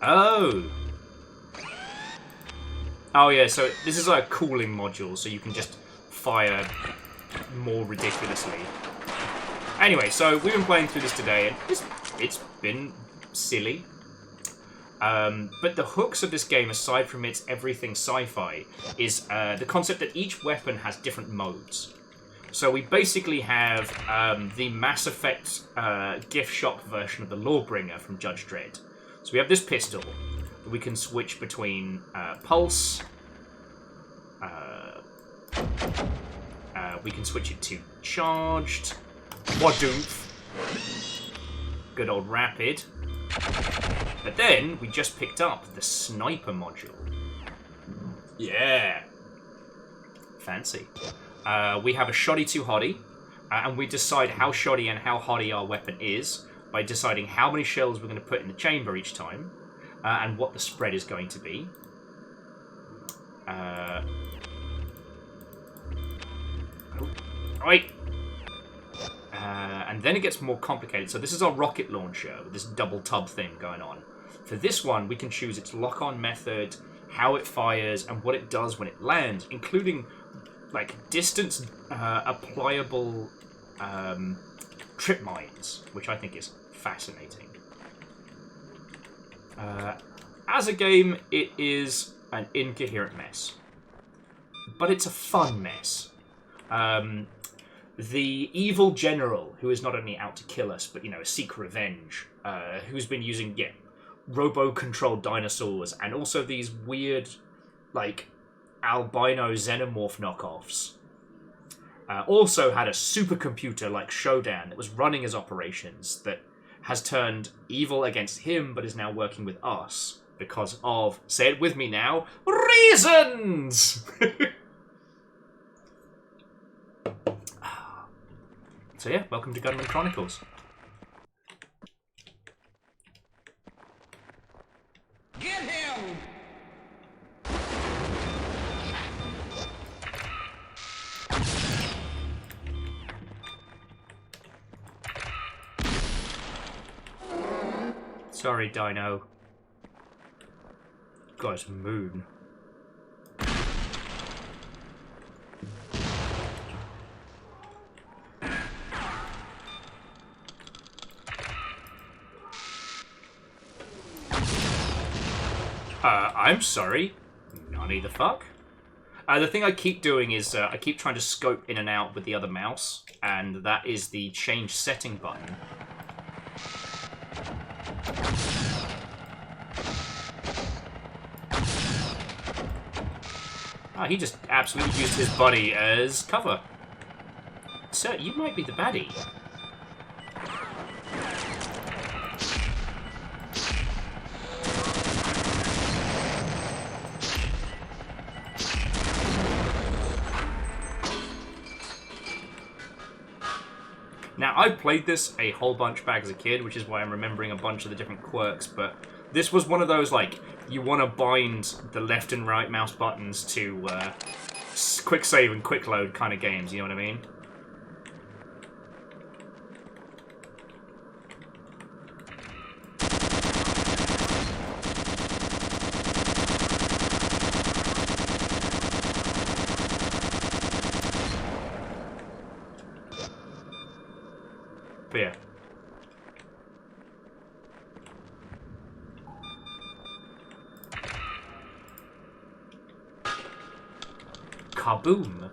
Oh. Oh, yeah, so this is like a cooling module, so you can just fire more ridiculously. Anyway, so we've been playing through this today, and it's been silly. But the hooks of this game, aside from its everything sci-fi, is the concept that each weapon has different modes. So we basically have the Mass Effect gift shop version of the Lawbringer from Judge Dredd. So we have this pistol that we can switch between pulse. We can switch it to charged, quadoomph, good old rapid. But then we just picked up the sniper module. Yeah, fancy. We have a shoddy to hottie, and we decide how shoddy and how hottie our weapon is by deciding how many shells we're going to put in the chamber each time, and what the spread is going to be. Right. And then it gets more complicated. So this is our rocket launcher with this double tub thing going on. For this one, we can choose its lock-on method, how it fires, and what it does when it lands, including like distance applicable trip mines, which I think is fascinating. As a game, it is an incoherent mess, but it's a fun mess. The evil general, who is not only out to kill us, but, seek revenge, who's been using, robo-controlled dinosaurs, and also these weird, albino xenomorph knockoffs. Also had a supercomputer like Shodan that was running his operations that has turned evil against him, but is now working with us because of, say it with me now, reasons! So yeah, welcome to Gunman Chronicles. Get him! Sorry, Dino. Guy's moon. I'm sorry. None the fuck. The thing I keep doing is I keep trying to scope in and out with the other mouse, and that is the change setting button. He just absolutely used his body as cover. Sir, you might be the baddie. Now, I played this a whole bunch back as a kid, which is why I'm remembering a bunch of the different quirks, but this was one of those, you want to bind the left and right mouse buttons to quick save and quick load kind of games, you know what I mean? But yeah. Kaboom.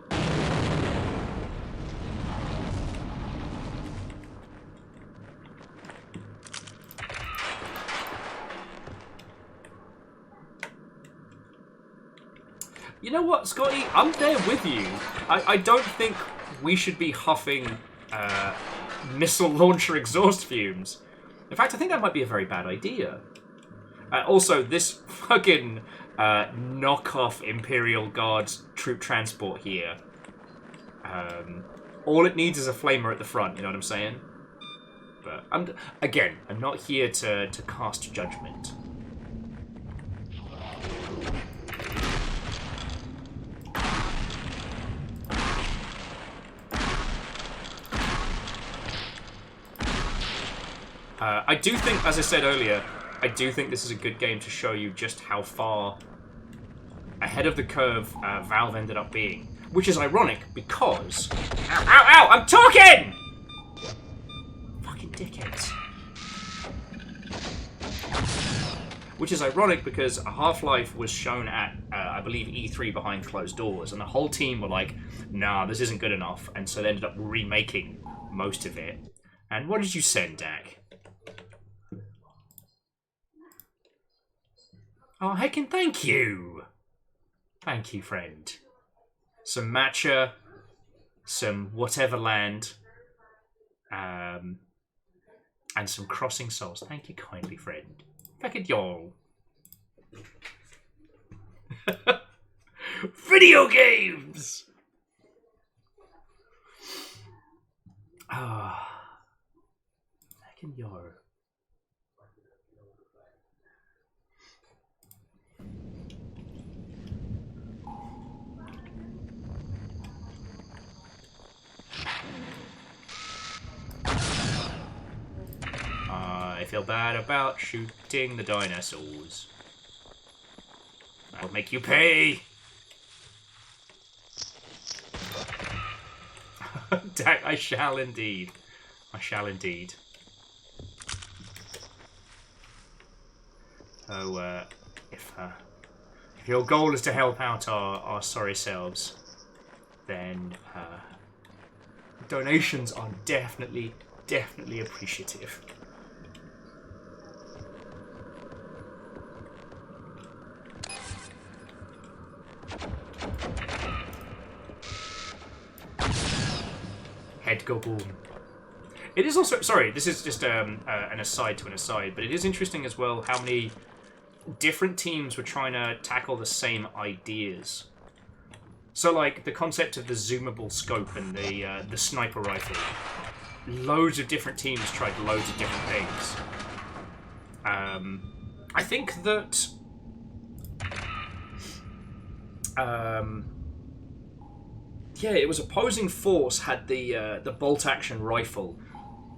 You know what, Scotty? I'm there with you. I don't think we should be huffing missile launcher exhaust fumes. In fact, I think that might be a very bad idea. Also, this fucking knockoff Imperial Guards troop transport here All it needs is a flamer at the front, you know what I'm saying? But, I'm not here to cast judgment. I do think, as I said earlier, I do think this is a good game to show you just how far ahead of the curve Valve ended up being. Which is ironic because... Ow, ow, ow! I'm talking! Fucking dickheads. Which is ironic because Half-Life was shown at, I believe, E3 behind closed doors, and the whole team were like, nah, this isn't good enough, and so they ended up remaking most of it. And what did you send, Dak? Oh, heckin' thank you! Thank you, friend. Some matcha, some whatever land, and some crossing souls. Thank you kindly, friend. Back at y'all. Video games! Ah. Back in y'all. I feel bad about shooting the dinosaurs. I'll make you pay! I shall indeed. I shall indeed. So, if your goal is to help out our sorry selves, then donations are definitely appreciative. Head go boom. It is also, sorry, this is just an aside to an aside, but it is interesting as well how many different teams were trying to tackle the same ideas. So, like, the concept of the zoomable scope and the sniper rifle. Loads of different teams tried loads of different things. I think that... yeah, it was Opposing Force had the bolt-action rifle.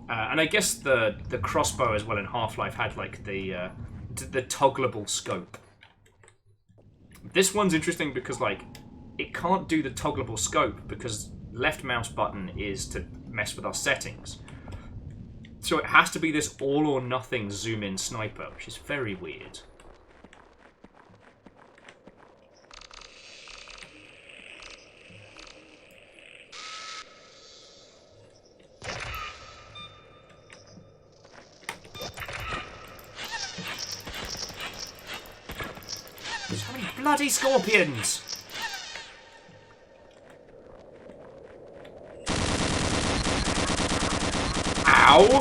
And I guess the crossbow as well in Half-Life had, like, the toggleable scope. This one's interesting because, like, it can't do the toggleable scope because left mouse button is to mess with our settings. So it has to be this all-or-nothing zoom-in sniper, which is very weird. So many bloody scorpions! Ow!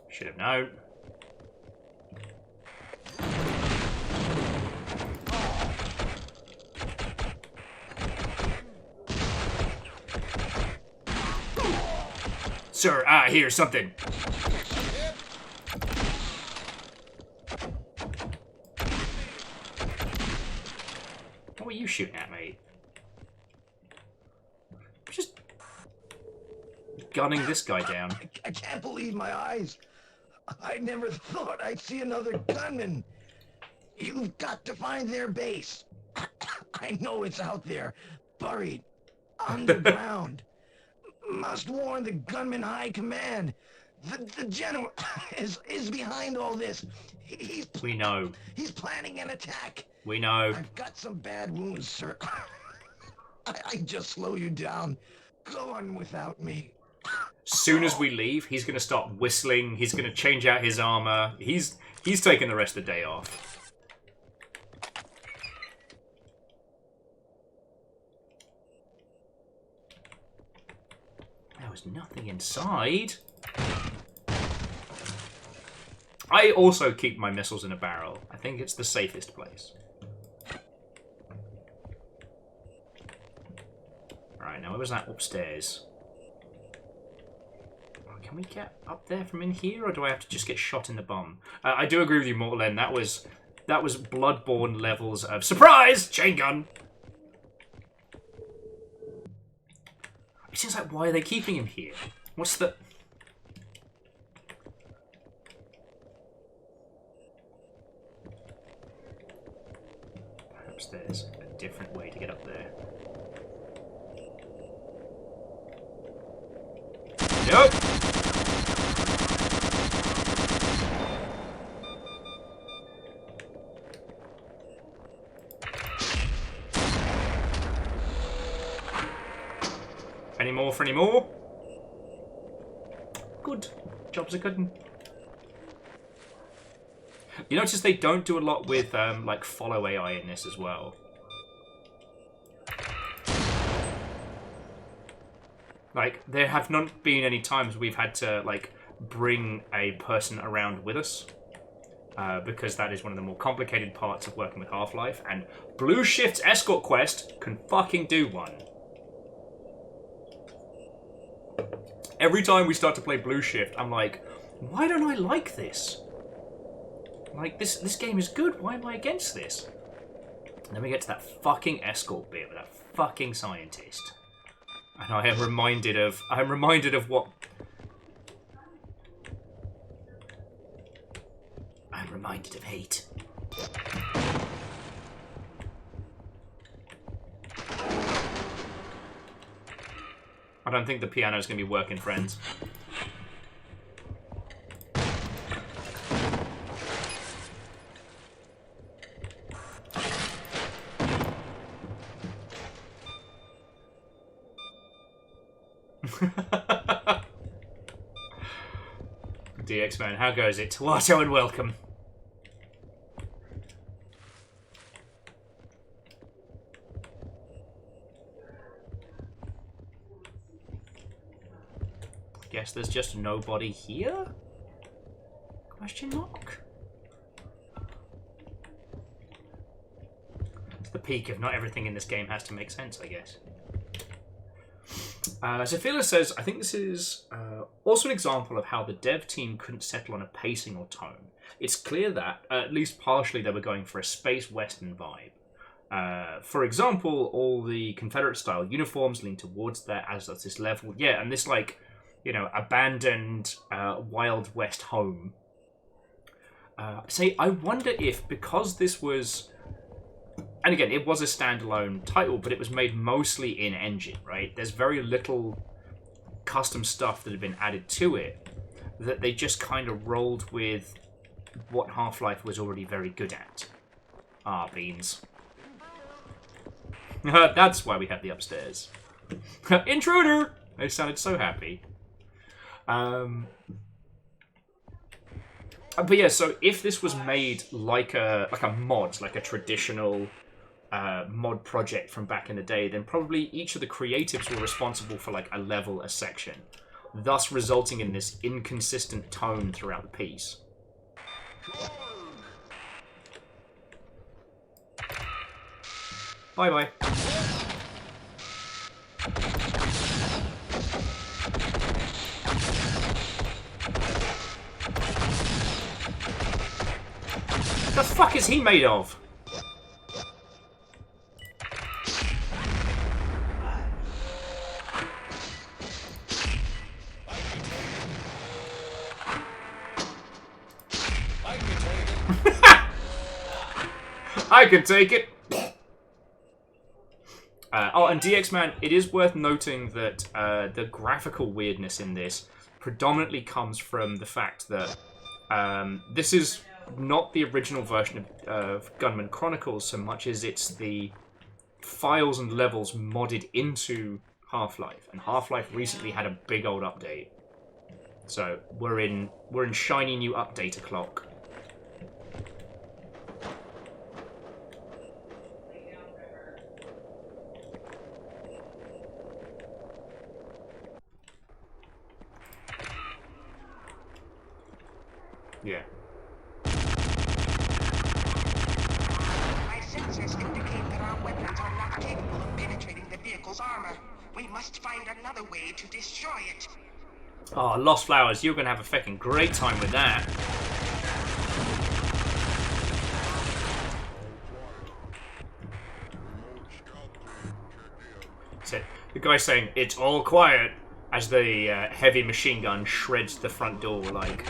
Should have known. Sir, here's something. What were you shooting at, mate? Just gunning this guy down. I can't believe my eyes. I never thought I'd see another gunman. You've got to find their base. I know it's out there, buried, underground. Must warn the Gunman High Command. The general is behind all this. We know. He's planning an attack. We know. I've got some bad wounds, sir. I just slow you down. Go on without me. Soon as we leave, he's going to start whistling. He's going to change out his armor. He's taking the rest of the day off. There was nothing inside. I also keep my missiles in a barrel. I think it's the safest place. Right, now where was that upstairs? Can we get up there from in here, or do I have to just get shot in the bum? I do agree with you, Mortalen. That was Bloodborne levels of surprise chain gun. It seems like, why are they keeping him here? What's the... Perhaps there's a different way to get up there. Nope. Any more for any more? Good. Jobs are good. You notice they don't do a lot with like follow AI in this as well. Like, there have not been any times we've had to like bring a person around with us. Because that is one of the more complicated parts of working with Half-Life, and Blue Shift's escort quest can fucking do one. Every time we start to play Blue Shift, I'm like, why don't I like this? Like, this game is good, why am I against this? And then we get to that fucking escort bit with that fucking scientist. And I am reminded of what... I'm reminded of hate. I don't think the piano's going to be working, friends. DX Man, how goes it? Watto and welcome. Guess there's just nobody here? Question mark? It's the peak of not everything in this game has to make sense, I guess. Sophila says, I think this is also an example of how the dev team couldn't settle on a pacing or tone. It's clear that, at least partially, they were going for a space western vibe. For example, all the Confederate-style uniforms lean towards that as at this level. Yeah, and this, like, you know, abandoned Wild West home. I wonder if, because this was... And again, it was a standalone title, but it was made mostly in engine, right? There's very little custom stuff that had been added to it, that they just kind of rolled with what Half-Life was already very good at. Ah, beans. That's why we have the upstairs. Intruder! They sounded so happy. But yeah, so if this was made like a mod, like a traditional mod project from back in the day, then probably each of the creatives were responsible for like a level, a section, thus resulting in this inconsistent tone throughout the piece. Bye-bye. The fuck is he made of? I can take it. And DX-Man, it is worth noting that the graphical weirdness in this predominantly comes from the fact that this is not the original version of Gunman Chronicles so much as it's the files and levels modded into Half-Life, and Half-Life recently had a big old update. So we're in shiny new update o'clock. Yeah. My sensors indicate that our weapons are not capable of penetrating the vehicle's armor. We must find another way to destroy it. Oh, Lost Flowers, you're going to have a fucking great time with that. So, the guy's saying, it's all quiet, as the heavy machine gun shreds the front door, like...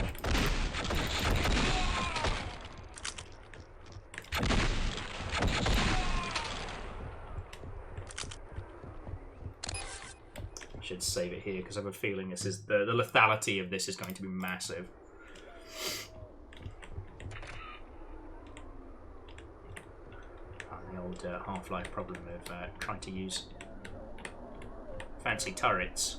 Should save it here because I have a feeling this is the lethality of this is going to be massive. The old Half-Life problem of trying to use fancy turrets.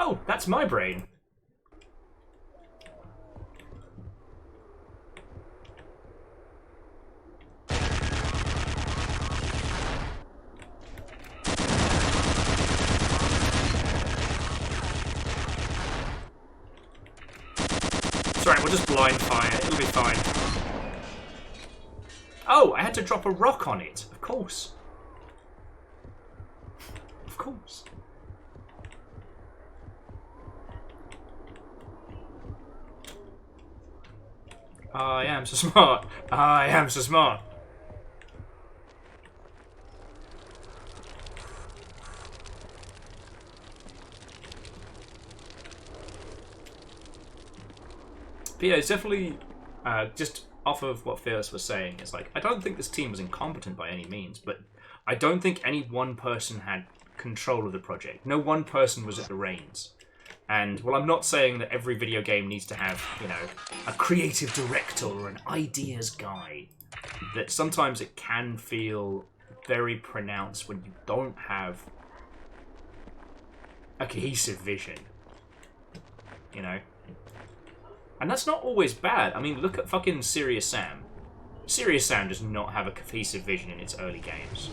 Oh, that's my brain. Sorry, we'll just blind fire. It'll be fine. Oh, I had to drop a rock on it. Of course. Of course. I am so smart. I am so smart. But yeah, it's definitely just off of what Fearless was saying. It's like, I don't think this team was incompetent by any means, but I don't think any one person had control of the project. No one person was at the reins. And, well, I'm not saying that every video game needs to have, you know, a creative director or an ideas guy. That sometimes it can feel very pronounced when you don't have a cohesive vision. You know? And that's not always bad. I mean, look at fucking Serious Sam. Serious Sam does not have a cohesive vision in its early games.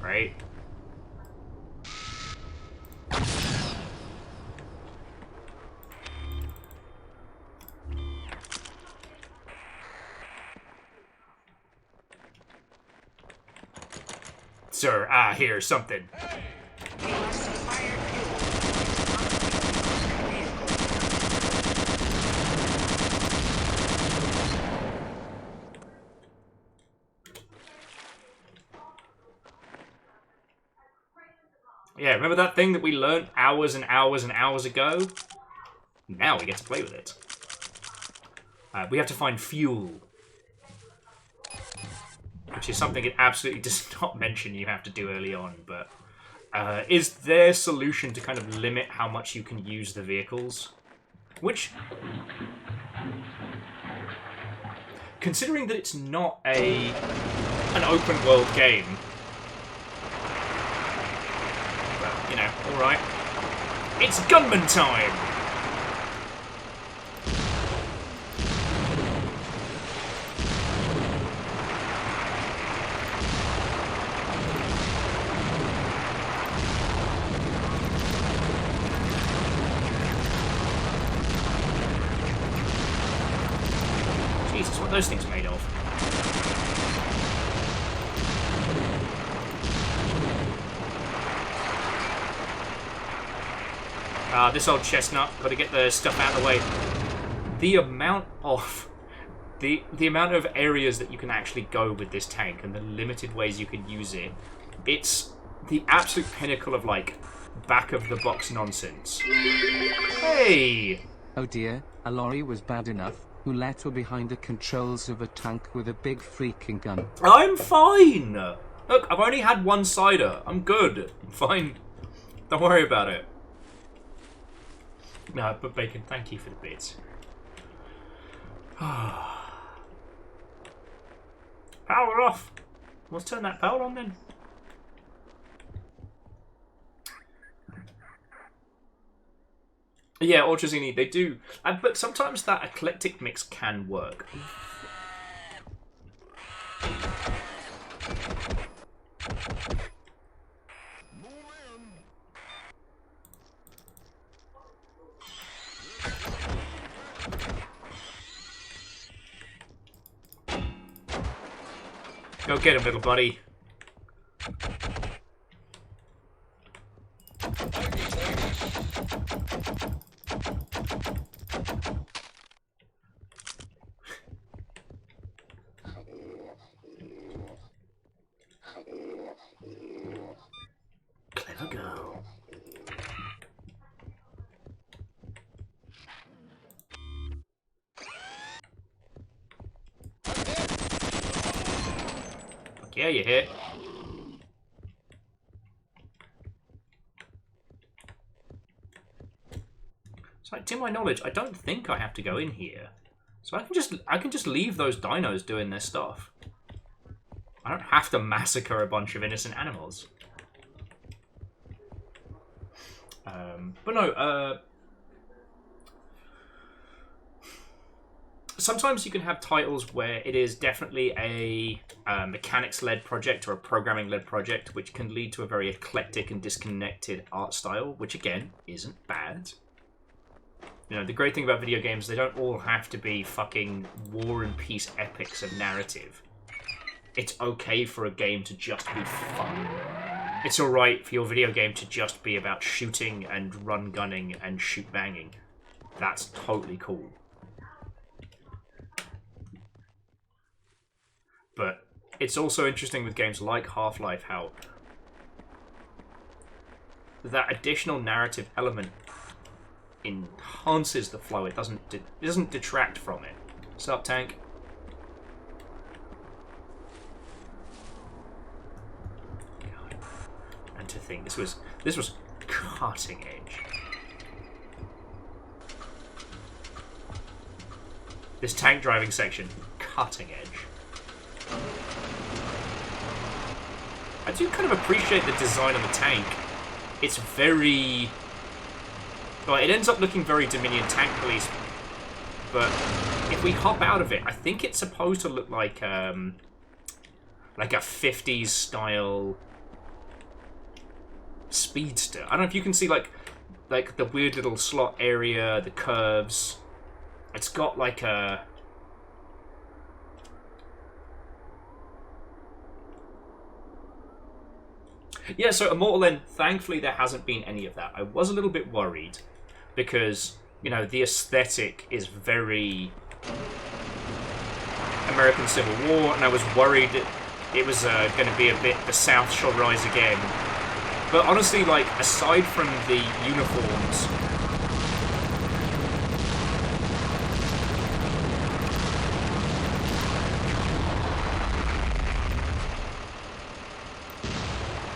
Right? Sir, I hear something. Yeah, remember that thing that we learned hours and hours and hours ago? Now we get to play with it. We have to find fuel. Which is something it absolutely does not mention you have to do early on, but... is their solution to kind of limit how much you can use the vehicles? Which... Considering that it's not an open world game... You know, alright. It's Gunman time! Jesus, what are those things made of? This old chestnut, gotta get the stuff out of the way. The amount of The amount of areas that you can actually go with this tank and the limited ways you can use it, it's the absolute pinnacle of, like, back-of-the-box nonsense. Hey! Oh dear, a lorry was bad enough. Who let her behind the controls of a tank with a big freaking gun? I'm fine! Look, I've only had one cider. I'm good. I'm fine. Don't worry about it. No, but Bacon, thank you for the bits. Power off! Let's turn that power on then. Yeah, Orchazini, they do. But sometimes that eclectic mix can work. Go get him, little buddy. Clever girl. Fuck yeah, you hit. So, to my knowledge, I don't think I have to go in here. So I can just leave those dinos doing their stuff. I don't have to massacre a bunch of innocent animals. But no, sometimes you can have titles where it is definitely a mechanics-led project or a programming-led project, which can lead to a very eclectic and disconnected art style, which again, isn't bad. You know, the great thing about video games, they don't all have to be fucking war and peace epics of narrative. It's okay for a game to just be fun. It's alright for your video game to just be about shooting and run gunning and shoot banging. That's totally cool. But it's also interesting with games like Half-Life how that additional narrative element enhances the flow. It doesn't detract from it. What's up, tank? God. And to think this was cutting edge. This tank driving section, cutting edge. I do kind of appreciate the design of the tank. It's very... well, it ends up looking very Dominion Tank Police, but if we hop out of it, I think it's supposed to look like a 50s style speedster. I don't know if you can see like the weird little slot area, the curves. It's got like a... yeah, so Immortal End, thankfully there hasn't been any of that. I was a little bit worried because, you know, the aesthetic is very American Civil War, and I was worried it was going to be a bit the South shall rise again. But honestly, like, aside from the uniforms...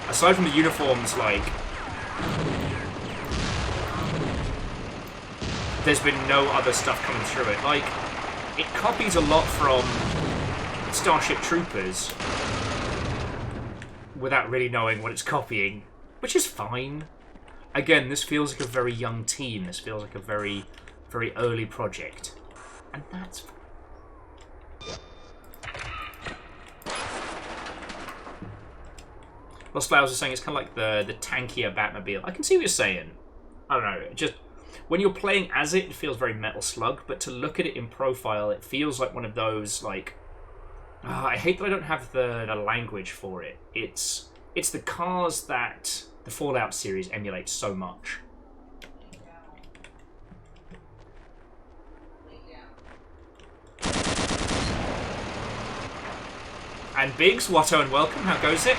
aside from the uniforms, like, there's been no other stuff coming through it. Like, it copies a lot from Starship Troopers without really knowing what it's copying, which is fine. Again, this feels like a very young team. This feels like a very, very early project. And that's fine. Lost Flowers is saying it's kind of like the tankier Batmobile. I can see what you're saying. I don't know. Just when you're playing as it feels very Metal Slug, but to look at it in profile, it feels like one of those, like... I hate that I don't have the language for it. It's the cars that the Fallout series emulates so much. And Biggs, Watto and welcome. How goes it?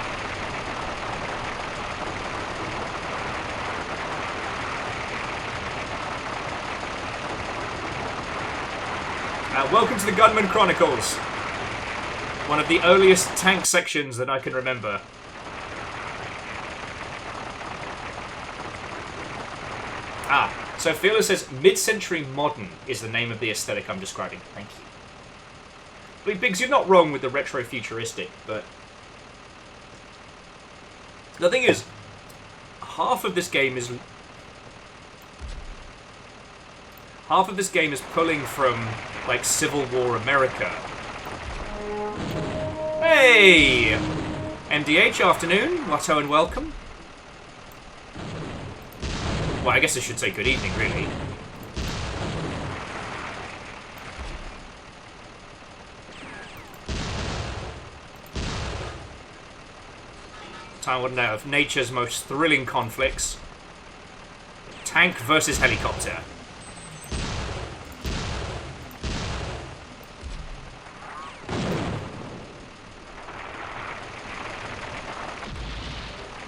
Welcome to the Gunman Chronicles. One of the earliest tank sections that I can remember. So Philo says, mid-century modern is the name of the aesthetic I'm describing. Thank you. I mean, Biggs, you're not wrong with the retro-futuristic, but... the thing is, half of this game is pulling from, like, Civil War America. Hey! MDH, afternoon. Watto and welcome. Well, I guess I should say good evening, really. Time one now of nature's most thrilling conflicts. Tank versus helicopter.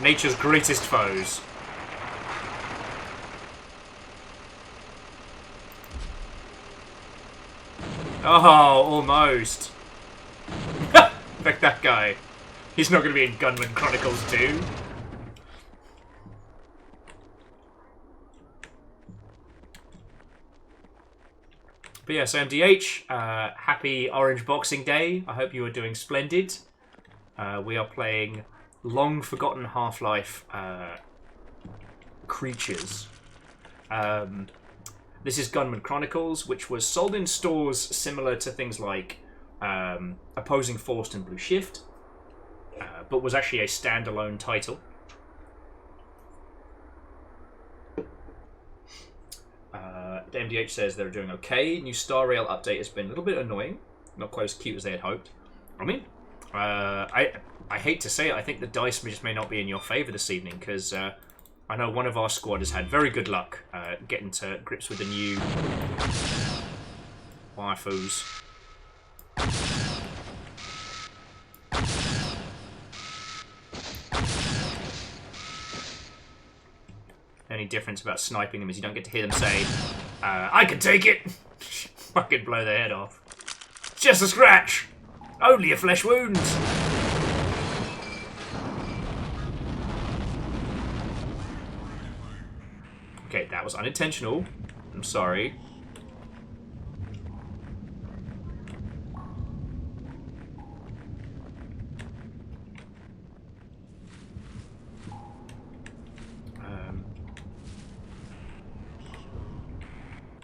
Nature's greatest foes. Oh, almost. Fuck that guy. He's not going to be in Gunman Chronicles 2. But yeah, so MDH, happy Orange Boxing Day. I hope you are doing splendid. We are playing long forgotten Half-Life creatures. This is Gunman Chronicles, which was sold in stores similar to things like Opposing Force and Blue Shift, but was actually a standalone title. MDH says they're doing okay. New Star Rail update has been a little bit annoying. Not quite as cute as they had hoped. I mean, I hate to say it, I think the dice just may not be in your favour this evening, because I know one of our squad has had very good luck getting to grips with the new waifus. The only difference about sniping them is you don't get to hear them say, I can take it! Fucking blow their head off. Just a scratch! Only a flesh wound! Okay, that was unintentional. I'm sorry.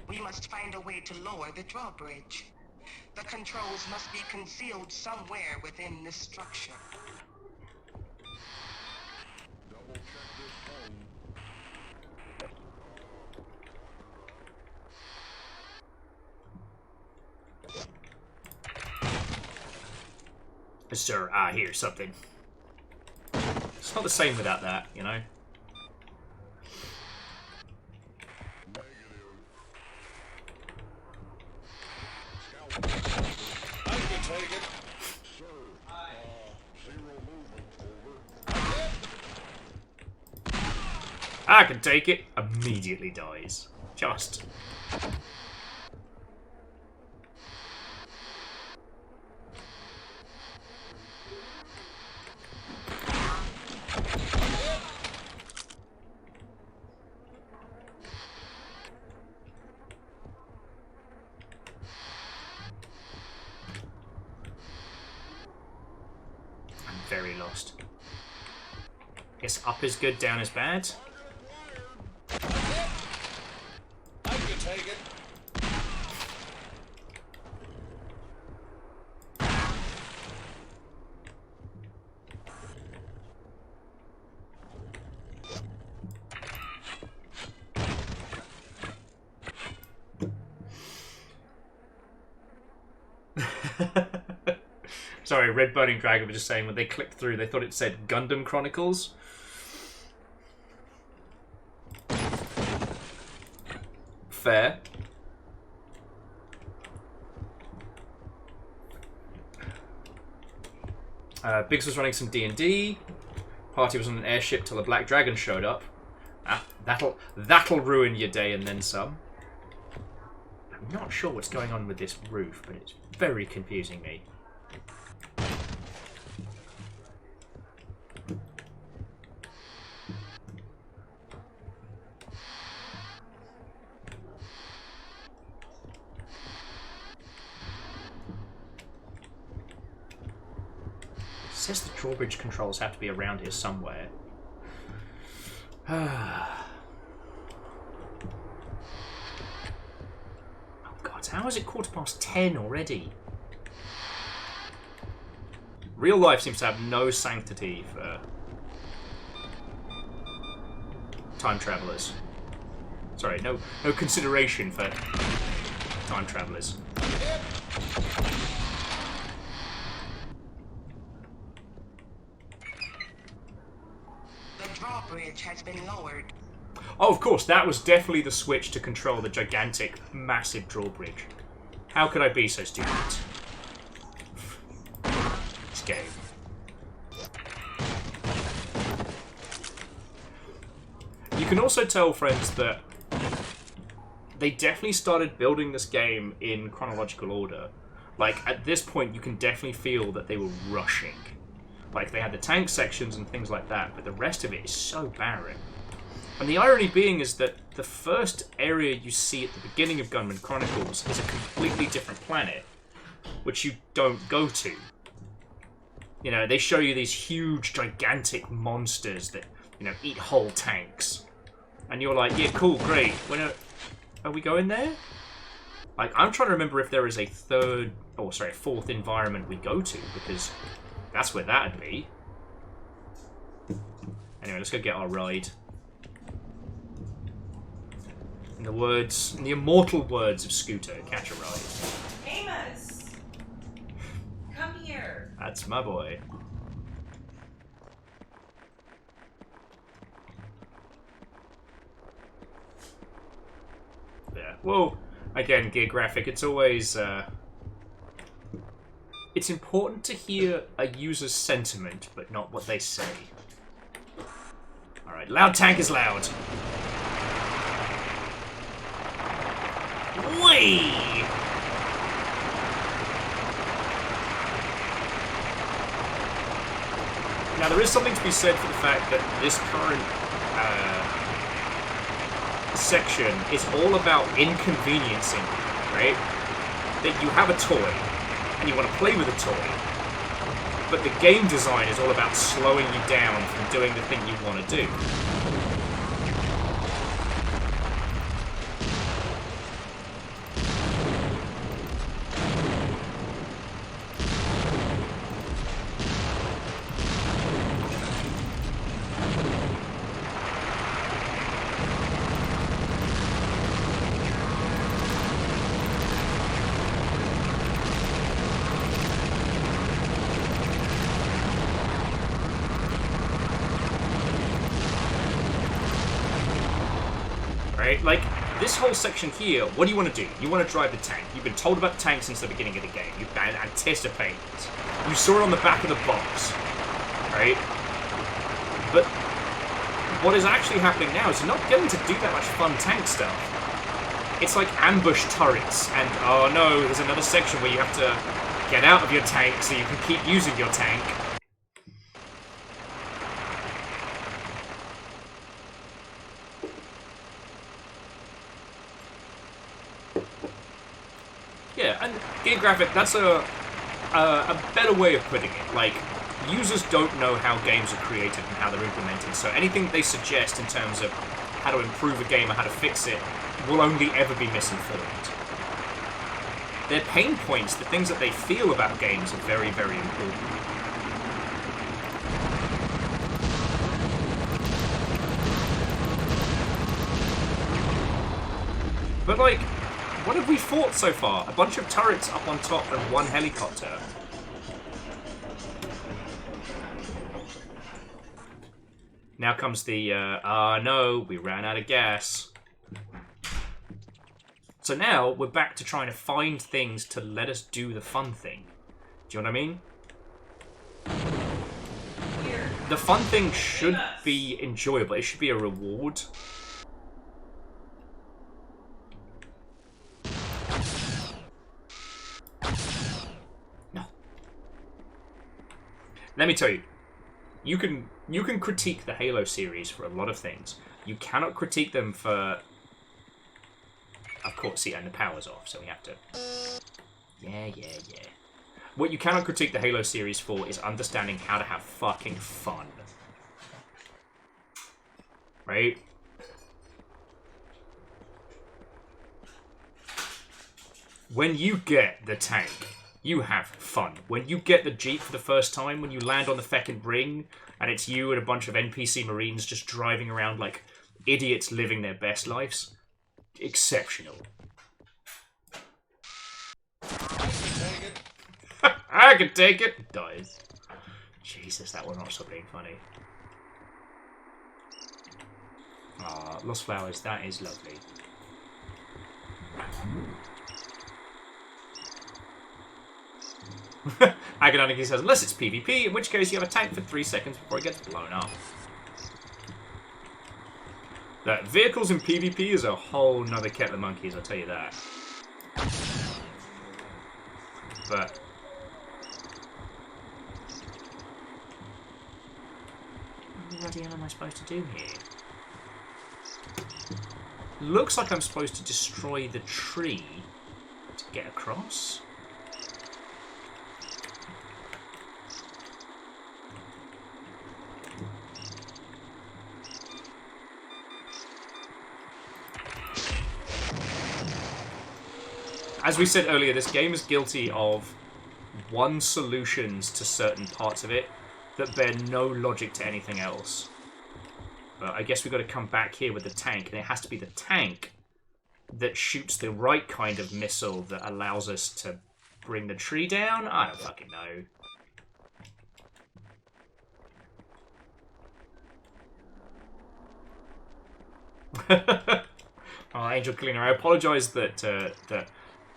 We must find a way to lower the drawbridge. The controls must be concealed somewhere within this structure. Sir, here's something. It's not the same without that, you know? I can take it. I can take it. Immediately dies. Just. Very lost. Guess up is good, down is bad. I can take it. Sorry, Red Burning Dragon was just saying when they clicked through, they thought it said Gundam Chronicles. Fair. Biggs was running some D&D. Party was on an airship till a black dragon showed up. Ah, that'll ruin your day and then some. I'm not sure what's going on with this roof, but it's very confusing me. It says the drawbridge controls have to be around here somewhere. Oh god, how is it 10:15 already? Real life seems to have no sanctity for time travelers. Sorry, no consideration for time travelers. The drawbridge has been lowered. Oh, of course, that was definitely the switch to control the gigantic, massive drawbridge. How could I be so stupid? This game. You can also tell, friends, that they definitely started building this game in chronological order. Like, at this point, you can definitely feel that they were rushing. Like, they had the tank sections and things like that, but the rest of it is so barren. And the irony being is that the first area you see at the beginning of Gunman Chronicles is a completely different planet, which you don't go to. You know, they show you these huge, gigantic monsters that, you know, eat whole tanks. And you're like, yeah, cool, great. When are we going there? Like, I'm trying to remember if there is a fourth environment we go to, because that's where that'd be. Anyway, let's go get our ride. In the immortal words of Scooter, catch a ride. Amos! Come here. That's my boy. Yeah. Well, again, geographic, it's always it's important to hear a user's sentiment, but not what they say. Alright, loud tank is loud. Whee! Now, there is something to be said for the fact that this current section is all about inconveniencing, right? That you have a toy, and you want to play with a toy, but the game design is all about slowing you down from doing the thing you want to do. Like, this whole section here, what do you want to do? You want to drive the tank. You've been told about the tank since the beginning of the game. You've been anticipating it. You saw it on the back of the box, right? But what is actually happening now is you're not getting to do that much fun tank stuff. It's like ambush turrets, and oh no, there's another section where you have to get out of your tank so you can keep using your tank. Yeah, and geographic, that's a better way of putting it. Like, users don't know how games are created and how they're implemented, so anything they suggest in terms of how to improve a game or how to fix it will only ever be misinformed. Their pain points, the things that they feel about games, are very, very important. But, like, what have we fought so far? A bunch of turrets up on top and one helicopter. Now comes the, no, we ran out of gas. So now, we're back to trying to find things to let us do the fun thing. Do you know what I mean? The fun thing should be enjoyable. It should be a reward. No. Let me tell you, you can critique the Halo series for a lot of things. You cannot critique them for, of course, see, and the power's off, so we have to. Yeah. What you cannot critique the Halo series for is understanding how to have fucking fun. Right? When you get the tank, you have fun. When you get the Jeep for the first time, when you land on the feckin' ring, and it's you and a bunch of NPC Marines just driving around like idiots living their best lives, exceptional. I can take it. Dies. Jesus, that will not stop being funny. Ah, Lost Flowers, that is lovely. Agonanically says, unless it's PvP, in which case you have a tank for 3 seconds before it gets blown up. That vehicles in PvP is a whole nother kettle of monkeys, I'll tell you that. But what the bloody hell am I supposed to do here? Looks like I'm supposed to destroy the tree to get across. As we said earlier, this game is guilty of one solutions to certain parts of it that bear no logic to anything else. But I guess we've got to come back here with the tank, and it has to be the tank that shoots the right kind of missile that allows us to bring the tree down? I don't fucking know. Oh, Angel Cleaner, I apologise that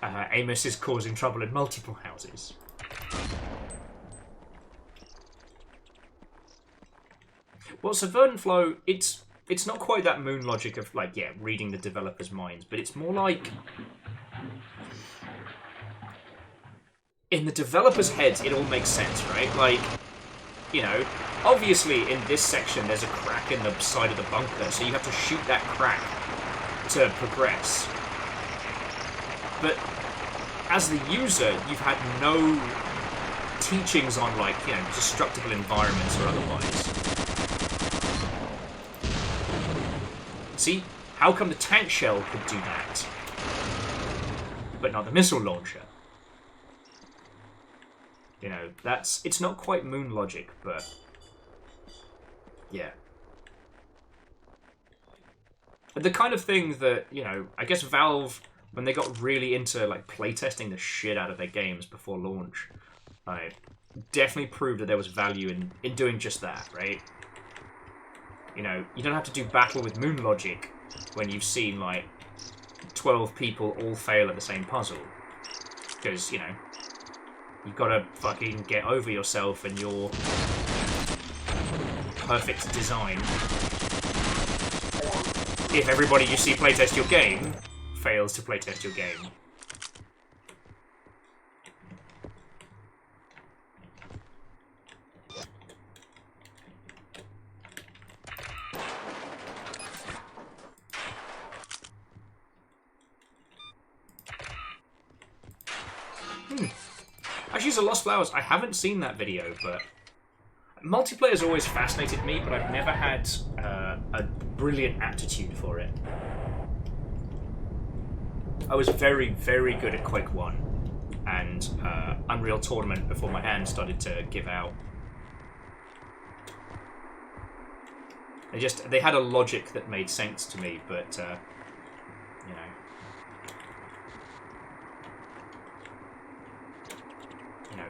Amos is causing trouble in multiple houses. Well, so Verdant Flow, it's not quite that moon logic of, like, yeah, reading the developers' minds, but it's more like, in the developers' heads, it all makes sense, right? Like, you know, obviously in this section there's a crack in the side of the bunker, so you have to shoot that crack to progress. But as the user, you've had no teachings on, like, you know, destructible environments or otherwise. See? How come the tank shell could do that, but not the missile launcher? You know, it's not quite moon logic, but yeah. The kind of thing that, you know, I guess Valve, when they got really into, like, playtesting the shit out of their games before launch, definitely proved that there was value in doing just that, right? You know, you don't have to do battle with moon logic when you've seen, like, 12 people all fail at the same puzzle. Because, you know, you've got to fucking get over yourself and your perfect design. If everybody you see playtest your game fails to playtest your game. Actually, so Lost Flowers, I haven't seen that video, but multiplayer's always fascinated me, but I've never had a brilliant aptitude for it. I was very, very good at Quake 1 and Unreal Tournament before my hand started to give out. They had a logic that made sense to me, but, you know.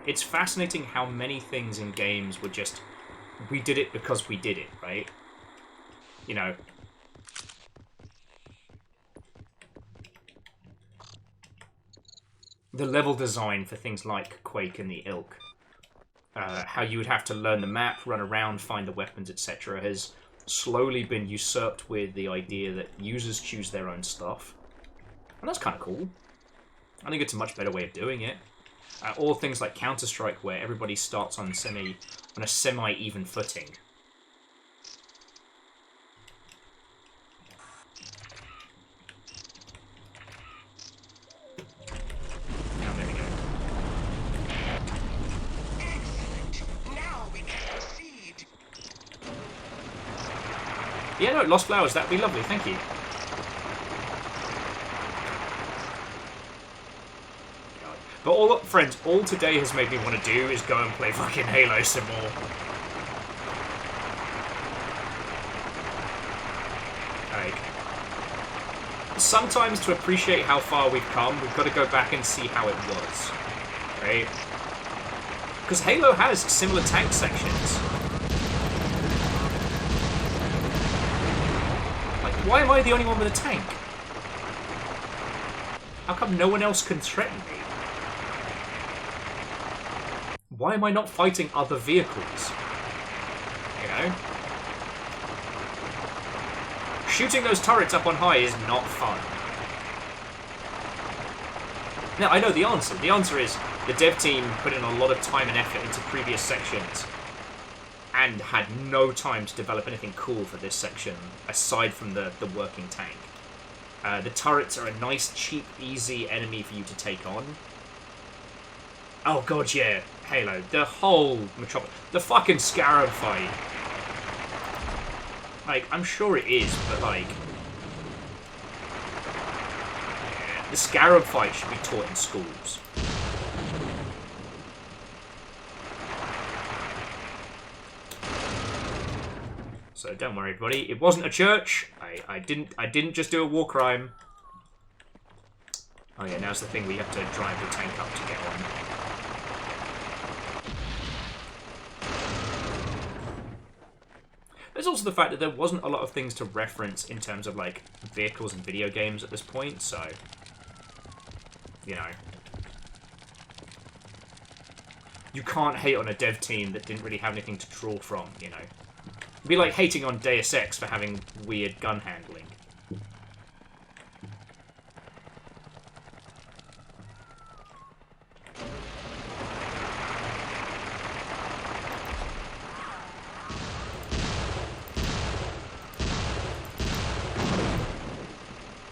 It's fascinating how many things in games were just, we did it because we did it, right? You know. The level design for things like Quake and the Ilk. how you would have to learn the map, run around, find the weapons, etc., has slowly been usurped with the idea that users choose their own stuff. And that's kind of cool. I think it's a much better way of doing it. Or things like Counter-Strike, where everybody starts on a semi-even footing. Now, there we go. Now we can proceed. Yeah, no, Lost Flowers, that'd be lovely, thank you. But all, friends, all today has made me want to do is go and play fucking Halo some more. Like, sometimes to appreciate how far we've come, we've got to go back and see how it was. Right? Because Halo has similar tank sections. Like, why am I the only one with a tank? How come no one else can threaten me? Why am I not fighting other vehicles? You know? Shooting those turrets up on high is not fun. Now, I know the answer. The answer is the dev team put in a lot of time and effort into previous sections and had no time to develop anything cool for this section aside from the working tank. The turrets are a nice, cheap, easy enemy for you to take on. Oh god, yeah. Halo. The whole Metropolis. The fucking Scarab fight. Like, I'm sure it is, but like... The Scarab fight should be taught in schools. So don't worry, everybody. It wasn't a church. I didn't just do a war crime. Oh yeah, now's the thing where you have to drive the tank up to get on. There's also the fact that there wasn't a lot of things to reference in terms of, like, vehicles and video games at this point, so... You know. You can't hate on a dev team that didn't really have anything to draw from, you know. It'd be like hating on Deus Ex for having weird gun handling.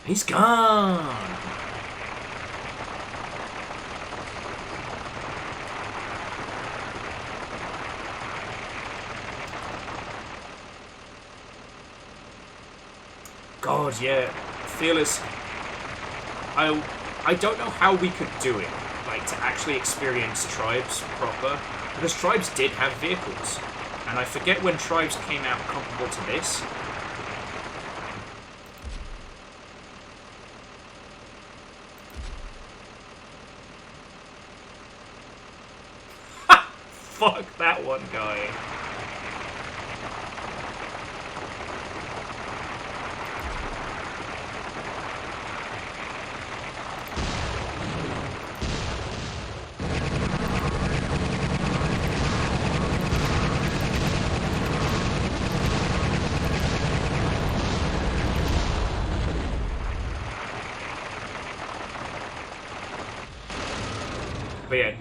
He's gone! God, yeah. Fearless. I don't know how we could do it, like, to actually experience Tribes proper, because Tribes did have vehicles, and I forget when Tribes came out comparable to this. Fuck that one guy. But yeah.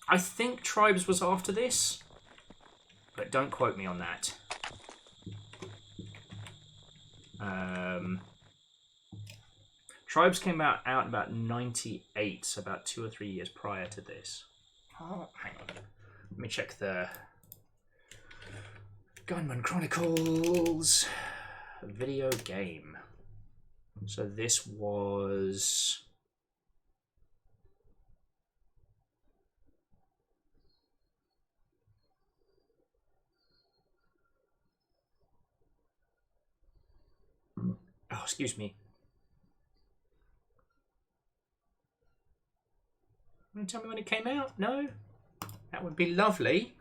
I think Tribes was after this, but don't quote me on that. Tribes came out about 98, so about 2 or 3 years prior to this. Oh, hang on. Let me check the Gunman Chronicles video game. So this was... Oh, excuse me. Can you tell me when it came out? No? That would be lovely.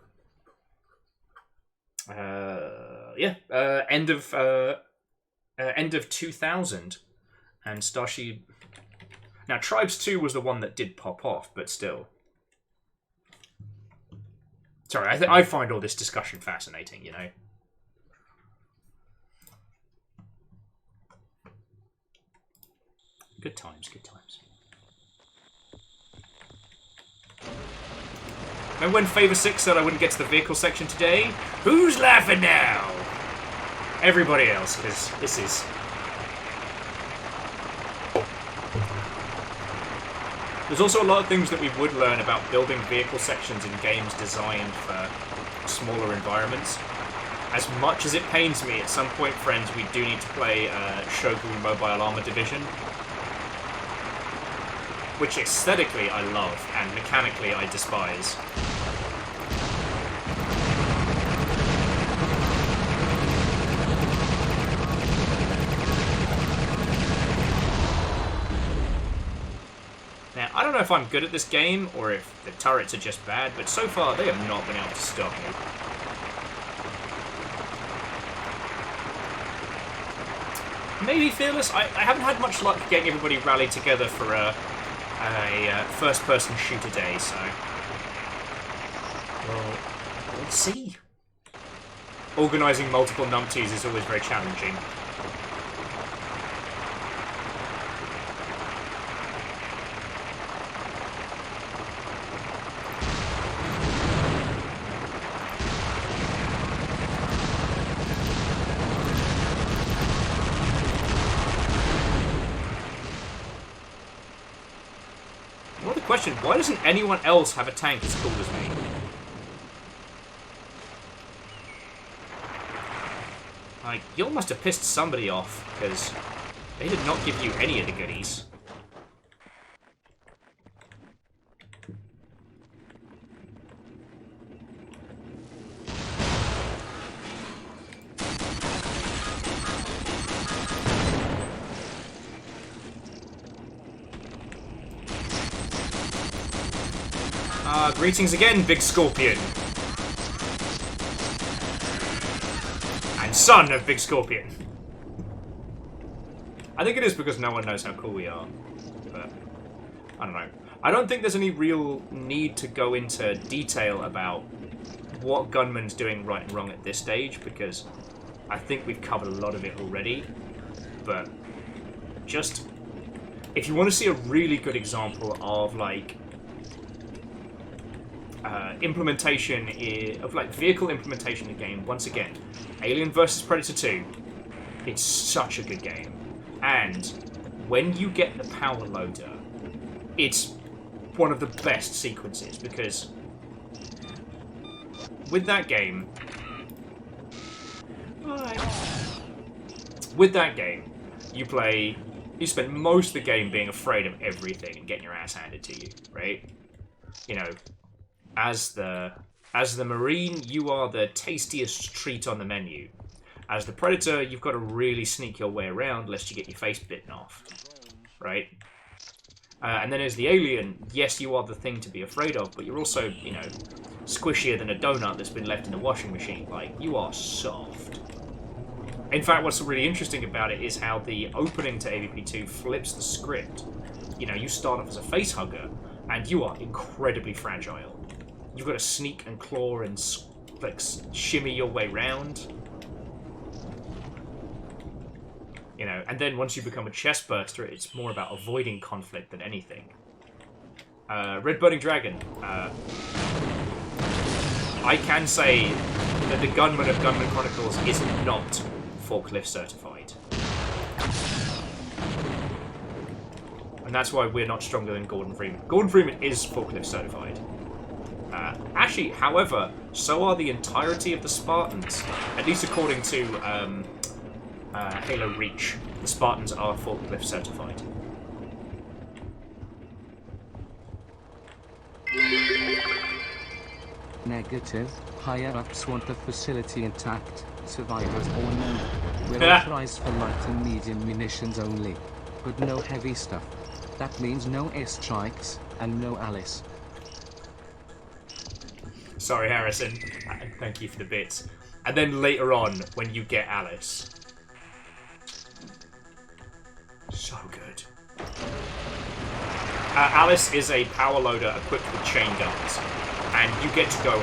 Yeah. End of 2000. And Starship... Now, Tribes 2 was the one that did pop off, but still. Sorry, I find all this discussion fascinating, you know. Good times, good times. Remember when Favor 6 said I wouldn't get to the vehicle section today? Who's laughing now? Everybody else, because this is... There's also a lot of things that we would learn about building vehicle sections in games designed for smaller environments. As much as it pains me, at some point, friends, we do need to play Shogun Mobile Armor Division. Which aesthetically I love, and mechanically I despise. Now, I don't know if I'm good at this game, or if the turrets are just bad, but so far they have not been able to stop me. Maybe Fearless? I haven't had much luck getting everybody rallied together for a first-person shooter day, so... Well, we'll see. Organising multiple numpties is always very challenging. Question, why doesn't anyone else have a tank as cool as me? Like, you must have pissed somebody off, because they did not give you any of the goodies. Greetings again, Big Scorpion. And son of Big Scorpion. I think it is because no one knows how cool we are. But, I don't know. I don't think there's any real need to go into detail about what Gunman's doing right and wrong at this stage, because I think we've covered a lot of it already. But, just... if you want to see a really good example of, like... implementation of like vehicle implementation in the game. Once again, Alien vs Predator 2. It's such a good game, and when you get the power loader, it's one of the best sequences because with that game, you spend most of the game being afraid of everything and getting your ass handed to you, right? You know. As the Marine, you are the tastiest treat on the menu. As the Predator, you've got to really sneak your way around lest you get your face bitten off. Right? And then as the Alien, yes, you are the thing to be afraid of, but you're also, you know, squishier than a donut that's been left in a washing machine. Like, you are soft. In fact, what's really interesting about it is how the opening to AVP2 flips the script. You know, you start off as a face hugger, and you are incredibly fragile. You've got to sneak and claw and like shimmy your way round. You know, and then once you become a chest burster, it's more about avoiding conflict than anything. Red Burning Dragon. I can say that the Gunman of Gunman Chronicles is not forklift certified. And that's why we're not stronger than Gordon Freeman. Gordon Freeman is forklift certified. Actually, however, so are the entirety of the Spartans. At least according to Halo Reach, the Spartans are forklift certified. Negative. Higher-ups want the facility intact. Survivors or no. We're authorized for light and medium munitions only. But no heavy stuff. That means no airstrikes, and no Alice. Sorry, Harrison. Thank you for the bits. And then later on, when you get Alice. So good. Alice is a power loader equipped with chain guns. And you get to go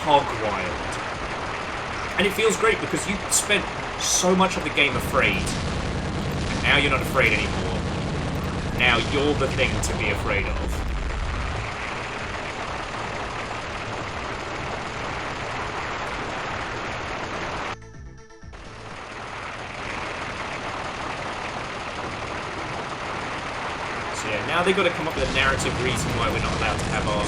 hog wild. And it feels great because you spent so much of the game afraid. And now you're not afraid anymore. Now you're the thing to be afraid of. So yeah, now they've got to come up with a narrative reason why we're not allowed to have our...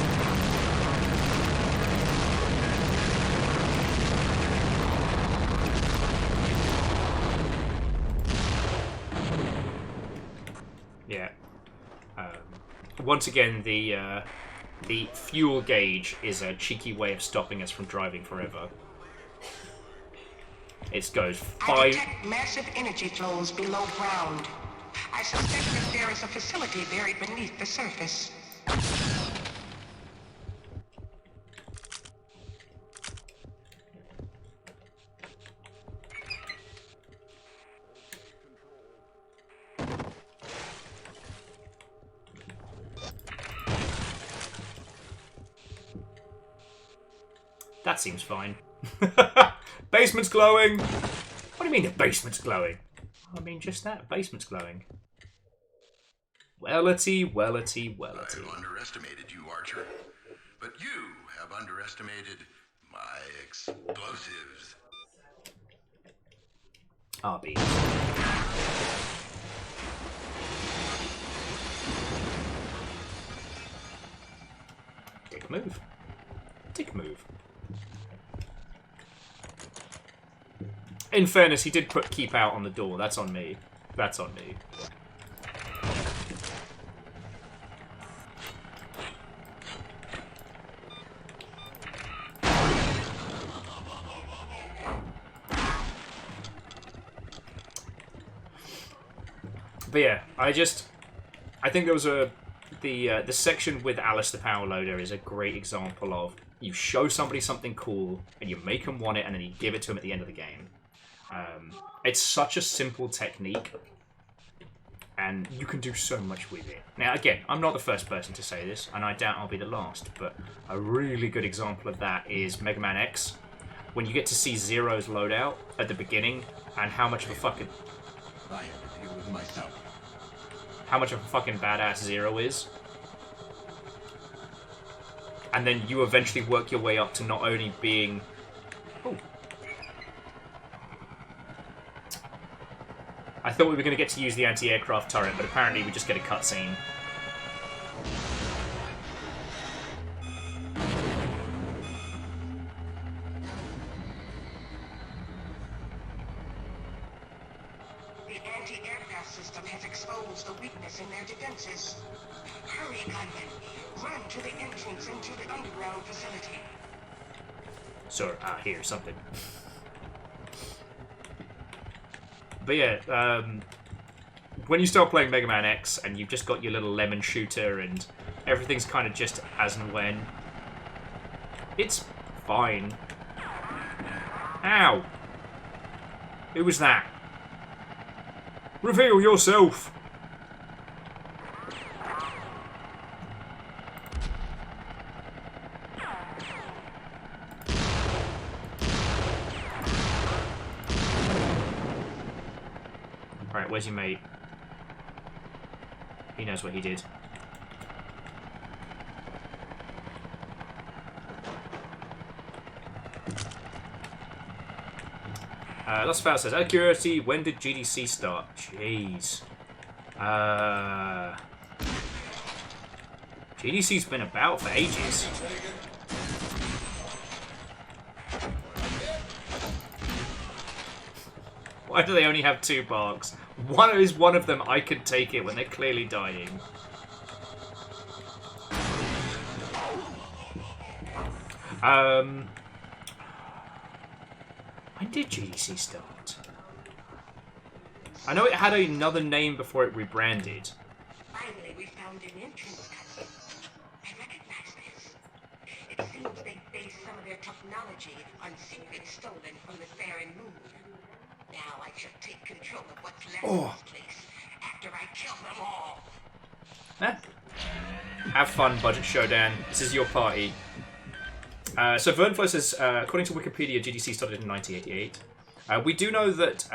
Yeah. Once again, the fuel gauge is a cheeky way of stopping us from driving forever. It goes 5... I detect massive energy flows below ground. I suspect that there is a facility buried beneath the surface. That seems fine. Basement's glowing! What do you mean the basement's glowing? I mean just that, basement's glowing. Wellity, wellity, wellity. I've underestimated you, Archer. But you have underestimated my explosives. RB. Dick move. Dick move. In fairness, he did put keep out on the door. That's on me. That's on me. But yeah, I think there was the section with Alice the Power Loader is a great example of you show somebody something cool and you make them want it and then you give it to them at the end of the game. It's such a simple technique and you can do so much with it. Now again, I'm not the first person to say this and I doubt I'll be the last, but a really good example of that is Mega Man X. When you get to see Zero's loadout at the beginning and how much of a fucking... I have to deal with myself. How much of a fucking badass Zero is. And then you eventually work your way up to not only being... Ooh. I thought we were going to get to use the anti-aircraft turret, but apparently we just get a cutscene. System has exposed the weakness in their defenses. Hurry, gunmen. Run to the entrance into the underground facility. So, here, something. But yeah, when you start playing Mega Man X and you've just got your little lemon shooter and everything's kind of just as and when, it's fine. Ow! Who was that? Reveal yourself! Alright, where's your mate? He knows what he did. Lost Fowl says, accuracy, when did GDC start? Jeez. GDC's been about for ages. Why do they only have 2 barks? One of them I could take it when they're clearly dying. When did GDC start? I know it had another name before it rebranded. Finally, we found an entrance. I recognize this. It seems they base some of their technology on secrets stolen from the Farron Moon. Now I shall take control of what's left of this place after I kill them all. Have fun, Budget Showdown. This is your party. So Vernflow says, according to Wikipedia, GDC started in 1988. We do know that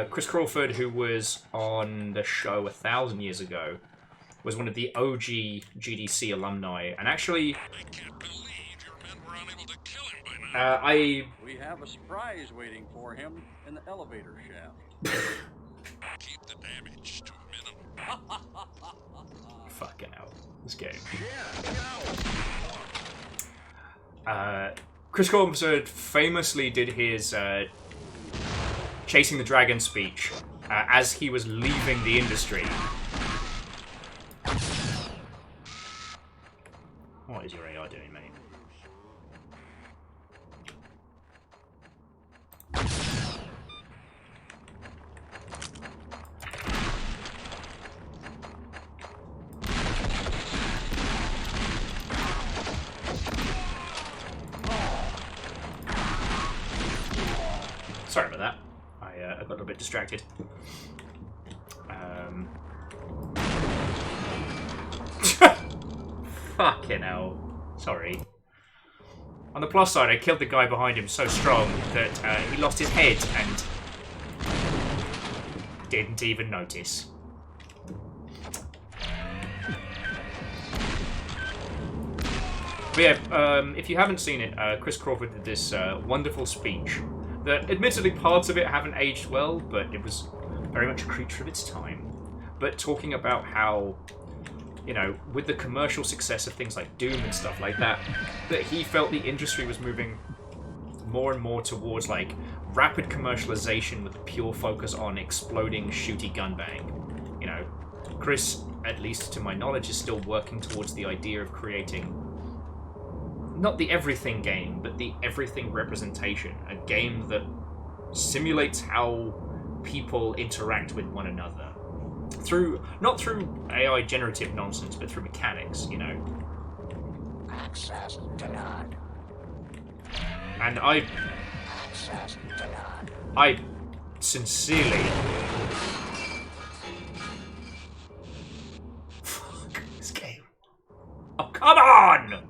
Chris Crawford, who was on the show 1,000 years ago, was one of the OG GDC alumni, and actually, We have a surprise waiting for him in the elevator shaft. Keep the damage to a minimum. Fucking hell, this game. Yeah, Chris Crawford famously did his Chasing the Dragon speech as he was leaving the industry. What is your AI doing, mate? Sorry about that. I got a bit distracted. Fucking hell. Sorry. On the plus side, I killed the guy behind him so strong that he lost his head and didn't even notice. But yeah, if you haven't seen it, Chris Crawford did this wonderful speech that, admittedly, parts of it haven't aged well, but it was very much a creature of its time. But talking about how, you know, with the commercial success of things like Doom and stuff like that, that he felt the industry was moving more and more towards, like, rapid commercialization with a pure focus on exploding, shooty gunbang. You know, Chris, at least to my knowledge, is still working towards the idea of creating not the everything game, but the everything representation. A game that simulates how people interact with one another. Not through AI generative nonsense, but through mechanics, you know. Access denied. And Access denied. I sincerely... Fuck this game. Oh, come on!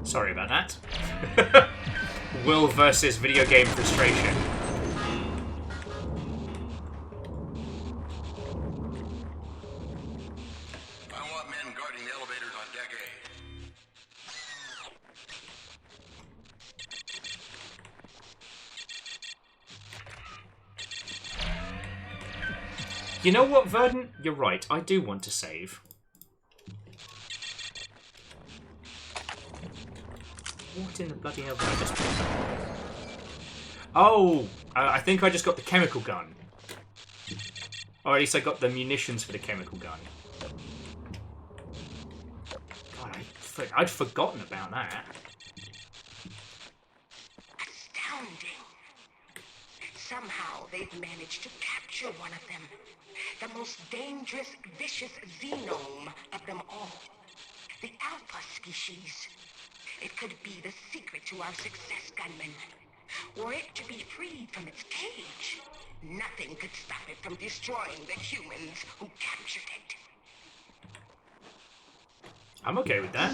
Sorry about that. Will versus video game frustration. I want men guarding the elevators on deck A. You know what, Verdant? You're right. I do want to save. What in the bloody hell did I just... Oh! I think I just got the chemical gun. Or at least I got the munitions for the chemical gun. God, I'd forgotten about that. Astounding. Somehow they've managed to capture one of them. The most dangerous, vicious xenome of them all. The Alpha species. It could be the secret to our success, Gunman. Were it to be freed from its cage, nothing could stop it from destroying the humans who captured it. I'm okay with that.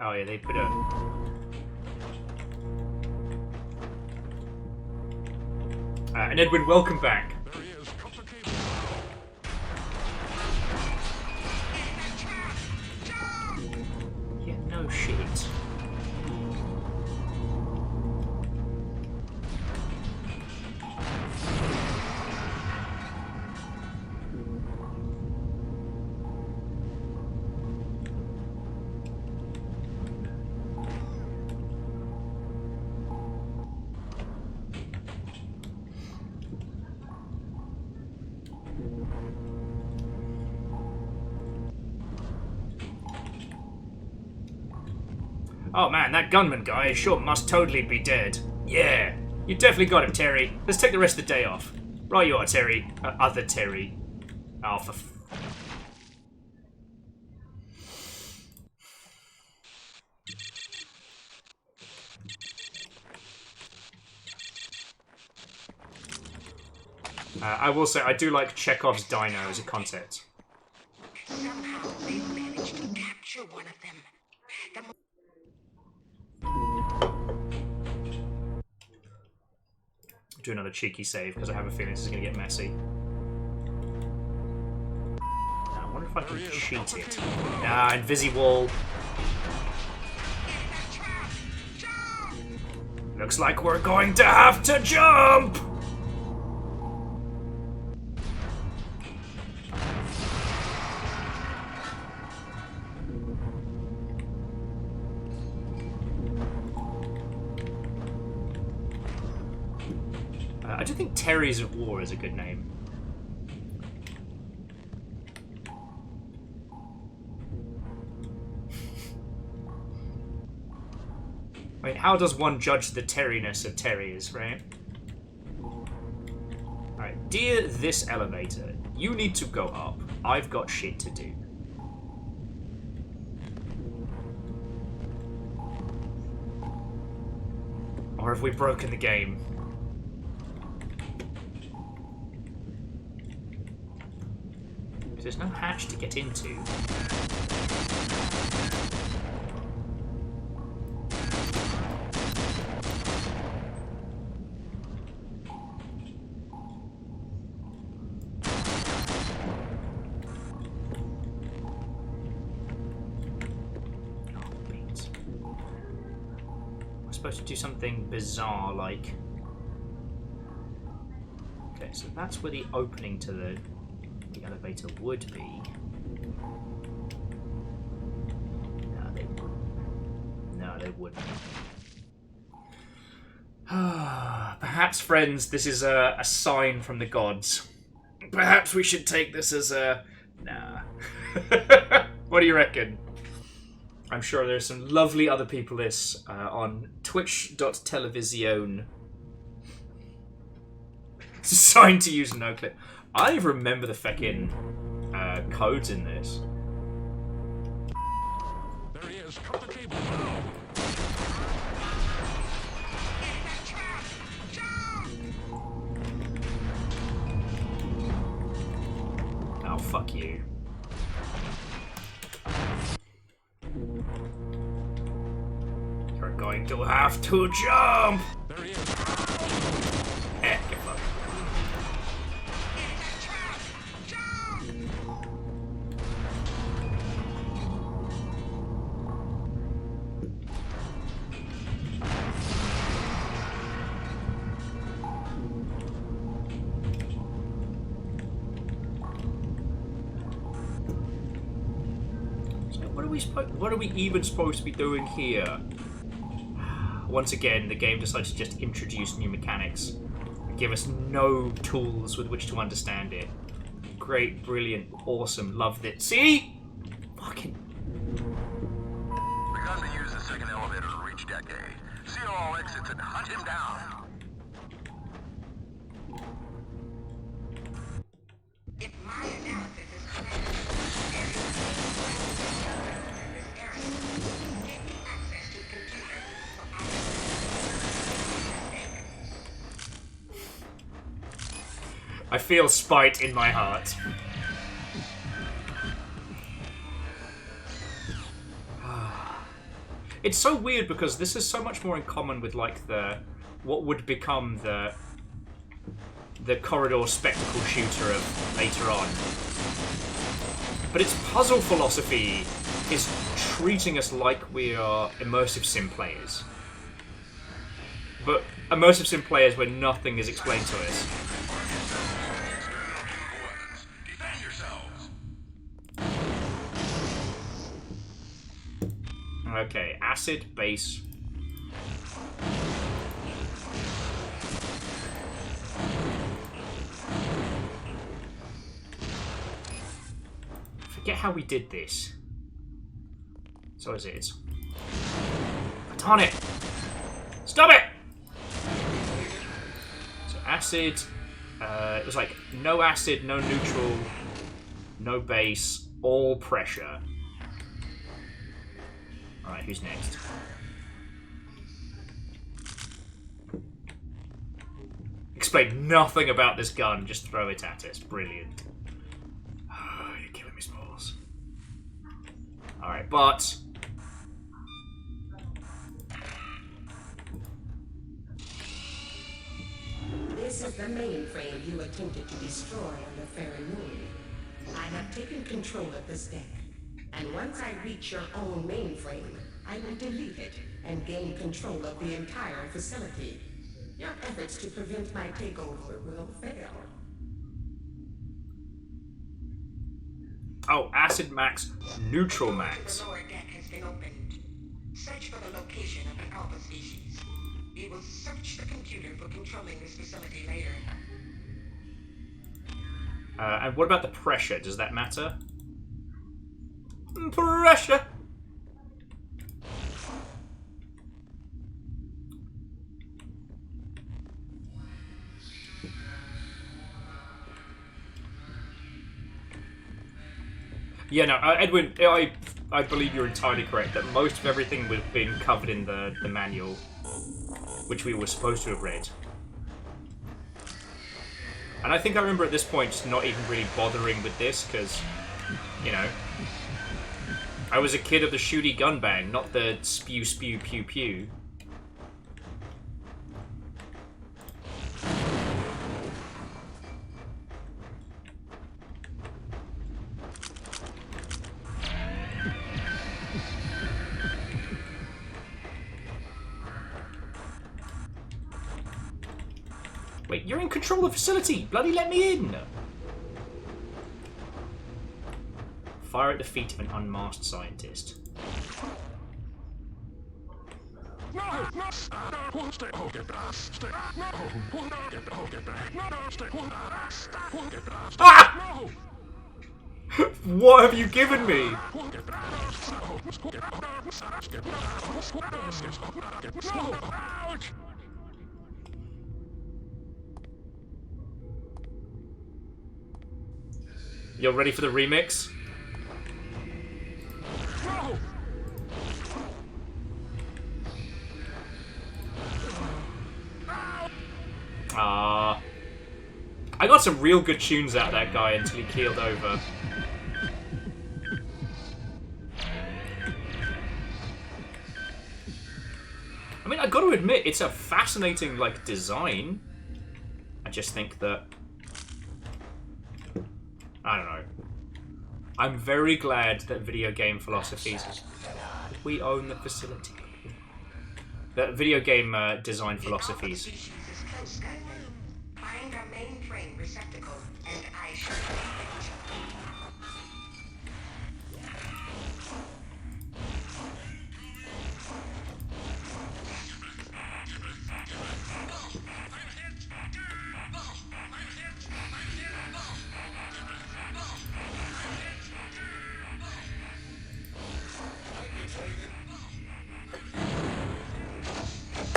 Oh yeah, they put a... and Edwin, welcome back. Yeah, no shit. Oh man, that gunman guy sure must totally be dead. Yeah, you definitely got him, Terry. Let's take the rest of the day off. Right you are, Terry. Other Terry. Oh, for I will say, I do like Chekhov's dino as a concept. Somehow they managed to capture one of them. Do another cheeky save, because I have a feeling this is going to get messy. I wonder if I can cheat it. Invisiwall. Looks like we're going to have to jump! I do think Terry's at War is a good name. I mean, how does one judge the Terryness of Terry's, right? Alright, dear this elevator, you need to go up. I've got shit to do. Or have we broken the game? There's no hatch to get into. I'm supposed to do something bizarre like... Okay, so that's where the opening to the elevator would be. No, they wouldn't. No, they wouldn't. Perhaps, friends, this is a sign from the gods. Perhaps we should take this as a... Nah. What do you reckon? I'm sure there's some lovely other people this on twitch.television. It's a sign to use no clip. I don't even remember the feckin' codes in this. There he is. Cut the cable now. Oh, fuck you. You're going to have to jump! There he is. Get fucked. What are we even supposed to be doing here? Once again, the game decides to just introduce new mechanics. Give us no tools with which to understand it. Great, brilliant, awesome, loved it. See? Fucking... The gunman used the second elevator to reach Deck A. Seal all exits and hunt him down. If my analysis is correct, there is in this area. Get access to computers I feel spite in my heart. It's so weird because this is so much more in common with like what would become the corridor spectacle shooter of later on. But its puzzle philosophy is treating us like we are immersive sim players. But immersive sim players where nothing is explained to us. Okay, acid, base. Forget how we did this. So as it is. Darn it! Stop it! So acid. It was like no acid, no neutral, no base, all pressure. Alright, who's next? Explain nothing about this gun, just throw it at us. Brilliant. Oh, you're killing me, Smalls. Alright, but... This is the mainframe you attempted to destroy on the Fairy Moon. I have taken control of this deck, and once I reach your own mainframe, I will delete it and gain control of the entire facility. Your efforts to prevent my takeover will fail. Oh, acid max, neutral max. The lower deck has been opened. Search for the location of the alpha species. We will search the computer for controlling this facility later. And what about the pressure? Does that matter? Pressure! Yeah, no, Edwin, I believe you're entirely correct that most of everything would have been covered in the manual, which we were supposed to have read. And I think I remember at this point just not even really bothering with this, because, you know, I was a kid of the shooty gun bang, not the spew spew pew pew. Wait, you're in control of the facility! Bloody let me in! Fire at the feet of an unmasked scientist. Ah! What have you given me? You're ready for the remix? I got some real good tunes out of that guy until he keeled over. I mean, I got to admit, it's a fascinating, like, design. I just think that... I don't know. I'm very glad that video game philosophies... We own the facility. That video game design philosophies... Find a mainframe receptacle, and I shall leave it.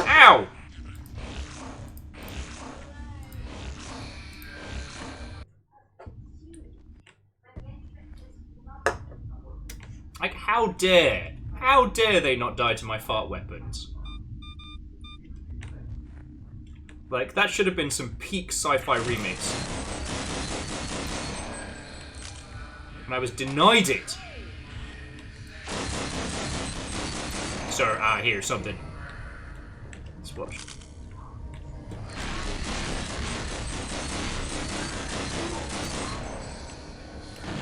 Ow! Like, how dare they not die to my fart weapons? Like, that should have been some peak sci-fi remix. And I was denied it. Sir, here, something. Let's watch.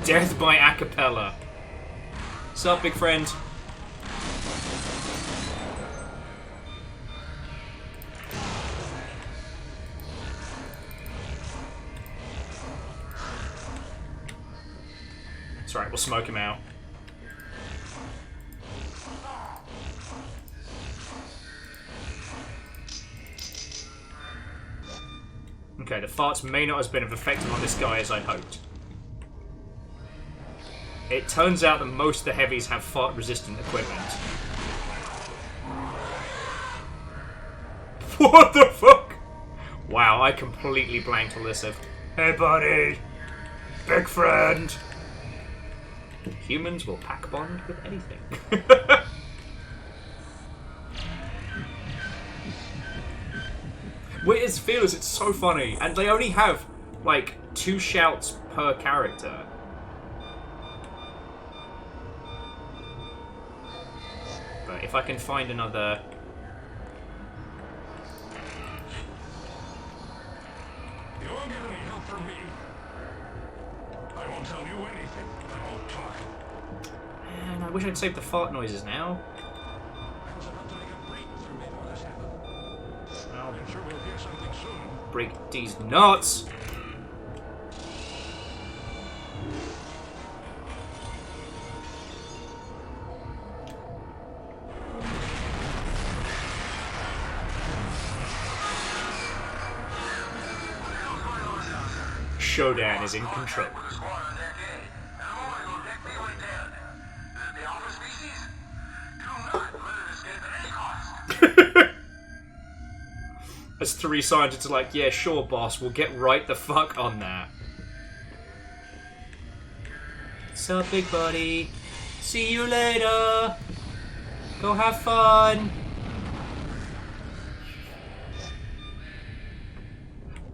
Death by acapella. What's up, big friend? It's alright, we'll smoke him out. Okay, the farts may not have been as effective on this guy as I hoped. It turns out that most of the heavies have fart-resistant equipment. What the fuck? Wow, I completely blanked on this. Hey, buddy. Big friend. Humans will pack bond with anything. Whereas Fearless, it's so funny. And they only have, like, 2 shouts per character. But if I can find another... You won't get any help from me. I won't tell you anything. I won't talk. Man, I wish I'd saved the fart noises now. I was about to make a break with her before this happened. I'm sure we'll hear something soon. Break these nuts! Shodan is in control. As 3 scientists are like, yeah, sure, boss, we'll get right the fuck on that. Sup, big buddy? See you later. Go have fun.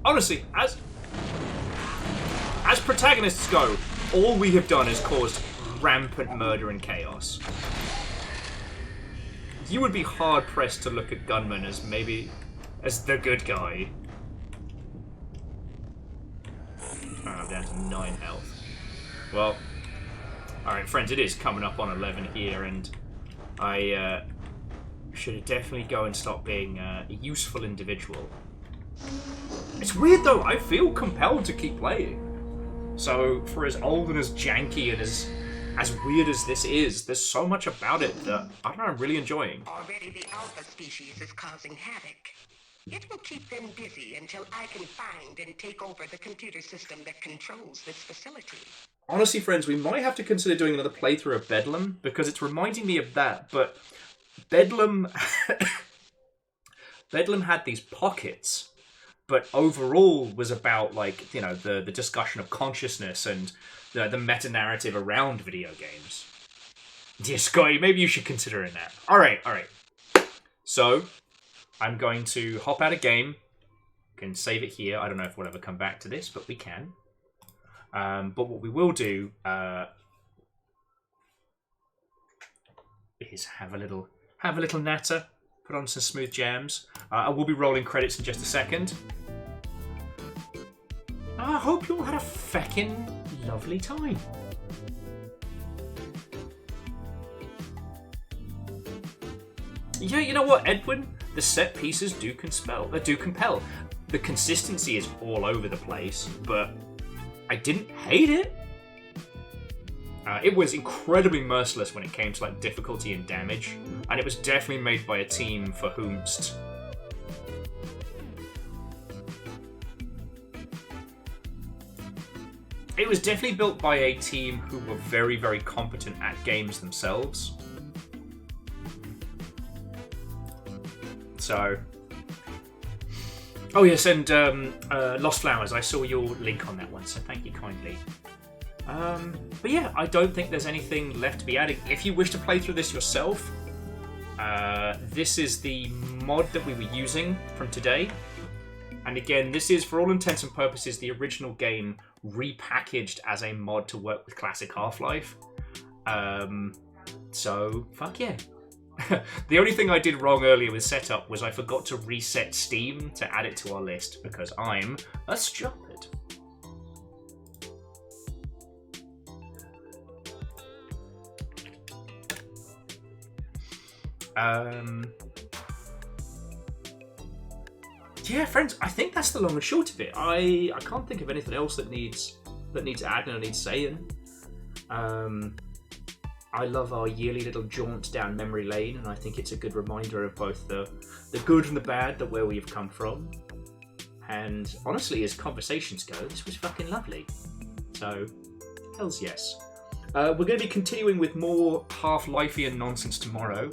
Honestly, as protagonists go, all we have done is caused rampant murder and chaos. You would be hard-pressed to look at Gunman as as the good guy. Oh, I'm down to 9 health. Well, alright friends, it is coming up on 11 here, and I should definitely go and stop being a useful individual. It's weird though, I feel compelled to keep playing. So, for as old and as janky and as weird as this is, there's so much about it that, I don't know, I'm really enjoying. Already the alpha species is causing havoc. It will keep them busy until I can find and take over the computer system that controls this facility. Honestly, friends, we might have to consider doing another playthrough of Bedlam, because it's reminding me of that, but Bedlam... Bedlam had these pockets, but overall was about, like, you know, the discussion of consciousness and the meta-narrative around video games. Yeah, Scotty, maybe you should consider it that. Alright. So, I'm going to hop out of game. Can save it here. I don't know if we'll ever come back to this, but we can. But what we will do is have a little natter, put on some smooth jams. I will be rolling credits in just a second. I hope you all had a feckin' lovely time. Yeah, you know what, Edwin? The set pieces do compel. The consistency is all over the place, but I didn't hate it. It was incredibly merciless when it came to like difficulty and damage, and it was definitely made by a team for whomst. It was definitely built by a team who were very, very competent at games themselves. So, oh yes, and Lost Flowers. I saw your link on that one, so thank you kindly. But yeah, I don't think there's anything left to be added. If you wish to play through this yourself, this is the mod that we were using from today. And again, this is, for all intents and purposes, the original game repackaged as a mod to work with classic Half-Life. So, fuck yeah. The only thing I did wrong earlier with setup was I forgot to reset Steam to add it to our list, because I'm a stupid. Yeah, friends, I think that's the long and short of it. I can't think of anything else that needs adding or needs saying. I love our yearly little jaunt down memory lane, and I think it's a good reminder of both the good and the bad, that where we've come from. And honestly, as conversations go, this was fucking lovely. So, hells yes. We're going to be continuing with more Half-Lifeian nonsense tomorrow.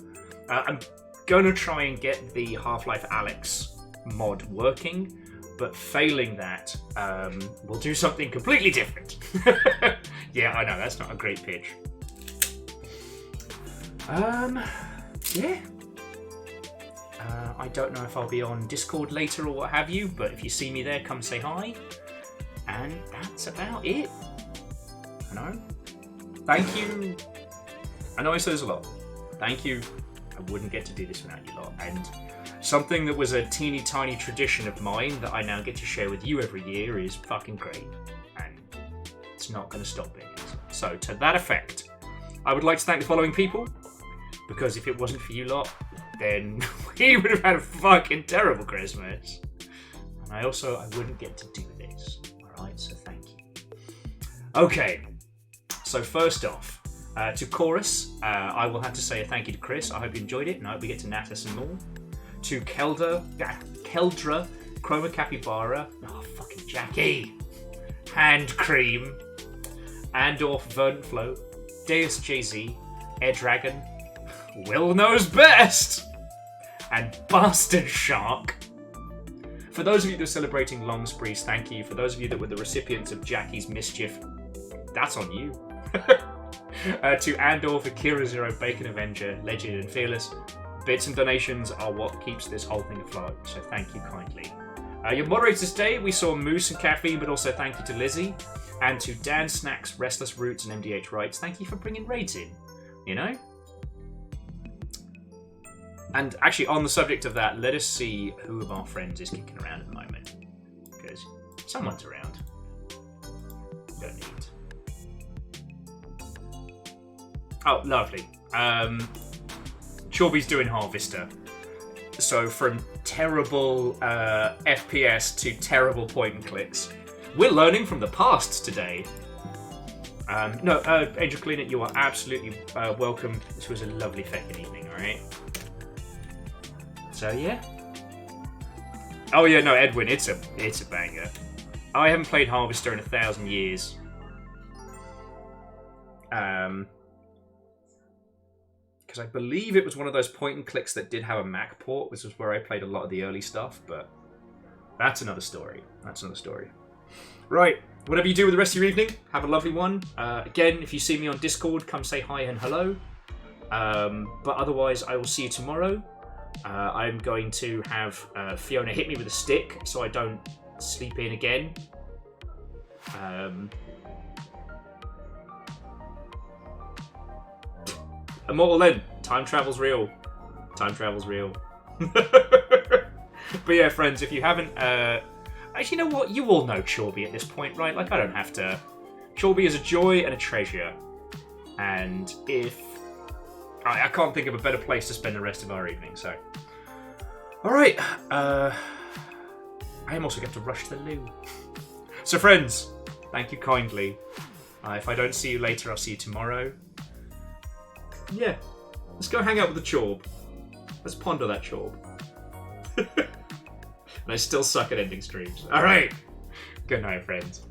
I'm going to try and get the Half-Life Alyx mod working, but failing that, we'll do something completely different. Yeah, I know, that's not a great pitch. Yeah. I don't know if I'll be on Discord later or what have you, but if you see me there, come say hi. And that's about it. I know. Thank you. I know I say this a lot. Thank you. I wouldn't get to do this without you lot. And something that was a teeny tiny tradition of mine that I now get to share with you every year is fucking great. And it's not going to stop being it. So to that effect, I would like to thank the following people, because if it wasn't for you lot, then we would have had a fucking terrible Christmas. And I wouldn't get to do this. Alright, so thank you. Okay, so first off, to Chorus, I will have to say a thank you to Chris. I hope you enjoyed it, and I hope we get to natter some more. To Keldra, Chroma Capybara, oh fucking Jackie, Hand Cream, Andorf Verdantflow, Deus JZ, Air Dragon, Will Knows Best, and Bastard Shark. For those of you that are celebrating Long Sprees, thank you. For those of you that were the recipients of Jackie's mischief, that's on you. To Andorf, Akira Zero, Bacon Avenger, Legend, and Fearless, bits and donations are what keeps this whole thing afloat, so thank you kindly. Your moderators today, we saw Moose and Caffeine, but also thank you to Lizzie. And to Dan Snacks, Restless Roots, and MDH Rights, thank you for bringing raids in, you know? And actually, on the subject of that, let us see who of our friends is kicking around at the moment. Because someone's around. Don't need. Oh, lovely. Chorby's doing Harvester. So from terrible FPS to terrible point and clicks. We're learning from the past today. No, Angel Cleaner, you are absolutely welcome. This was a lovely feckin' evening, alright? So yeah. Oh yeah, no, Edwin, it's a banger. I haven't played Harvester in 1,000 years. Because I believe it was one of those point and clicks that did have a Mac port, which was where I played a lot of the early stuff, but that's another story. That's another story. Right, whatever you do with the rest of your evening, have a lovely one. Again, if you see me on Discord, come say hi and hello. But otherwise, I will see you tomorrow. I'm going to have Fiona hit me with a stick so I don't sleep in again. Immortal then. Time travel's real. Time travel's real. But yeah, friends, if you haven't... Actually, you know what? You all know Chorby at this point, right? Like, I don't have to... Chorby is a joy and a treasure. And if... I can't think of a better place to spend the rest of our evening, so... Alright. I am also going to rush to the loo. So, friends, thank you kindly. If I don't see you later, I'll see you tomorrow. Yeah. Let's go hang out with the Chorb. Let's ponder that Chorb. And I still suck at ending streams. Alright. Good night, friends.